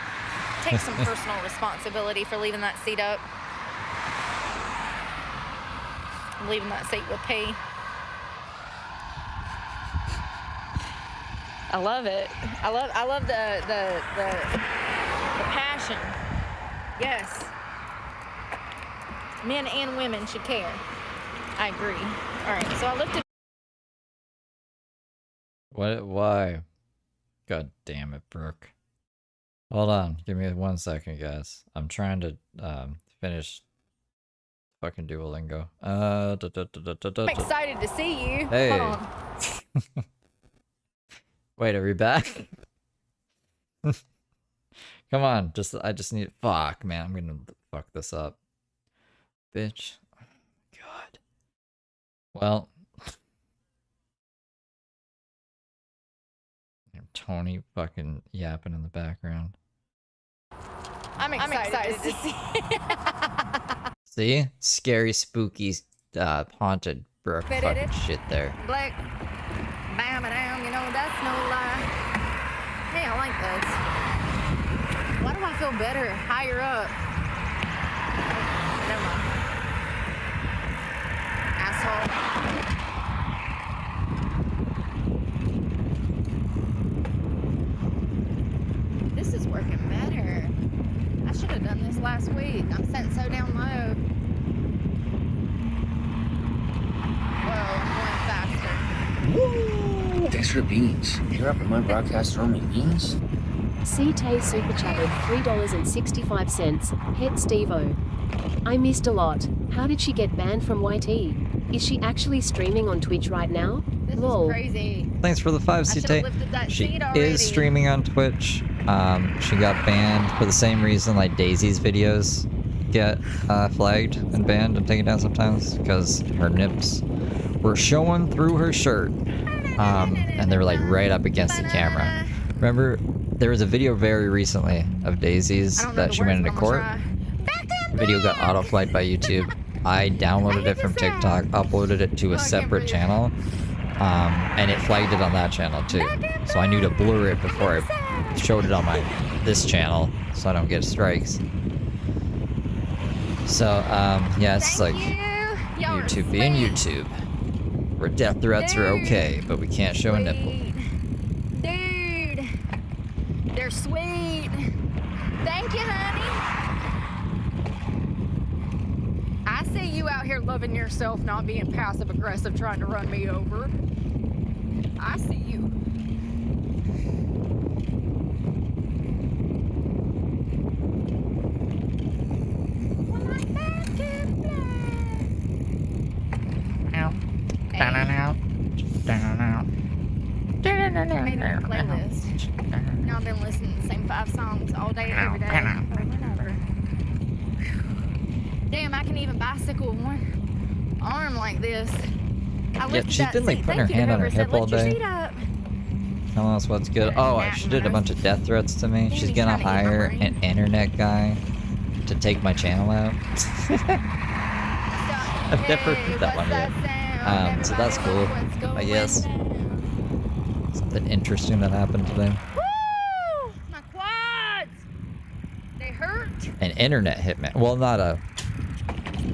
S6: Take some personal responsibility for leaving that seat up. Leaving that seat with pee. I love it. I love the passion. Yes. Men and women should care. I agree. All right, so I looked at.
S2: What? Why? God damn it, Brooke. Hold on. Give me 1 second, guys. I'm trying to finish fucking Duolingo.
S6: I'm excited to see you.
S2: Hey.
S6: Hold on.
S2: Wait, are we back? Come on. I just need. Fuck, man. I'm gonna fuck this up. Bitch. Oh my God. Well. Tony fucking yapping in the background.
S6: I'm excited to see.
S2: See? Scary, spooky, haunted Brooke fucking shit there.
S6: Black, bam, down, you know, that's no lie. Hey, I like this. Why do I feel better higher up? Never mind. Asshole. This is working better. I should have done this last week. I'm sitting so down low. Whoa, I'm going faster.
S3: Woo! Thanks for the beans. You're up at my broadcast room with beans?
S4: CT super chatted $3.65. Het Stevo. I missed a lot. How did she get banned from YT? Is she actually streaming on Twitch right now?
S6: This
S4: Lol.
S6: is crazy.
S2: Thanks for the 5,
S6: I should've
S2: CT.
S6: lifted that
S2: She
S6: seat already.
S2: is streaming on Twitch. She got banned for the same reason like Daisy's videos get flagged and banned and taken down sometimes, because her nips were showing through her shirt. And they were like right up against the camera. Remember, there was a video very recently of Daisy's that she went into court. The video got auto-flagged by YouTube. I downloaded it from TikTok, uploaded it to a separate channel, and it flagged it on that channel too. So I knew to blur it before I showed it on this channel, so I don't get strikes. So yeah, it's like YouTube being YouTube, where death threats are okay, but we can't show a nipple.
S6: Dude, they're sweet. Thank you, honey. I see you out here loving yourself, not being passive aggressive, trying to run me over. I see you. I made a playlist. Now I've been listening to the same 5 songs all day, every day, over and over. Damn, I can even bicycle one arm like this.
S2: Yeah, she's been like putting her hand on her hip all day. Telling us what's good. Oh, she did a bunch of death threats to me. She's gonna hire an internet guy to take my channel out. I've never heard that one yet. So that's cool, I guess. Something interesting that happened today.
S6: Woo! My quads! They hurt.
S2: An internet hitman. Well, not a...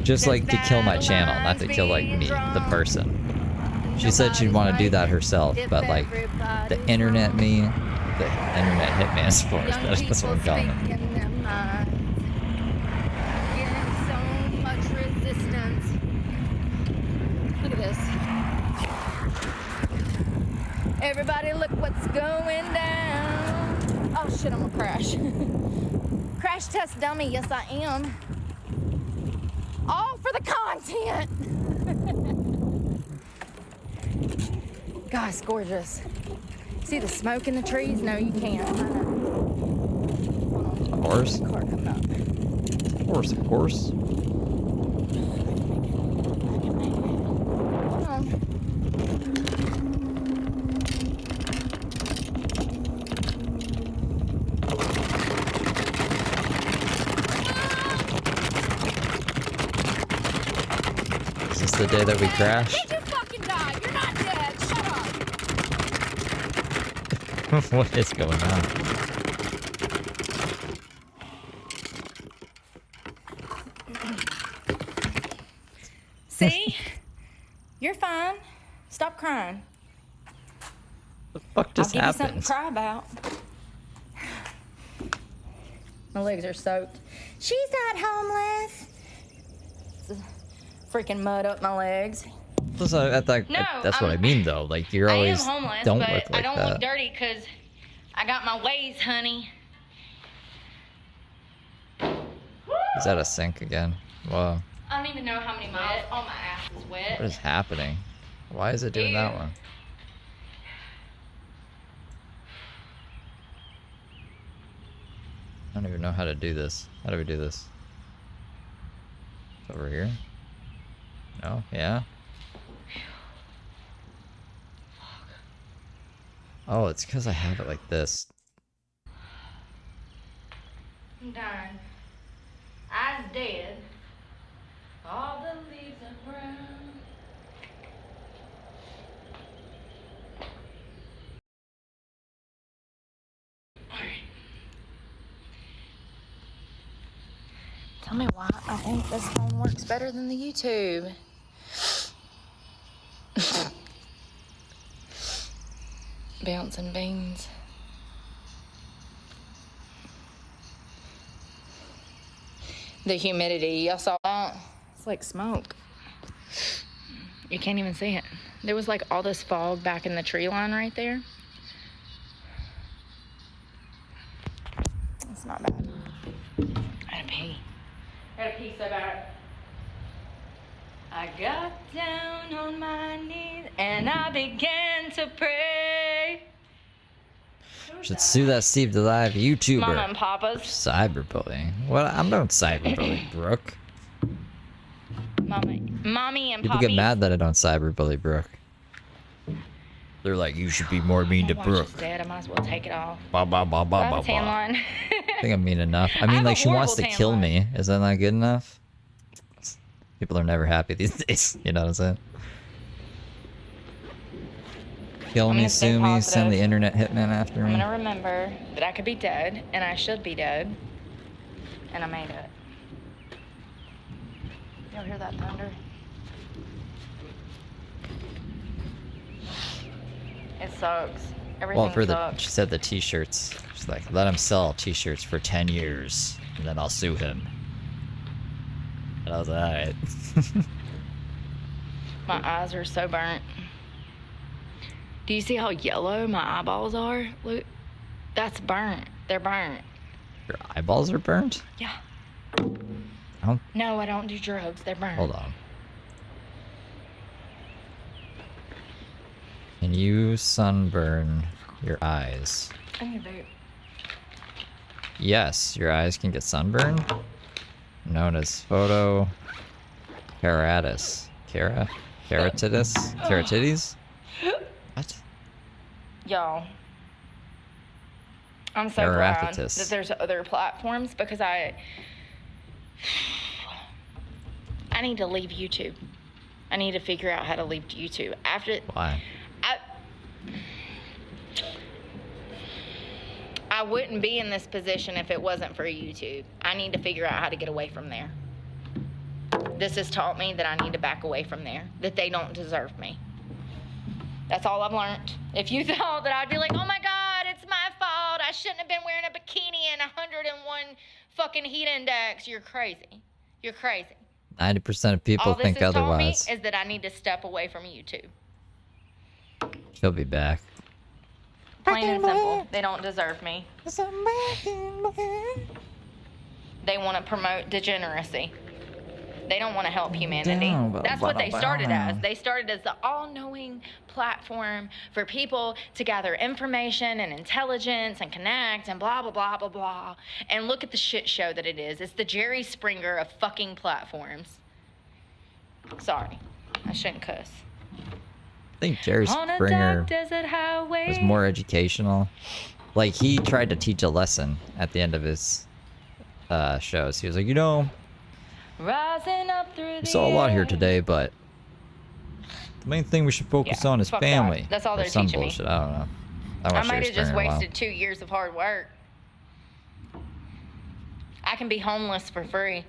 S2: Just like to kill my channel, not to kill like me, the person. She said she'd want to do that herself, but like the internet me, the internet hitman sport. That's what I'm calling it.
S6: So much resistance. Look at this. Everybody look what's going down. Oh shit, I'm gonna crash. Crash test dummy, yes I am. All for the content. God, it's gorgeous. See the smoke in the trees? No, you can't.
S2: A horse?
S6: Car coming up.
S2: Horse, of course.
S6: Hold on.
S2: Is this the day that we crash?
S6: Did you fucking die? You're not dead. Shut up.
S2: What is going on?
S1: See? You're fine. Stop crying.
S2: What the fuck just
S1: I'll give you something
S2: happened?
S1: to cry about. My legs are soaked. She's not homeless. It's freaking mud up my legs.
S2: That's what I mean though. Like you're always
S1: I am homeless,
S2: don't
S1: but
S2: look like
S1: I don't
S2: that.
S1: look dirty because I got my ways, honey.
S2: Is that a sink again? Whoa.
S1: I don't even know how many miles. All my ass is wet.
S2: What is happening? Why is it doing that one? I don't even know how to do this. How do we do this? It's over here? No? Yeah? Oh, it's because I have it like this.
S1: I'm done. Eyes dead. All the leaves are brown. Tell me why I think this phone works better than the YouTube. Bouncing beans. The humidity, y'all saw that? It's like smoke. You can't even see it. There was like all this fog back in the tree line right there. It's not bad. I gotta pee. I gotta pee so bad. I got down on my knees and I began to pray.
S2: Should sue that Steve Delive YouTuber.
S1: Mama and Papa's.
S2: Cyberbullying. Well, I'm not cyberbullying, Brooke.
S1: Mommy and
S2: People
S1: Poppy.
S2: get mad that I don't cyberbully Brooke. They're like, you should be more mean to
S1: My watch
S2: Brooke.
S1: is dead. I might as well take it off.
S2: Ba ba ba ba
S1: Do I have
S2: ba
S1: a tan
S2: ba.
S1: line?
S2: I think I'm mean enough. I
S1: I
S2: mean,
S1: have a
S2: like, she wants to
S1: horrible tan
S2: kill
S1: line.
S2: me. Is that not good enough? People are never happy these days. You know what I'm saying? Kill
S1: I'm
S2: me,
S1: gonna stay
S2: sue me, send the
S1: positive.
S2: internet hitman after
S1: I'm
S2: me.
S1: gonna remember that I could be dead and I should be dead. And I made it. Y'all hear that thunder? It sucks. Everything
S2: Well, for
S1: sucks.
S2: she said the t-shirts. She's like, let him sell t-shirts for 10 years, and then I'll sue him. And I was like, alright.
S1: My eyes are so burnt. Do you see how yellow my eyeballs are? Look, that's burnt. They're burnt.
S2: Your eyeballs are burnt?
S1: Yeah.
S2: Oh,
S1: No, I don't do drugs. They're burnt.
S2: hold on. Can you sunburn your eyes?
S1: I can do.
S2: Yes, your eyes can get sunburned. Known as photo keratitis. Keratitis? Keratitis? What?
S1: Y'all, I'm so proud
S2: Keratitis.
S1: that there's other platforms because I need to leave YouTube. I need to figure out how to leave YouTube.
S2: Why?
S1: I wouldn't be in this position if it wasn't for YouTube. I need to figure out how to get away from there. This has taught me that I need to back away from there, that they don't deserve me. That's all I've learned. If you thought that I'd be like, oh my God, it's my fault, I shouldn't have been wearing a bikini and 101 fucking heat index, you're crazy. You're crazy.
S2: 90% of people
S1: All this
S2: think
S1: has taught me
S2: otherwise.
S1: is that I need to step away from YouTube.
S2: She'll be back.
S1: Plain and simple. They don't deserve me. They want to promote degeneracy. They don't want to help humanity. That's what they started as. They started as the all-knowing platform for people to gather information and intelligence and connect and blah, blah, blah, blah, blah. And look at the shit show that it is. It's the Jerry Springer of fucking platforms. Sorry. I shouldn't cuss.
S2: I think Jerry
S1: On a
S2: Springer
S1: dark desert highway.
S2: was more educational. Like, he tried to teach a lesson at the end of his shows. He was like, you know,
S1: Rising up through
S2: we saw a lot here today, but the main thing we should focus on is
S1: fuck that.
S2: family.
S1: That's all
S2: Or
S1: they're
S2: some
S1: teaching me.
S2: bullshit. I don't know. I want
S1: might have just
S2: Shakespeare in a while.
S1: wasted 2 years of hard work. I can be homeless for free.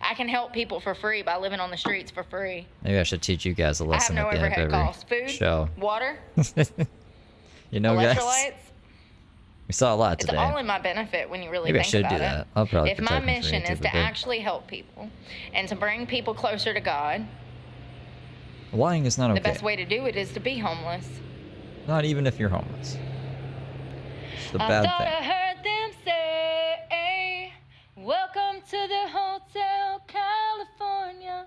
S1: I can help people for free by living on the streets for free.
S2: Maybe I should teach you guys a
S1: I have
S2: lesson
S1: no
S2: at the end of
S1: overhead
S2: every
S1: costs. Food,
S2: show.
S1: water,
S2: You know, guys,
S1: electrolytes.
S2: we saw a lot
S1: It's
S2: today.
S1: all in my benefit when you really
S2: Maybe I
S1: think
S2: should
S1: about
S2: do
S1: it.
S2: that. I'll probably
S1: If
S2: put
S1: my
S2: that in for
S1: mission
S2: YouTube
S1: is
S2: a
S1: to
S2: bit.
S1: actually help people and to bring people closer to God,
S2: Lying is not okay.
S1: the best way to do it is to be homeless.
S2: Not even if you're homeless. It's the
S1: I
S2: bad
S1: thought
S2: thing.
S1: I heard them say, "Welcome to the Hotel California."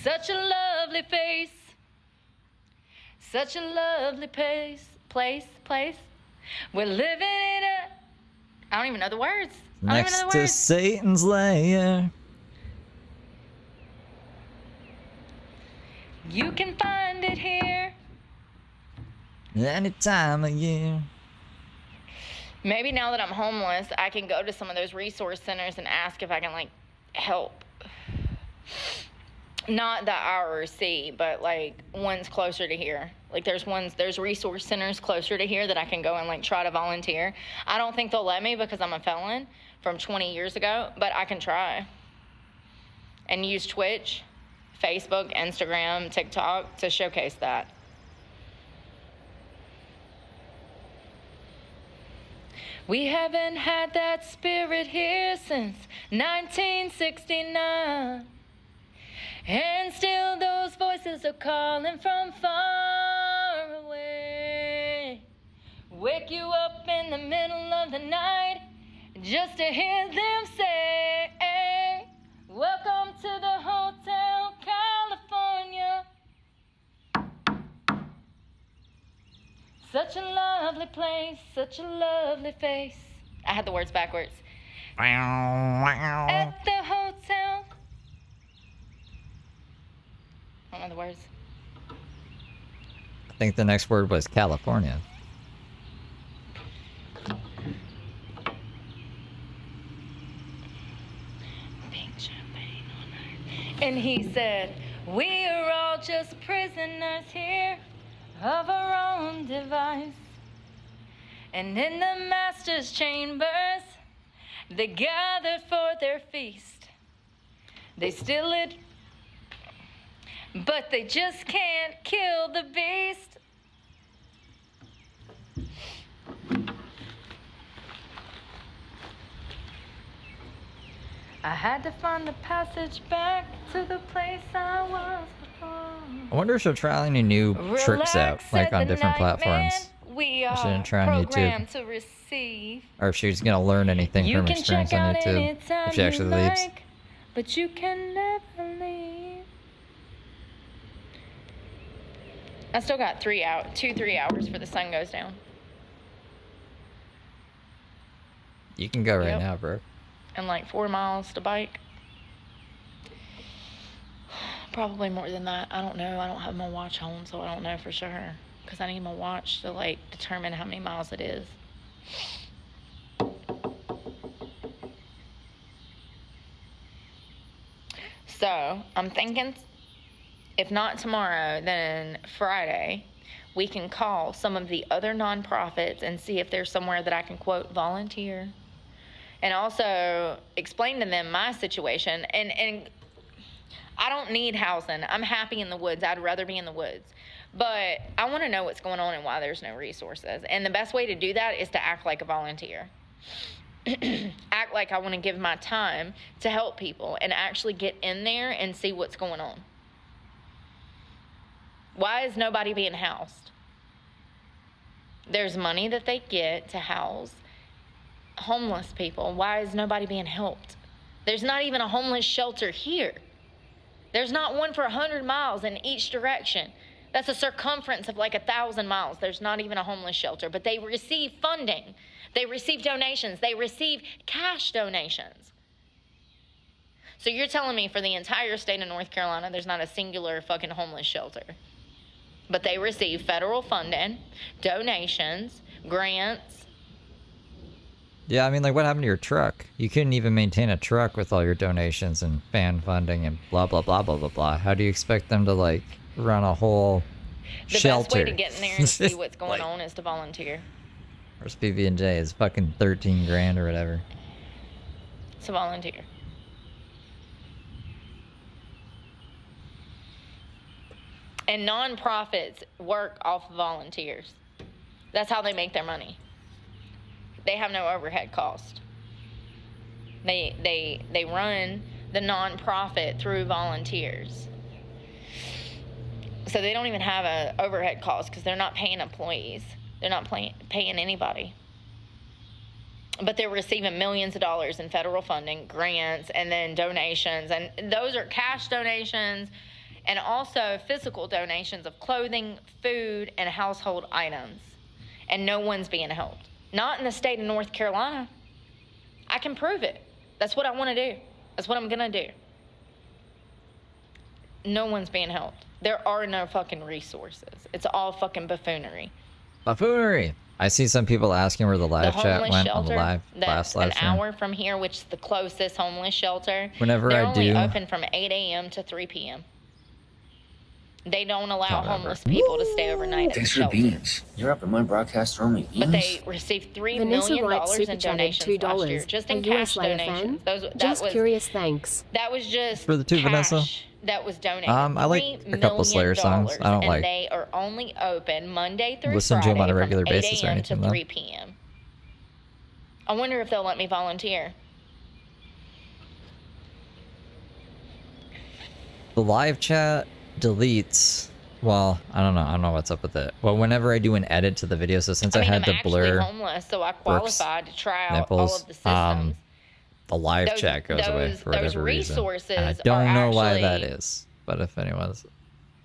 S1: Such a lovely face. Such a lovely place. We're living in a... I don't even know the words.
S2: Next to Satan's lair.
S1: You can find it here.
S2: Any time of year.
S1: Maybe now that I'm homeless, I can go to some of those resource centers and ask if I can, like, help. Not the IRC, but, like, ones closer to here. Like, there's resource centers closer to here that I can go and, like, try to volunteer. I don't think they'll let me because I'm a felon from 20 years ago, but I can try. And use Twitch, Facebook, Instagram, TikTok to showcase that. We haven't had that spirit here since 1969. And still those voices are calling from far away. Wake you up in the middle of the night just to hear them say, "Welcome to the Hotel California." Such a lovely place, such a lovely face. I had the words backwards. At the hotel. I don't know the words.
S2: I think the next word was California.
S1: Pink champagne all night. And he said, "We are all just prisoners here of our own device. And in the master's chambers, they gathered for their feast. They still it, but they just can't kill the beast." I had to find the passage back to the place I was before.
S2: I wonder if she'll try any new tricks out, like on different platforms.
S1: We
S2: I shouldn't
S1: are
S2: try on YouTube.
S1: programmed to receive.
S2: Or if she's gonna learn anything
S1: You
S2: from
S1: can
S2: experience
S1: check
S2: on
S1: out
S2: YouTube.
S1: anytime
S2: If she actually
S1: you
S2: leaves.
S1: like, but you can never leave. I still got 3 hours for the sun goes down.
S2: You can go right
S1: Yep.
S2: now, bro.
S1: And like 4 miles to bike. Probably more than that. I don't know. I don't have my watch home, so I don't know for sure. Because I need my watch to like determine how many miles it is. So I'm thinking if not tomorrow, then Friday, we can call some of the other nonprofits and see if there's somewhere that I can, quote, volunteer. And also explain to them my situation. And I don't need housing. I'm happy in the woods. I'd rather be in the woods. But I want to know what's going on and why there's no resources. And the best way to do that is to act like a volunteer. Act like I want to give my time to help people and actually get in there and see what's going on. Why is nobody being housed? There's money that they get to house homeless people. Why is nobody being helped? There's not even a homeless shelter here. There's not one for 100 miles in each direction. That's a circumference of like 1,000 miles. There's not even a homeless shelter, but they receive funding. They receive donations. They receive cash donations. So you're telling me for the entire state of North Carolina, there's not a singular fucking homeless shelter. But they receive federal funding, donations, grants.
S2: Yeah, I mean, like, what happened to your truck? You couldn't even maintain a truck with all your donations and fan funding and blah, blah, blah, blah, blah, blah. How do you expect them to, like, run a whole
S1: The best way to get in there and see what's going on is to volunteer.
S2: Where's PB&J? It's fucking 13 grand or whatever.
S1: So volunteer. And nonprofits work off of volunteers. That's how they make their money. They have no overhead cost. They run the nonprofit through volunteers. So they don't even have an overhead cost because they're not paying employees. They're not paying anybody. But they're receiving millions of dollars in federal funding, grants, and then donations. And those are cash donations and also physical donations of clothing, food, and household items. And no one's being helped. Not in the state of North Carolina. I can prove it. That's what I want to do. That's what I'm going to do. No one's being helped. There are no fucking resources. It's all fucking buffoonery.
S2: Buffoonery. I see some people asking where the live chat went on the last live stream.
S1: An hour from here, which is the closest homeless shelter.
S2: Whenever
S1: they're
S2: I
S1: only
S2: do,
S1: open from 8 a.m. to 3 p.m. They don't allow homeless people to stay overnight.
S3: Thanks for the beans. You're up in my broadcast only beans.
S1: But they received $3 million in donations last year, just in cash donations.
S4: Just curious, thanks.
S1: That was just
S2: for the two
S1: cash
S2: Vanessa.
S1: That was donated.
S2: I like a couple Slayer songs. I don't like.
S1: They are only open Monday through
S2: listen
S1: Friday
S2: to them on a regular
S1: from 8
S2: basis or
S1: a.m.
S2: anything.
S1: to 3 p.m. I wonder if they'll let me volunteer.
S2: The live chat deletes. Well, I don't know what's up with it. Well, whenever I do an edit to the video, so since I had to blur
S1: I'm homeless, so I qualified to try out
S2: nipples,
S1: all of the systems.
S2: the live chat goes away for whatever reason. And I don't know why that is. But if anyone's,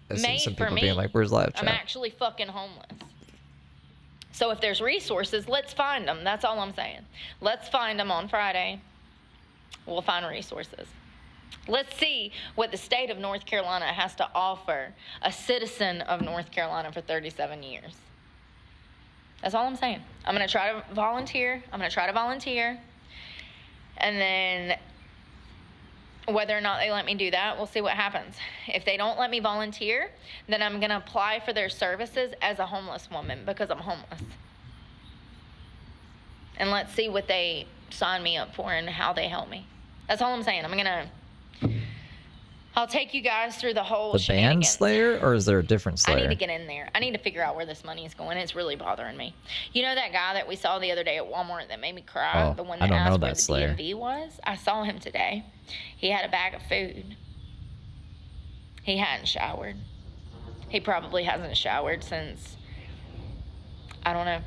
S2: I see some people being like, "Where's live chat?"
S1: I'm actually fucking homeless. So if there's resources, let's find them. That's all I'm saying. Let's find them on Friday. We'll find resources. Let's see what the state of North Carolina has to offer a citizen of North Carolina for 37 years. That's all I'm saying. I'm going to try to volunteer. And then whether or not they let me do that, we'll see what happens. If they don't let me volunteer, then I'm going to apply for their services as a homeless woman because I'm homeless. And let's see what they sign me up for and how they help me. That's all I'm saying. I'll take you guys through the whole
S2: band Slayer, or is there a different Slayer?
S1: I need to get in there. I need to figure out where this money is going. It's really bothering me. You know that guy that we saw the other day at Walmart that made me cry? The one that asked where the DMV was? I saw him today. He had a bag of food. He hadn't showered. He probably hasn't showered since, I don't know.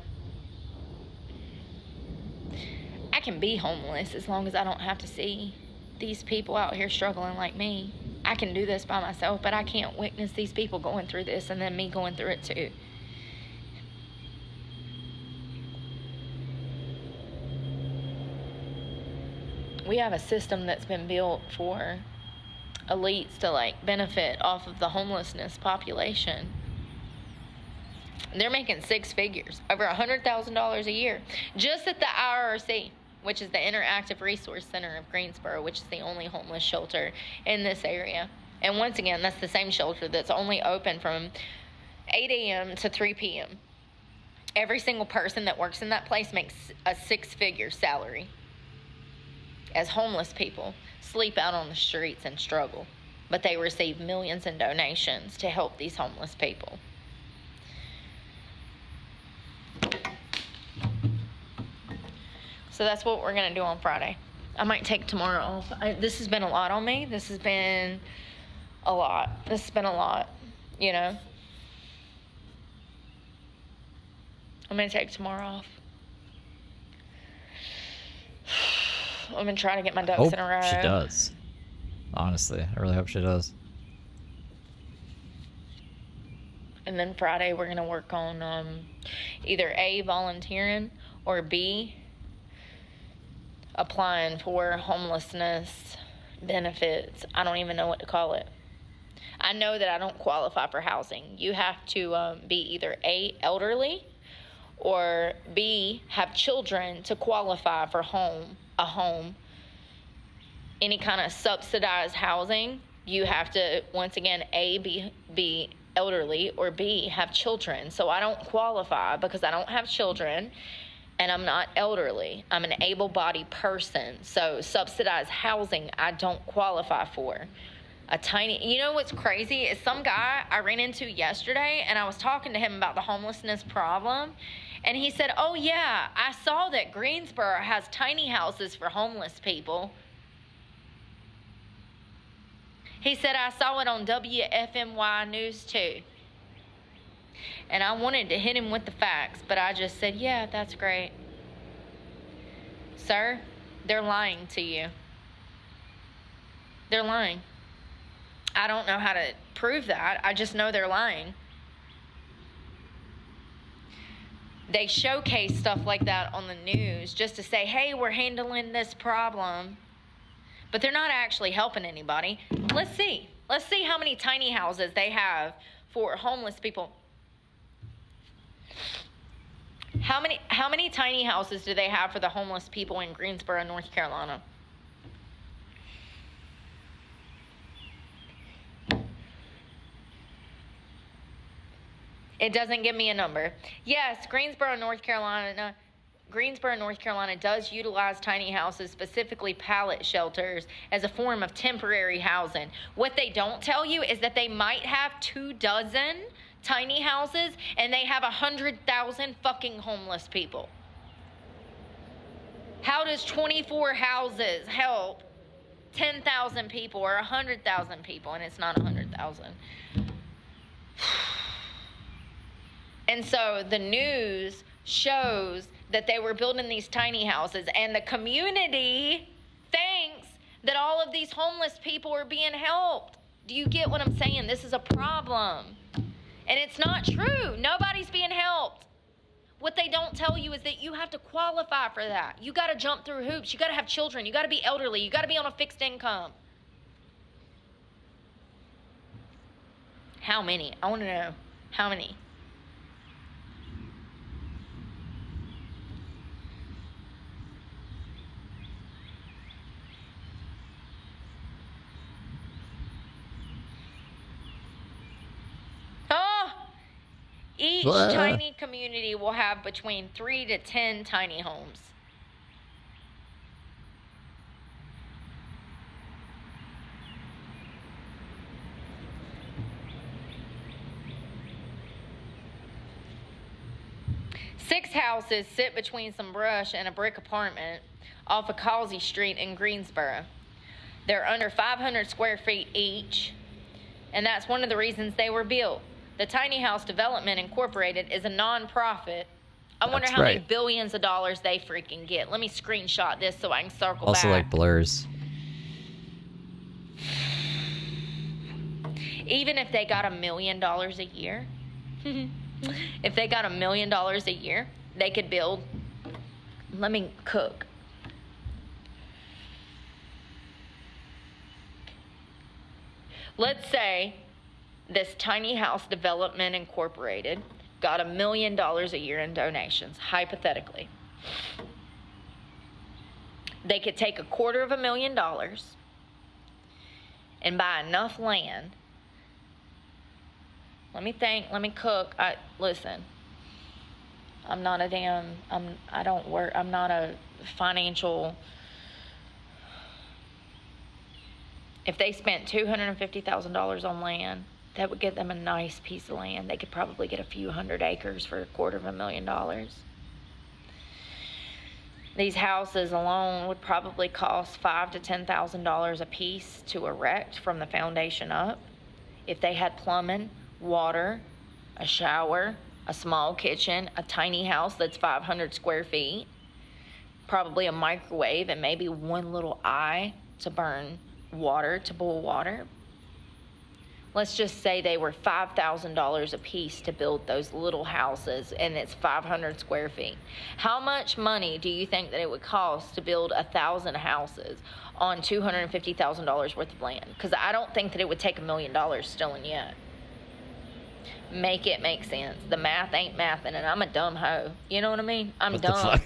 S1: I can be homeless as long as I don't have to see these people out here struggling like me. I can do this by myself, but I can't witness these people going through this and then me going through it too. We have a system that's been built for elites to like benefit off of the homelessness population. They're making six figures, over $100,000 a year, just at the IRC, which is the Interactive Resource Center of Greensboro, which is the only homeless shelter in this area. And once again, that's the same shelter that's only open from 8 a.m. to 3 p.m. Every single person that works in that place makes a six-figure salary. As homeless people sleep out on the streets and struggle, but they receive millions in donations to help these homeless people. So that's what we're going to do on Friday. I might take tomorrow off. This has been a lot on me. This has been a lot, you know. I'm going to take tomorrow off. I'm going to try to get my ducks in a row.
S2: She does. Honestly, I really hope she does.
S1: And then Friday we're going to work on either A, volunteering, or B, applying for homelessness benefits. I don't even know what to call it. I know that I don't qualify for housing. You have to be either A, elderly, or B, have children to qualify for a home. Any kind of subsidized housing, you have to, once again, A, be elderly, or B, have children. So I don't qualify because I don't have children and I'm not elderly. I'm an able-bodied person. So subsidized housing, I don't qualify for. You know what's crazy is some guy I ran into yesterday, and I was talking to him about the homelessness problem, and he said, oh yeah, I saw that Greensboro has tiny houses for homeless people. He said, I saw it on WFMY News too. And I wanted to hit him with the facts, but I just said, yeah, that's great. Sir, they're lying to you. They're lying. I don't know how to prove that. I just know they're lying. They showcase stuff like that on the news just to say, hey, we're handling this problem. But they're not actually helping anybody. Let's see. Let's see how many tiny houses they have for homeless people. How many tiny houses do they have for the homeless people in Greensboro, North Carolina? It doesn't give me a number. Yes, Greensboro, North Carolina does utilize tiny houses, specifically pallet shelters, as a form of temporary housing. What they don't tell you is that they might have 24 tiny houses and they have 100,000 fucking homeless people. How does 24 houses help 10,000 people or 100,000 people? And it's not 100,000. And so the news shows that they were building these tiny houses, and the community thinks that all of these homeless people are being helped. Do you get what I'm saying? This is a problem. And it's not true. Nobody's being helped. What they don't tell you is that you have to qualify for that. You got to jump through hoops. You got to have children. You got to be elderly. You got to be on a fixed income. How many? I want to know. How many? Each tiny community will have between 3 to 10 tiny homes. Six houses sit between some brush and a brick apartment off of Causey Street in Greensboro. They're under 500 square feet each, and that's one of the reasons they were built. The Tiny House Development Incorporated is a non-profit. I wonder how many billions of dollars they freaking get. Let me screenshot this so I can circle back.
S2: Also like blurs.
S1: Even if they got $1 million a year, if they got $1 million a year, they could build, let me cook. Let's say this Tiny House Development Incorporated got $1 million a year in donations, hypothetically. They could take $250,000 and buy enough land. Let me think, let me cook. Listen, I'm not a financial. If they spent $250,000 on land, that would get them a nice piece of land. They could probably get a few hundred acres for $250,000. These houses alone would probably cost $5,000 to $10,000 a piece to erect from the foundation up. If they had plumbing, water, a shower, a small kitchen, a tiny house that's 500 square feet, probably a microwave, and maybe one little eye to burn water, to boil water. Let's just say they were $5,000 a piece to build those little houses, and it's 500 square feet. How much money do you think that it would cost to build 1,000 houses on $250,000 worth of land? Because I don't think that it would take $1 million still and yet. Make it make sense. The math ain't mathin', and I'm a dumb hoe. You know what I mean? I'm dumb.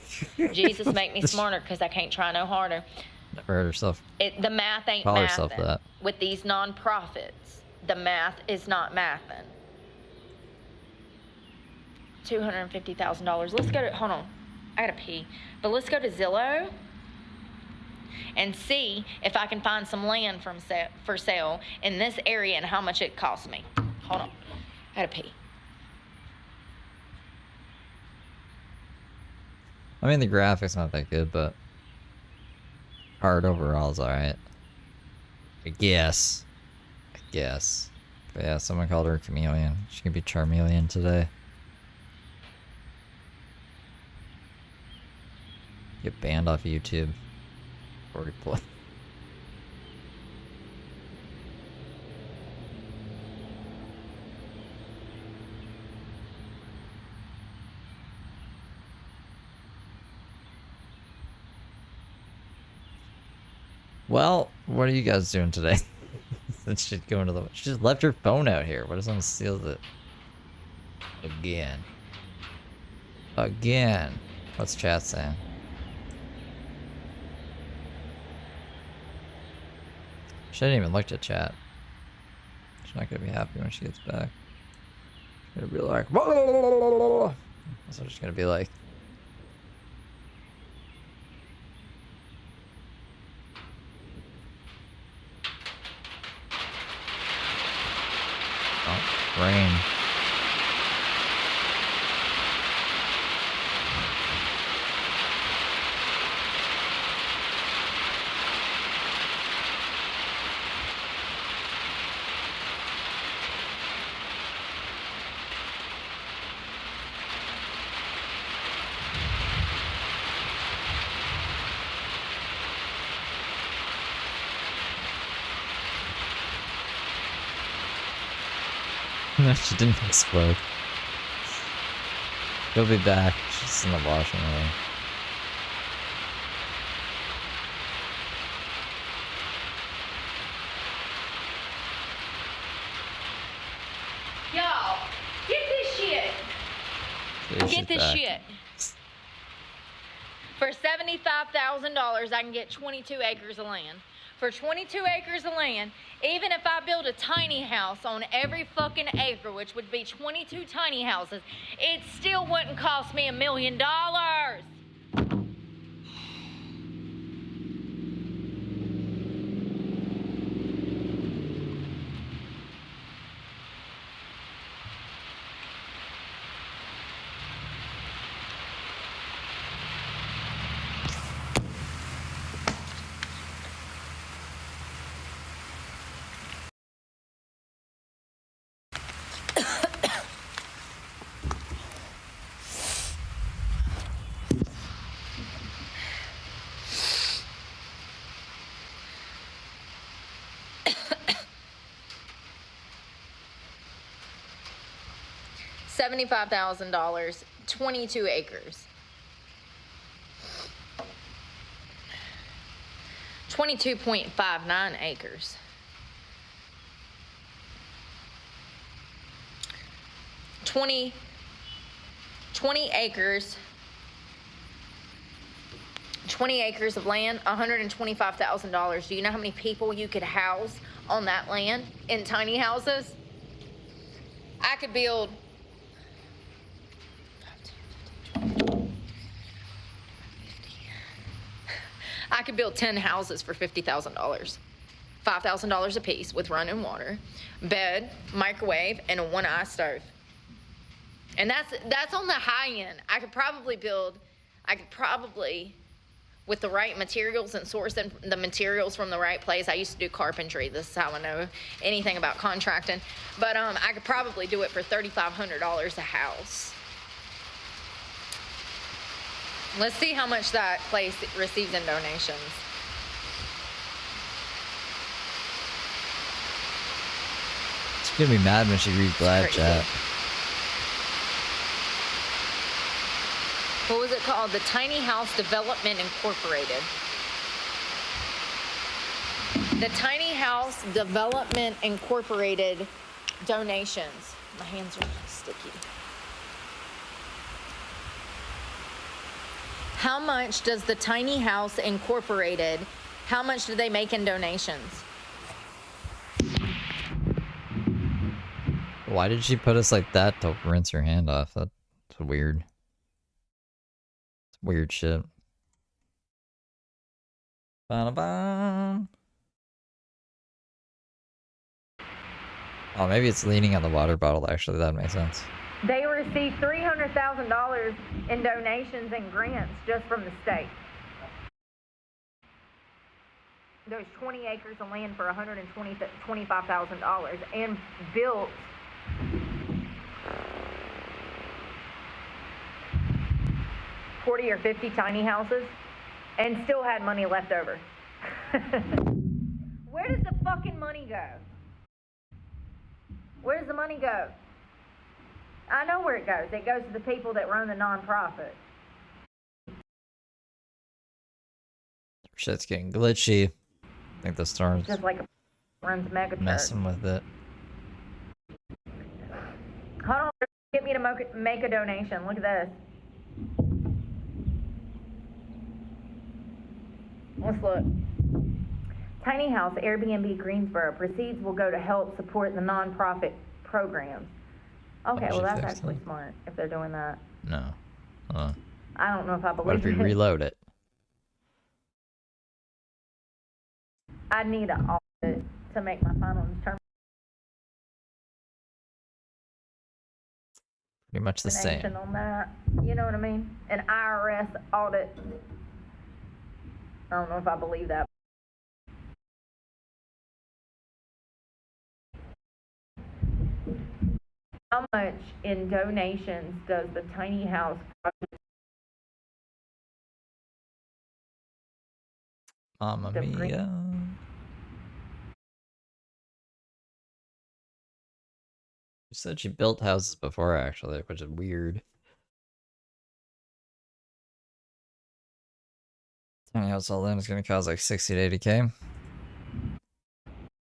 S1: Jesus make me smarter because I can't try no harder.
S2: Never heard herself.
S1: The math ain't
S2: Call
S1: mathin'.
S2: herself that.
S1: With these nonprofits, the math is not mathin'. $250,000. Let's go to, hold on, I gotta pee. But let's go to Zillow and see if I can find some land for sale in this area and how much it costs me. Hold on, I gotta pee.
S2: I mean, the graphics not that good, but art overall is alright. I guess. But yeah, someone called her a chameleon. She can be Charmeleon today. Get banned off YouTube. Or replay. Well, what are you guys doing today? Since she's going to the... She just left her phone out here. What if someone steals it? Again. What's chat saying? She didn't even look at chat. She's not gonna be happy when she gets back. She's gonna be like... That's what she's gonna be like. Rain. No, she didn't explode. She'll be back. She's in the washing room.
S1: Y'all, get this shit. Get this shit. For $75,000, I can get 22 acres of land. For 22 acres of land, even if I build a tiny house on every fucking acre, which would be 22 tiny houses, it still wouldn't cost me $1 million. $75,000, 22 acres. 22.59 acres. 20 acres. 20 acres of land, $125,000. Do you know how many people you could house on that land in tiny houses? I could build I could build 10 houses for $50,000. $5,000 a piece with running water, bed, microwave, and a one-eye stove. And that's on the high end. I could probably, with the right materials and sourcing the materials from the right place. I used to do carpentry. This is how I know anything about contracting. But I could probably do it for $3,500 a house. Let's see how much that place receives in donations.
S2: She's gonna be mad when she reads Glad chat.
S1: What was it called? The Tiny House Development Incorporated. The Tiny House Development Incorporated donations. My hands are sticky. How much does the Tiny House Incorporated, how much do they make in donations?
S2: Why did she put us like that to rinse her hand off? That It's weird. It's weird shit. Ba-da-ba. Oh, maybe it's leaning on the water bottle, actually. That makes sense.
S1: They received $300,000 in donations and grants just from the state. There's 20 acres of land for $125,000 and built 40 or 50 tiny houses and still had money left over. Where does the fucking money go? Where does the money go? I know where it goes. It goes to the people that run the nonprofit.
S2: Shit's getting glitchy. I think the storm's
S1: Just like a runs mega
S2: messing with it.
S1: Hold on, get me to make a donation. Look at this. Let's look. Tiny House, Airbnb, Greensboro. Proceeds will go to help support the nonprofit programs. Okay, well that's actually smart if they're doing that.
S2: No.
S1: I don't know if I believe
S2: What if we
S1: it.
S2: reload it?
S1: I need an audit to make my final determination.
S2: Pretty much the same.
S1: On that. You know what I mean? An IRS audit. I don't know if I believe that. How much in donations does the Tiny House project?
S2: Mamma mia. She said she built houses before, actually, which is weird. Tiny house all in is going to cost like 60 to 80K.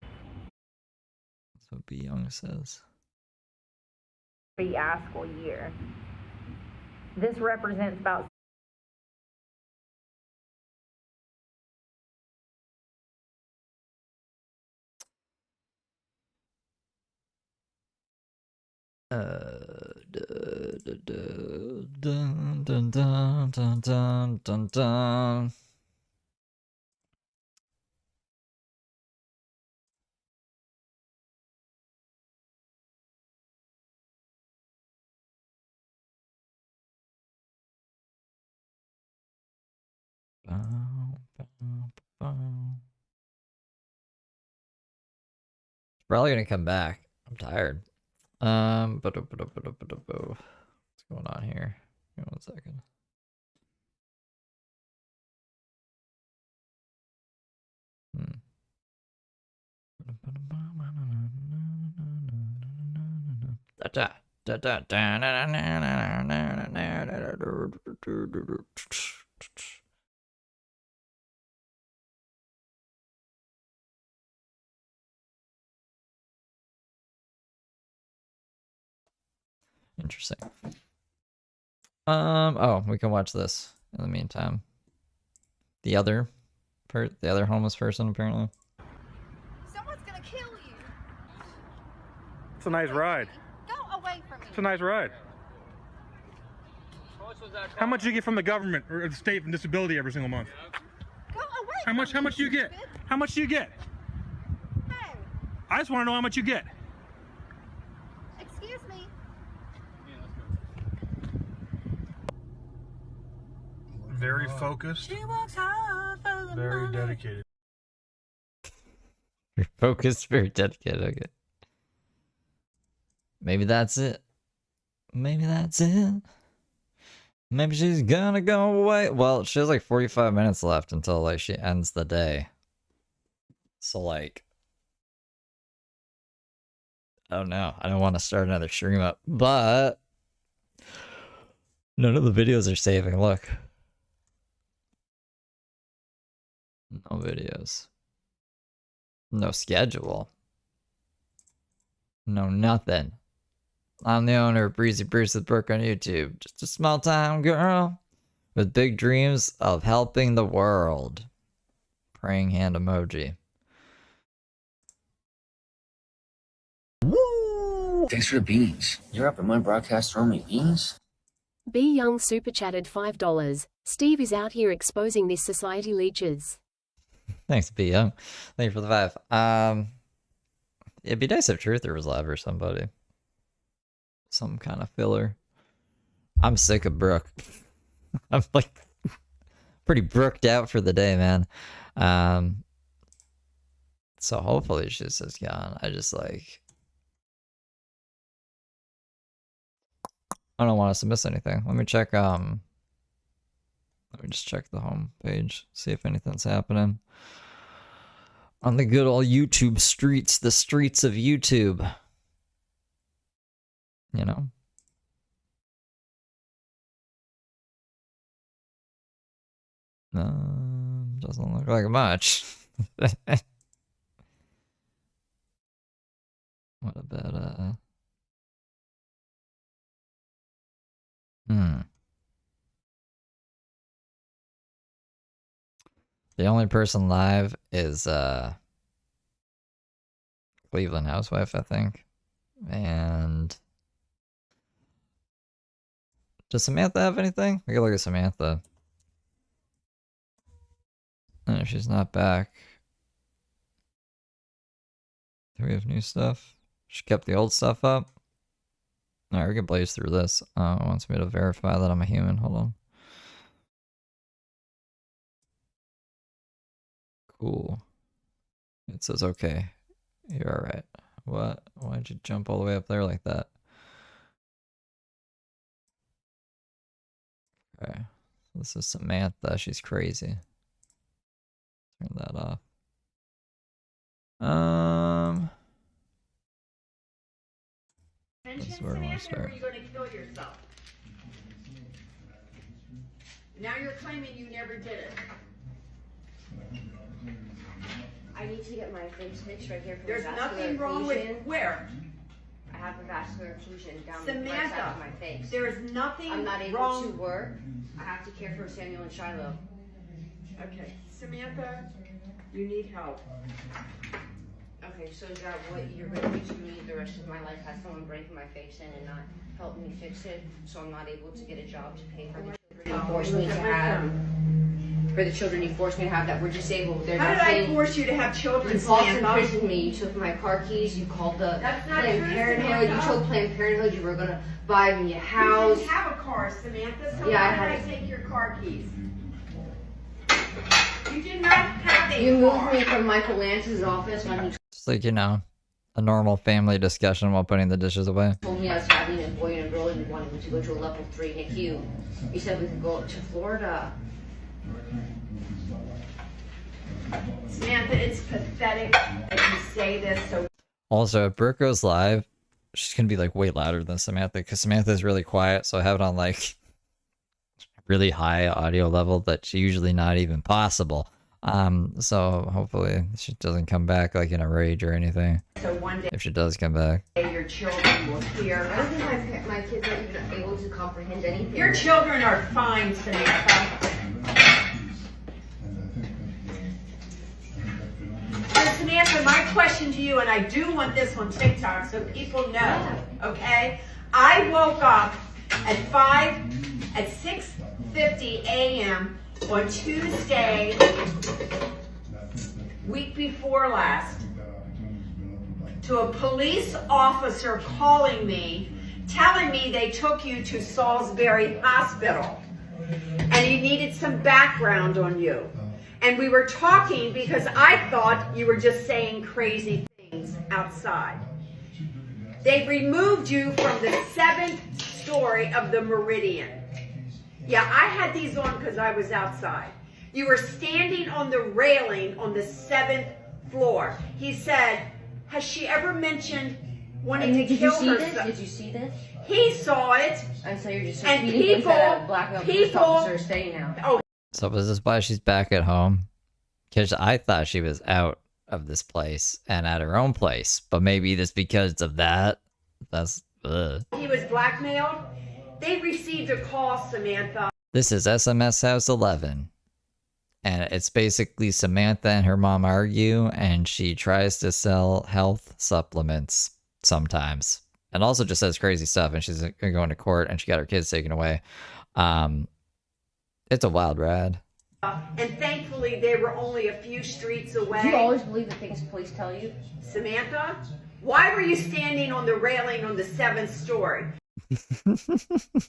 S2: That's what B Young says.
S1: Fiasco year. This represents about
S2: Dun, dun, dun, dun, dun, dun, dun. Probably gonna come back. I'm tired. What's going on here? Give me 1 second. Interesting. Oh, we can watch this in the meantime. The other homeless person, apparently.
S10: Someone's gonna kill you.
S11: It's a nice ride.
S10: Go away from me.
S11: It's a nice ride. How much do you get from the government or the state from disability every single month?
S10: Go away.
S11: How much do you get? How much do you get?
S10: Hey.
S11: I just want to know how much you get.
S10: Excuse me.
S11: Very focused.
S10: She works hard for the
S11: Very
S10: money.
S11: dedicated.
S2: Very focused, very dedicated. Okay. Maybe that's it. Maybe that's it. Maybe she's gonna go away. Well, she has like 45 minutes left until like she ends the day. So like, oh no, I don't want to start another stream up, but none of the videos are saving. Look, no videos, no schedule, no nothing. I'm the owner of Breezy Bruce with Brooke on YouTube. Just a small time girl with big dreams of helping the world. Praying hand emoji.
S3: Woo! Thanks for the beans. You're up in my broadcast throwing me beans?
S4: B Young super chatted $5. Steve is out here exposing this society leeches.
S2: Thanks, B.M. Thank you for the 5. It'd be nice if Truther was live or somebody. Some kind of filler. I'm sick of Brooke. I'm like pretty brooked out for the day, man. So hopefully she's just gone. I just like, I don't want us to miss anything. Let me check, let me just check the home page, see if anything's happening on the good old YouTube streets, the streets of YouTube. You know? Doesn't look like much. What about, the only person live is, Cleveland Housewife, I think. And does Samantha have anything? We can look at Samantha. And if she's not back, do we have new stuff? She kept the old stuff up. Alright, we can blaze through this. It wants me to verify that I'm a human. Hold on. Cool. It says okay. You're alright. What? Why'd you jump all the way up there like that? Okay. This is Samantha. She's crazy. Turn that off. This is where I want to start.
S12: Or are you going to kill yourself? Now you're claiming you never did it.
S13: I need to get my face fixed right here.
S12: There's nothing wrong with where?
S13: I have a vascular occlusion down
S12: Samantha,
S13: the right side of my face.
S12: There is nothing
S13: I'm not able
S12: wrong.
S13: to work. I have to care for Samuel and Shiloh.
S12: Okay, Samantha, you need help.
S13: Okay, so is that what you're going to do to me the rest of my life? Have someone break my face in and not help me fix it, so I'm not able to get a job to pay for the children you forced me to have? For the children you forced me to have that were disabled. They're
S12: How did I force you to have children,
S13: You false
S12: Samantha?
S13: imprisoned me. You took my car keys. You called the
S12: That's not
S13: Planned
S12: true,
S13: Parenthood.
S12: Samantha.
S13: You told Planned Parenthood you were going to buy me a
S12: You
S13: house.
S12: didn't have a car, Samantha, so
S13: Yeah, I
S12: why
S13: had
S12: did I take your car keys? You did not have a
S13: You
S12: car.
S13: moved me from Michael Lance's office when he
S2: Just like, you know, a normal family discussion while putting the dishes away.
S13: told me I was having a boy and a girl and he wanted me to go to a level 3 NICU. He said we could go to Florida.
S12: Samantha, it's pathetic that you say this so.
S2: Also, if Brooke goes live, she's gonna be like way louder than Samantha because Samantha's really quiet, so I have it on like really high audio level that's usually not even possible. So hopefully she doesn't come back like in a rage or anything.
S12: So one day,
S2: If she does come back.
S12: your children will hear.
S13: I don't think my kids are even able to comprehend anything.
S12: Your children are fine, Samantha. So Samantha, my question to you, and I do want this on TikTok so people know, okay? I woke up at 6:50 a.m. on Tuesday, week before last, to a police officer calling me, telling me they took you to Salisbury Hospital and he needed some background on you. And we were talking because I thought you were just saying crazy things outside. They removed you from the 7th story of the Meridian. Yeah, I had these on because I was outside. You were standing on the railing on the 7th floor. He said, has she ever mentioned wanting to kill herself?
S13: Did you see this?
S12: He saw it.
S13: And so you're just
S12: And
S13: repeating things that a
S12: people-
S13: black male police
S12: people-
S13: officer is saying now.
S12: Oh,
S2: So is this why she's back at home? Because I thought she was out of this place and at her own place, but maybe it's because of that. That's
S12: he was blackmailed. They received a call, Samantha.
S2: This is SMS House 11. And it's basically Samantha and her mom argue, and she tries to sell health supplements sometimes. and also just says crazy stuff, and she's going to court, and she got her kids taken away. It's a wild ride.
S12: And thankfully, they were only a few streets away.
S13: Do you always believe the things police tell you?
S12: Samantha, why were you standing on the railing on the 7th story?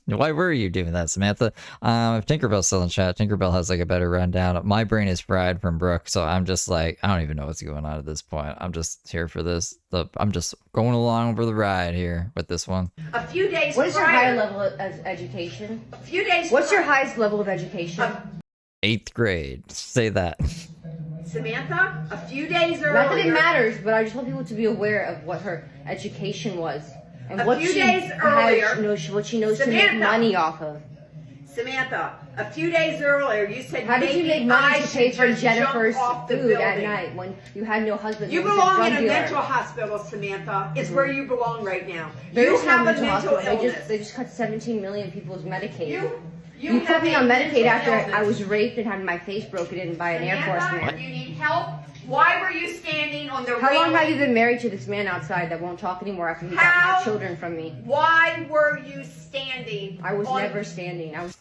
S2: Why were you doing that, Samantha? If Tinkerbell's still in chat, Tinkerbell has like a better rundown. My brain is fried from Brooke, so I'm just like, I don't even know what's going on at this point. I'm just here for this. I'm just going along for the ride here with this one.
S12: A few days
S13: What is your
S12: prior,
S13: higher level of education?
S12: A few days
S13: What's your
S12: prior-
S13: highest level of education?
S2: 8th grade. Say that.
S12: Samantha, a few days earlier.
S13: Not that it matters, but I just want people to be aware of what her education was. And
S12: A
S13: what
S12: few
S13: she
S12: days earlier,
S13: what she knows to make
S12: Samantha.
S13: money off of.
S12: Samantha, a few days earlier, you said
S13: How did you
S12: maybe
S13: make money
S12: I
S13: to pay
S12: should
S13: for
S12: just
S13: Jennifer's
S12: jump off the
S13: food at
S12: building.
S13: night when you had no husband?
S12: You
S13: who was
S12: belong
S13: drug
S12: in a
S13: dealer?
S12: mental hospital, Samantha. It's where you belong right now.
S13: There
S12: You
S13: is no
S12: have a
S13: mental
S12: mental
S13: hospital.
S12: illness.
S13: They just cut 17 million people's Medicaid.
S12: You
S13: put
S12: have
S13: me
S12: a
S13: on
S12: mental
S13: Medicaid after
S12: illness.
S13: I was raped and had my face broken in by an Air Force
S12: Samantha,
S13: man.
S12: you need help. Why were you standing on the
S13: How long
S12: railing?
S13: have you been married to this man outside that won't talk anymore after he got
S12: How?
S13: my children from me?
S12: Why were you standing?
S13: I was
S12: on-
S13: never standing. I was.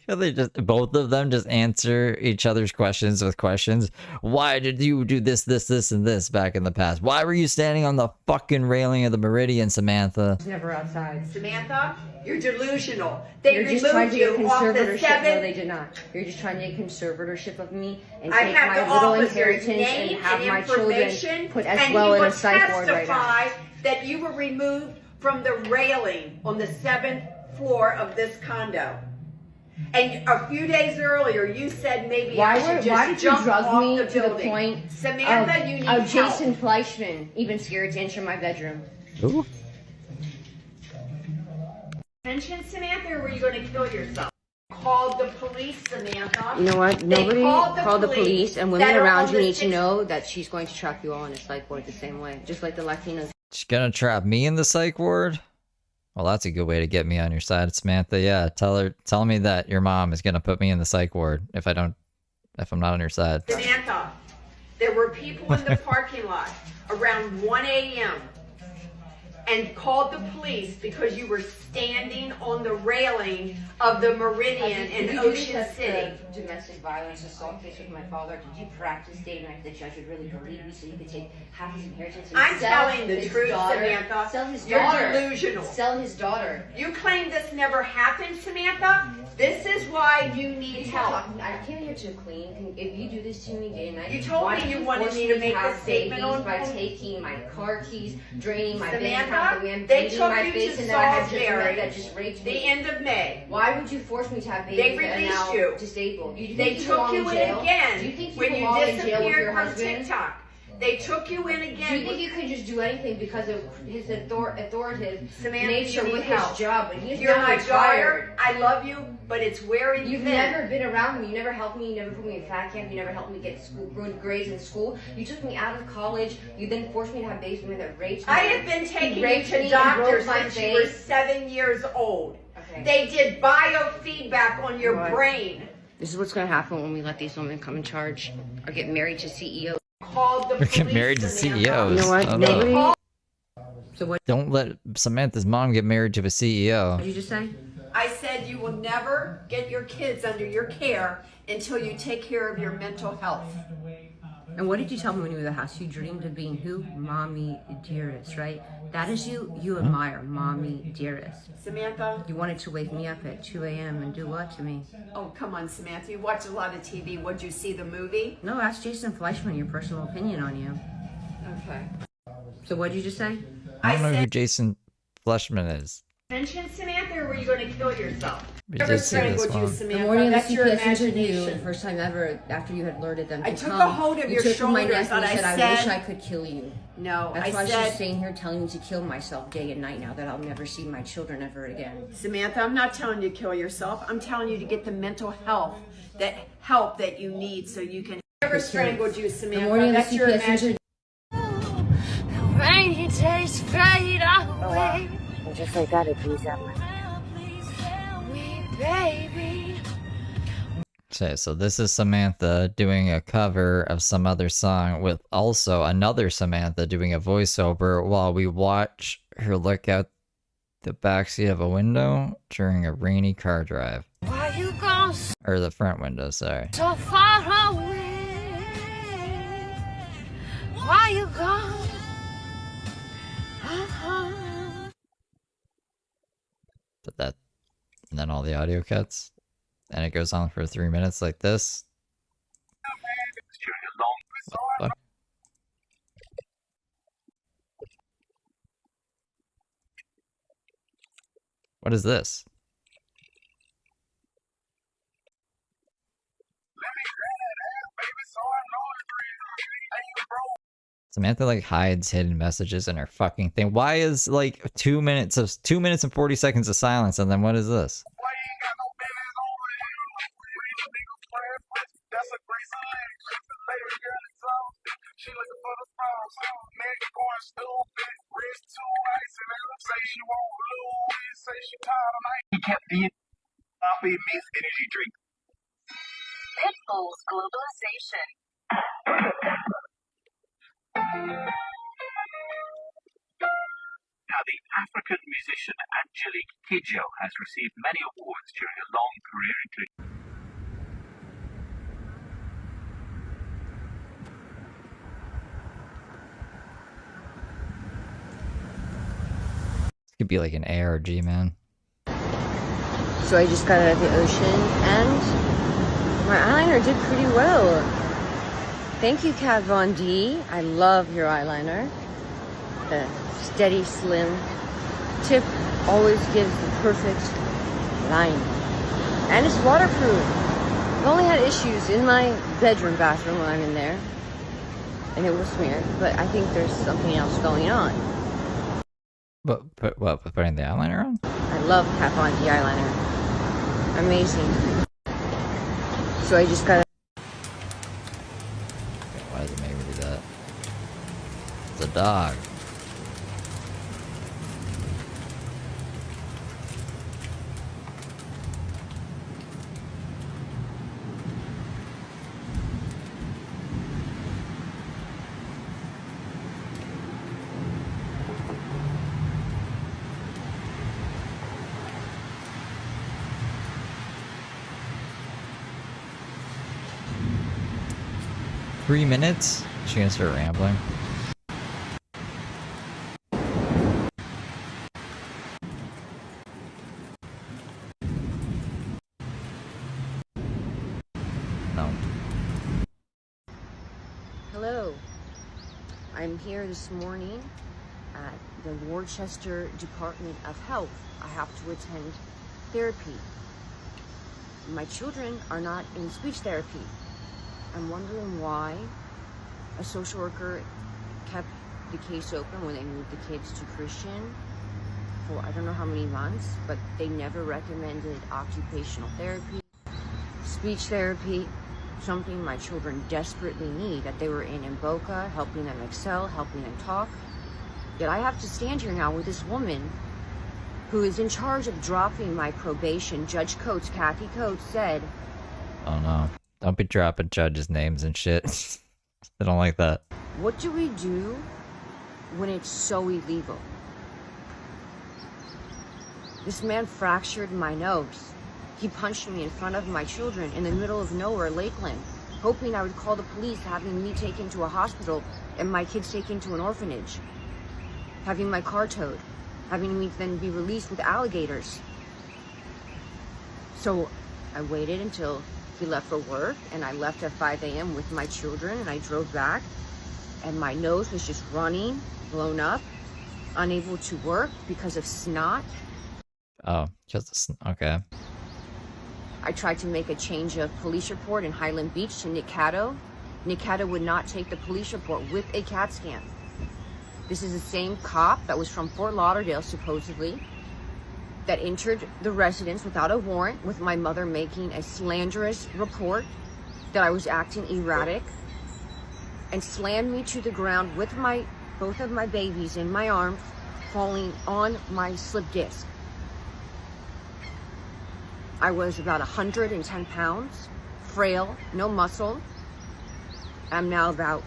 S2: They just both of them just answer each other's questions with questions. Why did you do this, and this back in the past? Why were you standing on the fucking railing of the Meridian, Samantha?
S13: Never outside.
S12: Samantha, you're delusional. They
S13: You're just
S12: removed
S13: trying to get
S12: you off the
S13: conservatorship. No,
S12: 7th.
S13: they did not. You're just trying to get conservatorship of me and
S12: I
S13: take
S12: have
S13: my
S12: the
S13: little
S12: officer's
S13: inheritance
S12: name
S13: and have
S12: and
S13: my
S12: information,
S13: children put as
S12: and
S13: well
S12: he
S13: in a
S12: will
S13: psych ward right now.
S12: testify that you were removed from the railing on the 7th floor of this condo. And a few days earlier, you said maybe I should just
S13: why did you
S12: jump
S13: drug
S12: off
S13: me
S12: the
S13: to the
S12: building.
S13: point
S12: Samantha, you need
S13: of
S12: help.
S13: Jason Fleischman even scared to enter my bedroom?
S2: Ooh.
S12: Attention, Samantha, or were you going to kill yourself? Called the police, Samantha.
S13: You know what?
S12: They
S13: Nobody
S12: called
S13: the police, and women
S12: that are
S13: around
S12: on
S13: you
S12: the
S13: need to
S12: 6th
S13: know that she's going to trap you all in a psych ward the same way, just like the Latinos.
S2: She's gonna trap me in the psych ward? Well, that's a good way to get me on your side, Samantha. Yeah, tell me that your mom is gonna put me in the psych ward if I'm not on your side.
S12: Samantha, there were people in the parking lot around 1 a.m. and called the police because you were standing on the railing of the Meridian in Ocean City.
S13: Domestic violence assault case with my father. Did you practice day and night the judge would really believe you so you could take half his inheritance and
S12: I'm
S13: sell
S12: telling the
S13: his
S12: truth,
S13: daughter,
S12: Samantha.
S13: Sell his
S12: You're
S13: daughter.
S12: delusional.
S13: Sell his daughter.
S12: You claim this never happened, Samantha? This is why you need help.
S13: I came here to clean. If you do this to me day and night,
S12: You told
S13: why
S12: me
S13: do
S12: you wanted
S13: force
S12: me to make
S13: have
S12: a statement
S13: babies
S12: on
S13: by
S12: phone?
S13: taking my car keys, draining my bank
S12: Samantha,
S13: account, the man
S12: they
S13: beating
S12: took
S13: my
S12: you
S13: face,
S12: to
S13: and then I had just
S12: Salisbury
S13: met that just raped
S12: the
S13: me.
S12: end of May.
S13: Why would you force me to have babies
S12: They
S13: that are
S12: released
S13: now
S12: you.
S13: disabled? You
S12: They
S13: think you
S12: took
S13: belong
S12: you
S13: in
S12: in
S13: jail?
S12: again
S13: Do you think you
S12: when you
S13: belong in jail with your
S12: disappeared from
S13: husband?
S12: TikTok. They took you in again.
S13: Do you think you could just do anything because of his authoritative
S12: Samantha,
S13: nature
S12: you need
S13: with his
S12: help.
S13: job? But he's
S12: You're
S13: now
S12: my
S13: retired.
S12: daughter. I love you, but it's wearing
S13: You've
S12: thin.
S13: never been around me. You never helped me. You never put me in fat camp. You never helped me get school, good grades in school. You took me out of college. You then forced me to have babies with me that raped me.
S12: I have been taking you
S13: raped
S12: to
S13: me and
S12: doctors
S13: broke my
S12: since you were
S13: face.
S12: 7 years old.
S13: Okay.
S12: They did biofeedback on your
S13: What?
S12: brain.
S13: This is what's going to happen when we let these women come in charge or get married to CEOs.
S12: Called the
S2: We're getting
S12: police,
S2: married to
S12: Samantha.
S2: CEOs.
S13: You know what?
S2: I don't
S13: Nobody-
S2: know.
S13: So what
S2: Don't let Samantha's mom get married to a CEO.
S13: did you just say?
S12: I said you will never get your kids under your care until you take care of your mental health.
S13: And what did you tell me when you were in the house? You dreamed of being who? Mommy dearest, right? That is you. You admire mommy dearest.
S12: Samantha?
S13: You wanted to wake me up at 2 a.m. and do what to me?
S12: Oh, come on, Samantha. You watch a lot of TV. Would you see the movie?
S13: No, ask Jason Fleischman your personal opinion on you.
S12: Okay.
S13: So what did you just say?
S2: I don't know who Jason Fleischman is.
S12: Mention Samantha, or were you going to kill yourself?
S2: We
S12: Never
S2: did see this
S12: strangled you,
S2: one.
S13: The
S12: Samantha.
S13: morning of
S12: That's
S13: the
S12: your
S13: CPS interview, the
S12: imagination.
S13: first time ever after you had alerted them to
S12: I took
S13: come,
S12: a hold of
S13: you
S12: your
S13: took from my neck
S12: shoulders
S13: and you
S12: and
S13: said,
S12: I
S13: I wish
S12: said-
S13: I could kill you.
S12: No,
S13: That's
S12: I
S13: why
S12: said,
S13: she's staying here telling me to kill myself day and night now that I'll never see my children ever again.
S12: Samantha, I'm not telling you to kill yourself. I'm telling you to get the mental help that you need so you can. Never strangled you,
S13: The morning
S12: Samantha.
S13: of
S12: That's
S13: the
S12: your
S13: CPS
S12: imagination.
S13: interview.
S6: Rainy days fade away.
S13: And just like that, it breathes out my
S6: Me, baby.
S2: Okay, so this is Samantha doing a cover of some other song with also another Samantha doing a voiceover while we watch her look out the backseat of a window during a rainy car drive.
S14: Why you gone
S2: Or the front window, sorry.
S14: so far away? Why you gone?
S2: But that, and then all the audio cuts, and it goes on for 3 minutes like this. What? What is this? Samantha like hides hidden messages in her fucking thing. Why is like 2 minutes and 40 seconds of silence, and then what is this?
S15: He kept the coffee meets energy drink.
S16: Pitbull's globalization.
S15: Now, the African musician Angelique Kidjo has received many awards during a long career, including
S2: This could be like an ARG, man.
S17: So I just got out of the ocean and my eyeliner did pretty well. Thank you, Kat Von D. I love your eyeliner. The steady, slim tip always gives the perfect line. And it's waterproof. I've only had issues in my bedroom bathroom when I'm in there. And it was smeared, but I think there's something else going on.
S2: What, putting the eyeliner on?
S17: I love Kat Von D eyeliner. Amazing. So I just got.
S2: Why does it make me do that? It's a dog. Three minutes? Is she gonna start rambling? No.
S17: Hello. I'm here this morning at the Worcester Department of Health. I have to attend therapy. My children are not in speech therapy. I'm wondering why a social worker kept the case open when they moved the kids to Christian for I don't know how many months, but they never recommended occupational therapy, speech therapy, something my children desperately need, that they were in Boca, helping them excel, helping them talk. Yet I have to stand here now with this woman who is in charge of dropping my probation. Judge Coates, Kathy Coates, said,
S2: Oh no. Don't be dropping judges' names and shit. I don't like that.
S17: what do we do when it's so illegal? This man fractured my nose. He punched me in front of my children in the middle of nowhere, Lakeland, hoping I would call the police, having me taken to a hospital and my kids taken to an orphanage, having my car towed, having me then be released with alligators. So I waited until he left for work, and I left at 5 a.m. with my children, and I drove back, and my nose was just running, blown up, unable to work because of snot.
S2: Oh, okay.
S17: I tried to make a change of police report in Highland Beach to Nick Caddo. Nick Caddo would not take the police report with a CAT scan. This is the same cop that was from Fort Lauderdale, supposedly, that entered the residence without a warrant, with my mother making a slanderous report that I was acting erratic, and slammed me to the ground with both of my babies in my arms, falling on my slip disc. I was about 110 pounds, frail, no muscle. I'm now about,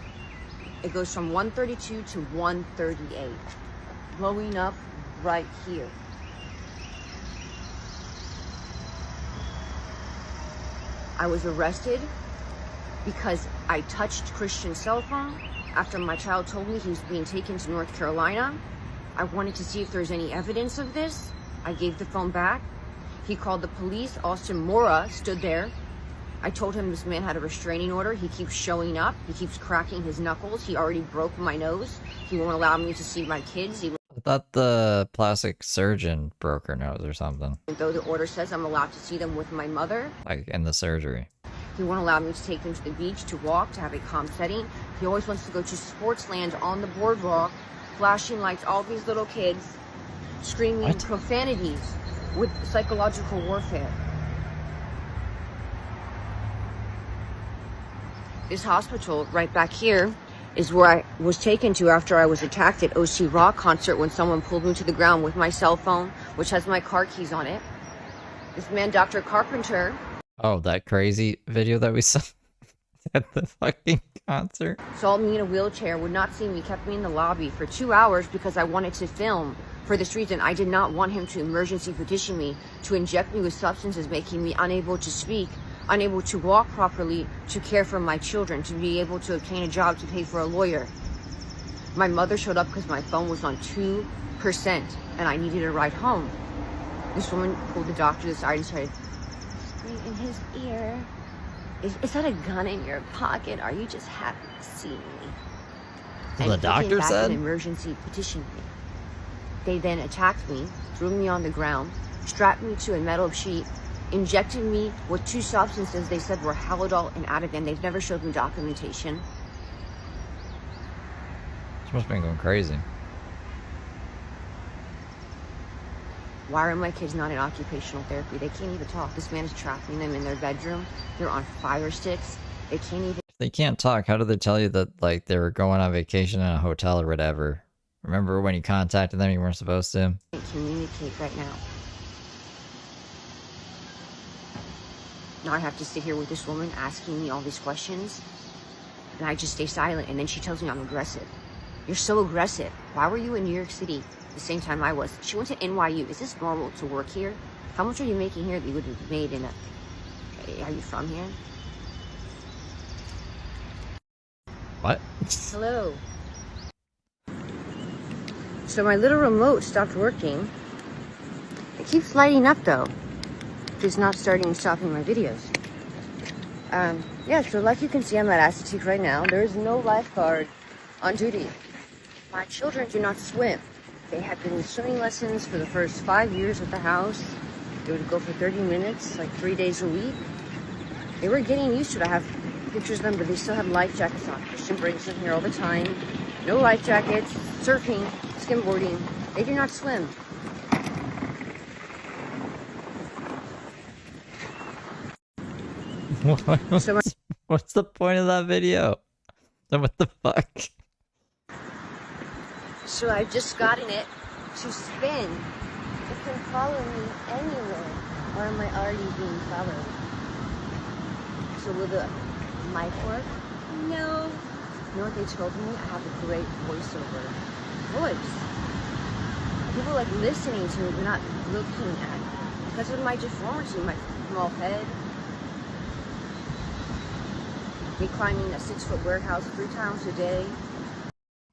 S17: it goes from 132 to 138, blowing up right here. I was arrested because I touched Christian's cell phone after my child told me he was being taken to North Carolina. I wanted to see if there's any evidence of this. I gave the phone back. He called the police. Austin Mora stood there. I told him this man had a restraining order. He keeps showing up. He keeps cracking his knuckles. He already broke my nose. He won't allow me to see my kids.
S2: I thought the plastic surgeon broke her nose or something.
S17: Though the order says I'm allowed to see them with my mother.
S2: Like in the surgery.
S17: He won't allow me to take them to the beach, to walk, to have a calm setting. He always wants to go to Sportsland on the boardwalk, flashing lights, all these little kids screaming profanities with psychological warfare. This hospital right back here is where I was taken to after I was attacked at OC Rock concert when someone pulled me to the ground with my cell phone, which has my car keys on it. This man, Dr. Carpenter.
S2: Oh, that crazy video that we saw at the fucking concert.
S17: Saw me in a wheelchair, would not see me, kept me in the lobby for 2 hours because I wanted to film. For this reason, I did not want him to emergency petition me, to inject me with substances making me unable to speak, unable to walk properly, to care for my children, to be able to obtain a job, to pay for a lawyer. My mother showed up because my phone was on 2% and I needed a ride home. This woman pulled the doctor to the side and started whispering in his ear, is that a gun in your pocket? Are you just happy to see me?
S2: The doctor said?
S17: An emergency petition me. They then attacked me, threw me on the ground, strapped me to a metal sheet, injected me with 2 substances they said were Halidol and Ativan. They've never showed me documentation.
S2: She must have been going crazy.
S17: Why are my kids not in occupational therapy? They can't even talk. This man is trapping them in their bedroom. They're on fire sticks. They can't even...
S2: If they can't talk, how do they tell you that, like, they were going on vacation in a hotel or whatever? Remember when you contacted them, you weren't supposed to?
S17: Communicate right now. Now I have to sit here with this woman asking me all these questions, and I just stay silent, and then she tells me I'm aggressive. You're so aggressive. Why were you in New York City the same time I was? She went to NYU. Is this normal to work here? How much are you making here that you would have made in a... Are you from here?
S2: What?
S17: Hello. So my little remote stopped working. It keeps lighting up though. It's not stopping my videos. Yeah, so like you can see, I'm at Assateague right now. There is no lifeguard on duty. My children do not swim. They had been in swimming lessons for the first 5 years at the house. They would go for 30 minutes, like 3 days a week. They were getting used to it. I have pictures of them, but they still have life jackets on. Christian brings them here all the time. No life jackets, surfing, skimboarding. They do not swim.
S2: What's the point of that video? What the fuck?
S17: So I've just gotten it to spin. It can follow me anywhere. Or am I already being followed? So will the mic work? No. You know what they told me? I have a great voiceover voice. People like listening to me, but not looking at me. Because of my deformity, my small head. Me climbing a 6-foot warehouse 3 times a day.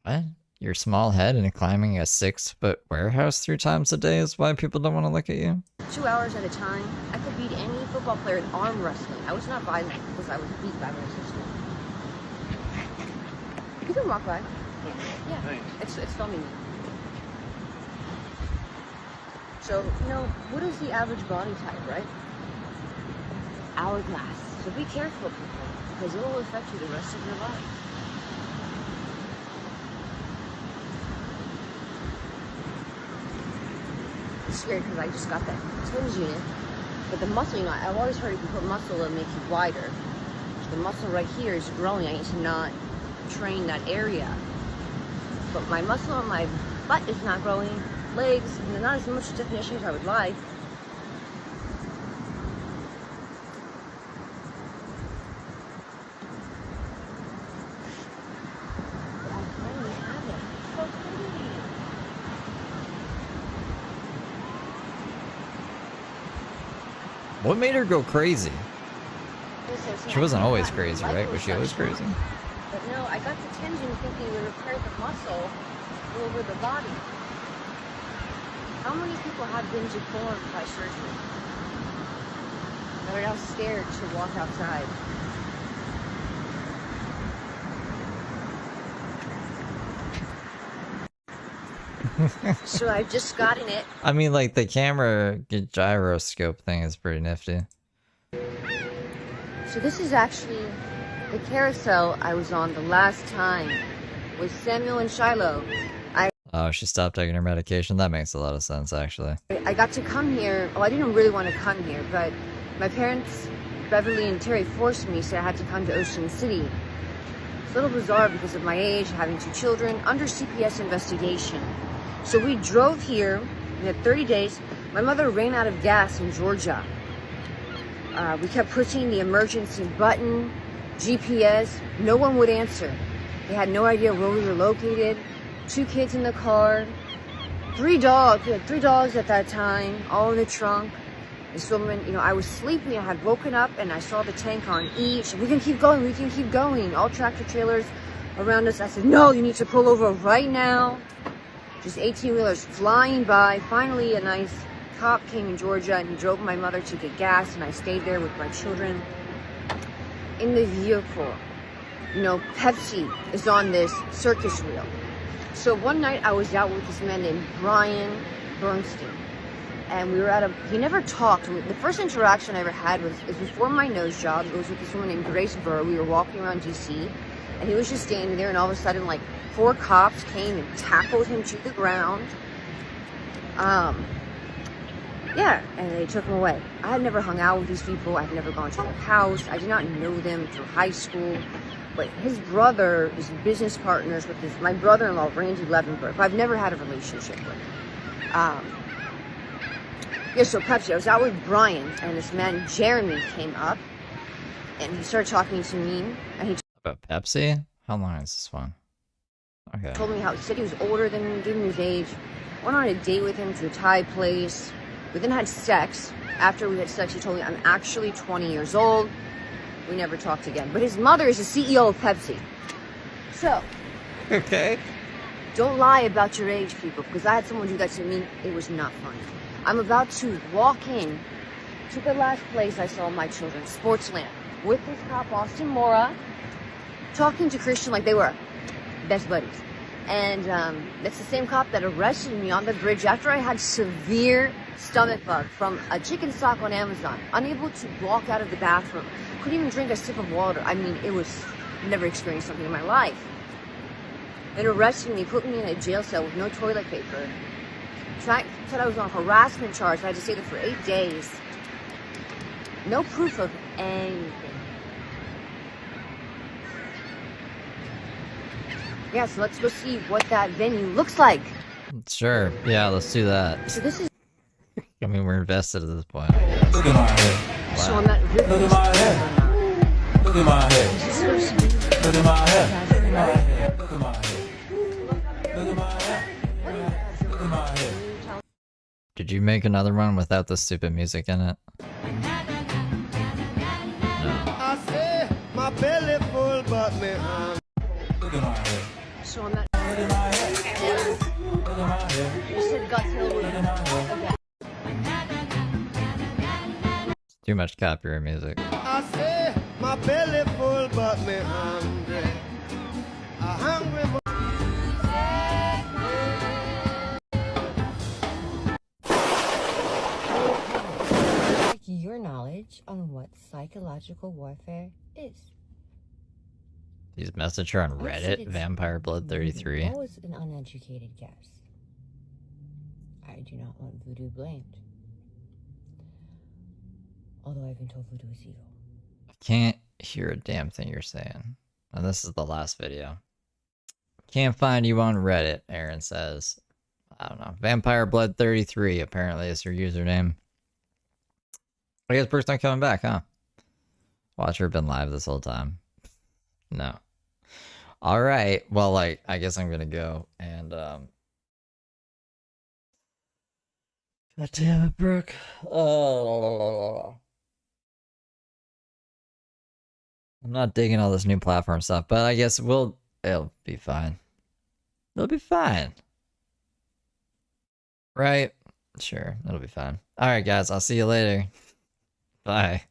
S2: What? Your small head and climbing a 6-foot warehouse 3 times a day is why people don't want to look at you?
S17: 2 hours at a time. I could beat any football player in arm wrestling. I was not violent because I was beat by my sister. You can walk by. Yeah. Thanks. It's filming me. So, you know, what is the average body type, right? Hourglass. So be careful, people, because it will affect you the rest of your life. It's weird because I just got that TIMS unit, but the muscle, you know, I've always heard if you put muscle, it'll make you wider. The muscle right here is growing. I need to not train that area. But my muscle on my butt is not growing. Legs, not as much definition as I would like.
S2: What made her go crazy?
S17: Listen,
S2: She wasn't always
S17: my
S2: crazy,
S17: life
S2: right? Was she always crazy?
S17: But no, I got the tendon thinking we repaired the muscle all over the body. How many people have been deformed by surgery? That are now scared to walk outside. So I've just gotten it.
S2: I mean, like, the camera gyroscope thing is pretty nifty.
S17: So this is actually the carousel I was on the last time with Samuel and Shiloh.
S2: Oh, she stopped taking her medication? That makes a lot of sense, actually.
S17: I got to come here. Oh, I didn't really want to come here, but my parents, Beverly and Terry, forced me, so I had to come to Ocean City. It's a little bizarre because of my age, having 2 children, under CPS investigation. So we drove here. We had 30 days. My mother ran out of gas in Georgia. We kept pushing the emergency button, GPS. No one would answer. They had no idea where we were located. 2 kids in the car, 3 dogs. We had 3 dogs at that time, all in the trunk. This woman, you know, I was sleeping. I had woken up and I saw the tank on each. We can keep going. We can keep going. All tractor trailers around us. I said, no, you need to pull over right now. Just 18-wheelers flying by. Finally, a nice cop came in Georgia and he drove my mother to get gas, and I stayed there with my children in the vehicle. You know, Pepsi is on this circus wheel. So one night I was out with this man named Brian Bernstein, and we were at he never talked. The first interaction I ever had was before my nose job. It was with this woman named Grace Burr. We were walking around DC, and he was just standing there, and all of a sudden, like, 4 cops came and tackled him to the ground. Yeah, and they took him away. I had never hung out with these people. I've never gone to their house. I did not know them through high school. But his brother is business partners with my brother-in-law, Randy Levenberg, who I've never had a relationship with. Yeah, so Pepsi, I was out with Brian, and this man, Jeremy, came up, and he started talking to me, and he
S2: About Pepsi? How long is this one? Okay.
S17: told me how, he said he was older than me, gave me his age. Went on a date with him to a Thai place. We then had sex. After we had sex, he told me I'm actually 20 years old. We never talked again. But his mother is the CEO of Pepsi. So.
S2: Okay.
S17: Don't lie about your age, people, because I had someone do that to me. It was not funny. I'm about to walk in to the last place I saw my children, Sportsland, with this cop, Austin Mora, talking to Christian like they were best buddies. And that's the same cop that arrested me on the bridge after I had severe stomach bug from a chicken stock on Amazon, unable to walk out of the bathroom, couldn't even drink a sip of water. I mean, it was, never experienced something in my life. They arrested me, put me in a jail cell with no toilet paper. Said I was on a harassment charge. I had to stay there for 8 days. No proof of anything. Yeah, so let's go see what that venue looks like.
S2: Sure. Yeah, let's do that.
S17: So this is...
S2: I mean, we're invested at this point.
S3: Look at my head.
S17: Wow. So I'm at River.
S3: Look at my head. Look at my head. Look at my head. Look at my head. Look at my head. Look at my head. Look at my head.
S2: Did you make another one without the stupid music in it?
S16: I say my belly full, but me
S3: Look at my head.
S17: So I'm at...
S3: Look at my head. Look at my head.
S17: You said Guts Hill was... Okay.
S2: It's too much copyright music.
S16: I say my belly full, but me hungry. I'm hungry for...
S18: Your knowledge on what psychological warfare is.
S2: These message her on
S18: I said
S2: Reddit,
S18: it's
S2: Vampire Blood 33.
S18: always an uneducated guess. I do not want voodoo blamed. Although I've been told voodoo is evil.
S2: I can't hear a damn thing you're saying. And this is the last video. Can't find you on Reddit, Aaron says. I don't know. Vampire Blood 33 apparently is your username. I guess Brooke's not coming back, huh? Watch her been live this whole time. No. Alright, well, like, I guess I'm gonna go and, God damn it, Brooke. Oh. I'm not digging all this new platform stuff, but I guess it'll be fine. It'll be fine. Right? Sure, it'll be fine. Alright guys, I'll see you later. Bye.